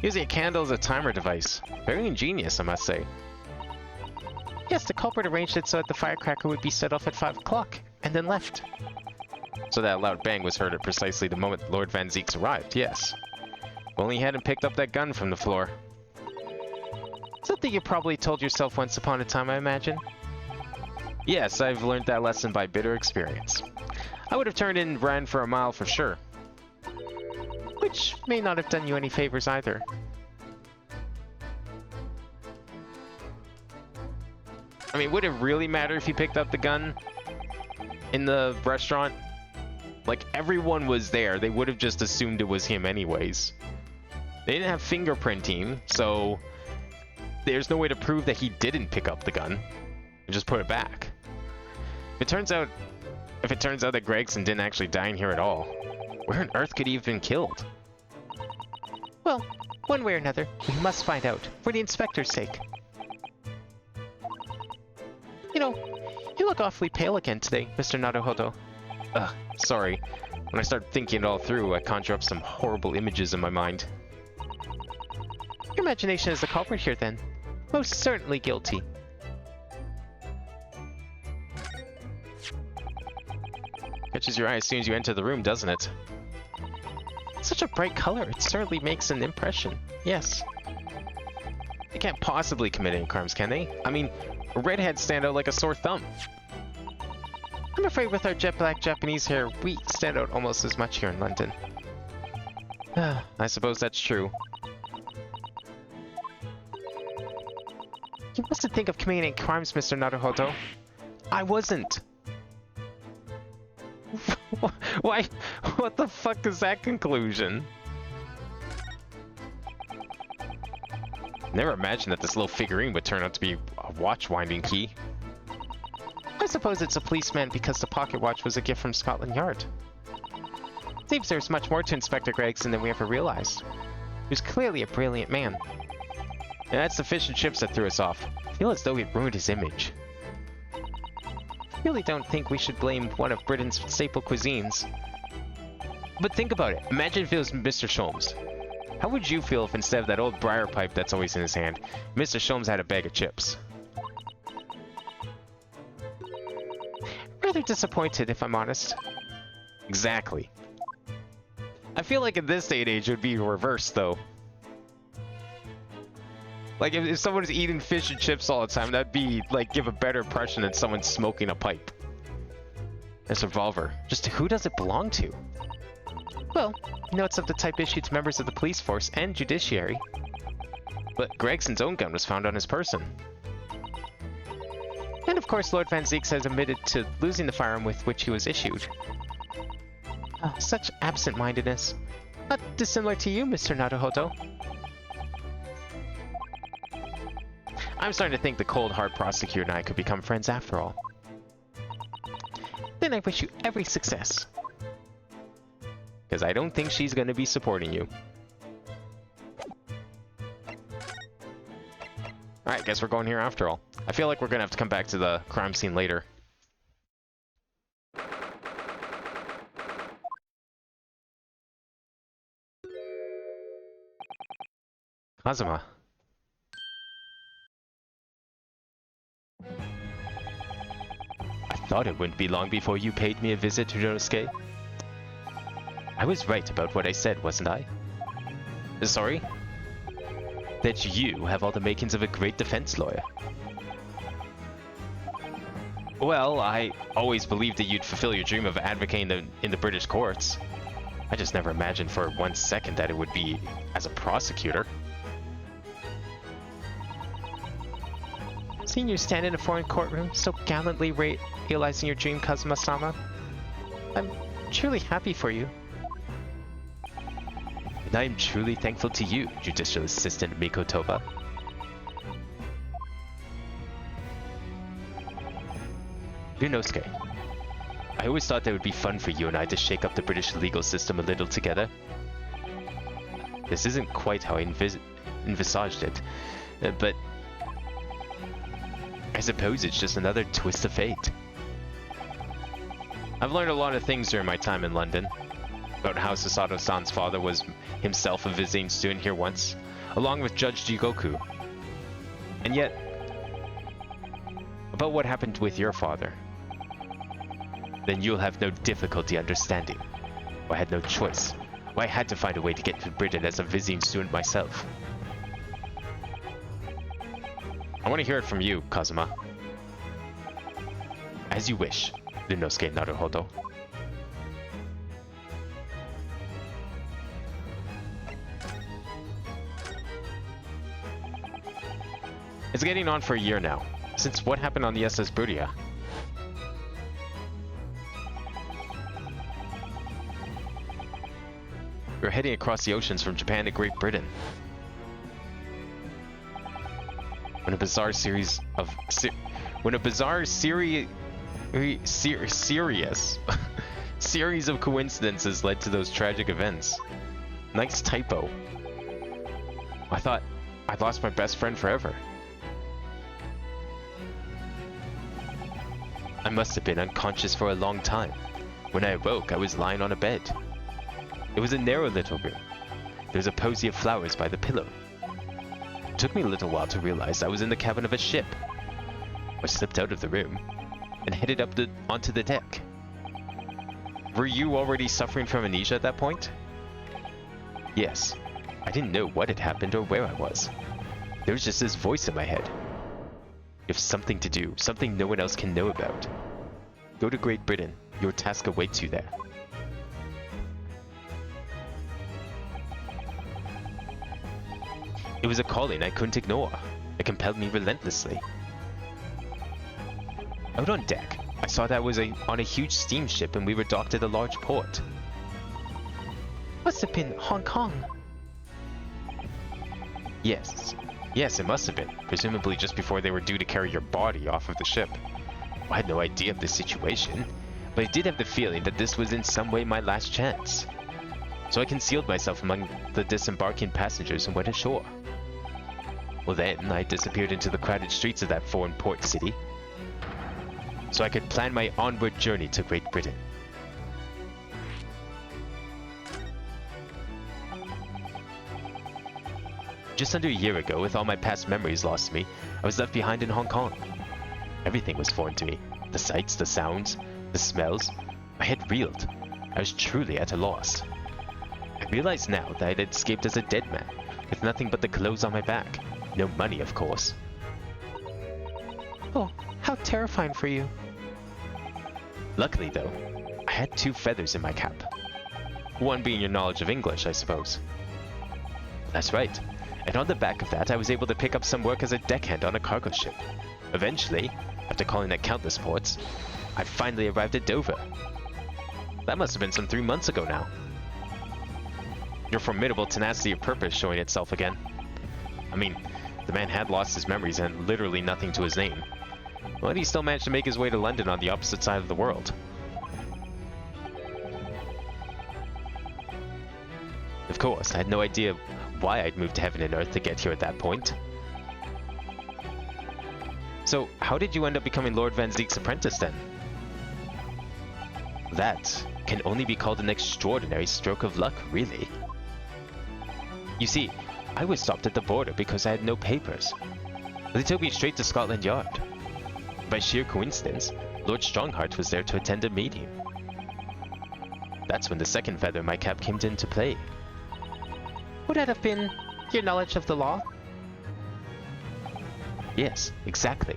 Using a candle as a timer device. Very ingenious, I must say. Yes, the culprit arranged it so that the firecracker would be set off at 5 o'clock, and then left. So that loud bang was heard at precisely the moment Lord Van Zeeks arrived, yes. If only he hadn't picked up that gun from the floor. Something you probably told yourself once upon a time, I imagine. Yes, I've learned that lesson by bitter experience. I would have turned in and ran for a mile for sure. Which may not have done you any favors either. I mean, would it really matter if he picked up the gun in the restaurant? Like, everyone was there. They would have just assumed it was him anyways. They didn't have fingerprinting, so there's no way to prove that he didn't pick up the gun and just put it back. If it turns out that Gregson didn't actually die in here at all, where on earth could he have been killed? Well, one way or another, we must find out, for the inspector's sake. You know, you look awfully pale again today, Mr. Naruhodo. Sorry. When I start thinking it all through, I conjure up some horrible images in my mind. Your imagination is the culprit here, then. Most certainly guilty. Catches your eye as soon as you enter the room, doesn't it? Such a bright color, it certainly makes an impression. Yes. They can't possibly commit any crimes, can they? I mean, redheads stand out like a sore thumb. I'm afraid with our jet black Japanese hair, we stand out almost as much here in London. I suppose that's true. You mustn't think of committing crimes, Mr. Naruhodo. I wasn't. Why? What the fuck is that conclusion? Never imagined that this little figurine would turn out to be a watch winding key. I suppose it's a policeman because the pocket watch was a gift from Scotland Yard. Seems there's much more to Inspector Gregson than we ever realized. He was clearly a brilliant man. And that's the fish and chips that threw us off. I feel as though we ruined his image. I really don't think we should blame one of Britain's staple cuisines. But think about it. Imagine if it was Mr. Sholmes. How would you feel if instead of that old briar pipe that's always in his hand, Mr. Sholmes had a bag of chips? Rather disappointed, if I'm honest. Exactly. I feel like in this day and age it would be reversed, though. Like, if someone's eating fish and chips all the time, that'd be, like, give a better impression than someone smoking a pipe. This revolver. Just who does it belong to? Well, notes of the type issued to members of the police force and judiciary. But Gregson's own gun was found on his person. And of course, Lord Van Zieks has admitted to losing the firearm with which he was issued. Such absent-mindedness. Not dissimilar to you, Mr. Naruhodo. I'm starting to think the cold, hard prosecutor and I could become friends after all. Then I wish you every success. Because I don't think she's going to be supporting you. Alright, guess we're going here after all. I feel like we're going to have to come back to the crime scene later. Kazuma. I thought it wouldn't be long before you paid me a visit to Ryunosuke. I was right about what I said, wasn't I? Sorry? That you have all the makings of a great defense lawyer. Well, I always believed that you'd fulfill your dream of advocating in the British courts. I just never imagined for 1 second that it would be as a prosecutor. Seeing you stand in a foreign courtroom, so gallantly realizing your dream, Kazuma-sama, I'm truly happy for you. And I am truly thankful to you, Judicial Assistant Miko Toba. Ryunosuke, I always thought that it would be fun for you and I to shake up the British legal system a little together. This isn't quite how I envisaged it, but I suppose it's just another twist of fate. I've learned a lot of things during my time in London. About how Sasato-san's father was himself a visiting student here once, along with Judge Jigoku. And yet, about what happened with your father. Then you'll have no difficulty understanding why I had no choice, why I had to find a way to get to Britain as a visiting student myself. I want to hear it from you, Kazuma. As you wish, Ryunosuke Naruhodo. It's getting on for a year now, since what happened on the SS Brutia. We're heading across the oceans from Japan to Great Britain. When a bizarre series of series of coincidences led to those tragic events. Nice typo. I thought I'd lost my best friend forever. I must have been unconscious for a long time. When I awoke, I was lying on a bed. It was a narrow little room. There was a posy of flowers by the pillow. It took me a little while to realize I was in the cabin of a ship. I slipped out of the room and headed up onto the deck. Were you already suffering from amnesia at that point? Yes. I didn't know what had happened or where I was. There was just this voice in my head. You have something to do, something no one else can know about. Go to Great Britain. Your task awaits you there. It was a calling I couldn't ignore. I compelled me relentlessly. Out on deck, I saw that I was on a huge steamship and we were docked at a large port. Must have been Hong Kong. Yes. Yes, it must have been, presumably just before they were due to carry your body off of the ship. I had no idea of the situation, but I did have the feeling that this was in some way my last chance. So I concealed myself among the disembarking passengers and went ashore. Well then, I disappeared into the crowded streets of that foreign port city, so I could plan my onward journey to Great Britain. Just under a year ago, with all my past memories lost to me, I was left behind in Hong Kong. Everything was foreign to me. The sights, the sounds, the smells. My head reeled. I was truly at a loss. I realized now that I had escaped as a dead man, with nothing but the clothes on my back. No money, of course. Oh, how terrifying for you. Luckily, though, I had 2 feathers in my cap. One being your knowledge of English, I suppose. That's right. And on the back of that, I was able to pick up some work as a deckhand on a cargo ship. Eventually, after calling at countless ports, I finally arrived at Dover. That must have been some 3 months ago now. Your formidable tenacity of purpose showing itself again. I mean, the man had lost his memories and literally nothing to his name. But he still managed to make his way to London on the opposite side of the world. Of course, I had no idea why I'd moved to heaven and earth to get here at that point. So, how did you end up becoming Lord Van Zeek's apprentice then? That can only be called an extraordinary stroke of luck, really. You see, I was stopped at the border because I had no papers. They took me straight to Scotland Yard. By sheer coincidence, Lord Strongheart was there to attend a meeting. That's when the second feather in my cap came into play. Would that have been your knowledge of the law? Yes, exactly.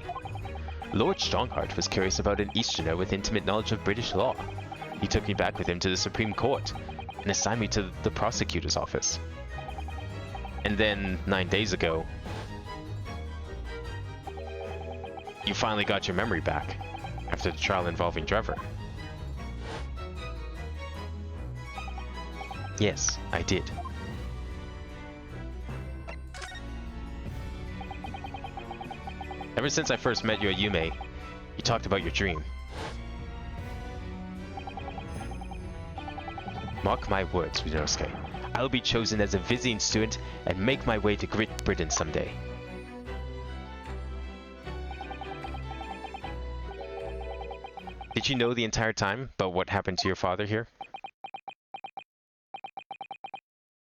Lord Strongheart was curious about an Easterner with intimate knowledge of British law. He took me back with him to the Supreme Court and assigned me to the prosecutor's office. And then, 9 days ago, you finally got your memory back after the trial involving Trevor. Yes, I did. Ever since I first met you at Yume, you talked about your dream. Mark my words, Ryunosuke. I'll be chosen as a visiting student and make my way to Great Britain someday. Did you know the entire time about what happened to your father here?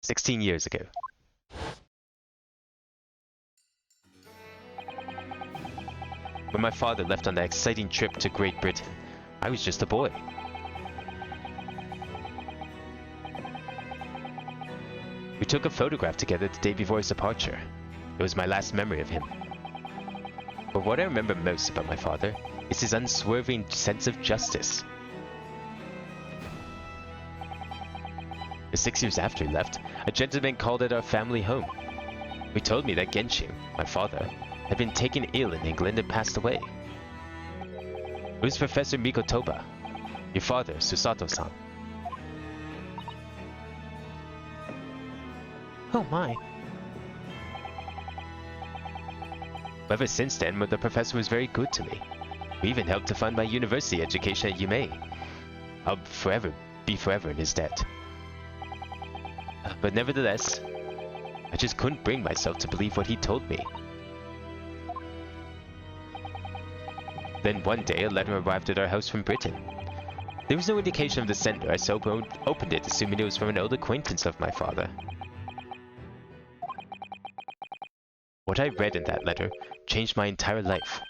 16 years ago. When my father left on that exciting trip to Great Britain, I was just a boy. We took a photograph together the day before his departure. It was my last memory of him. But what I remember most about my father is his unswerving sense of justice. The 6 years after he left, a gentleman called at our family home. He told me that Genshin, my father, had been taken ill in England and passed away. It was Professor Mikotoba, your father, Susato-san. Oh my. Ever since then, the professor was very good to me. He even helped to fund my university education at Yume. I'll be forever in his debt. But nevertheless, I just couldn't bring myself to believe what he told me. Then one day, a letter arrived at our house from Britain. There was no indication of the sender, so I opened it assuming it was from an old acquaintance of my father. What I read in that letter changed my entire life.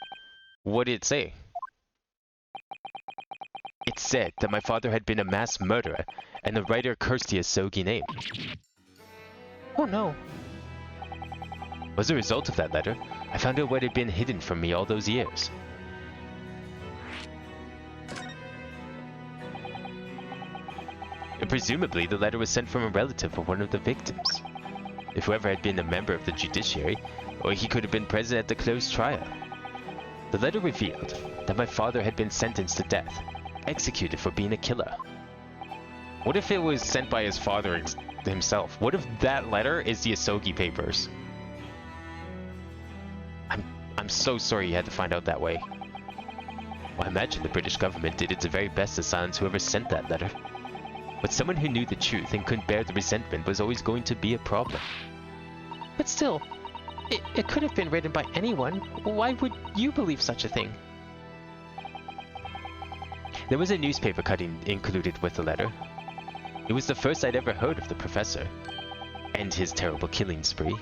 What did it say? It said that my father had been a mass murderer, and the writer cursed the Asogi name. Oh no. As a result of that letter, I found out what had been hidden from me all those years. And presumably, the letter was sent from a relative of one of the victims. if whoever had been a member of the judiciary, or he could have been present at the closed trial. The letter revealed that my father had been sentenced to death, executed for being a killer. What if it was sent by his father himself? What if that letter is the Asogi papers? I'm so sorry you had to find out that way. Well, I imagine the British government did its very best to silence whoever sent that letter. But someone who knew the truth and couldn't bear the resentment was always going to be a problem. But still, it could have been written by anyone. Why would you believe such a thing? There was a newspaper cutting included with the letter. It was the first I'd ever heard of the professor, and his terrible killing spree.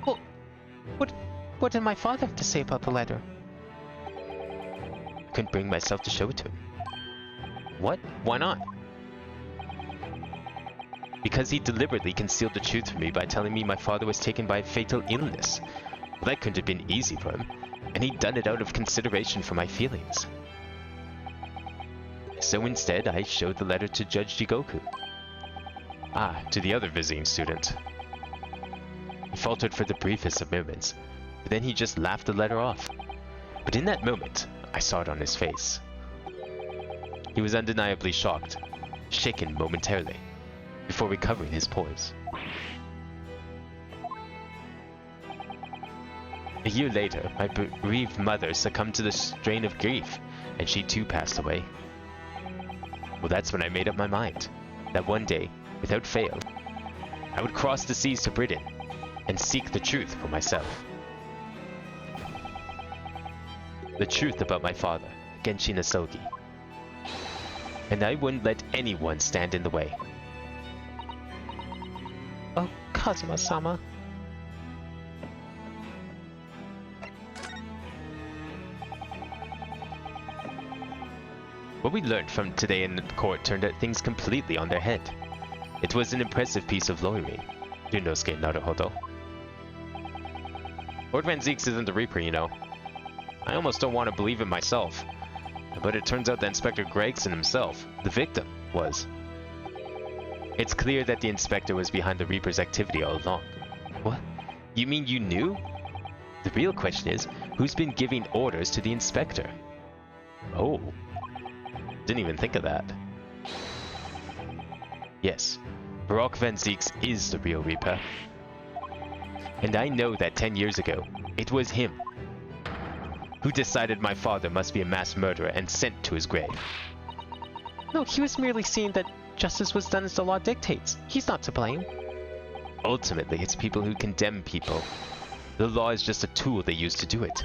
Well, what did my father have to say about the letter? I couldn't bring myself to show it to him. What? Why not? Because he deliberately concealed the truth from me by telling me my father was taken by a fatal illness. Well, that couldn't have been easy for him, and he'd done it out of consideration for my feelings. So instead, I showed the letter to Judge Jigoku. Ah, to the other visiting student. He faltered for the briefest of moments, but then he just laughed the letter off. But in that moment, I saw it on his face. He was undeniably shocked, shaken momentarily, before recovering his poise. A year later, my bereaved mother succumbed to the strain of grief, and she too passed away. Well, that's when I made up my mind that one day, without fail, I would cross the seas to Britain and seek the truth for myself. The truth about my father, Genshin Asogi. And I wouldn't let anyone stand in the way. Oh, Kazuma-sama. What we learned from today in the court turned out things completely on their head. It was an impressive piece of lawyering, Ryunosuke Naruhodo. Lord Van Zeeks isn't the Reaper, you know. I almost don't want to believe it myself. But it turns out that Inspector Gregson himself, the victim, was. It's clear that the inspector was behind the Reaper's activity all along. What? You mean you knew? The real question is, who's been giving orders to the inspector? Oh. Didn't even think of that. Yes, Baroque Van Zeeks is the real Reaper. And I know that 10 years ago, it was him who decided my father must be a mass murderer and sent to his grave. No, he was merely seeing that justice was done as the law dictates. He's not to blame. Ultimately, it's people who condemn people. The law is just a tool they use to do it.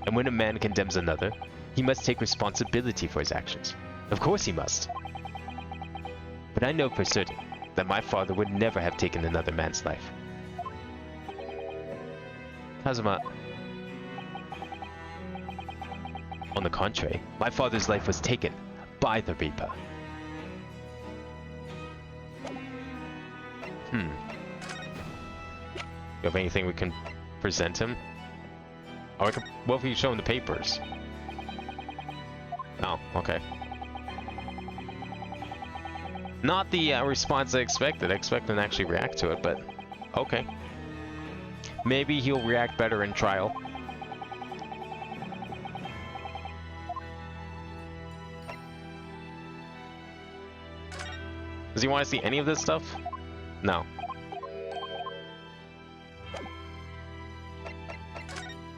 And when a man condemns another, he must take responsibility for his actions. Of course he must. But I know for certain that my father would never have taken another man's life. Kazuma. On the contrary, my father's life was taken by the Reaper. You have anything we can present him? Or I could, what if we show him the papers? Oh, okay. Not the response I expected. I expected him to actually react to it, but okay. Maybe he'll react better in trial. Does he want to see any of this stuff? No.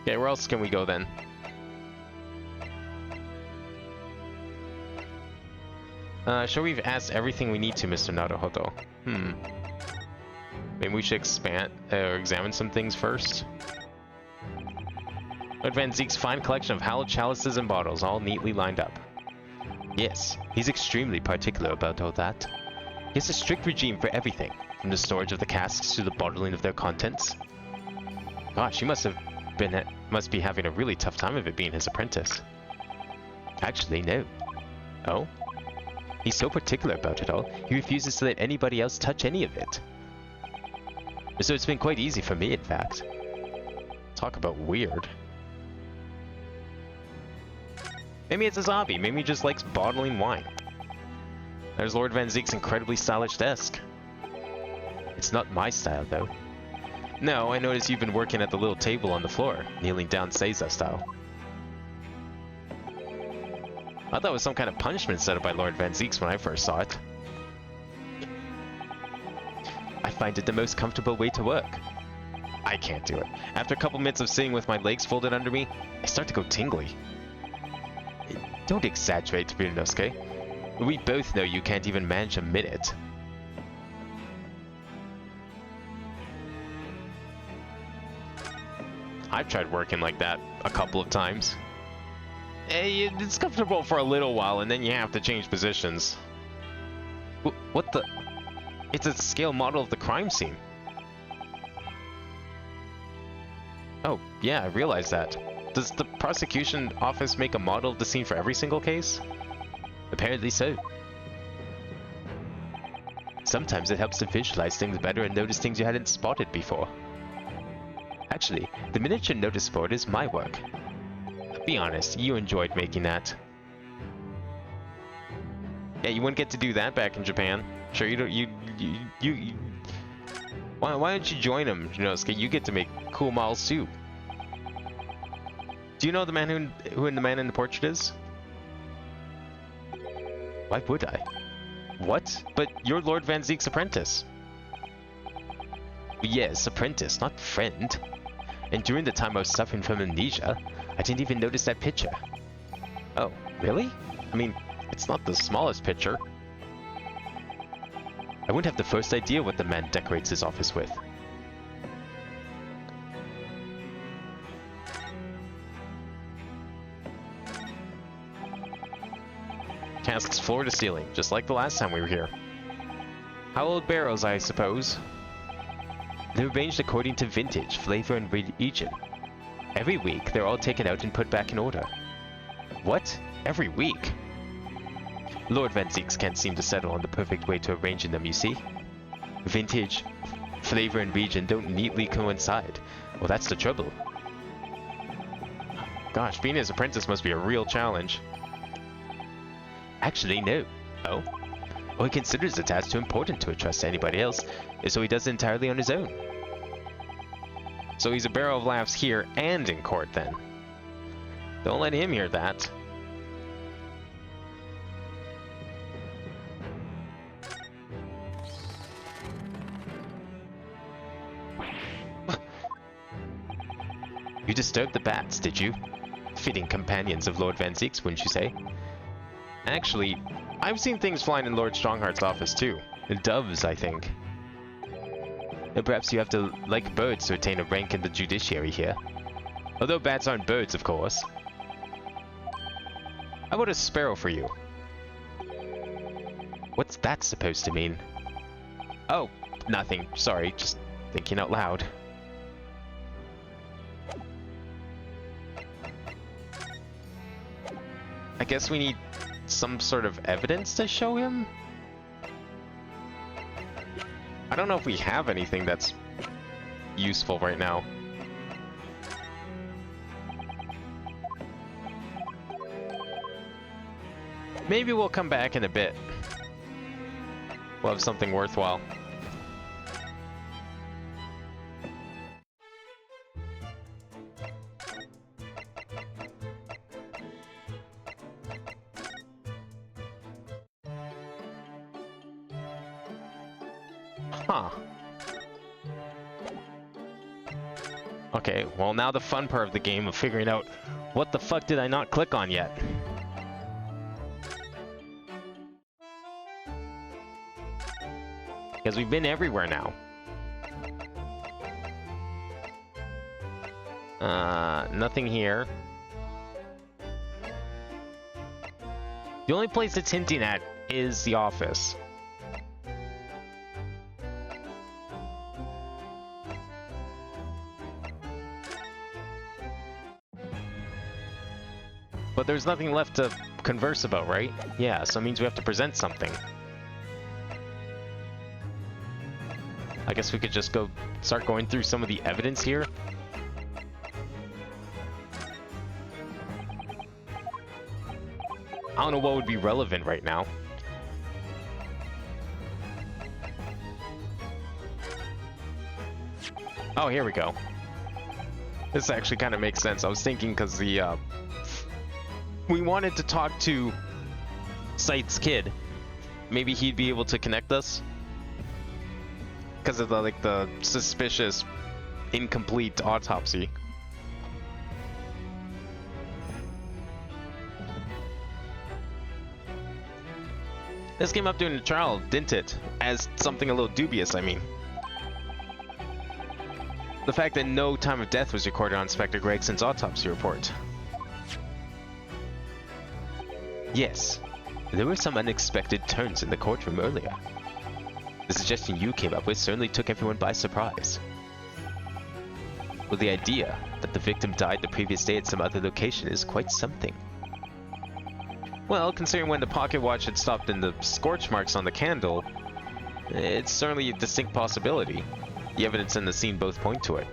Okay, where else can we go then? Sure, we've asked everything we need to, Mr. Naruhodo. Maybe we should expand or examine some things first. Lord Van Zeek's fine collection of hallowed chalices and bottles, all neatly lined up. Yes, he's extremely particular about all that. He has a strict regime for everything, from the storage of the casks to the bottling of their contents. Gosh, he must be having a really tough time of it being his apprentice. Actually, no. Oh? He's so particular about it all, he refuses to let anybody else touch any of it. So it's been quite easy for me, in fact. Talk about weird. Maybe it's his hobby. Maybe he just likes bottling wine. There's Lord Van Zeek's incredibly stylish desk. It's not my style, though. No, I noticed you've been working at the little table on the floor, kneeling down Seiza style. I thought it was some kind of punishment set up by Lord Van Zeek's when I first saw it. I find it the most comfortable way to work. I can't do it. After a couple minutes of sitting with my legs folded under me, I start to go tingly. Don't exaggerate, Ryunosuke. We both know you can't even manage a minute. I've tried working like that a couple of times. It's comfortable for a little while, and then you have to change positions. What the? It's a scale model of the crime scene. Oh, yeah, I realize that. Does the prosecution office make a model of the scene for every single case? Apparently so. Sometimes it helps to visualize things better and notice things you hadn't spotted before. Actually, the miniature notice board is my work. Be honest, you enjoyed making that. Yeah, you wouldn't get to do that back in Japan. Sure, you don't. You. Why don't you join him, Ryunosuke? You get to make cool models too. Do you know the man who the man in the portrait is? Why would I? What? But you're Lord Van Zeek's apprentice. Yes, apprentice, not friend. And during the time I was suffering from amnesia, I didn't even notice that picture. Oh, really? I mean, it's not the smallest picture. I wouldn't have the first idea what the man decorates his office with. Casks floor to ceiling, just like the last time we were here. Hallowed barrels, I suppose. They're arranged according to vintage, flavor, and region. Every week, they're all taken out and put back in order. What? Every week? Lord Van Zeeks can't seem to settle on the perfect way to arranging them, you see? Vintage, flavor, and region don't neatly coincide. Well, that's the trouble. Gosh, being his apprentice must be a real challenge. Actually, no. Oh? Well, he considers the task too important to entrust to anybody else, so he does it entirely on his own. So he's a barrel of laughs here and in court, then. Don't let him hear that. You disturbed the bats, did you? Fitting companions of Lord Van Zeeks, wouldn't you say? Actually, I've seen things flying in Lord Strongheart's office too. Doves, I think. And perhaps you have to like birds to attain a rank in the judiciary here. Although bats aren't birds, of course. How about a sparrow for you? What's that supposed to mean? Oh, nothing. Sorry, just thinking out loud. I guess we need some sort of evidence to show him? I don't know if we have anything that's useful right now. Maybe we'll come back in a bit. We'll have something worthwhile. Huh. Okay, well now the fun part of the game of figuring out what the fuck did I not click on yet. Because we've been everywhere now. Nothing here. The only place it's hinting at is the office. But there's nothing left to converse about, right? Yeah, so it means we have to present something. I guess we could just start going through some of the evidence here. I don't know what would be relevant right now. Oh, here we go. This actually kind of makes sense. I was thinking because we wanted to talk to Sight's kid. Maybe he'd be able to connect us because of the suspicious, incomplete autopsy. This came up during the trial, didn't it? As something a little dubious, I mean. The fact that no time of death was recorded on Inspector Gregson's autopsy report. Yes, there were some unexpected turns in the courtroom earlier. The suggestion you came up with certainly took everyone by surprise. Well, the idea that the victim died the previous day at some other location is quite something. Well, considering when the pocket watch had stopped and the scorch marks on the candle, it's certainly a distinct possibility. The evidence in the scene both point to it.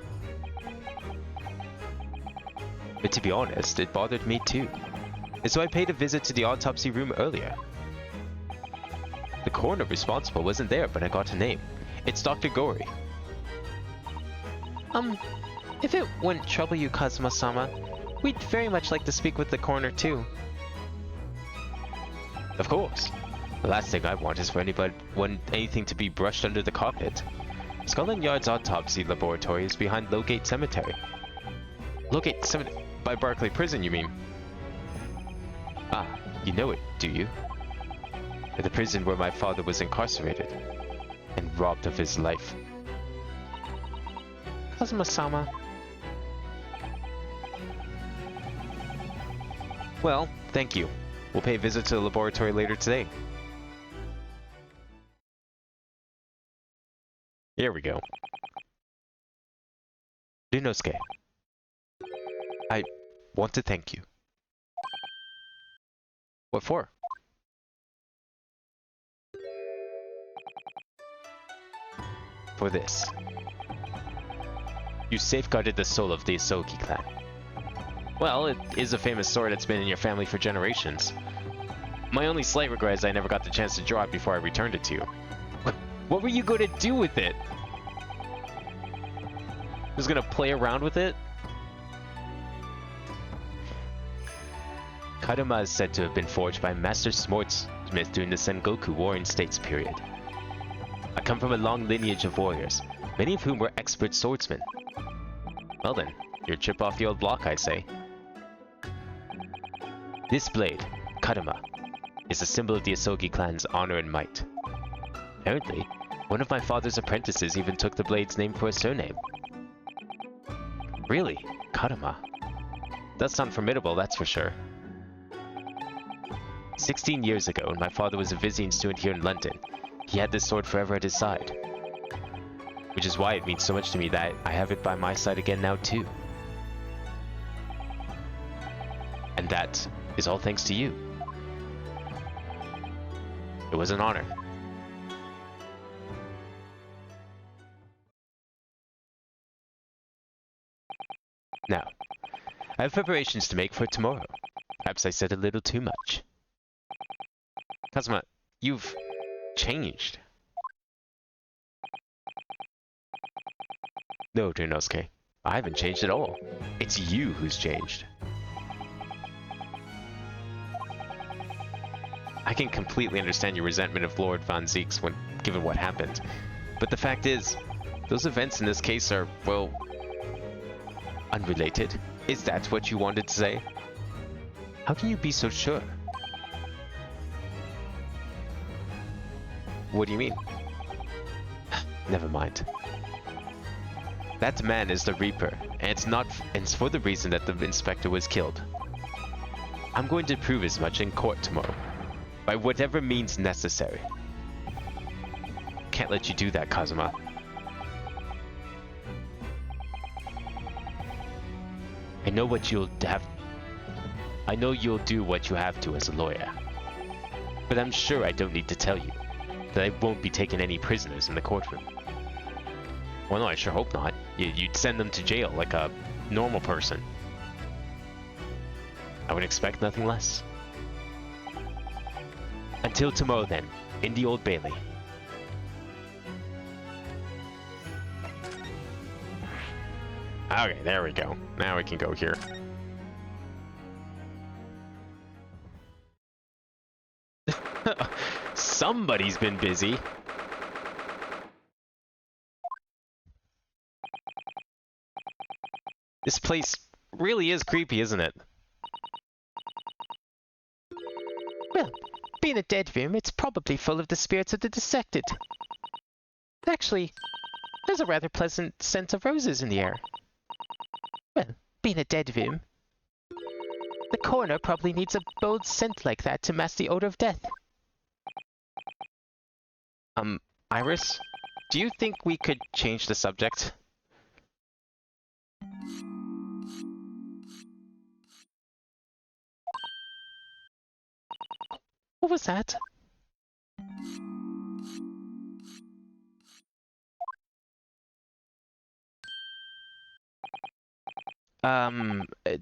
But to be honest, it bothered me too. And so I paid a visit to the autopsy room earlier. The coroner responsible wasn't there, but I got a name. It's Dr. Gory. If it wouldn't trouble you, Kazuma-sama, we'd very much like to speak with the coroner too. Of course. The last thing I want is for anything to be brushed under the carpet. Scotland Yard's autopsy laboratory is behind Lowgate Cemetery. Lowgate Cemetery? By Barclay Prison, you mean? Ah, you know it, do you? The prison where my father was incarcerated and robbed of his life. Kazuma-sama. Well, thank you. We'll pay a visit to the laboratory later today. Here we go. Ryunosuke, I want to thank you. What for? For this. You safeguarded the soul of the Isogi clan. Well, it is a famous sword that's been in your family for generations. My only slight regret is I never got the chance to draw it before I returned it to you. What were you going to do with it? Just gonna play around with it? Kadama is said to have been forged by Master Swordsmith during the Sengoku Warring States period. I come from a long lineage of warriors, many of whom were expert swordsmen. Well then, you're a chip off the old block, I say. This blade, Kadama, is a symbol of the Isogi clan's honor and might. Apparently, one of my father's apprentices even took the blade's name for a surname. Really? Kadama? Does sound formidable, that's for sure. 16 years ago, when my father was a visiting student here in London, he had this sword forever at his side. Which is why it means so much to me that I have it by my side again now too. And that is all thanks to you. It was an honor. Now, I have preparations to make for tomorrow. Perhaps I said a little too much. Kazuma, you've changed. No, Ryunosuke, I haven't changed at all. It's you who's changed. I can completely understand your resentment of Lord Von Zeeks when given what happened. But the fact is, those events in this case are, well, unrelated. Is that what you wanted to say? How can you be so sure? What do you mean? Never mind. That man is the Reaper, and it's for the reason that the inspector was killed. I'm going to prove as much in court tomorrow, by whatever means necessary. Can't let you do that, Kazuma. I know you'll do what you have to as a lawyer. But I'm sure I don't need to tell you that I won't be taking any prisoners in the courtroom. Well, no, I sure hope not. You'd send them to jail like a normal person. I would expect nothing less. Until tomorrow then, in the Old Bailey. Okay, there we go. Now we can go here. Somebody's been busy. This place really is creepy, isn't it? Well, being a dead room, it's probably full of the spirits of the dissected. Actually, there's a rather pleasant scent of roses in the air. Well, being a dead room, the coroner probably needs a bold scent like that to mask the odor of death. Iris, do you think we could change the subject? What was that?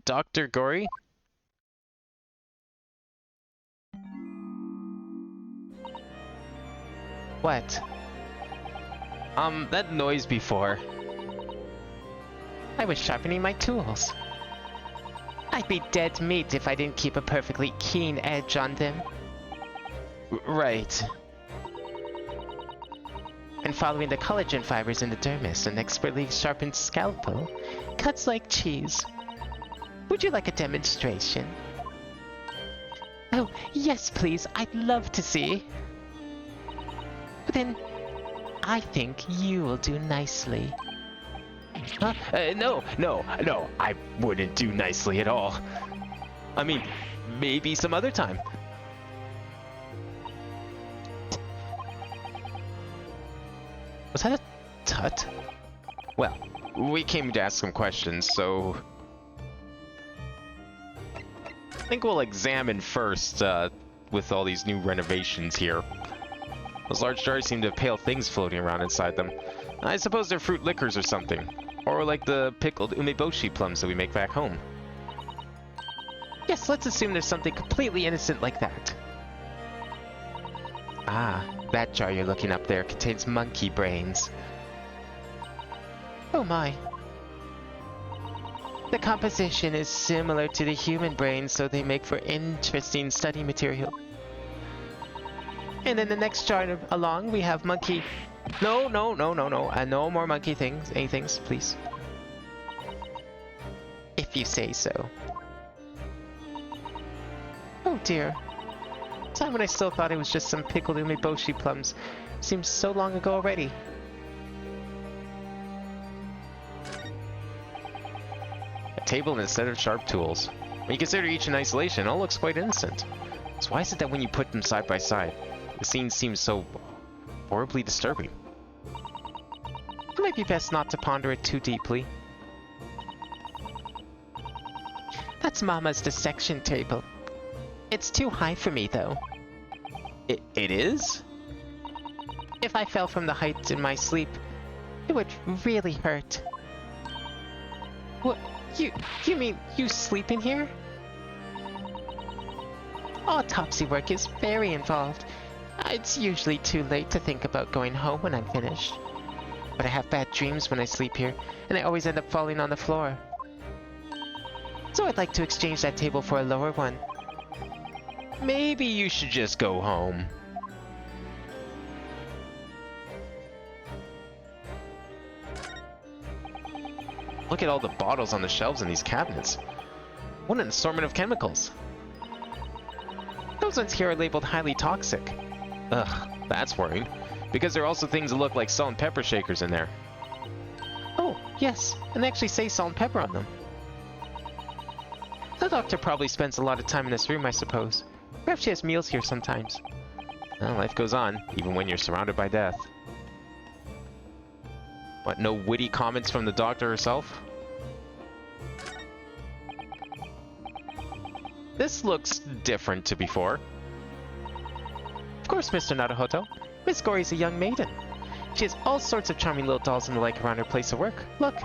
Dr. Gory? What? That noise before. I was sharpening my tools. I'd be dead meat if I didn't keep a perfectly keen edge on them. Right. And following the collagen fibers in the dermis, an expertly sharpened scalpel cuts like cheese. Would you like a demonstration? Oh, yes, please. I'd love to see. But then, I think you will do nicely. Huh? No, I wouldn't do nicely at all. I mean, maybe some other time. Was that a tut? Well, we came to ask some questions, so... I think we'll examine first, with all these new renovations here. Those large jars seem to have pale things floating around inside them. I suppose they're fruit liquors or something. Or like the pickled umeboshi plums that we make back home. Yes, let's assume there's something completely innocent like that. Ah, that jar you're looking up there contains monkey brains. Oh my. The composition is similar to the human brain, so they make for interesting study material. And in the next jar along, we have monkey... No. No more monkey things. Anythings, please. If you say so. Oh dear. Time when I still thought it was just some pickled umeboshi plums. Seems so long ago already. A table and a set of sharp tools. When you consider each in isolation, it all looks quite innocent. So why is it that when you put them side by side, the scene seems so horribly disturbing? It might be best not to ponder it too deeply. That's Mama's dissection table. It's too high for me, though. It is? If I fell from the height in my sleep, it would really hurt. What? You mean you sleep in here? Autopsy work is very involved. It's usually too late to think about going home when I'm finished. But I have bad dreams when I sleep here, and I always end up falling on the floor. So I'd like to exchange that table for a lower one. Maybe you should just go home. Look at all the bottles on the shelves in these cabinets. What an assortment of chemicals. Those ones here are labeled highly toxic. Ugh, that's worrying. Because there are also things that look like salt and pepper shakers in there. Oh, yes, and they actually say salt and pepper on them. The doctor probably spends a lot of time in this room, I suppose. Perhaps she has meals here sometimes. Well, life goes on, even when you're surrounded by death. What, no witty comments from the doctor herself? This looks different to before. Of course, Mr. Naruhodo. Miss Gory's a young maiden. She has all sorts of charming little dolls and the like around her place of work. Look.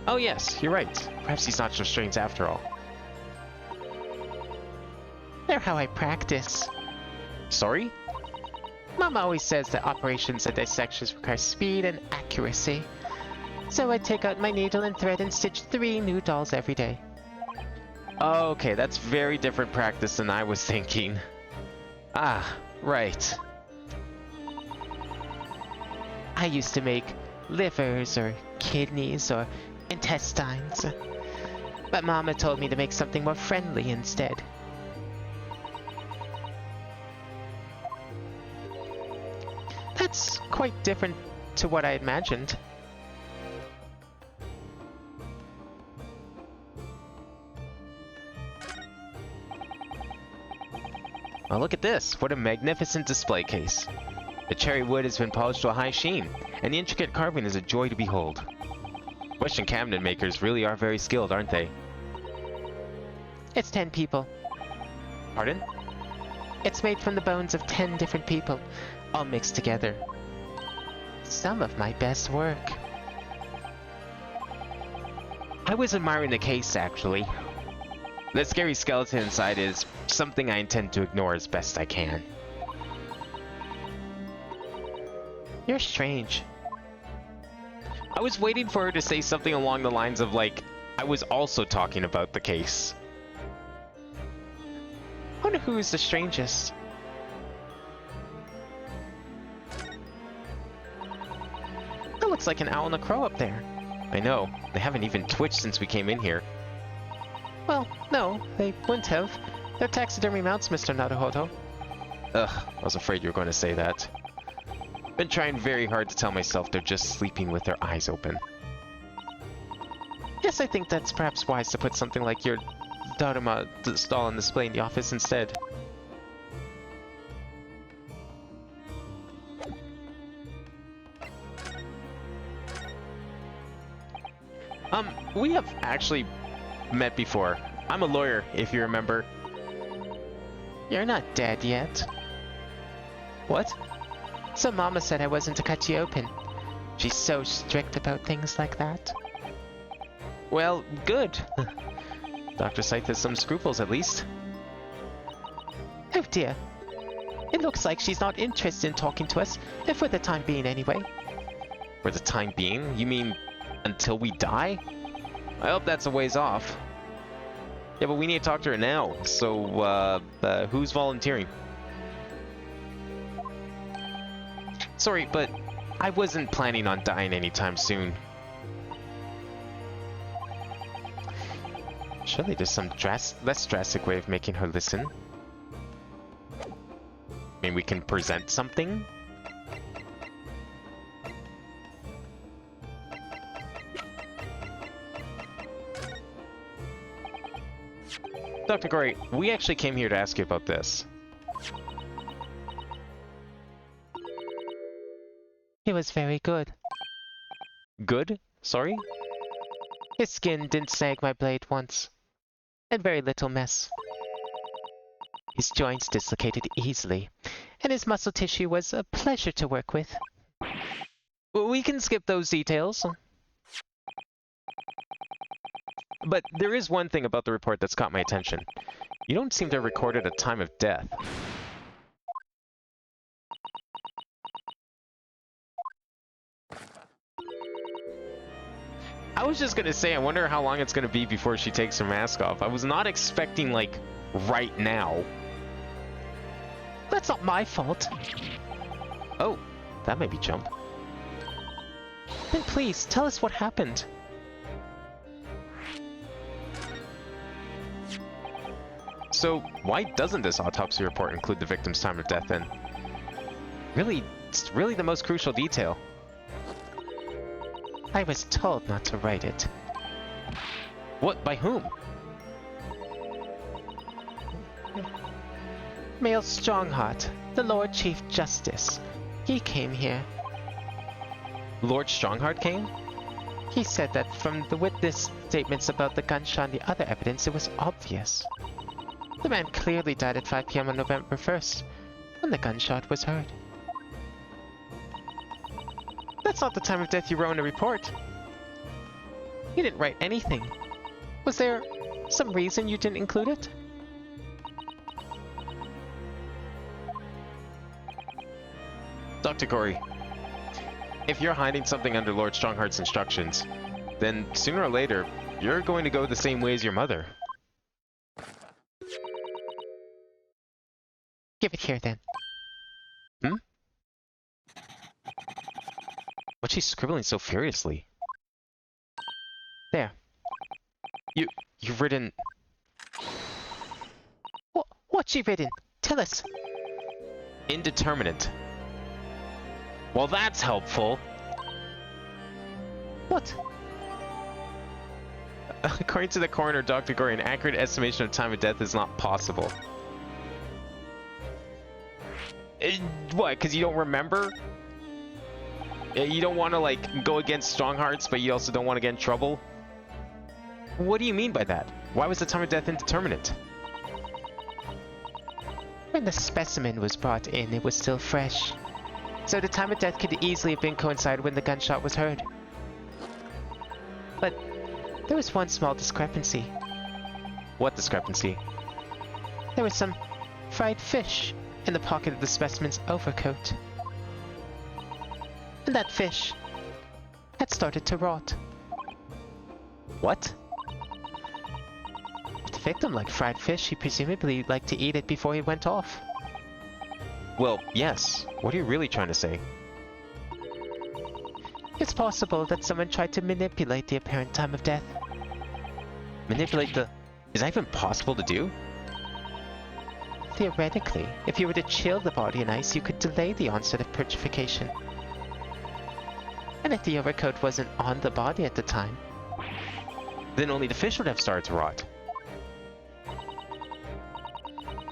Oh yes, you're right. Perhaps he's not so strange after all. They're how I practice. Sorry? Mama always says that operations and dissections require speed and accuracy. So I take out my needle and thread and stitch 3 new dolls every day. Okay, that's very different practice than I was thinking. Ah, right. I used to make livers or kidneys or intestines. But Mama told me to make something more friendly instead. That's quite different to what I imagined. Oh, look at this. What a magnificent display case. The cherry wood has been polished to a high sheen, and the intricate carving is a joy to behold. Western cabinet makers really are very skilled, aren't they? It's 10 people. Pardon? It's made from the bones of 10 different people, all mixed together. Some of my best work. I was admiring the case, actually. The scary skeleton inside is something I intend to ignore as best I can. You're strange. I was waiting for her to say something along the lines of, like, I was also talking about the case. I wonder who is the strangest. That looks like an owl and a crow up there. I know, they haven't even twitched since we came in here. Well, no, they wouldn't have. They're taxidermy mounts, Mr. Naruhodo. Ugh, I was afraid you were going to say that. Been trying very hard to tell myself they're just sleeping with their eyes open. Yes, I think that's perhaps wise to put something like your Daruma stall on display in the office instead. We have actually met before. I'm a lawyer, if you remember. You're not dead yet. What? So Mama said I wasn't to cut you open. She's so strict about things like that. Well, good. Dr. Scythe has some scruples, at least. Oh dear. It looks like she's not interested in talking to us, for the time being anyway. For the time being? You mean until we die? I hope that's a ways off. Yeah, but we need to talk to her now, so, who's volunteering? Sorry, but I wasn't planning on dying anytime soon. Surely there's some less drastic way of making her listen. I mean, we can present something? Dr. Gory, we actually came here to ask you about this. It was very good. Good? Sorry? His skin didn't snag my blade once. And very little mess. His joints dislocated easily, and his muscle tissue was a pleasure to work with. Well, we can skip those details. But there is one thing about the report that's caught my attention. You don't seem to have recorded a time of death. I was just gonna say, I wonder how long it's gonna be before she takes her mask off. I was not expecting, like, right now. That's not my fault. Oh, that made me jump. Then please, tell us what happened. So, why doesn't this autopsy report include the victim's time of death then? Really, it's really the most crucial detail. I was told not to write it. What? By whom? Mail Strongheart, the Lord Chief Justice. He came here. Lord Strongheart came? He said that from the witness statements about the gunshot and the other evidence, it was obvious. The man clearly died at 5 p.m. on November 1st, when the gunshot was heard. That's not the time of death you wrote in the report. You didn't write anything. Was there some reason you didn't include it? Dr. Gory, if you're hiding something under Lord Strongheart's instructions, then sooner or later, you're going to go the same way as your mother. Give it here, then. Hmm? What's she scribbling so furiously? There. You've written... What's she written? Tell us. Indeterminate. Well, that's helpful. What? According to the coroner, Dr. Gory, an accurate estimation of time of death is not possible. What, because you don't remember? You don't want to, like, go against Stronghearts, but you also don't want to get in trouble? What do you mean by that? Why was the time of death indeterminate? When the specimen was brought in, it was still fresh. So the time of death could easily have been coincided when the gunshot was heard. But there was one small discrepancy. What discrepancy? There was some fried fish in the pocket of the specimen's overcoat. And that fish had started to rot. What? If the victim liked fried fish, he presumably liked to eat it before he went off. Well, yes. What are you really trying to say? It's possible that someone tried to manipulate the apparent time of death. Manipulate the... Is that even possible to do? Theoretically, if you were to chill the body in ice, you could delay the onset of putrefaction. And if the overcoat wasn't on the body at the time, Then only the fish would have started to rot.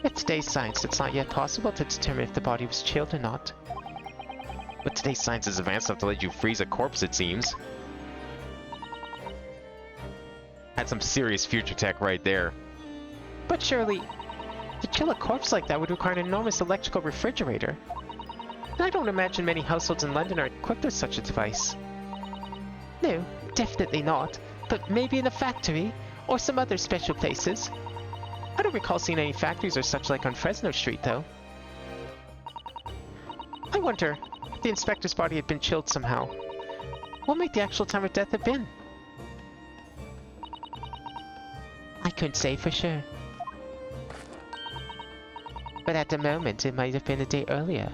with today's science, it's not yet possible to determine if the body was chilled or not. But today's science is advanced enough to let you freeze a corpse, it seems. Had some serious future tech right there. But surely, to chill a corpse like that would require an enormous electrical refrigerator. And I don't imagine many households in London are equipped with such a device. No, definitely not. But maybe in a factory, or some other special places. I don't recall seeing any factories or such like on Fresno Street, though. I wonder if the inspector's body had been chilled somehow. What might the actual time of death have been? I couldn't say for sure. But at the moment, it might have been a day earlier.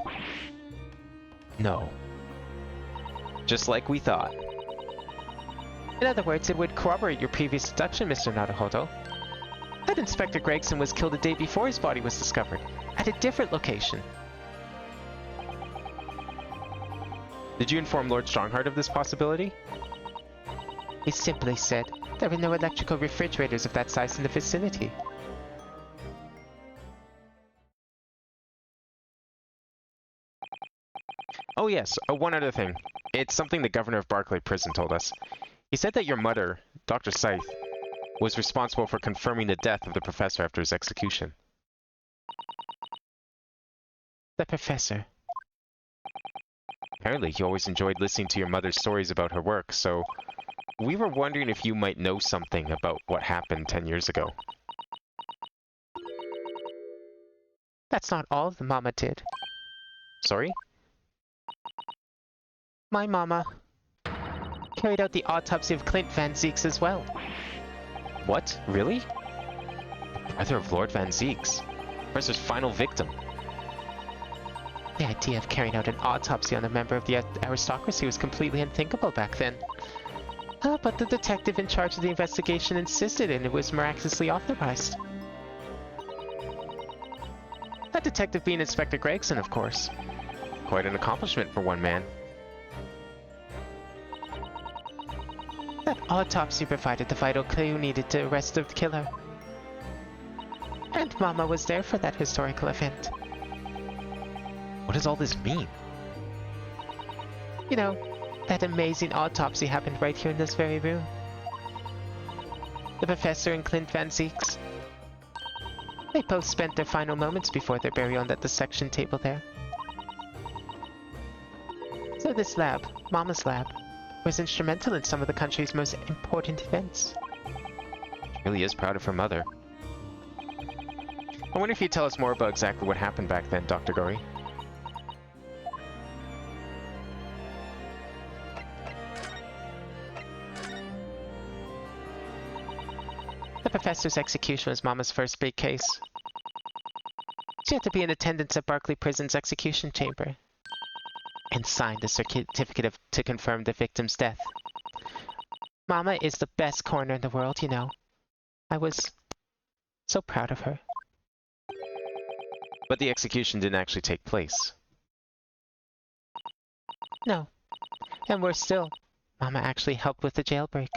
No. Just like we thought. In other words, it would corroborate your previous deduction, Mr. Naruhodo. That Inspector Gregson was killed a day before his body was discovered, at a different location. Did you inform Lord Strongheart of this possibility? He simply said there were no electrical refrigerators of that size in the vicinity. Oh yes, one other thing. It's something the governor of Barclay Prison told us. He said that your mother, Dr. Scythe, was responsible for confirming the death of the professor after his execution. The professor. Apparently, he always enjoyed listening to your mother's stories about her work, so we were wondering if you might know something about what happened 10 years ago. That's not all the Mama did. Sorry? My Mama carried out the autopsy of Clint Van Zeeks as well. What? Really? The brother of Lord Van Zeeks. Professor's final victim. The idea of carrying out an autopsy on a member of the aristocracy was completely unthinkable back then. But the detective in charge of the investigation insisted and it was miraculously authorized. That detective being Inspector Gregson, of course. Quite an accomplishment for one man. That autopsy provided the vital clue needed to arrest the killer. And Mama was there for that historical event. What does all this mean? You know, that amazing autopsy happened right here in this very room. The professor and Clint Van Zeeks. They both spent their final moments before their burial on that dissection table there. So this lab, Mama's lab, was instrumental in some of the country's most important events. She really is proud of her mother. I wonder if you'd tell us more about exactly what happened back then, Dr. Gory. The professor's execution was Mama's first big case. She had to be in attendance at Barclay Prison's execution chamber and signed the certificate to confirm the victim's death. Mama is the best coroner in the world, you know. I was so proud of her. But the execution didn't actually take place. No. And worse still, Mama actually helped with the jailbreak.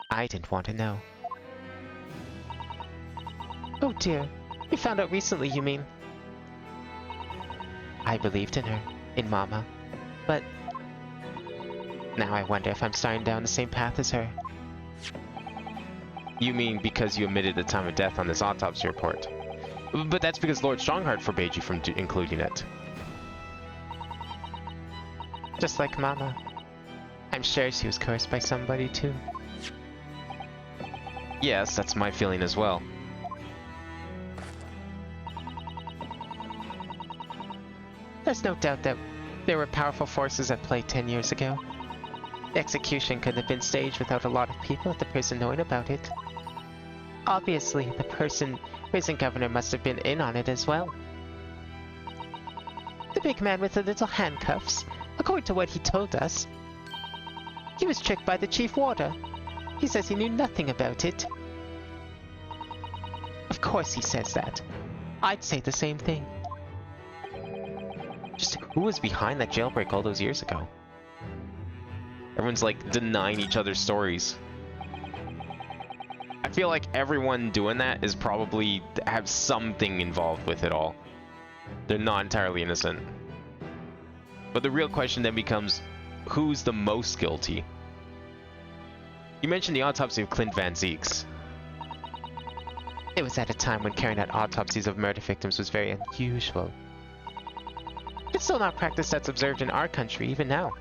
I didn't want to know. Oh dear. You found out recently, you mean? I believed in her, in Mama. But now I wonder if I'm starting down the same path as her. You mean because you omitted the time of death on this autopsy report? But that's because Lord Strongheart forbade you from including it. Just like Mama. I'm sure she was cursed by somebody too. Yes, that's my feeling as well. There's no doubt that there were powerful forces at play 10 years ago. The execution couldn't have been staged without a lot of people at the prison knowing about it. Obviously, the prison governor must have been in on it as well. The big man with the little handcuffs, according to what he told us. He was tricked by the chief warder. He says he knew nothing about it. Of course he says that. I'd say the same thing. Just who was behind that jailbreak all those years ago? Everyone's like denying each other's stories. I feel like everyone doing that is probably have something involved with it all. They're not entirely innocent. But the real question then becomes, who's the most guilty? You mentioned the autopsy of Clint Van Zeeks. It was at a time when carrying out autopsies of murder victims was very unusual. It's still not practice that's observed in our country, even now.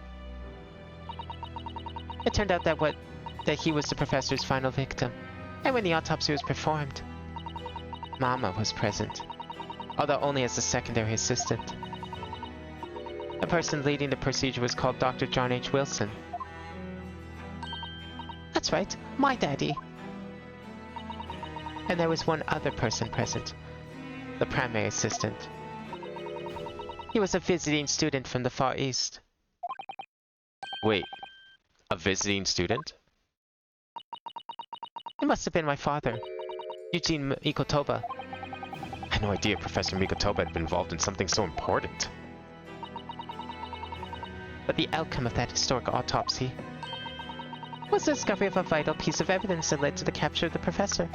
It turned out that he was the professor's final victim, and when the autopsy was performed, Mama was present, although only as a secondary assistant. The person leading the procedure was called Dr. John H. Wilson. That's right, my daddy. And there was one other person present, the primary assistant. He was a visiting student from the Far East. Wait, a visiting student? It must have been my father, Eugene Mikotoba. I had no idea Professor Mikotoba had been involved in something so important. But the outcome of that historic autopsy was the discovery of a vital piece of evidence that led to the capture of the professor.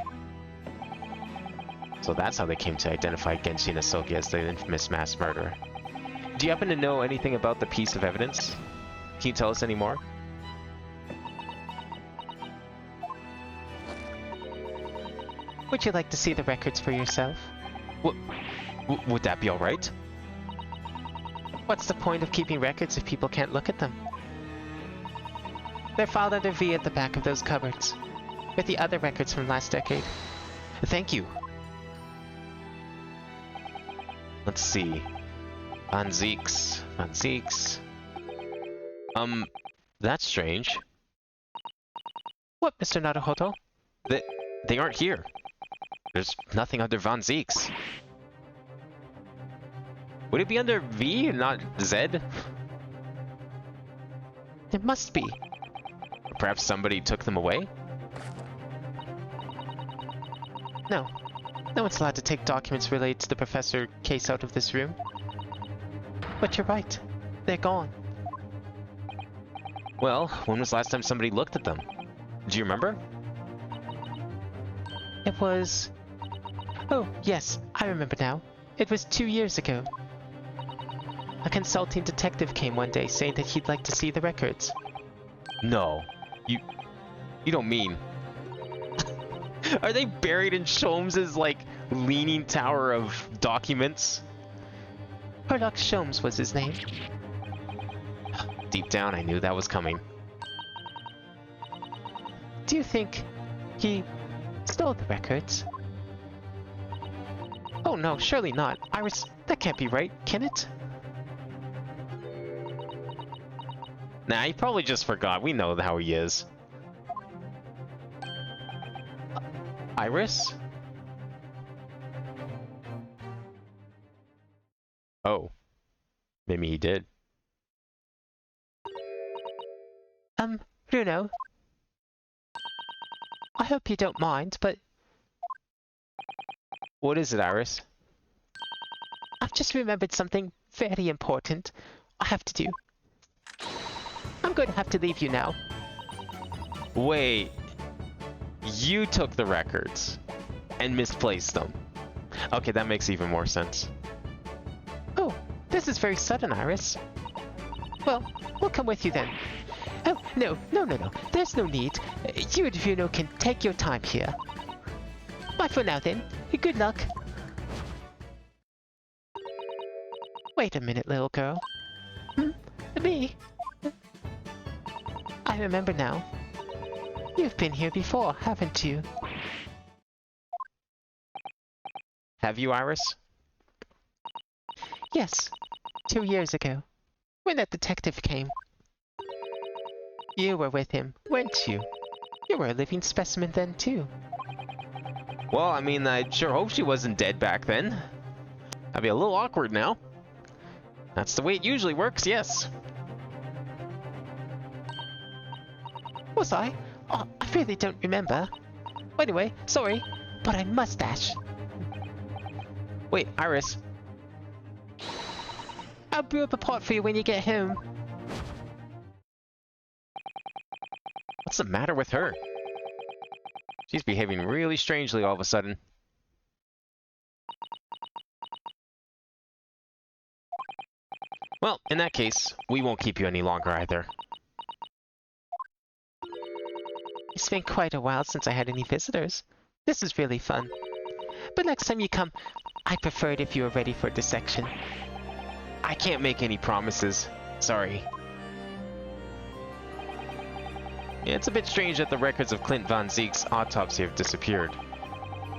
So that's how they came to identify Genshin Asogi as the infamous mass murderer. Do you happen to know anything about the piece of evidence? Can you tell us any more? Would you like to see the records for yourself? Would that be alright? What's the point of keeping records if people can't look at them? They're filed under V at the back of those cupboards, with the other records from last decade. Thank you. Let's see. Van Zeeks. That's strange. What, Mr. Naruhodo? They aren't here. There's nothing under Van Zeeks. Would it be under V and not Z? It must be. Perhaps somebody took them away? No. No one's allowed to take documents related to the professor case out of this room. But you're right. They're gone. Well, when was the last time somebody looked at them? Do you remember? It was... Oh, yes, I remember now. It was 2 years ago. A consulting detective came one day saying that he'd like to see the records. No. You don't mean... Are they buried in Sholmes's, like, leaning tower of documents? Herlock Sholmes was his name. Deep down, I knew that was coming. Do you think he stole the records? Oh no, surely not. Iris, that can't be right, can it? Nah, he probably just forgot. We know how he is. Iris? Oh. Maybe he did. Bruno. I hope you don't mind, but What is it, Iris? I've just remembered something very important I have to do. I'm going to have to leave you now. Wait. You took the records and misplaced them. Okay, that makes even more sense. Oh, this is very sudden, Iris. Well, we'll come with you then. Oh, no. There's no need. You and Bruno can take your time here. Bye for now then. Good luck. Wait a minute, little girl. Me? I remember now. You've been here before, haven't you? Have you, Iris? Yes, 2 years ago, when that detective came. You were with him, weren't you? You were a living specimen then, too. Well, I mean, I sure hope she wasn't dead back then. That'd be a little awkward now. That's the way it usually works, yes. Was I? Oh, I really don't remember. Anyway, sorry, but I must dash. Wait, Iris. I'll brew up a pot for you when you get home. What's the matter with her? She's behaving really strangely all of a sudden. Well, in that case, we won't keep you any longer either. It's been quite a while since I had any visitors. This is really fun. But next time you come, I'd prefer it if you were ready for dissection. I can't make any promises. Sorry. Yeah, it's a bit strange that the records of Clint Von Zeke's autopsy have disappeared.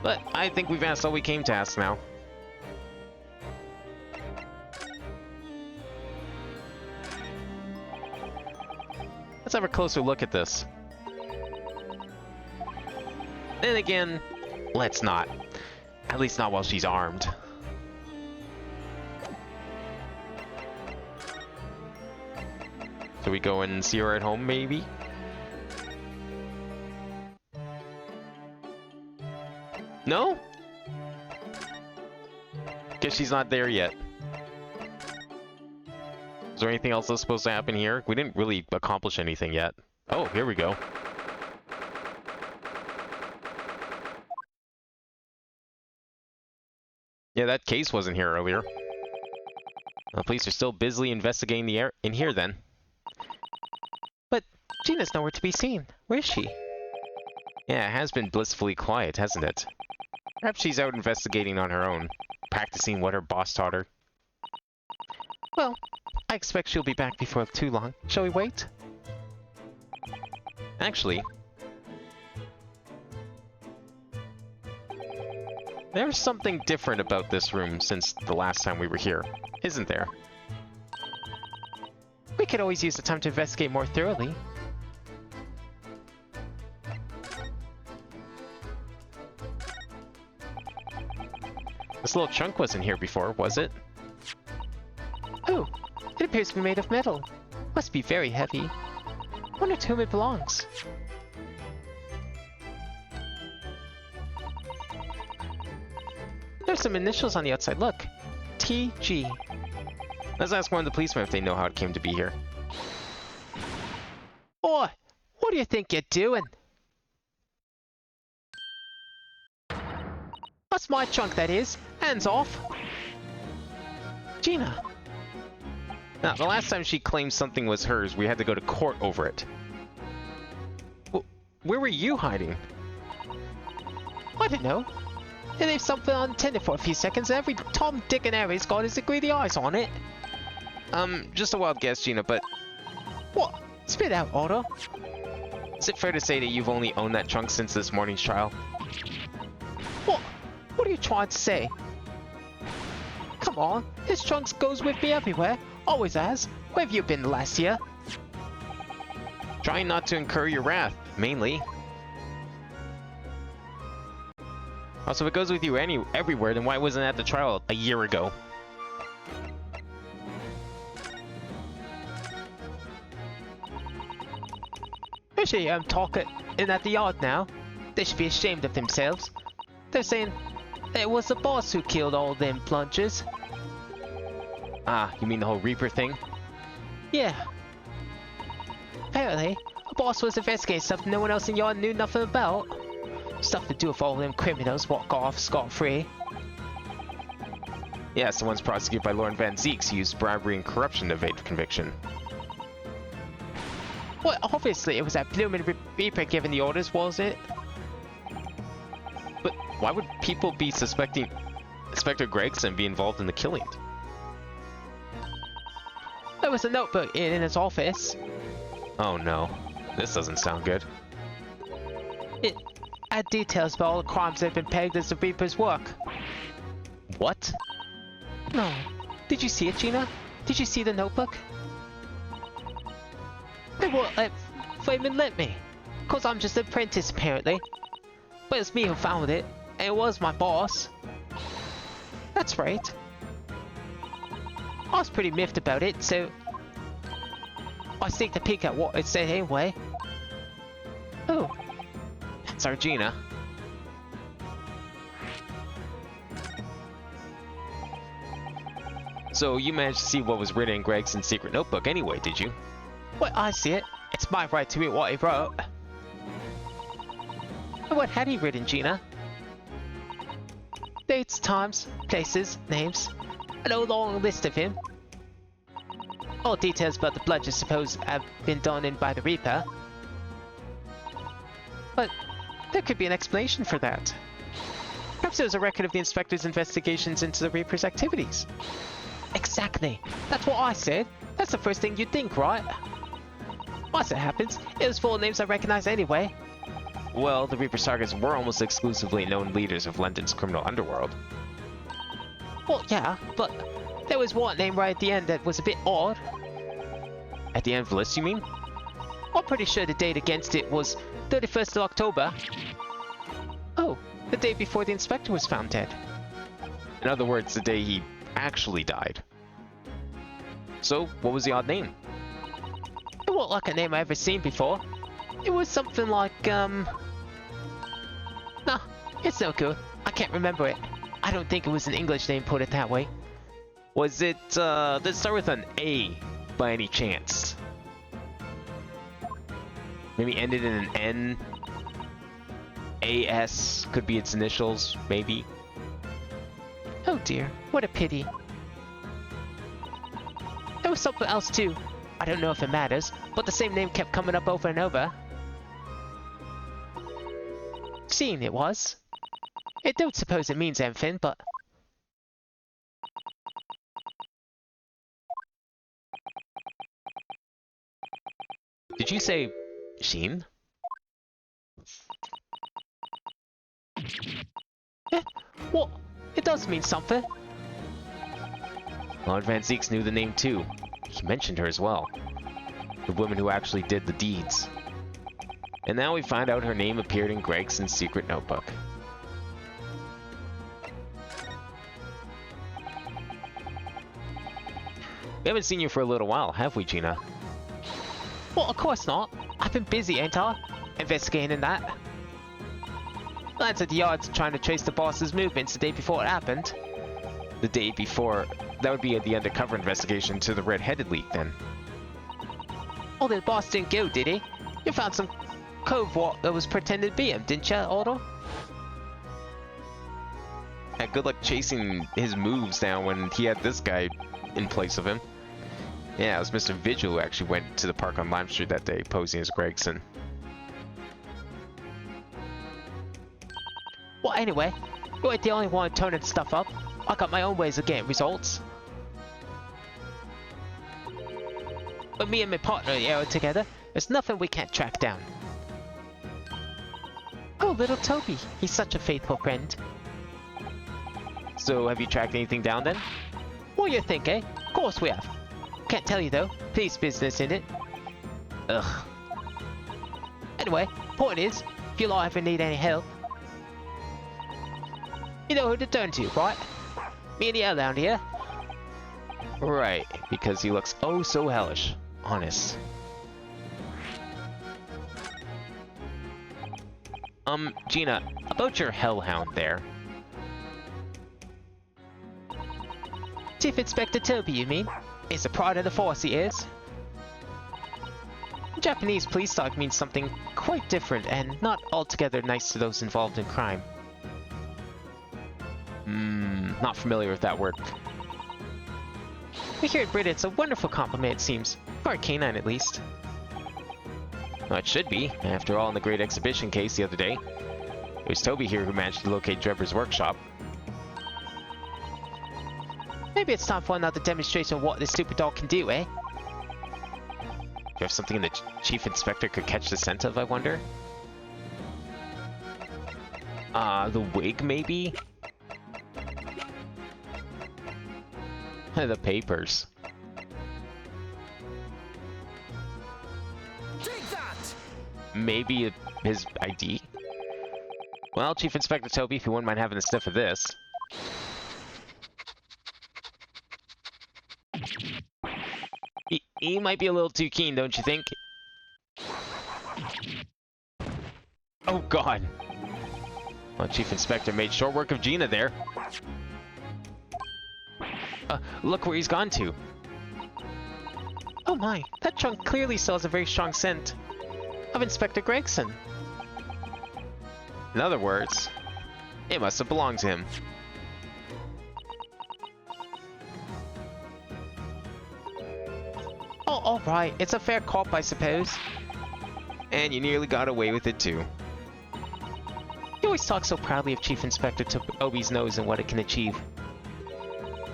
But I think we've asked all we came to ask now. Let's have a closer look at this. Then again, let's not. At least not while she's armed. Should we go and see her at home, maybe? No? Guess she's not there yet. Is there anything else that's supposed to happen here? We didn't really accomplish anything yet. Oh, here we go. Yeah, that case wasn't here earlier. The police are still busily investigating the air in here then. But Gina's nowhere to be seen. Where is she? Yeah, it has been blissfully quiet, hasn't it? Perhaps she's out investigating on her own, practicing what her boss taught her. Well, I expect she'll be back before too long. Shall we wait? Actually, there's something different about this room since the last time we were here, isn't there? We could always use the time to investigate more thoroughly. This little trunk wasn't here before, was it? Oh, it appears to be made of metal. Must be very heavy. Wonder to whom it belongs. There's some initials on the outside, look. TG. Let's ask one of the policemen if they know how it came to be here. Boy, what do you think you're doing? That's my trunk, that is. Hands off. Gina. Now, the last time she claimed something was hers, we had to go to court over it. Where were you hiding? I don't know. They leave something untended for a few seconds and every Tom, Dick, and Harry's got his greedy eyes on it. Just a wild guess, Gina, but What? Spit out, Otto. is it fair to say that you've only owned that trunk since this morning's trial? What? What are you trying to say? Come on, his trunk goes with me everywhere. Always has. Where have you been the last year? Trying not to incur your wrath, mainly. Also, if it goes with you everywhere, then why wasn't it at the trial a year ago? Especially talking in at the yard now. They should be ashamed of themselves. They're saying it was the boss who killed all them plungers. Ah, you mean the whole Reaper thing? Yeah. Apparently, the boss was investigating stuff no one else in yard knew nothing about. Stuff to do with all them criminals walk off scot-free. Yes, the ones prosecuted by Lord Van Zeeks who used bribery and corruption to evade conviction. Well, obviously it was that bloomin' Reaper giving the orders, was it? But why would people be suspecting Inspector Gregson be involved in the killing? There was a notebook in his office. Oh no, this doesn't sound good. It had details about all the crimes that had been pegged as the Reaper's work. What? No. Did you see it, Gina? Did you see the notebook? They won't let me. Cause I'm just an apprentice, apparently. But it's me who found it, and it was my boss. That's right. I was pretty miffed about it, so I sneaked a peek at what it said anyway. Oh. It's our Gina. So you managed to see what was written in Gregson's secret notebook anyway, did you? Well, I see it. It's my right to read what he wrote. And what had he written, Gina? Dates, times, places, names, and a long list of him. All details about the blood just supposed have been done in by the Reaper. But there could be an explanation for that. Perhaps it was a record of the inspector's investigations into the Reaper's activities. Exactly. That's what I said. That's the first thing you'd think, right? Once it happens, it was full of names I recognize anyway. Well, the Reaper's targets were almost exclusively known leaders of London's criminal underworld. Well, yeah, but there was one name right at the end that was a bit odd. At the end of the list, you mean? I'm pretty sure the date against it was 31st of October. Oh, the day before the inspector was found dead. In other words, the day he actually died. So, what was the odd name? It wasn't like a name I ever seen before. It was something like, Nah, it's no good. I can't remember it. I don't think it was an English name, put it that way. Was it, did it start with an A, by any chance? Maybe ended in an N? AS could be its initials, maybe? Oh dear, what a pity. There was something else too. I don't know if it matters, but the same name kept coming up over and over. Seeing it was. I don't suppose it means anything, but... Did you say Sheen? What? It does mean something. Lord Van Zeeks knew the name too. He mentioned her as well. The woman who actually did the deeds. And now we find out her name appeared in Gregson's secret notebook. We haven't seen you for a little while, have we, Gina? Well, of course not. I've been busy, ain't I? Investigating that. Lads at the yards trying to trace the boss's movements the day before it happened. The day before... That would be the undercover investigation to the Red-Headed League, then. Oh, the boss didn't go, did he? You found some cove walk that was pretending to be him, didn't you, Otto? Had good luck chasing his moves down when he had this guy in place of him. Yeah, it was Mr. Vigil who actually went to the park on Lime Street that day, posing as Gregson. Well, anyway, you ain't the only one turning stuff up. I got my own ways of getting results. But me and my partner are together, there's nothing we can't track down. Oh, little Toby, he's such a faithful friend. So, have you tracked anything down then? What you think, eh? Of course we have. Can't tell you though, police business in it. Ugh. Anyway, point is, if you all ever need any help. You know who to turn to, right? Me and the around here. Right, because he looks oh so hellish. Honest. Gina, about your hellhound there. Chief Inspector Toby, you mean? He's a pride of the force, he is. Japanese police dog means something quite different and not altogether nice to those involved in crime. Not familiar with that word. We here in Britain, it's a wonderful compliment, it seems. For a canine, at least. Well, it should be. After all, in the Great Exhibition case the other day, it was Toby here who managed to locate Drebber's workshop. Maybe it's time for another demonstration of what this stupid dog can do, eh? Do you have something the Chief Inspector could catch the scent of, I wonder? The wig, maybe? The papers. Take that! Maybe his ID? Well, Chief Inspector Toby, if you wouldn't mind having a sniff of this. He might be a little too keen, don't you think? Oh, God. Well, Chief Inspector made short work of Gina there. Look where he's gone to. Oh my, that trunk clearly still has a very strong scent of Inspector Gregson. In other words, it must have belonged to him. Oh, alright, it's a fair cop, I suppose. And you nearly got away with it too. You always talk so proudly of Chief Inspector Toby's nose and what it can achieve.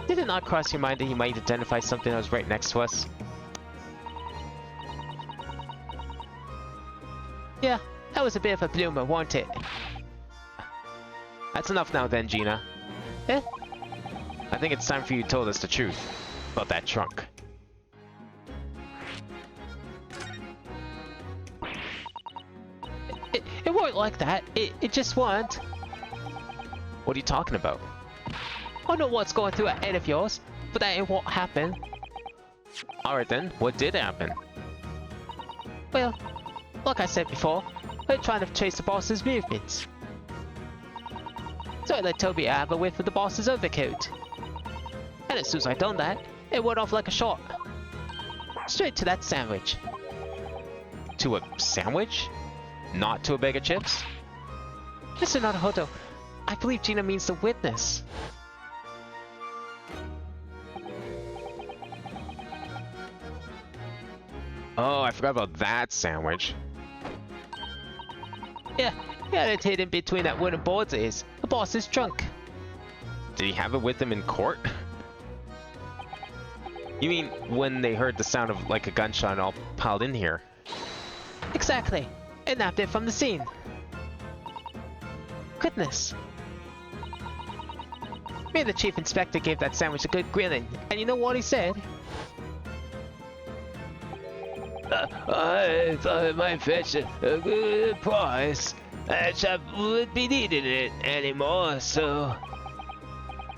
Did it not cross your mind that he might identify something that was right next to us? Yeah, that was a bit of a bloomer, wasn't it? That's enough now then, Gina. Eh? I think it's time for you to tell us the truth about that trunk. It weren't like that. It just weren't. What are you talking about? I know what's going through that head of yours, but that ain't what happened. Alright then, what did happen? Well, like I said before, we're trying to trace the boss's movements. So I let Toby have a whiff of the boss's overcoat. And as soon as I done that, it went off like a shot. Straight to that sandwich. To a sandwich? Not to a bag of chips? Mr. Naruhodo, I believe Gina means the witness. Oh, I forgot about that sandwich. Yeah, it's hidden between that wooden boards of his, the boss's trunk. Did he have it with him in court? You mean when they heard the sound of like a gunshot all piled in here? Exactly. It nabbed it from the scene. Goodness. Me and the Chief Inspector gave that sandwich a good grilling, and you know what he said? I thought it might fetch a good price. That shop wouldn't be needing it anymore, so...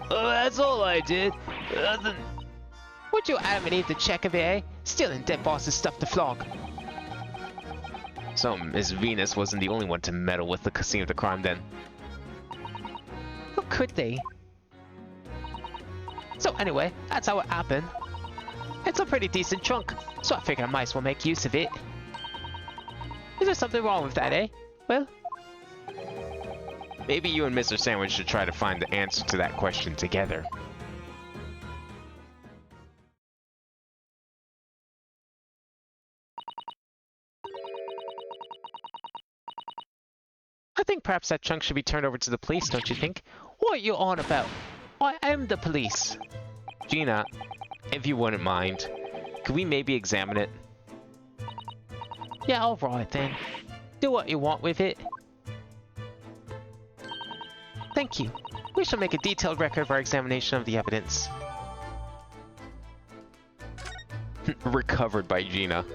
that's all I did. Nothing... Would you Adam and Eve the check of it, eh? Stealing dead boss's stuff to flog. So Miss Venus wasn't the only one to meddle with the scene of the crime then. How could they? So anyway, that's how it happened. It's a pretty decent trunk, so I figured I might as well make use of it. Is there something wrong with that, eh? Well, Maybe you and Mr. Sandwich should try to find the answer to that question together. I think perhaps that trunk should be turned over to the police, don't you think? What are you on about? I am the police. Gina, if you wouldn't mind, could we maybe examine it? Yeah, alright then. Do what you want with it. Thank you. We shall make a detailed record of our examination of the evidence. Recovered by Gina.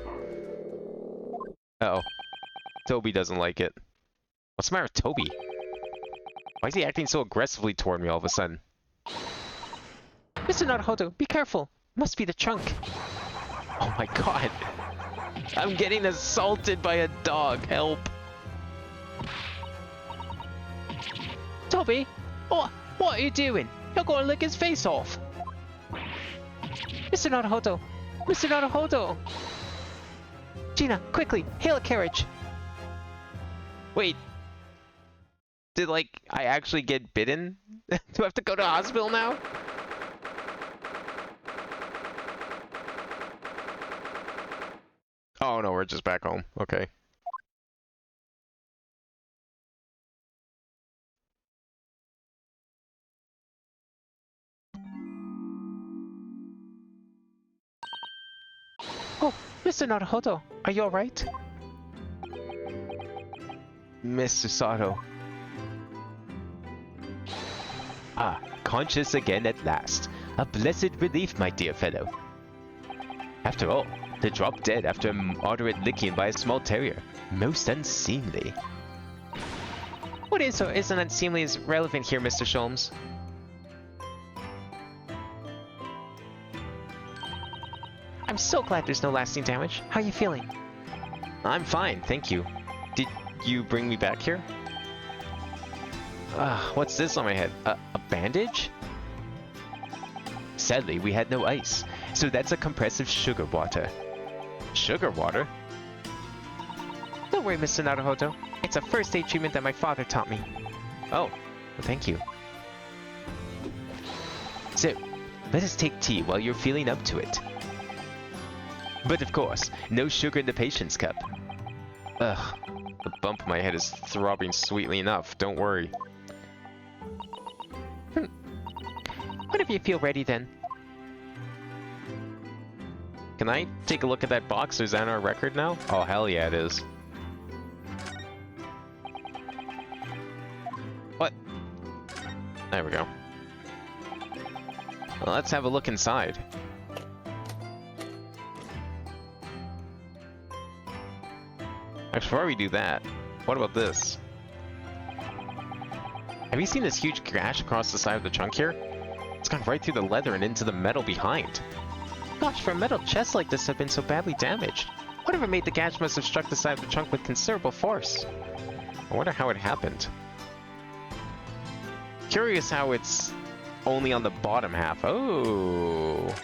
Uh oh. Toby doesn't like it. What's the matter with Toby? Why is he acting so aggressively toward me all of a sudden? Mr. Naruhodo, be careful. Must be the trunk. Oh my god. I'm getting assaulted by a dog. Help. Toby, what are you doing? You're going to lick his face off. Mr. Naruhodo, Mr. Naruhodo. Gina, quickly, hail a carriage. Wait. Did, like, I actually get bitten? Do I have to go to the hospital now? Oh no, we're just back home. Okay. Oh, Mr. Naruhodo, are you alright? Mr. Sato. Ah, conscious again at last. A blessed relief, my dear fellow. After all, to drop dead after a moderate licking by a small terrier. Most unseemly. What is or isn't unseemly is relevant here, Mr. Sholmes. I'm so glad there's no lasting damage. How are you feeling? I'm fine, thank you. Did you bring me back here? What's this on my head? A bandage? Sadly, we had no ice, so that's a compressive sugar water. Sugar water? Don't worry, Mr. Naruhodo. It's a first aid treatment that my father taught me. Oh, well, thank you. So, let us take tea while you're feeling up to it. But of course, no sugar in the patient's cup. Ugh, the bump in my head is throbbing sweetly enough, don't worry. Whenever you feel ready, then. Can I take a look at that box? Is that on our record now? Oh, hell yeah, it is. What? There we go. Well, let's have a look inside. Actually, before we do that, what about this? Have you seen this huge gash across the side of the trunk here? It's gone right through the leather and into the metal behind. Gosh, for a metal chest like this to have been so badly damaged. Whatever made the gash must have struck the side of the trunk with considerable force. I wonder how it happened. Curious how it's only on the bottom half. Oh.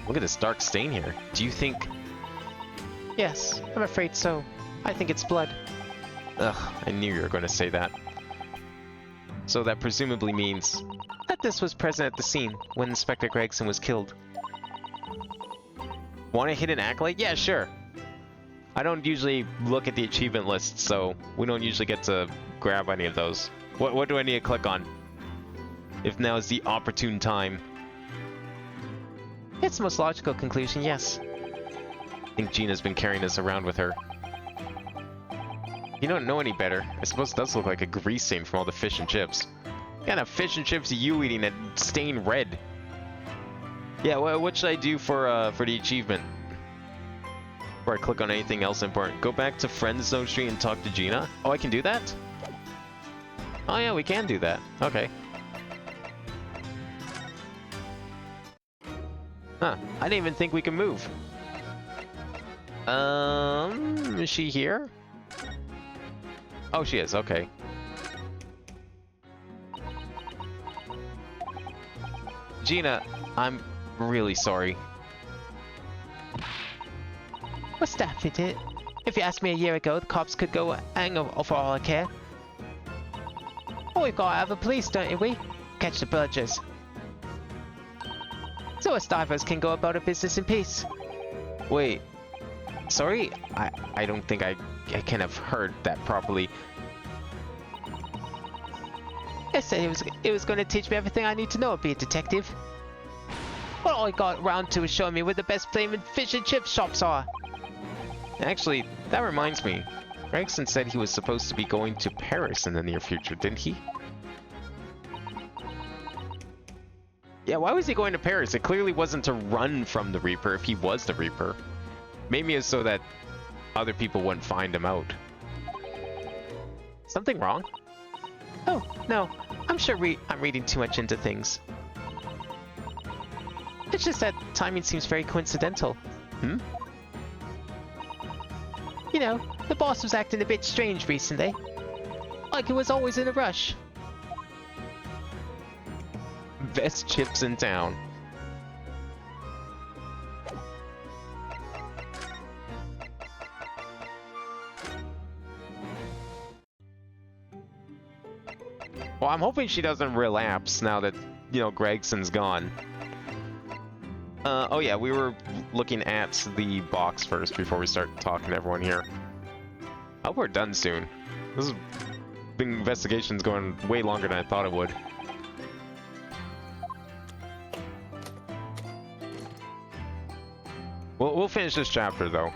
Look at this dark stain here. Do you think... Yes, I'm afraid so. I think it's blood. Ugh, I knew you were going to say that. So that presumably means... That this was present at the scene when Inspector Gregson was killed. Want to hit an accolade? Yeah, sure. I don't usually look at the achievement list, so we don't usually get to grab any of those. What do I need to click on? If now is the opportune time. It's the most logical conclusion, yes. I think Gina's been carrying this around with her. You don't know any better. I suppose it does look like a grease stain from all the fish and chips. What kind of fish and chips are you eating that stain red? Yeah, what should I do for the achievement? Before I click on anything else important. Go back to Friend Zone Street and talk to Gina? Oh, I can do that? Oh yeah, we can do that. Okay. Huh, I didn't even think we could move. Is she here? Oh, she is, okay. Gina, I'm really sorry. What's that, Fidget? If you asked me a year ago, the cops could go hang for all I care. Oh, we've got to have a police, don't we? Catch the burgers. So us divers can go about our business in peace. Wait. Sorry? I don't think I can have heard that properly. I said it was going to teach me everything I need to know to be a detective. But all I got round to is showing me where the best flaming fish and chip shops are. Actually, that reminds me. Gregson said he was supposed to be going to Paris in the near future, didn't he? Yeah, why was he going to Paris? It clearly wasn't to run from the Reaper if he was the Reaper. Maybe it's so that other people wouldn't find him out. Something wrong? Oh, no. I'm sure I'm reading too much into things. It's just that timing seems very coincidental. Hmm? You know, the boss was acting a bit strange recently. Like he was always in a rush. Best chips in town. Well, I'm hoping she doesn't relapse now that, you know, Gregson's gone. Oh yeah, we were looking at the box first before we start talking to everyone here. I hope we're done soon. This investigation's going way longer than I thought it would. We'll finish this chapter, though.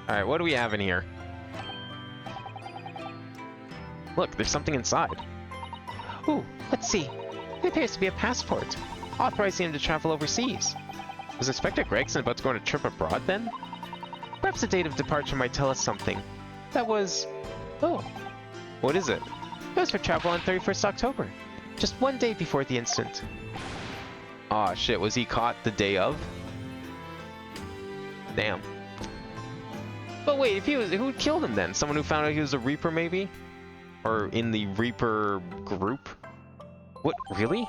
Alright, what do we have in here? Look, there's something inside. Ooh, let's see. It appears to be a passport, authorizing him to travel overseas. Was Inspector Gregson about to go on a trip abroad, then? Perhaps the date of departure might tell us something. That was... oh. What is it? It was for travel on 31st October. Just one day before the incident. Aw, shit, was he caught the day of? Damn. But wait, if he was, who killed him then? Someone who found out he was a Reaper, maybe? Or in the Reaper group? What, really?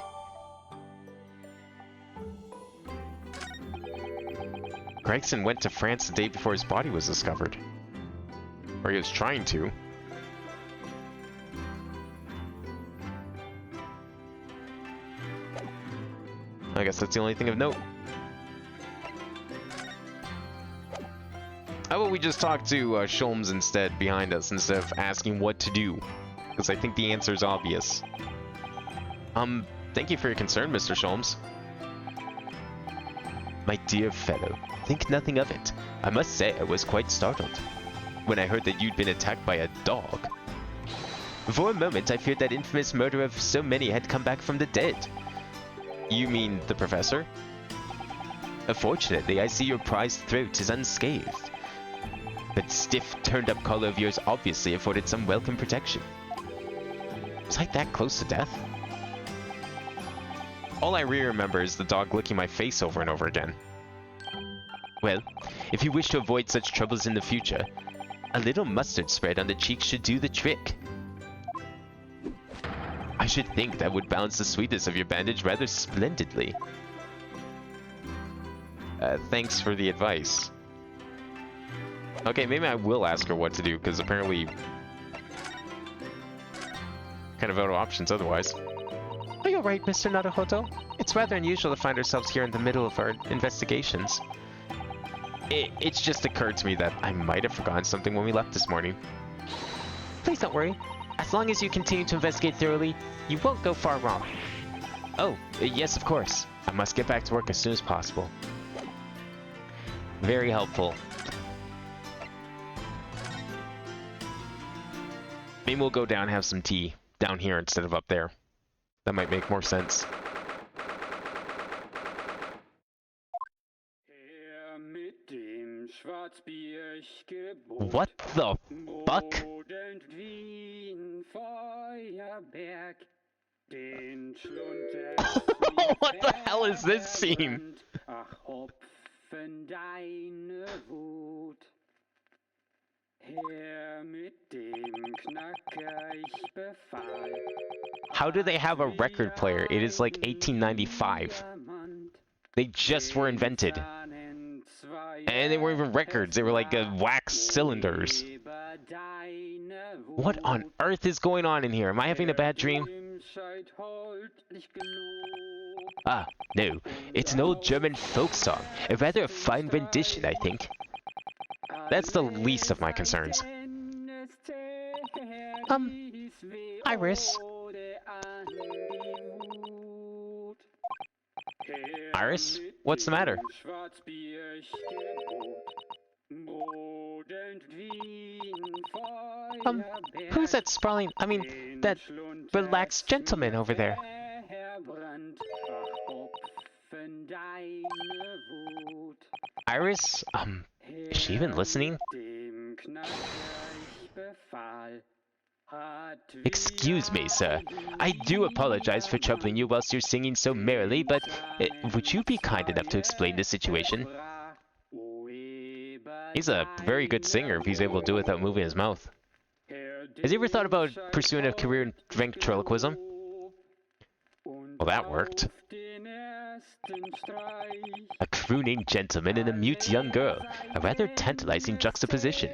Gregson went to France the day before his body was discovered. Or he was trying to. I guess that's the only thing of note. How about we just talk to Sholmes instead, behind us, instead of asking what to do? Because I think the answer is obvious. Thank you for your concern, Mr. Sholmes. My dear fellow, think nothing of it. I must say I was quite startled when I heard that you'd been attacked by a dog. For a moment, I feared that infamous murderer of so many had come back from the dead. You mean the professor? Fortunately, I see your prized throat is unscathed. That stiff, turned-up collar of yours obviously afforded some welcome protection. Was I that close to death? All I really remember is the dog licking my face over and over again. Well, if you wish to avoid such troubles in the future, a little mustard spread on the cheeks should do the trick. I should think that would balance the sweetness of your bandage rather splendidly. Thanks for the advice. Okay, maybe I will ask her what to do, because apparently... kind of out of options otherwise. Are you alright, Mr. Naruhodo? It's rather unusual to find ourselves here in the middle of our investigations. It's just occurred to me that I might have forgotten something when we left this morning. Please don't worry. As long as you continue to investigate thoroughly, you won't go far wrong. Oh, yes, of course. I must get back to work as soon as possible. Very helpful. Maybe we'll go down and have some tea down here instead of up there. That might make more sense. What the fuck? What the hell is this scene? How do they have a record player? It is like 1895. They just were invented. And they weren't even records, they were like wax cylinders. What on earth is going on in here? Am I having a bad dream? Ah, no. It's an old German folk song. A rather fine rendition, I think. That's the least of my concerns. Iris? Iris? What's the matter? Who's that sprawling, that relaxed gentleman over there? Iris? Is she even listening? Excuse me, sir. I do apologize for troubling you whilst you're singing so merrily, but would you be kind enough to explain the situation? He's a very good singer if he's able to do it without moving his mouth. Has he ever thought about pursuing a career in ventriloquism? Well, that worked. A crooning gentleman and a mute young girl, a rather tantalizing juxtaposition.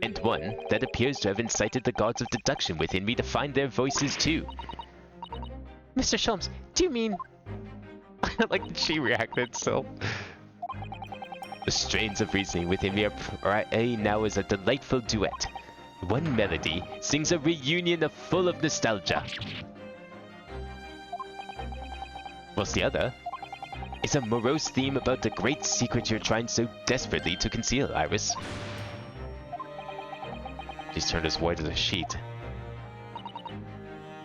And one that appears to have incited the gods of deduction within me to find their voices too. Mr. Sholmes, do you mean... Like she reacted so. The strains of reasoning within me are now as a delightful duet. One melody sings a reunion full of nostalgia, whilst the other is a morose theme about the great secret you're trying so desperately to conceal, Iris. She's turned as white as a sheet.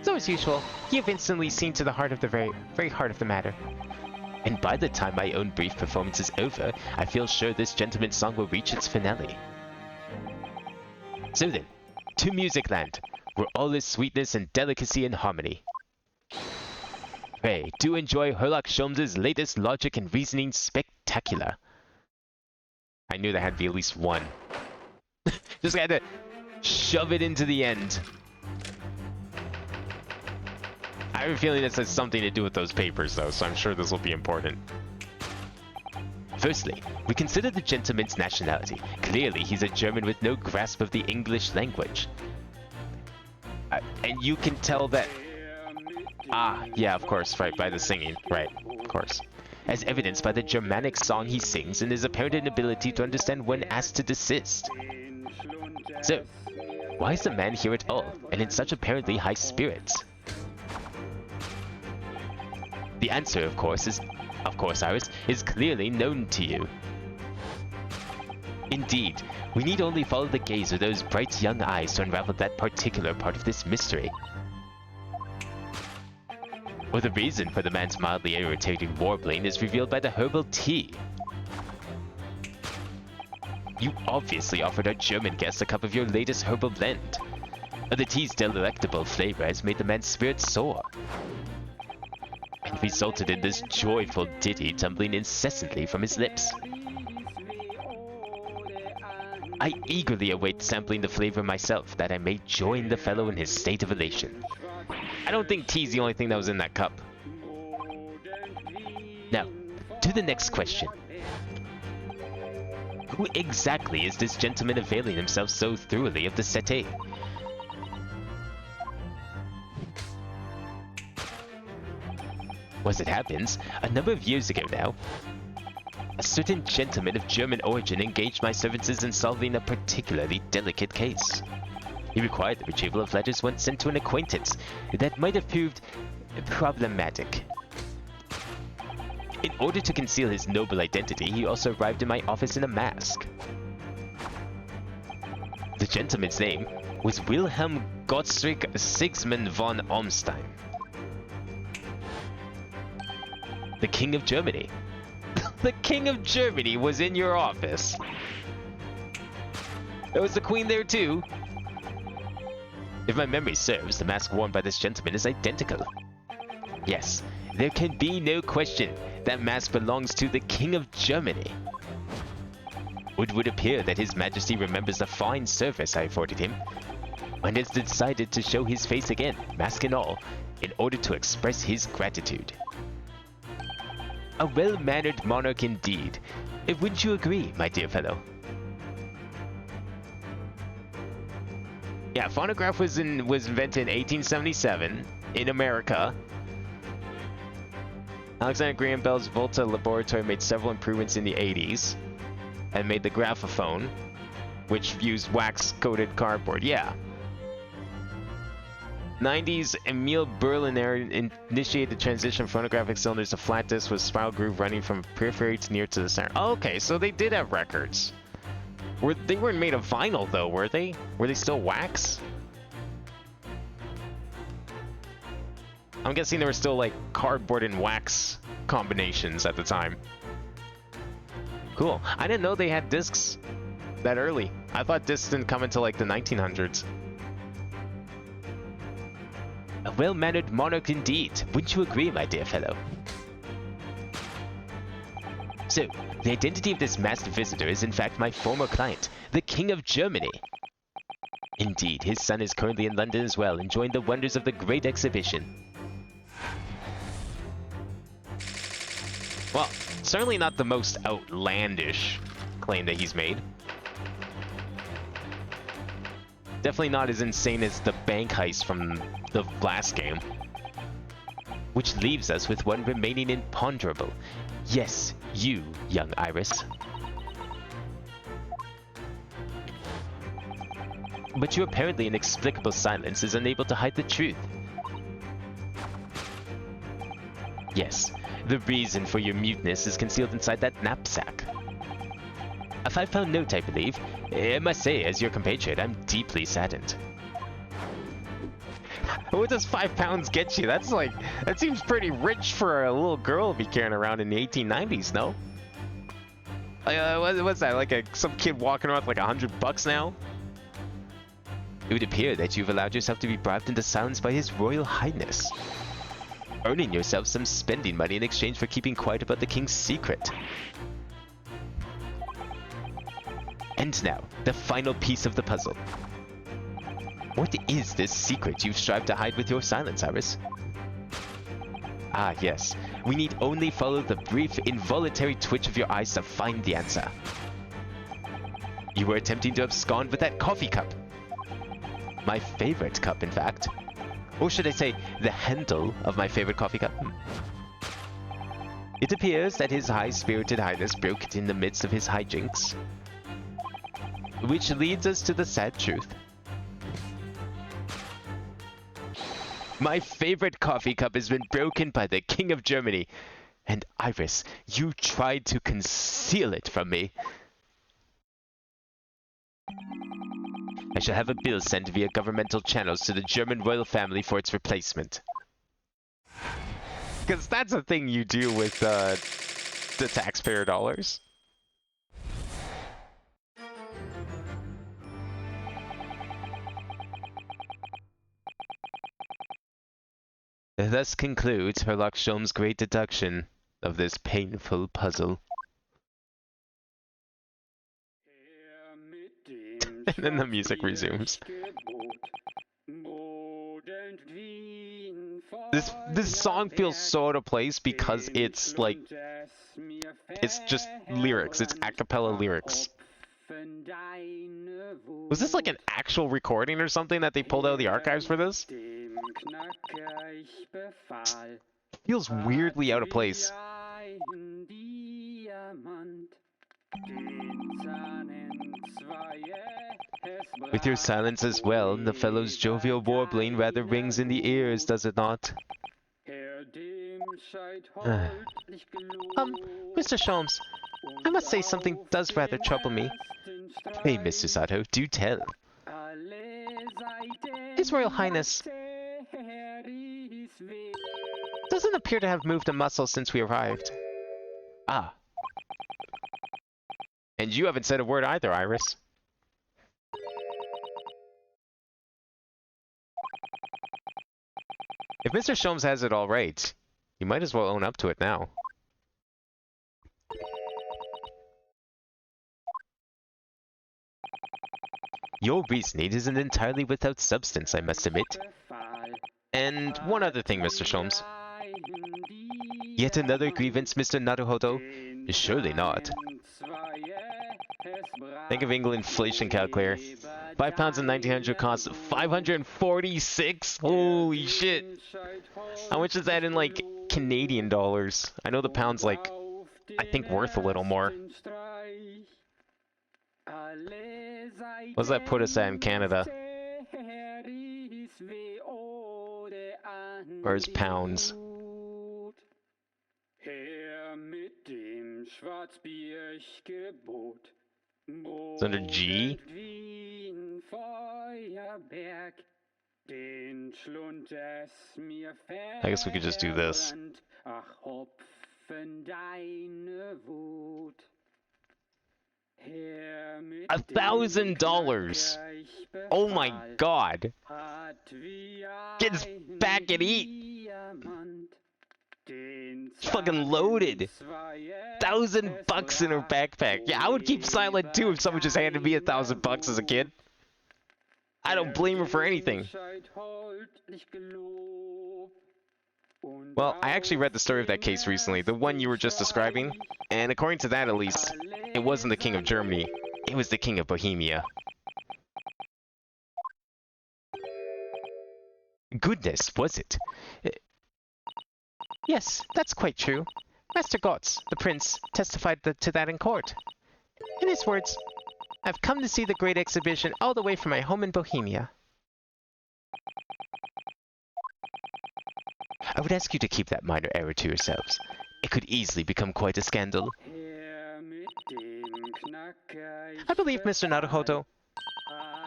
So as usual, you've instantly seen to the heart of the very heart of the matter. And by the time my own brief performance is over, I feel sure this gentleman's song will reach its finale. So then, to Musicland, where all is sweetness and delicacy and harmony. Pray, do enjoy Herlock Sholmes' latest logic and reasoning spectacular. I knew there had to be at least one. Just had to shove it into the end. I have a feeling this has something to do with those papers, though, so I'm sure this will be important. Firstly, we consider the gentleman's nationality. Clearly, he's a German with no grasp of the English language. And you can tell that... Ah, yeah, of course, right, by the singing. Right, of course. As evidenced by the Germanic song he sings and his apparent inability to understand when asked to desist. So, why is the man here at all, and in such apparently high spirits? The answer, of course, Iris, is clearly known to you. Indeed, we need only follow the gaze of those bright young eyes to unravel that particular part of this mystery. Or the reason for the man's mildly irritating warbling is revealed by the herbal tea. You obviously offered our German guest a cup of your latest herbal blend. The tea's delectable flavor has made the man's spirit soar, and resulted in this joyful ditty tumbling incessantly from his lips. I eagerly await sampling the flavor myself, that I may join the fellow in his state of elation. I don't think tea's the only thing that was in that cup. Now, to the next question. Who exactly is this gentleman availing himself so thoroughly of the settee? As it happens, a number of years ago now, a certain gentleman of German origin engaged my services in solving a particularly delicate case. He required the retrieval of letters once sent to an acquaintance that might have proved problematic. In order to conceal his noble identity, he also arrived in my office in a mask. The gentleman's name was Wilhelm Gottsrick Sigismund von Ormstein, the King of Germany. The King of Germany was in your office. There was the Queen there too. If my memory serves, the mask worn by this gentleman is identical. Yes, there can be no question that mask belongs to the King of Germany. It would appear that His Majesty remembers the fine service I afforded him, and has decided to show his face again, mask and all, in order to express his gratitude. A well-mannered monarch indeed. Wouldn't you agree, my dear fellow? Yeah, phonograph was invented in 1877 in America. Alexander Graham Bell's Volta laboratory made several improvements in the 80s and made the graphophone, which used wax-coated cardboard. Yeah. 90s, Emil Berliner initiated the transition from phonographic cylinders to flat discs with spiral groove running from periphery to near to the center. Okay, so they did have records. They weren't made of vinyl, though, were they? Were they still wax? I'm guessing there were still, like, cardboard and wax combinations at the time. Cool. I didn't know they had discs that early. I thought discs didn't come until, like, the 1900s. A well-mannered monarch indeed. Wouldn't you agree, my dear fellow? So, the identity of this masked visitor is in fact my former client, the King of Germany. Indeed, his son is currently in London as well, enjoying the wonders of the Great Exhibition. Well, certainly not the most outlandish claim that he's made. Definitely not as insane as the bank heist from the last game. Which leaves us with one remaining imponderable. Yes, you, young Iris. But your apparently inexplicable silence is unable to hide the truth. Yes, the reason for your muteness is concealed inside that knapsack. A 5-pound note, I believe. I must say, as your compatriot, I'm deeply saddened. What does 5 pounds get you? That's like, that seems pretty rich for a little girl to be carrying around in the 1890s, no? Like, what's that? Like some kid walking around with like $100 now? It would appear that you've allowed yourself to be bribed into silence by His Royal Highness, earning yourself some spending money in exchange for keeping quiet about the king's secret. And now, the final piece of the puzzle. What is this secret you've strived to hide with your silence, Iris? Ah, yes. We need only follow the brief, involuntary twitch of your eyes to find the answer. You were attempting to abscond with that coffee cup. My favorite cup, in fact. Or should I say, the handle of my favorite coffee cup? It appears that His High-Spirited Highness broke it in the midst of his hijinks. Which leads us to the sad truth. My favorite coffee cup has been broken by the King of Germany. And Iris, you tried to conceal it from me. I shall have a bill sent via governmental channels to the German royal family for its replacement. Because that's a thing you do with the taxpayer dollars. Thus concludes Herlock Sholm's great deduction of this painful puzzle. And then the music resumes. This song feels so out of place because it's like, it's just lyrics, it's a cappella lyrics. Was this like an actual recording or something that they pulled out of the archives for this? Feels weirdly out of place. With your silence as well, the fellow's jovial warbling rather rings in the ears, does it not? Mr. Sholmes, I must say something does rather trouble me. Hey, Mr. Sato, do tell. His Royal Highness doesn't appear to have moved a muscle since we arrived. Ah, And you haven't said a word either, Iris. If Mr. Sholmes has it all right, you might as well own up to it now. your reasoning isn't entirely without substance, I must admit. And one other thing, Mr. Sholmes. Yet another grievance, Mr. Naruhodo? Surely not. Think of English inflation calculator. £5 in 1900 costs 546. Holy shit! How much is that in like Canadian dollars? I know the pound's like, I think worth a little more. What does that put us at in Canada? Or is pounds? It's under G? I guess we could just do this. $1,000! Oh my god! Get his back and eat. It's fucking loaded. $1,000 in her backpack. Yeah, I would keep silent too if someone just handed me $1,000 as a kid. I don't blame her for anything. Well, I actually read the story of that case recently, the one you were just describing, and according to that at least, it wasn't the King of Germany, it was the King of Bohemia. Goodness, was it? Yes, that's quite true. Master Gotz, the prince, testified to that in court. In his words, I've come to see the great exhibition all the way from my home in Bohemia. I would ask you to keep that minor error to yourselves. It could easily become quite a scandal. I believe, Mr. Naruhodo,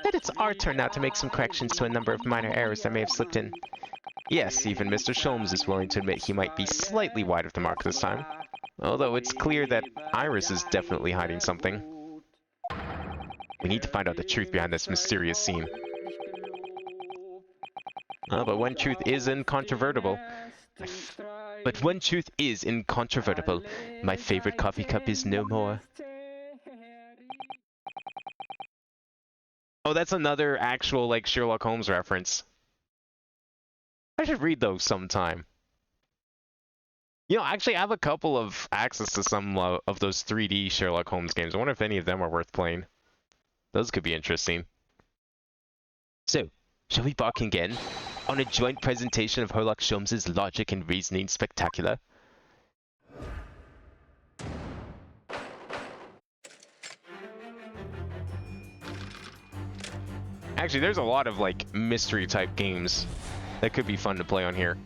that it's our turn now to make some corrections to a number of minor errors that may have slipped in. Yes, even Mr. Sholmes is willing to admit he might be slightly wide of the mark this time. Although it's clear that Iris is definitely hiding something. We need to find out the truth behind this mysterious scene. But one truth is incontrovertible. My favorite coffee cup is no more. Oh, that's another actual, like, Sherlock Holmes reference. I should read those sometime. You know, actually, I have a couple of access to some of those 3D Sherlock Holmes games. I wonder if any of them are worth playing. Those could be interesting. So, shall we bark again? On a joint presentation of Herlock Sholmes' logic and reasoning spectacular? Actually, there's a lot of, like, mystery-type games that could be fun to play on here.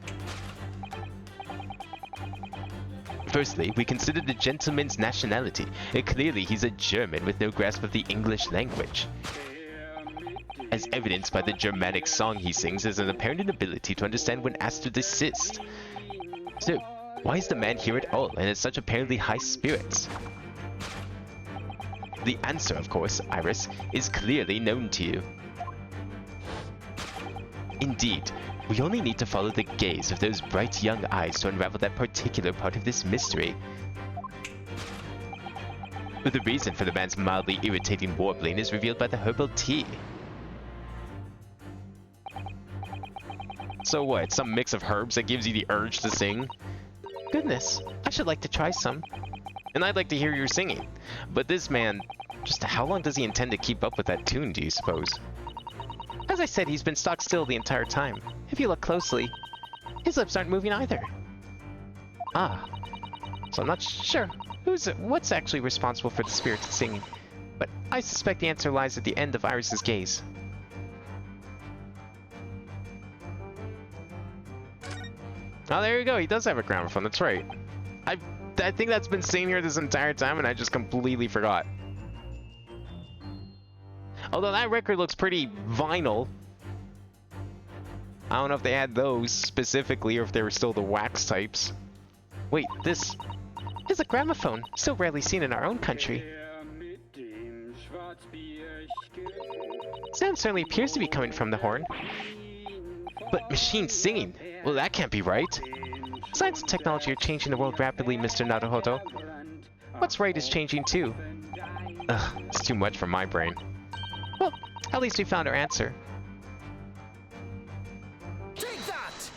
Firstly, we consider the gentleman's nationality. Clearly, he's a German with no grasp of the English language. As evidenced by the Germanic song he sings, there's an apparent inability to understand when asked to desist. So, why is the man here at all and in such apparently high spirits? The answer, of course, Iris, is clearly known to you. Indeed, we only need to follow the gaze of those bright young eyes to unravel that particular part of this mystery. The reason for the man's mildly irritating warbling is revealed by the herbal tea. So what, some mix of herbs that gives you the urge to sing? Goodness, I should like to try some. And I'd like to hear you singing. But this man, just how long does he intend to keep up with that tune, do you suppose? As I said, he's been stock still the entire time. If you look closely, his lips aren't moving either. Ah, So I'm not sure what's actually responsible for the spirited singing, but I suspect the answer lies at the end of Iris's gaze. oh, there you go, he does have a gramophone, that's right. I think that's been seen here this entire time and I just completely forgot. Although that record looks pretty vinyl. I don't know if they had those specifically or if they were still the wax types. Wait, this is a gramophone, still rarely seen in our own country. Sound certainly appears to be coming from the horn. But machine singing? Well, that can't be right. Science and technology are changing the world rapidly, Mr. Naruhodo. What's right is changing too. Ugh, it's too much for my brain. Well, at least we found our answer. Take that!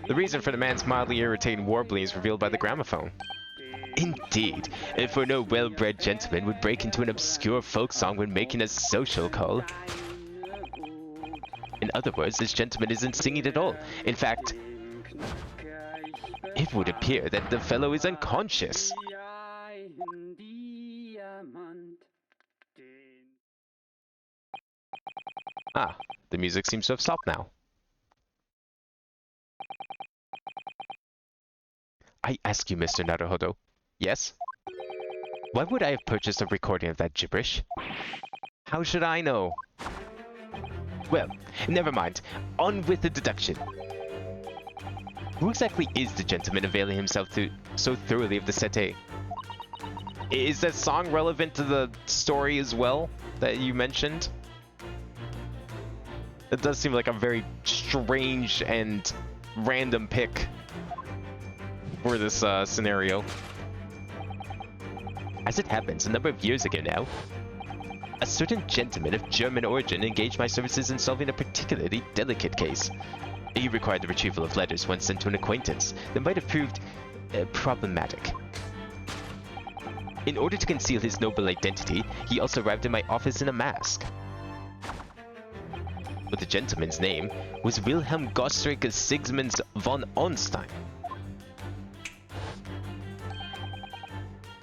The reason for the man's mildly irritating warbling is revealed by the gramophone. Indeed, for no well-bred gentleman would break into an obscure folk song when making a social call. In other words, this gentleman isn't singing at all. In fact, it would appear that the fellow is unconscious. Ah, the music seems to have stopped now. I ask you, Mr. Naruhodo. Yes? Why would I have purchased a recording of that gibberish? How should I know? Well, never mind. On with the deduction. Who exactly is the gentleman availing himself so thoroughly of the settee? Is that song relevant to the story as well that you mentioned? It does seem like a very strange and random pick for this scenario. As it happens, a number of years ago now, a certain gentleman of German origin engaged my services in solving a particularly delicate case. He required the retrieval of letters once sent to an acquaintance that might have proved problematic. In order to conceal his noble identity, he also arrived in my office in a mask. But the gentleman's name was Wilhelm Gottrich Sigismunds von Ornstein,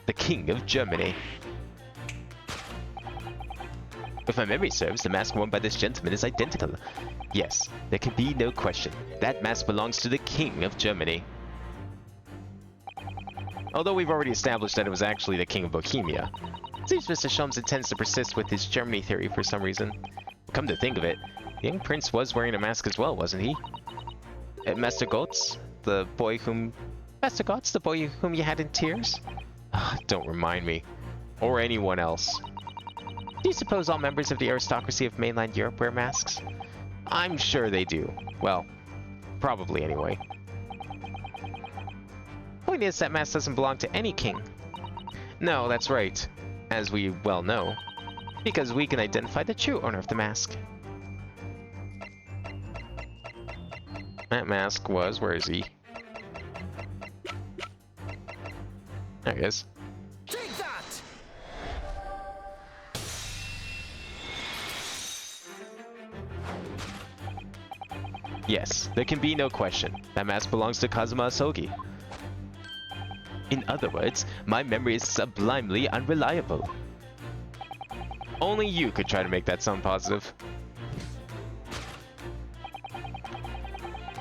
the King of Germany. If my memory serves, the mask worn by this gentleman is identical. Yes, there can be no question. That mask belongs to the King of Germany. Although we've already established that it was actually the King of Bohemia. It seems Mr. Sholmes intends to persist with his Germany theory for some reason. Come to think of it, the young prince was wearing a mask as well, wasn't he? Master Gotz, the boy whom... Master Gotz, the boy whom you had in tears? Don't remind me. Or anyone else. Do you suppose all members of the aristocracy of mainland Europe wear masks? I'm sure they do. Well, probably anyway. Point is, that mask doesn't belong to any king. No, that's right. As we well know. Because we can identify the true owner of the mask. That mask was... Where is he? There he is. Take that! Yes, there can be no question. That mask belongs to Kazuma Asogi. In other words, my memory is sublimely unreliable. Only you could try to make that sound positive.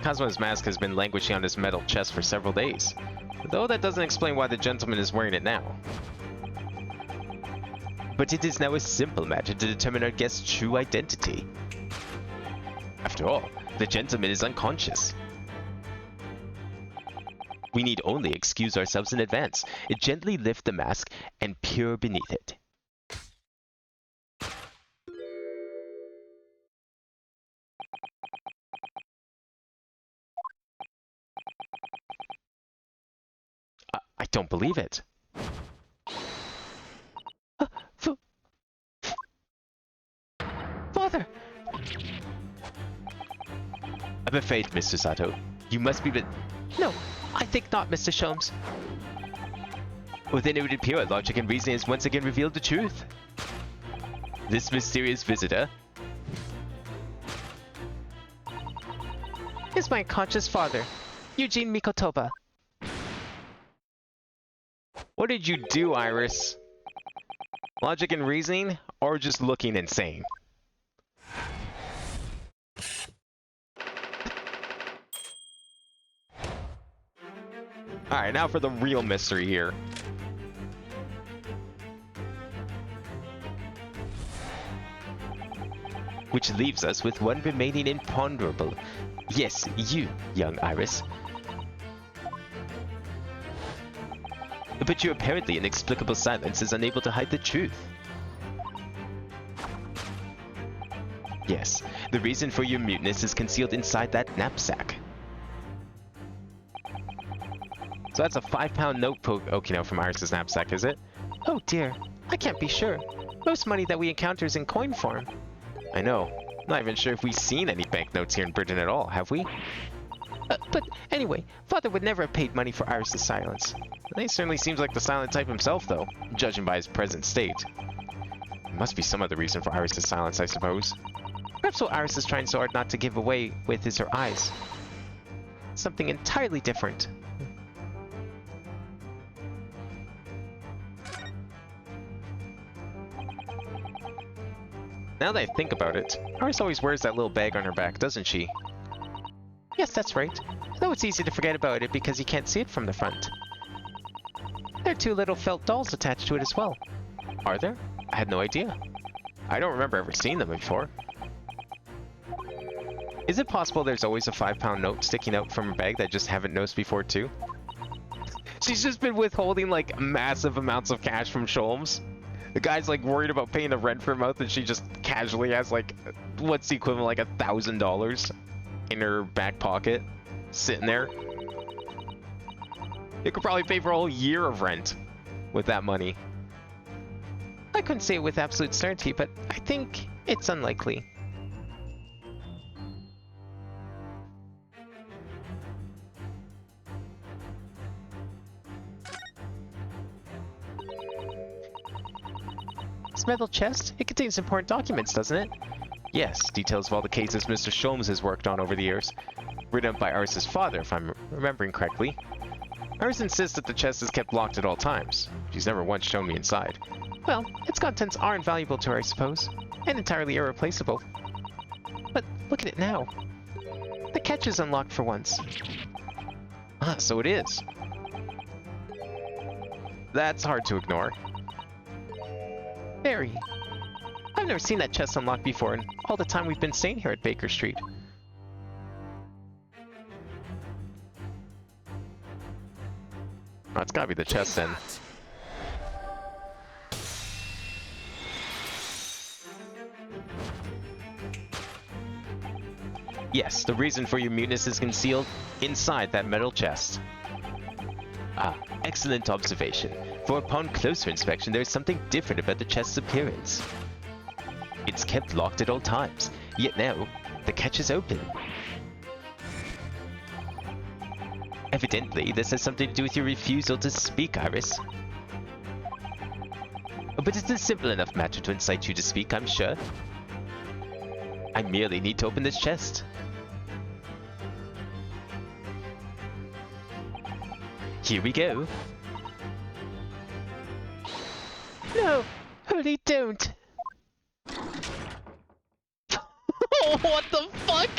Kazuma's mask has been languishing on his metal chest for several days. Though that doesn't explain why the gentleman is wearing it now. But it is now a simple matter to determine our guest's true identity. After all, the gentleman is unconscious. We need only excuse ourselves in advance, gently lift the mask, and peer beneath it. I don't believe it. Father! I'm afraid, Mr. Sato, you must be No, I think not, Mr. Sholmes. Well, then it would appear our logic and reasoning has once again revealed the truth. This mysterious visitor Is my unconscious father, Eugene Mikotoba. What did you do, Iris? Logic and reasoning, or just looking insane? Alright, now for the real mystery here. which leaves us with one remaining imponderable. Yes, you, young Iris. But your apparently inexplicable silence is unable to hide the truth. Yes, the reason for your muteness is concealed inside that knapsack. So that's a 5-pound notebook. Okay, no, from Iris's knapsack, is it? Oh dear, I can't be sure. Most money that we encounter is in coin form. I know. Not even sure if we've seen any banknotes here in Britain at all, have we? But anyway, Father would never have paid money for Iris' silence. He certainly seems like the silent type himself, though, judging by his present state. There must be some other reason for Iris' silence, I suppose. Perhaps what Iris is trying so hard not to give away with is her eyes. Something entirely different. Now that I think about it, Iris always wears that little bag on her back, doesn't she? Yes, that's right. Though it's easy to forget about it because you can't see it from the front. There are 2 little felt dolls attached to it as well. Are there? I had no idea. I don't remember ever seeing them before. Is it possible there's always a 5-pound note sticking out from a bag that I just haven't noticed before, too? She's just been withholding like massive amounts of cash from Sholmes. The guy's like worried about paying the rent for a month, and she just casually has like what's the equivalent, like $1,000 in her back pocket, sitting there. You could probably pay for a whole year of rent with that money. I couldn't say it with absolute certainty, but I think it's unlikely. This metal chest? It contains important documents, doesn't it? Yes, details of all the cases Mr. Sholmes has worked on over the years. Written up by Aris's father, if I'm remembering correctly. Aris insists that the chest is kept locked at all times. She's never once shown me inside. Well, its contents are invaluable to her, I suppose, and entirely irreplaceable. But look at it now. The catch is unlocked for once. Ah, so it is. That's hard to ignore. Very. I've never seen that chest unlocked before in all the time we've been staying here at Baker Street. Oh, it's gotta be the chest then. Yes, the reason for your muteness is concealed inside that metal chest. Ah, excellent observation. For upon closer inspection, there is something different about the chest's appearance. It's kept locked at all times, yet now, the catch is open. Evidently, this has something to do with your refusal to speak, Iris. But it's a simple enough matter to incite you to speak, I'm sure. I merely need to open this chest. Here we go. No! Holy, don't! What the fuck?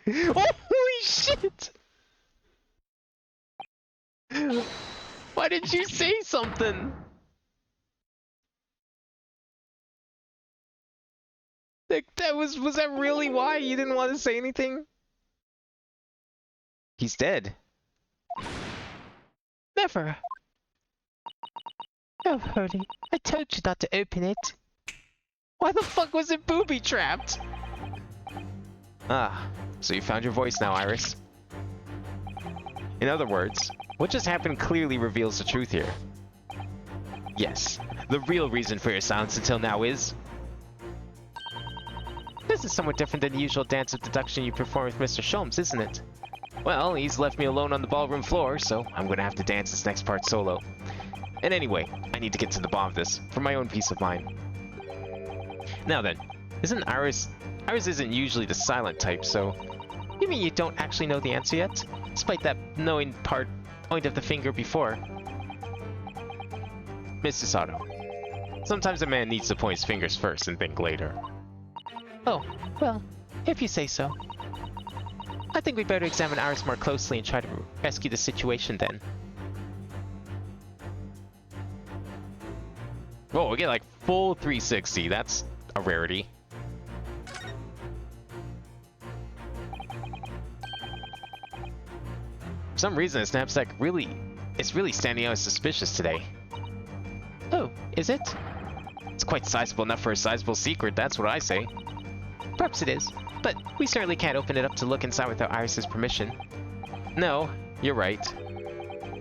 Holy shit! Why did you say something? Like, was that really why you didn't want to say anything? He's dead. Never! Oh, Holy, I told you not to open it. Why the fuck was it booby-trapped? Ah, so you found your voice now, Iris. In other words, what just happened clearly reveals the truth here. Yes, the real reason for your silence until now is... This is somewhat different than the usual dance of deduction you perform with Mr. Sholmes, isn't it? Well, he's left me alone on the ballroom floor, so I'm gonna have to dance this next part solo. And anyway, I need to get to the bottom of this, for my own peace of mind. Now then, isn't Iris... Iris isn't usually the silent type, so... You mean you don't actually know the answer yet? Despite that knowing part point of the finger before. Mr. Sato, sometimes a man needs to point his fingers first and think later. Oh, well, if you say so. I think we'd better examine Iris more closely and try to rescue the situation then. Whoa, we get like full 360, that's a rarity. For some reason, his knapsack it's really standing out as suspicious today. Oh, is it? It's quite sizable enough for a sizable secret, that's what I say. Perhaps it is, but we certainly can't open it up to look inside without Iris's permission. No, you're right.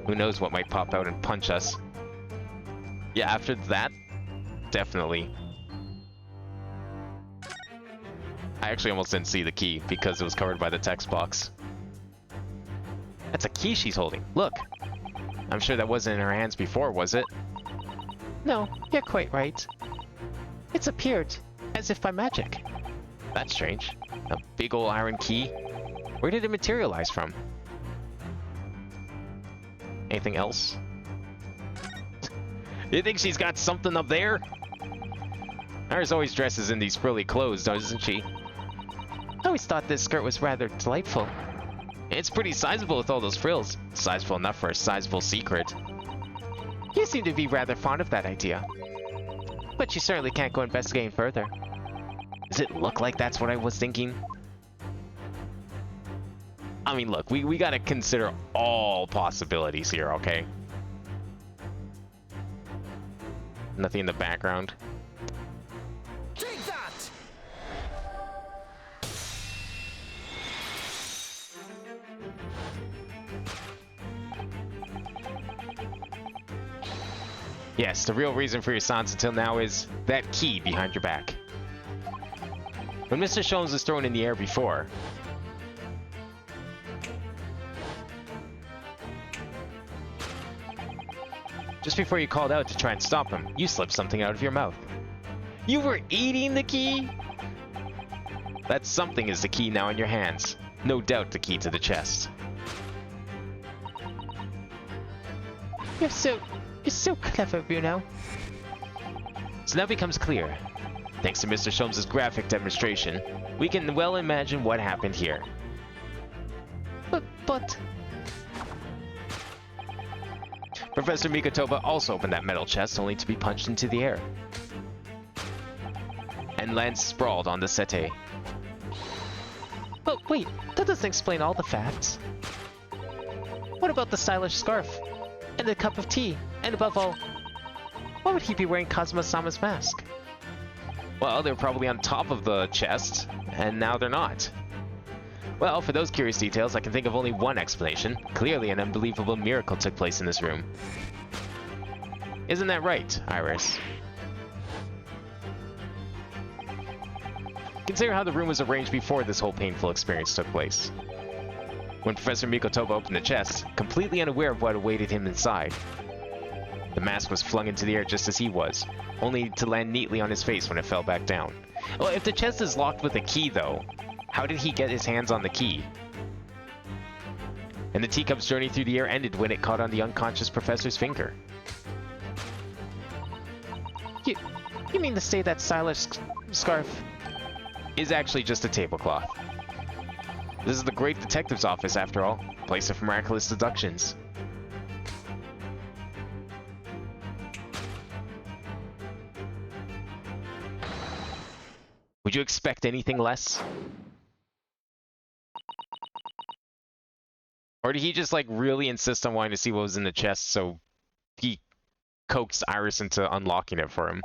Who knows what might pop out and punch us. Yeah, after that, definitely. I actually almost didn't see the key because it was covered by the text box. That's a key she's holding. Look. I'm sure that wasn't in her hands before, was it? No, you're quite right. It's appeared, as if by magic. That's strange. A big old iron key? Where did it materialize from? Anything else? You think she's got something up there? Iris always dresses in these frilly clothes, doesn't she? I always thought this skirt was rather delightful. It's pretty sizable with all those frills. Sizable enough for a sizable secret. You seem to be rather fond of that idea. But you certainly can't go investigating further. Does it look like that's what I was thinking? I mean, look, we gotta consider all possibilities here, okay? Nothing in the background. Take that! Yes, the real reason for your silence until now is that key behind your back. When Mr. Sholmes was thrown in the air before, just before you called out to try and stop him, you slipped something out of your mouth. You were eating the key? That something is the key now in your hands. No doubt the key to the chest. You're so clever, Bruno. So now it becomes clear. Thanks to Mr. Sholmes' graphic demonstration, we can well imagine what happened here. But... Professor Mikotoba also opened that metal chest only to be punched into the air. And land sprawled on the settee. But wait, that doesn't explain all the facts. What about the stylish scarf? And the cup of tea? And above all, why would he be wearing Kazuma-sama's mask? Well, they're probably on top of the chest, and now they're not. Well, for those curious details, I can think of only one explanation. Clearly an unbelievable miracle took place in this room. Isn't that right, Iris? Consider how the room was arranged before this whole painful experience took place. When Professor Mikotoba opened the chest, completely unaware of what awaited him inside, the mask was flung into the air just as he was, only to land neatly on his face when it fell back down. Well, if the chest is locked with a key, though, how did he get his hands on the key? And the teacup's journey through the air ended when it caught on the unconscious professor's finger. You mean to say that stylish scarf Is actually just a tablecloth. This is the great detective's office, after all, place of miraculous deductions. Would you expect anything less? Or did he just like really insist on wanting to see what was in the chest, so he coaxed Iris into unlocking it for him?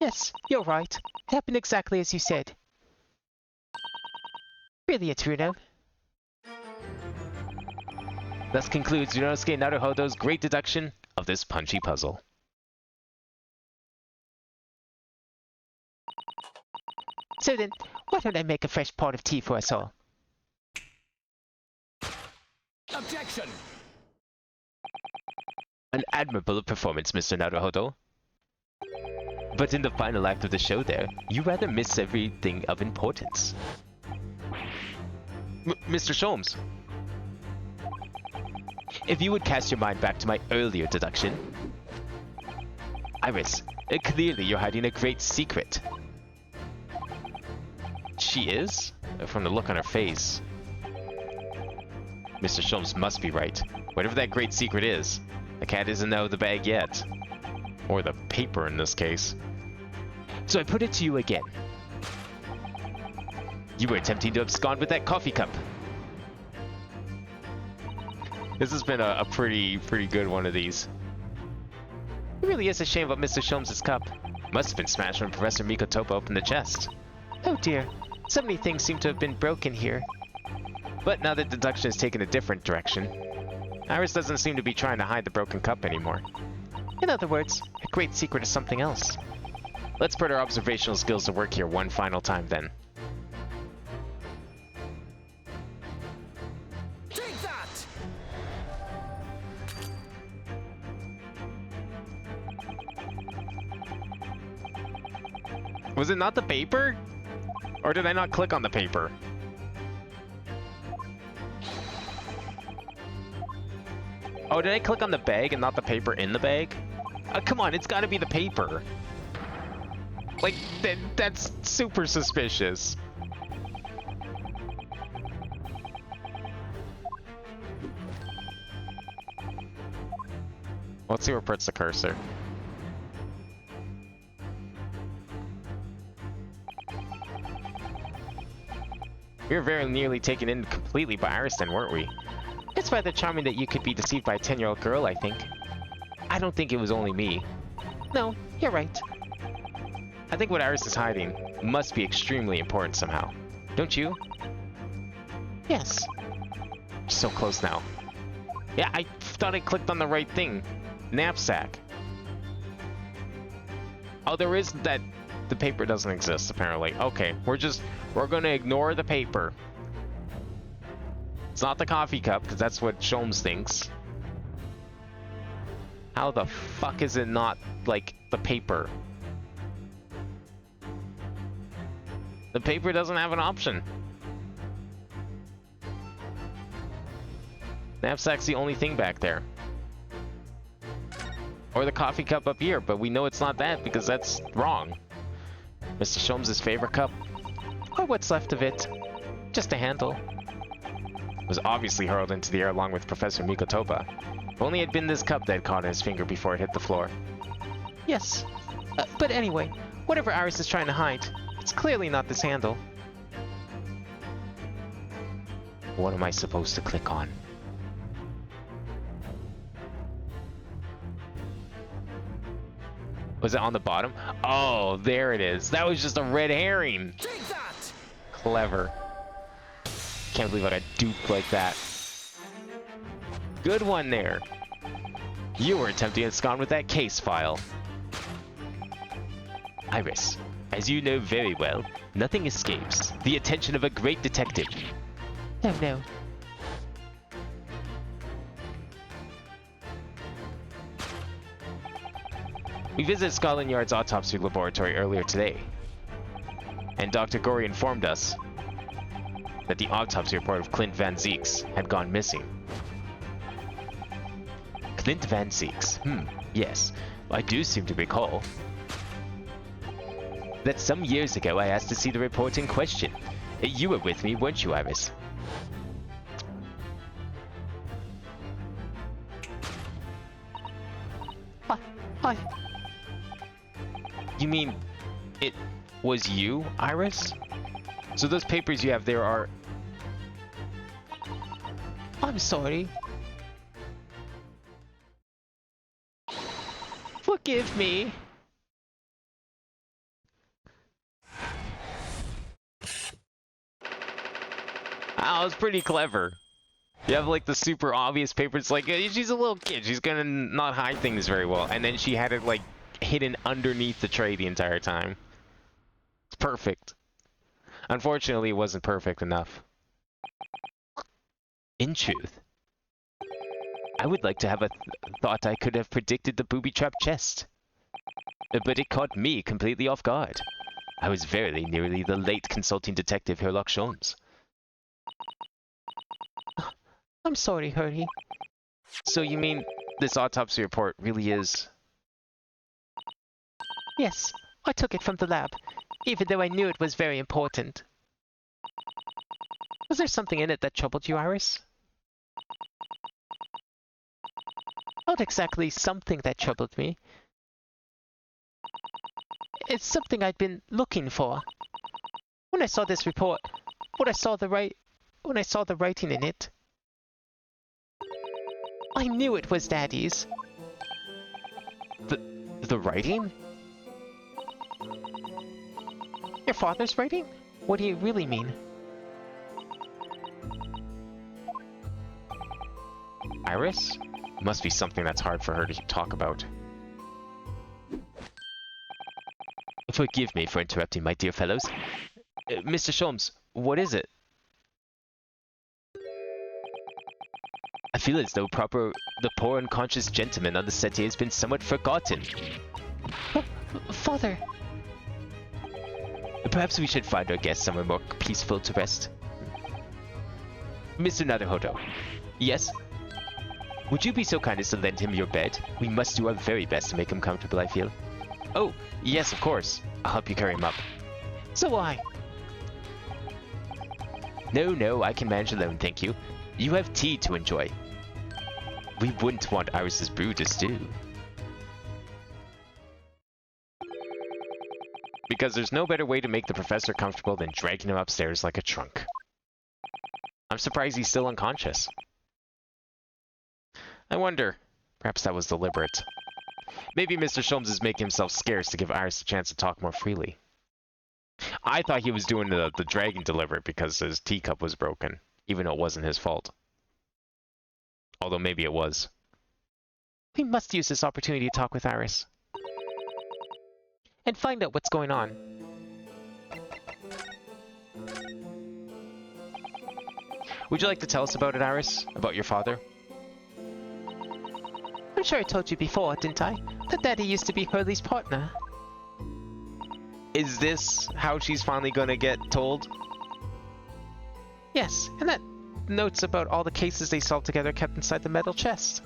Yes, you're right. It happened exactly as you said. Brilliant, Bruno. Thus concludes Ryunosuke Naruhodo's great deduction of this punchy puzzle. So then, why don't I make a fresh pot of tea for us all? Objection! An admirable performance, Mr. Naruhodo. But in the final act of the show there, you rather miss everything of importance. Mr. Sholmes, if you would cast your mind back to my earlier deduction. Iris, clearly you're hiding a great secret. She is? From the look on her face. Mr. Sholmes must be right. Whatever that great secret is, the cat isn't out of the bag yet. Or the paper in this case. So I put it to you again. You were attempting to abscond with that coffee cup. This has been a pretty good one of these. It really is a shame about Mr. Sholmes' cup. Must have been smashed when Professor Mikotoba opened the chest. Oh dear, so many things seem to have been broken here. But now that deduction has taken a different direction, Iris doesn't seem to be trying to hide the broken cup anymore. In other words, a great secret is something else. Let's put our observational skills to work here one final time then. Take that! Was it not the paper? Or did I not click on the paper? Oh, did I click on the bag and not the paper in the bag? Come on, it's gotta be the paper. Like, that's super suspicious. Let's see where it puts the cursor. We were very nearly taken in completely by Iris then, weren't we? It's rather charming that you could be deceived by a 10-year-old girl, I think. I don't think it was only me. No, you're right. I think what Iris is hiding must be extremely important somehow. Don't you? Yes. So close now. Yeah, I thought I clicked on the right thing. Knapsack. Oh, there is that... The paper doesn't exist, apparently. Okay, we're gonna ignore the paper. It's not the coffee cup, because that's what Sholmes thinks. How the fuck is it not, like, the paper? The paper doesn't have an option. Knapsack's the only thing back there. Or the coffee cup up here, but we know it's not that because that's wrong. Mr. Sholmes' favorite cup. Or what's left of it. Just a handle. Was obviously hurled into the air along with Professor Mikotoba. If only it had been this cup that had caught in his finger before it hit the floor. Yes. But anyway, whatever Iris is trying to hide, it's clearly not this handle. What am I supposed to click on? Was it on the bottom? Oh, there it is. That was just a red herring. Take that! Clever. Can't believe I got duped like that. Good one there. You were attempting to abscond with that case file. Iris, as you know very well, nothing escapes the attention of a great detective. Oh no. We visited Scotland Yard's autopsy laboratory earlier today, and Dr. Gorey informed us that the autopsy report of Clint Van Zeeks had gone missing. Clint Van Zeeks? Yes, I do seem to recall that some years ago I asked to see the report in question. You were with me, weren't you, Iris? You mean it was you, Iris? So those papers you have there are... I'm sorry. Forgive me. That was pretty clever. You have like the super obvious papers, like she's a little kid, she's gonna not hide things very well, and then she had it like hidden underneath the tray the entire time. It's perfect. Unfortunately, it wasn't perfect enough. In truth, I would like to have thought I could have predicted the booby-trapped chest. But it caught me completely off guard. I was very nearly the late consulting detective Sherlock Sholmes. I'm sorry, Hurdy. So you mean this autopsy report really is... Yes, I took it from the lab, even though I knew it was very important. Was there something in it that troubled you, Iris? Not exactly something that troubled me. It's something I'd been looking for. When I saw this report, when I saw the writing in it, I knew it was Daddy's. The writing? Your father's writing? What do you really mean? Iris? Must be something that's hard for her to talk about. Forgive me for interrupting, my dear fellows. Mr. Sholmes, what is it? I feel as though the poor unconscious gentleman on the settee has been somewhat forgotten. Father! Perhaps we should find our guest somewhere more peaceful to rest. Mr. Naruhodo. Yes? Would you be so kind as to lend him your bed? We must do our very best to make him comfortable, I feel. Oh, yes, of course. I'll help you carry him up. So why? No, I can manage alone, thank you. You have tea to enjoy. We wouldn't want Iris's brew to stew. Because there's no better way to make the professor comfortable than dragging him upstairs like a trunk. I'm surprised he's still unconscious. I wonder, perhaps that was deliberate. Maybe Mr. Sholmes is making himself scarce to give Iris a chance to talk more freely. I thought he was doing the dragon delivery because his teacup was broken, even though it wasn't his fault. Although maybe it was. We must use this opportunity to talk with Iris. And find out what's going on. Would you like to tell us about it, Iris? About your father? I'm sure I told you before, didn't I? That Daddy used to be Hurley's partner. Is this how she's finally gonna get told? Yes, and that notes about all the cases they solved together kept inside the metal chest.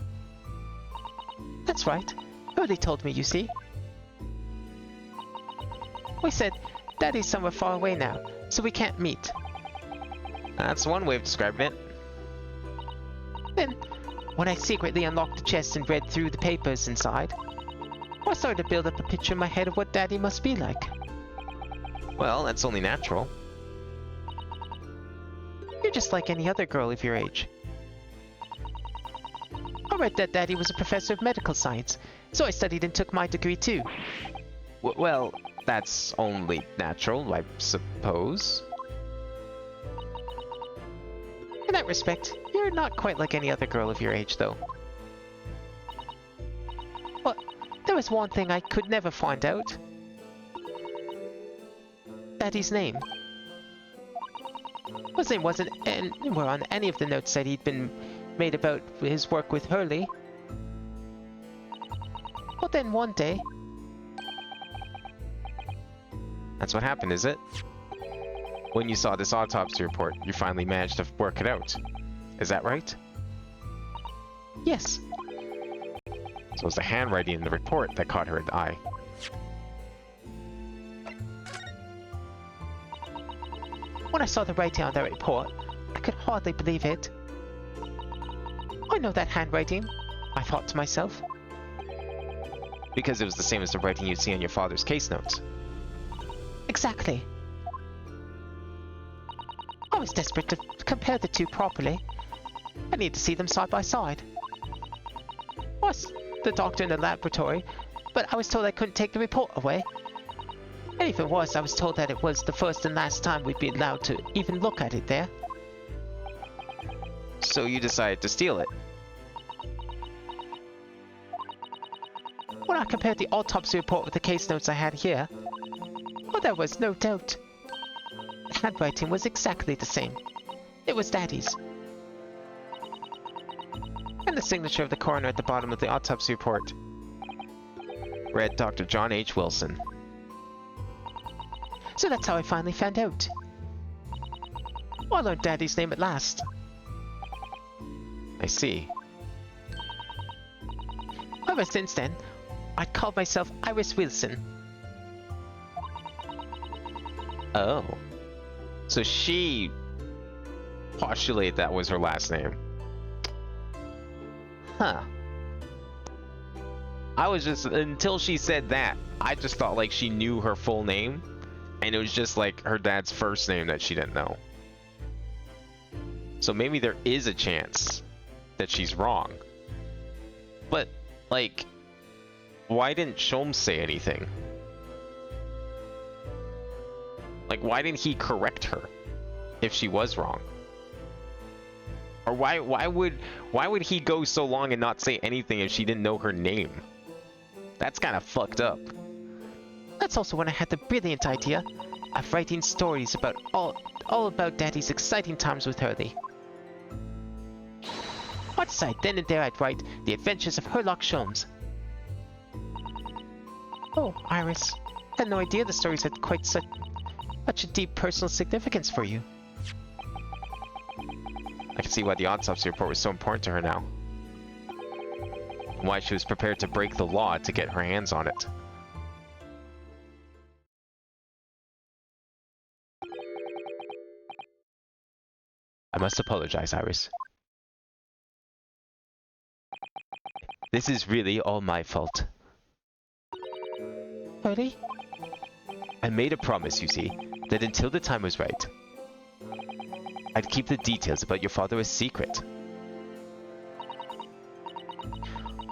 That's right. Hurley told me, you see. We said, Daddy's somewhere far away now, so we can't meet. That's one way of describing it. Then, when I secretly unlocked the chest and read through the papers inside, I started to build up a picture in my head of what Daddy must be like. Well, that's only natural. You're just like any other girl of your age. I read that Daddy was a professor of medical science, so I studied and took my degree too. Well, that's only natural, I suppose. In that respect, you're not quite like any other girl of your age, though. But there was one thing I could never find out. Daddy's name. His name wasn't anywhere on any of the notes that he'd been made about his work with Hurley. But then one day... That's what happened, is it? When you saw this autopsy report, you finally managed to work it out. Is that right? Yes. So it was the handwriting in the report that caught her eye. When I saw the writing on that report, I could hardly believe it. I know that handwriting, I thought to myself. Because it was the same as the writing you'd see on your father's case notes. Exactly. I was desperate to compare the two properly. I needed to see them side by side. I was the doctor in the laboratory, but I was told I couldn't take the report away. And even worse, I was told that it was the first and last time we'd be allowed to even look at it there. So you decided to steal it. When I compared the autopsy report with the case notes I had here, well, there was no doubt. The handwriting was exactly the same. It was Daddy's. And the signature of the coroner at the bottom of the autopsy report read Dr. John H. Wilson. So that's how I finally found out. I learned Daddy's name at last. I see. Ever since then, I called myself Iris Wilson. Oh. So she postulated that was her last name. Huh. I was just, until she said that, I just thought like she knew her full name, and it was just like her dad's first name that she didn't know. So maybe there is a chance that she's wrong. But, like, why didn't Sholmes say anything? Like, why didn't he correct her if she was wrong? Or why would he go so long and not say anything if she didn't know her name? That's kind of fucked up. That's also when I had the brilliant idea of writing stories about all about Daddy's exciting times with Hurley. I decided then and there I'd write The Adventures of Herlock Sholmes. Oh, Iris, I had no idea the stories had quite such a deep personal significance for you. I can see why the autopsy report was so important to her now. And why she was prepared to break the law to get her hands on it. I must apologize, Iris. This is really all my fault. Hurley? I made a promise, you see, that until the time was right, I'd keep the details about your father a secret.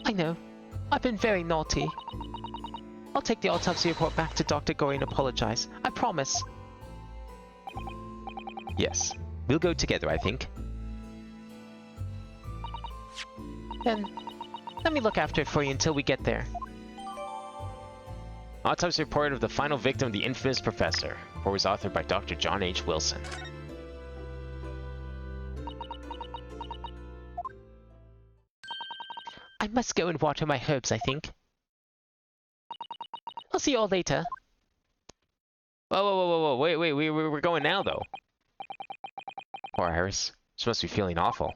I know. I've been very naughty. I'll take the autopsy report back to Dr. Gory and apologize. I promise. Yes. We'll go together, I think. Then, let me look after it for you until we get there. Autopsy report of the final victim of the infamous professor. Report was authored by Dr. John H. Wilson. I must go and water my herbs, I think. I'll see you all later. Whoa, wait, we're going now, though. Poor Iris. She must be feeling awful.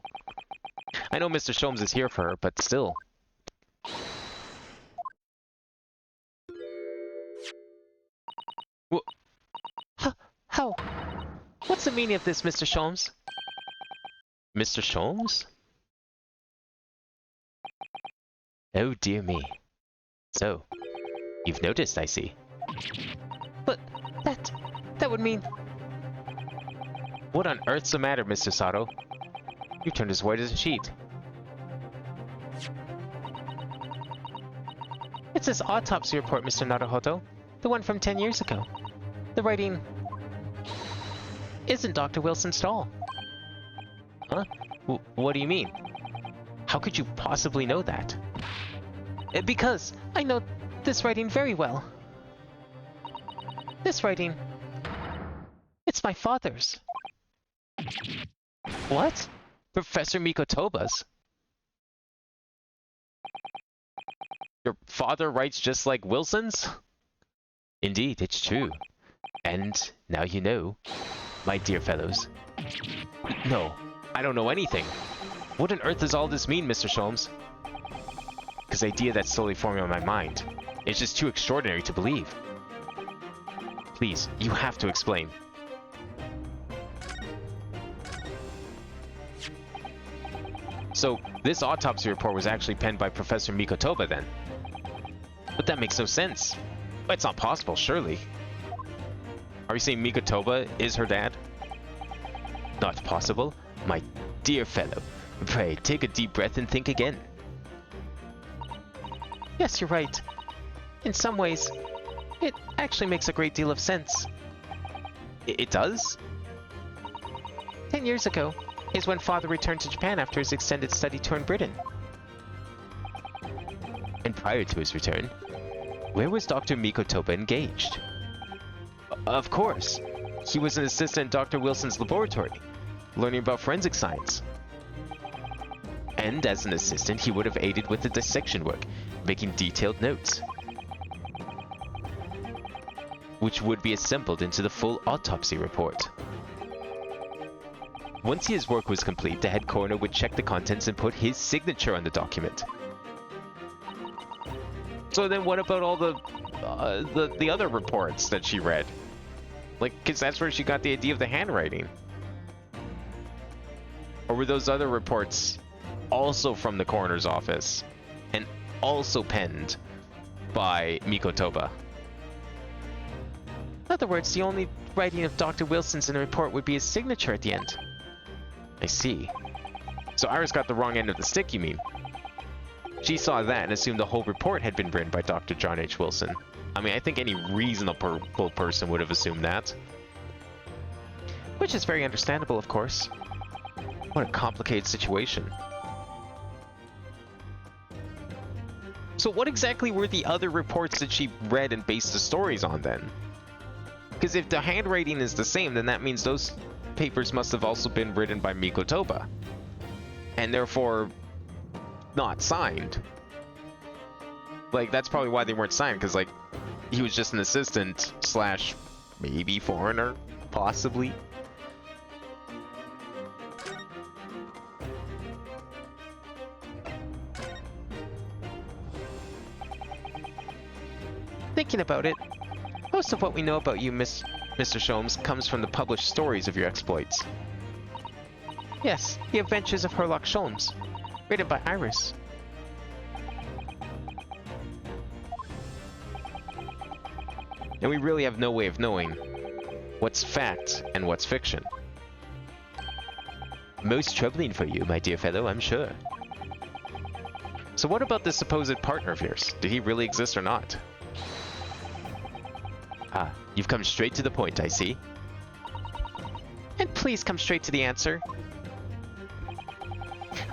I know Mr. Sholmes is here for her, but still. How? What's the meaning of this, Mr. Sholmes? Mr. Sholmes? Oh dear me. So, you've noticed, I see. But that would mean... What on earth's the matter, Mr. Sato? You turned as white as a sheet. It's this autopsy report, Mr. Naruhodo. The one from 10 years ago. The writing... isn't Dr. Wilson's at all. Huh? What do you mean? How could you possibly know that? Because I know this writing very well. This writing... it's my father's. What? Professor Mikotoba's? Your father writes just like Wilson's? Indeed, it's true. And now you know, my dear fellows. No, I don't know anything. What on earth does all this mean, Mr. Sholmes? This idea that's slowly forming in my mind. It's just too extraordinary to believe. Please, you have to explain. So, this autopsy report was actually penned by Professor Mikotoba then? But that makes no sense. It's not possible, surely. Are you saying Mikotoba is her dad? Not possible? My dear fellow, pray take a deep breath and think again. Yes, you're right. In some ways, it actually makes a great deal of sense. It does? 10 years ago is when Father returned to Japan after his extended study tour in Britain. And prior to his return, where was Dr. Mikotoba engaged? Of course, he was an assistant in Dr. Wilson's laboratory, learning about forensic science. And as an assistant, he would have aided with the dissection work, making detailed notes, which would be assembled into the full autopsy report. Once his work was complete, the head coroner would check the contents and put his signature on the document. So then what about all the other reports that she read? Like, because that's where she got the idea of the handwriting. Or were those other reports also from the coroner's office and also penned by Mikotoba? In other words, the only writing of Dr. Wilson's in the report would be his signature at the end. I see. So Iris got the wrong end of the stick, you mean? She saw that and assumed the whole report had been written by Dr. John H. Wilson. I mean, I think any reasonable person would have assumed that. Which is very understandable, of course. What a complicated situation. So what exactly were the other reports that she read and based the stories on then? Because if the handwriting is the same, then that means those papers must have also been written by Mikotoba. And therefore, not signed. Like, that's probably why they weren't signed, because, like, he was just an assistant slash maybe foreigner, possibly. Thinking about it, most of what we know about you, Mr. Sholmes, comes from the published stories of your exploits. Yes, the adventures of Herlock Sholmes, written by Iris. And we really have no way of knowing what's fact and what's fiction. Most troubling for you, my dear fellow, I'm sure. So what about this supposed partner of yours? Did he really exist or not? Ah, you've come straight to the point, I see. And please come straight to the answer.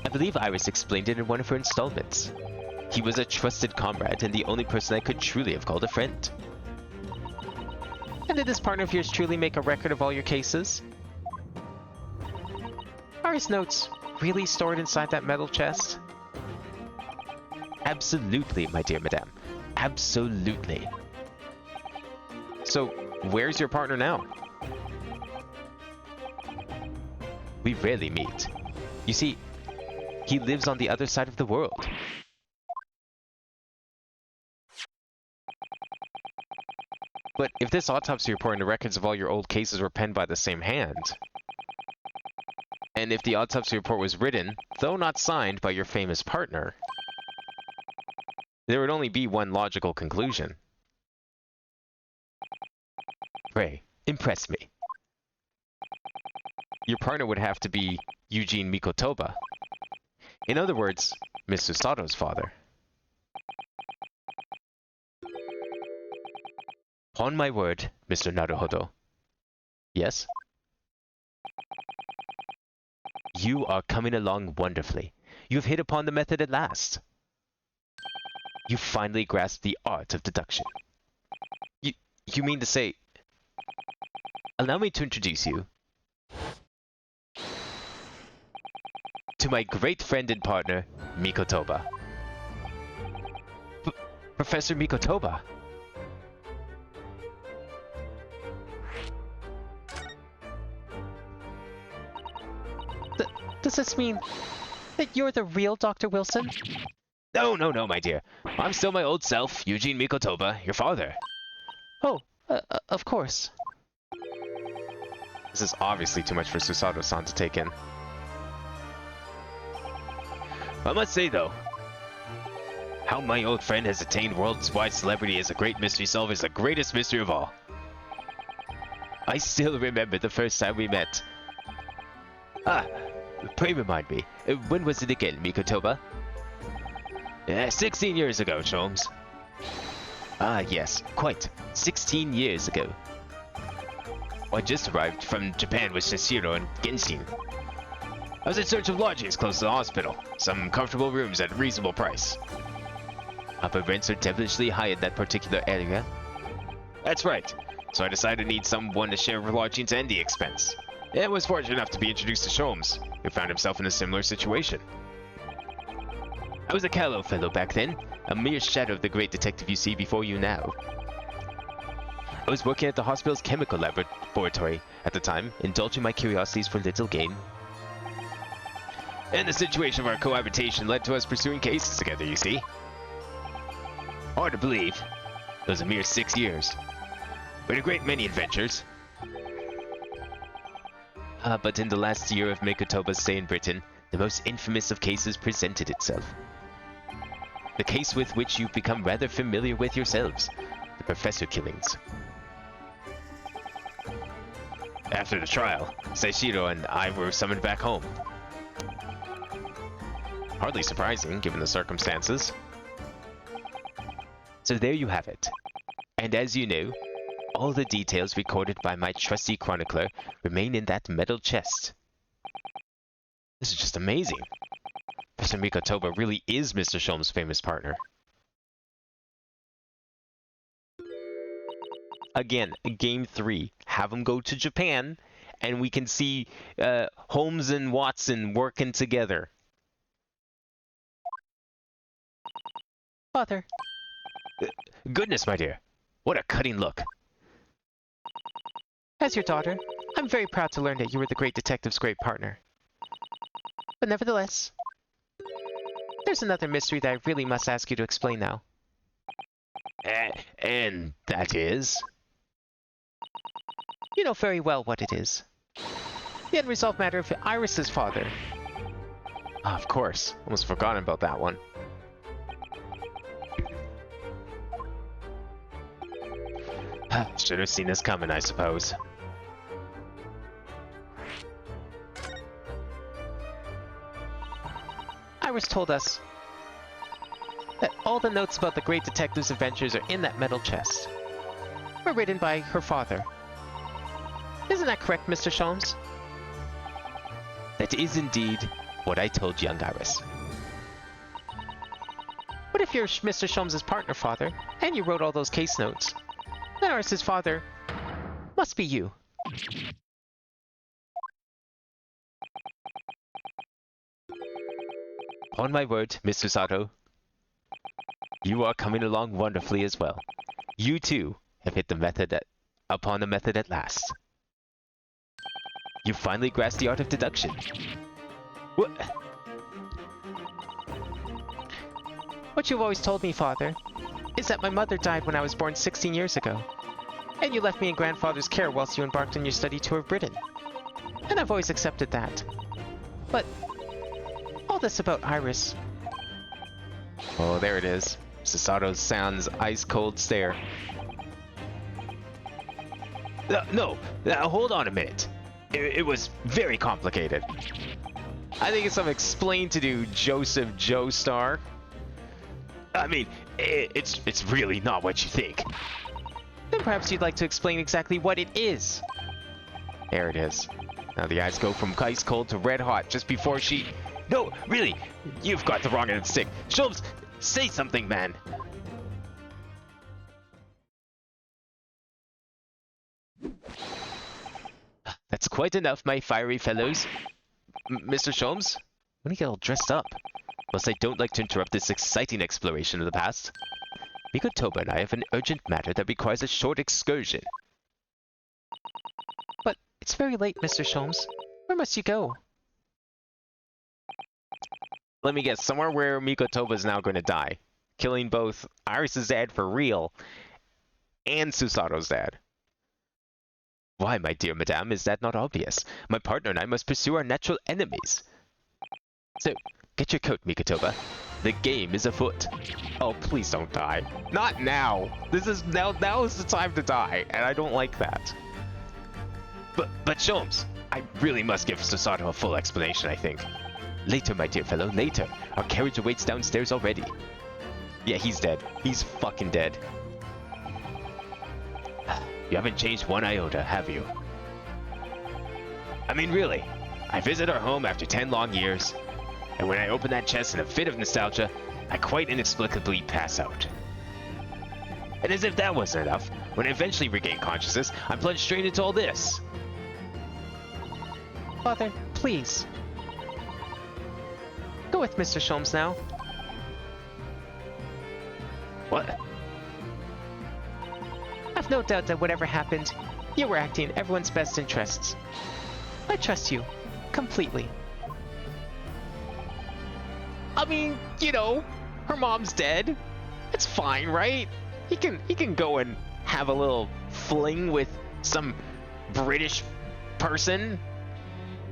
I believe Iris explained it in one of her installments. He was a trusted comrade and the only person I could truly have called a friend. And did this partner of yours truly make a record of all your cases? Are his notes really stored inside that metal chest? Absolutely, my dear madame. Absolutely. So, where's your partner now? We rarely meet. You see, he lives on the other side of the world. But if this autopsy report and the records of all your old cases were penned by the same hand, and if the autopsy report was written, though not signed, by your famous partner, there would only be one logical conclusion. Pray, impress me. Your partner would have to be Eugene Mikotoba. In other words, Miss Susato's father. On my word, Mr. Naruhodo. Yes? You are coming along wonderfully. You have hit upon the method at last. You finally grasped the art of deduction. You mean to say... Allow me to introduce you to my great friend and partner, Mikotoba. Professor Mikotoba? Does this mean that you're the real Dr. Wilson? No, my dear. I'm still my old self, Eugene Mikotoba, your father. Oh, of course. This is obviously too much for Susato-san to take in. I must say, though, how my old friend has attained worldwide celebrity as a great mystery solver is the greatest mystery of all. I still remember the first time we met. Ah, pray remind me, when was it again, Mikotoba? 16 years ago, Sholmes. Ah, yes, quite. 16 years ago. I just arrived from Japan with Shishiro and Genshin. I was in search of lodgings close to the hospital, some comfortable rooms at a reasonable price. But rents are devilishly high in that particular area. That's right, so I decided to need someone to share lodgings and the expense. I was fortunate enough to be introduced to Sholmes, who found himself in a similar situation. I was a callow fellow back then, a mere shadow of the great detective you see before you now. I was working at the hospital's chemical laboratory at the time, indulging my curiosities for little gain. And the situation of our cohabitation led to us pursuing cases together, you see. Hard to believe. It was a mere 6 years. But a great many adventures. But in the last year of Mikotoba's stay in Britain, the most infamous of cases presented itself. The case with which you've become rather familiar with yourselves, the professor killings. After the trial, Seishiro and I were summoned back home. Hardly surprising, given the circumstances. So there you have it. And as you know, all the details recorded by my trusty chronicler remain in that metal chest. This is just amazing. Professor Mikotoba really is Mr. Sholmes' famous partner. Again, game 3. Have him go to Japan, and we can see Holmes and Watson working together. Father. Goodness, my dear. What a cutting look. As your daughter, I'm very proud to learn that you were the great detective's great partner. But nevertheless, there's another mystery that I really must ask you to explain now. And that is? You know very well what it is. The unresolved matter of Iris's father. Of course. Almost forgotten about that one. Should have seen this coming, I suppose. Iris told us that all the notes about the great detective's adventures are in that metal chest. Were written by her father. Isn't that correct, Mr. Sholmes? That is indeed what I told young Iris. What if you're Mr. Sholmes' partner, father, and you wrote all those case notes? Then Iris' father must be you. On my word, Mr. Sato, you are coming along wonderfully as well. You too have hit upon the method at last. You finally grasped the art of deduction. What? What you've always told me, father, is that my mother died when I was born 16 years ago, and you left me in grandfather's care whilst you embarked on your study tour of Britain. And I've always accepted that. But all this about Iris. Oh, there it is. Sasato sounds ice-cold stare. No, hold on a minute. It was very complicated. I think it's some explain to do, Joseph Joestar. I mean, it's really not what you think. Then perhaps you'd like to explain exactly what it is. There it is. Now the eyes go from ice cold to red hot just before she... No, really, you've got the wrong end of the stick. Sholmes, say something, man. That's quite enough, my fiery fellows. Mr. Sholmes? When do you get all dressed up? Plus, I don't like to interrupt this exciting exploration of the past. Mikotoba and I have an urgent matter that requires a short excursion. But it's very late, Mr. Sholmes. Where must you go? Let me guess, somewhere where Mikotoba's now going to die. Killing both Iris' dad for real and Susato's dad. Why, my dear madame, is that not obvious? My partner and I must pursue our natural enemies. So, get your coat, Mikotoba. The game is afoot. Oh, please don't die. Not now. Now is the time to die, and I don't like that. But Sholmes, I really must give Susato a full explanation, I think. Later, my dear fellow, later. Our carriage awaits downstairs already. Yeah, he's dead. He's fucking dead. You haven't changed one iota, have you? I mean, really. I visit our home after 10 long years, and when I open that chest in a fit of nostalgia, I quite inexplicably pass out. And as if that wasn't enough, when I eventually regain consciousness, I'm plunged straight into all this. Father, please. Go with Mr. Sholmes now. What? I've no doubt that whatever happened, you were acting in everyone's best interests. I trust you. Completely. I mean, you know, her mom's dead. It's fine, right? He can go and have a little fling with some British person.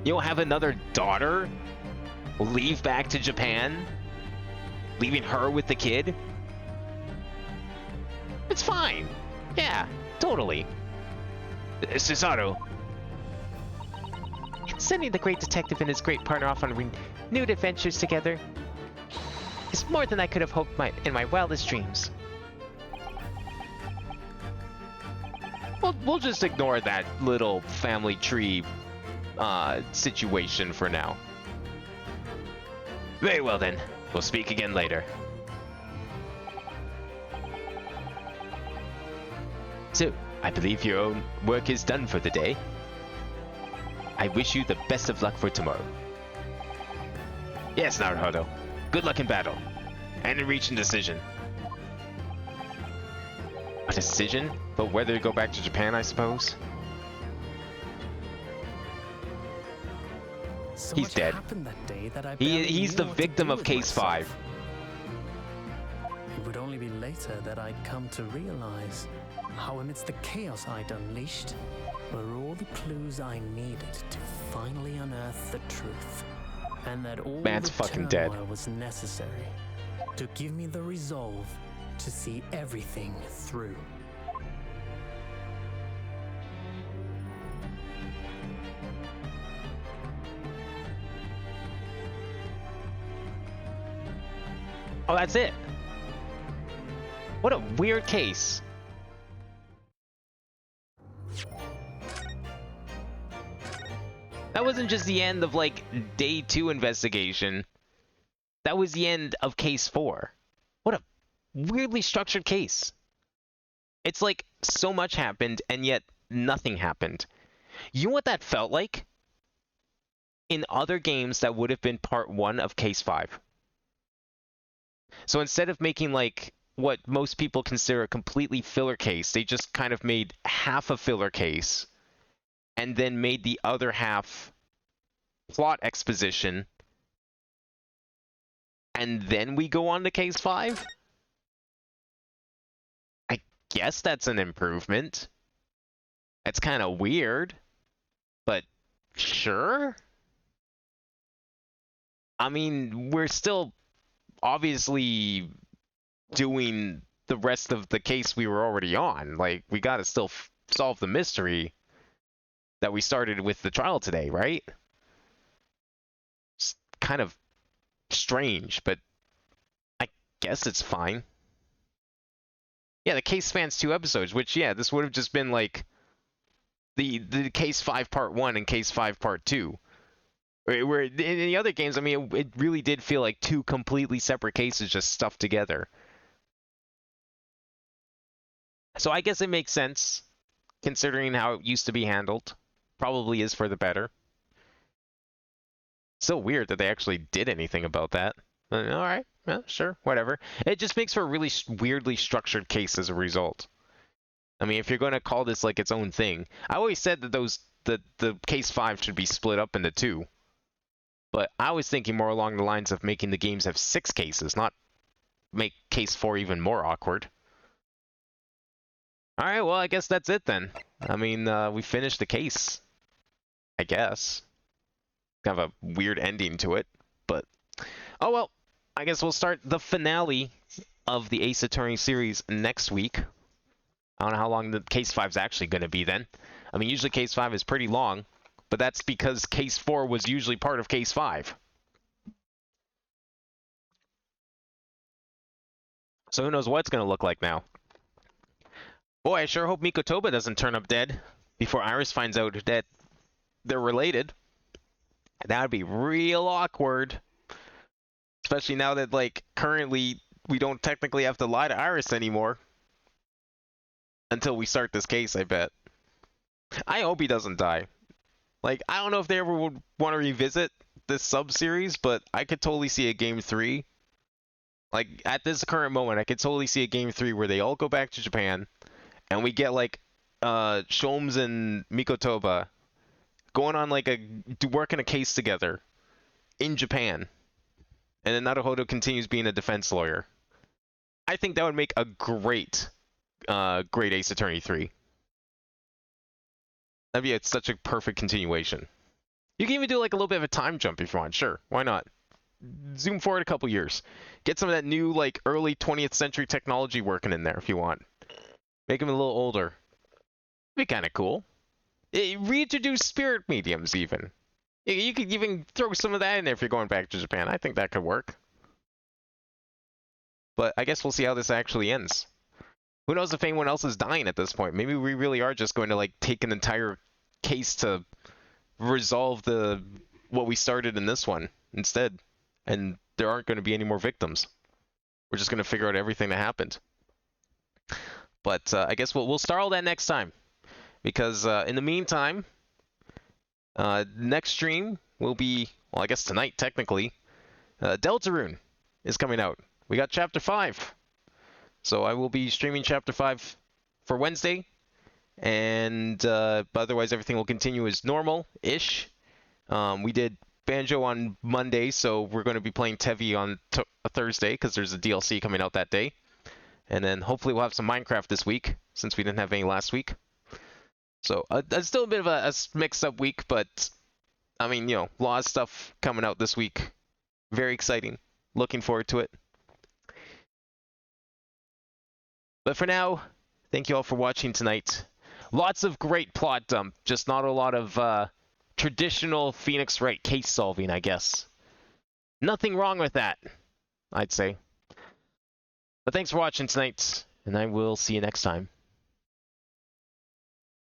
You'll have another daughter. Leave back to Japan. Leaving her with the kid. It's fine. Yeah, totally. Susato. Sending the great detective and his great partner off on renewed adventures together is more than I could have hoped in my wildest dreams. We'll just ignore that little family tree situation for now. Very well then. We'll speak again later. So, I believe your own work is done for the day. I wish you the best of luck for tomorrow. Yes, Naruhodo. Good luck in battle. And in reaching decision. A decision? But whether to go back to Japan, I suppose? So He's much dead. happened that day that I He's barely the knew what to victim do of with Case myself. 5. It would only be later that I'd come to realize how amidst the chaos I'd unleashed were all the clues I needed to finally unearth the truth. And that all Man's the fucking dead. turmoil was necessary to give me the resolve to see everything through. Oh, that's it. What a weird case. That wasn't just the end of, like, day 2 investigation. That was the end of case 4. What a weirdly structured case. It's like so much happened, and yet nothing happened. You know what that felt like? In other games, that would have been part 1 of case 5. So instead of making, like, what most people consider a completely filler case, they just kind of made half a filler case and then made the other half plot exposition, and then we go on to case 5? I guess that's an improvement. It's kind of weird, but sure. I mean, we're still obviously doing the rest of the case we were already on. Like, we gotta still solve the mystery that we started with the trial today, right? It's kind of strange, but I guess it's fine. Yeah, the case spans 2 episodes, which, yeah, this would have just been like the case 5 part 1 and case 5 part 2. Where in the other games, I mean, it really did feel like 2 completely separate cases just stuffed together. So I guess it makes sense, considering how it used to be handled. Probably is for the better. So weird that they actually did anything about that. All right, yeah, sure, whatever. It just makes for a really weirdly structured case as a result. I mean, if you're going to call this like its own thing, I always said that the case 5 should be split up into 2. But I was thinking more along the lines of making the games have 6 cases, not make case 4 even more awkward. Alright, well, I guess that's it then. I mean, we finished the case, I guess. Kind of a weird ending to it, but... Oh well, I guess we'll start the finale of the Ace Attorney series next week. I don't know how long the case 5 is actually going to be then. I mean, usually case 5 is pretty long, but that's because case 4 was usually part of case 5. So who knows what it's going to look like now. Boy, I sure hope Mikotoba doesn't turn up dead before Iris finds out that they're related. That would be real awkward. Especially now that, like, currently we don't technically have to lie to Iris anymore. Until we start this case, I bet. I hope he doesn't die. Like, I don't know if they ever would want to revisit this sub-series, but I could totally see a Game 3. Like, at this current moment, I could totally see a Game 3 where they all go back to Japan, and we get, like, Sholmes and Mikotoba going on, like, working a case together in Japan. And then Naruhodo continues being a defense lawyer. I think that would make a great Ace Attorney 3. That'd be such a perfect continuation. You can even do like a little bit of a time jump if you want. Sure, why not? Zoom forward a couple years. Get some of that new like early 20th century technology working in there if you want. Make them a little older. Be kind of cool. Reintroduce spirit mediums even. You could even throw some of that in there if you're going back to Japan. I think that could work. But I guess we'll see how this actually ends. Who knows if anyone else is dying at this point? Maybe we really are just going to like take an entire case to resolve what we started in this one instead, and there aren't going to be any more victims. We're just going to figure out everything that happened. But I guess we'll start all that next time, because in the meantime, next stream will be, well, I guess tonight technically. Deltarune is coming out. We got Chapter 5. So I will be streaming Chapter 5 for Wednesday, and otherwise everything will continue as normal-ish. We did Banjo on Monday, so we're going to be playing Tevi on a Thursday, because there's a DLC coming out that day. And then hopefully we'll have some Minecraft this week, since we didn't have any last week. So it's still a bit of a mixed-up week, but, I mean, you know, a lot of stuff coming out this week. Very exciting. Looking forward to it. But for now, thank you all for watching tonight. Lots of great plot dump, just not a lot of traditional Phoenix Wright case solving, I guess. Nothing wrong with that, I'd say. But thanks for watching tonight. And I will see you next time.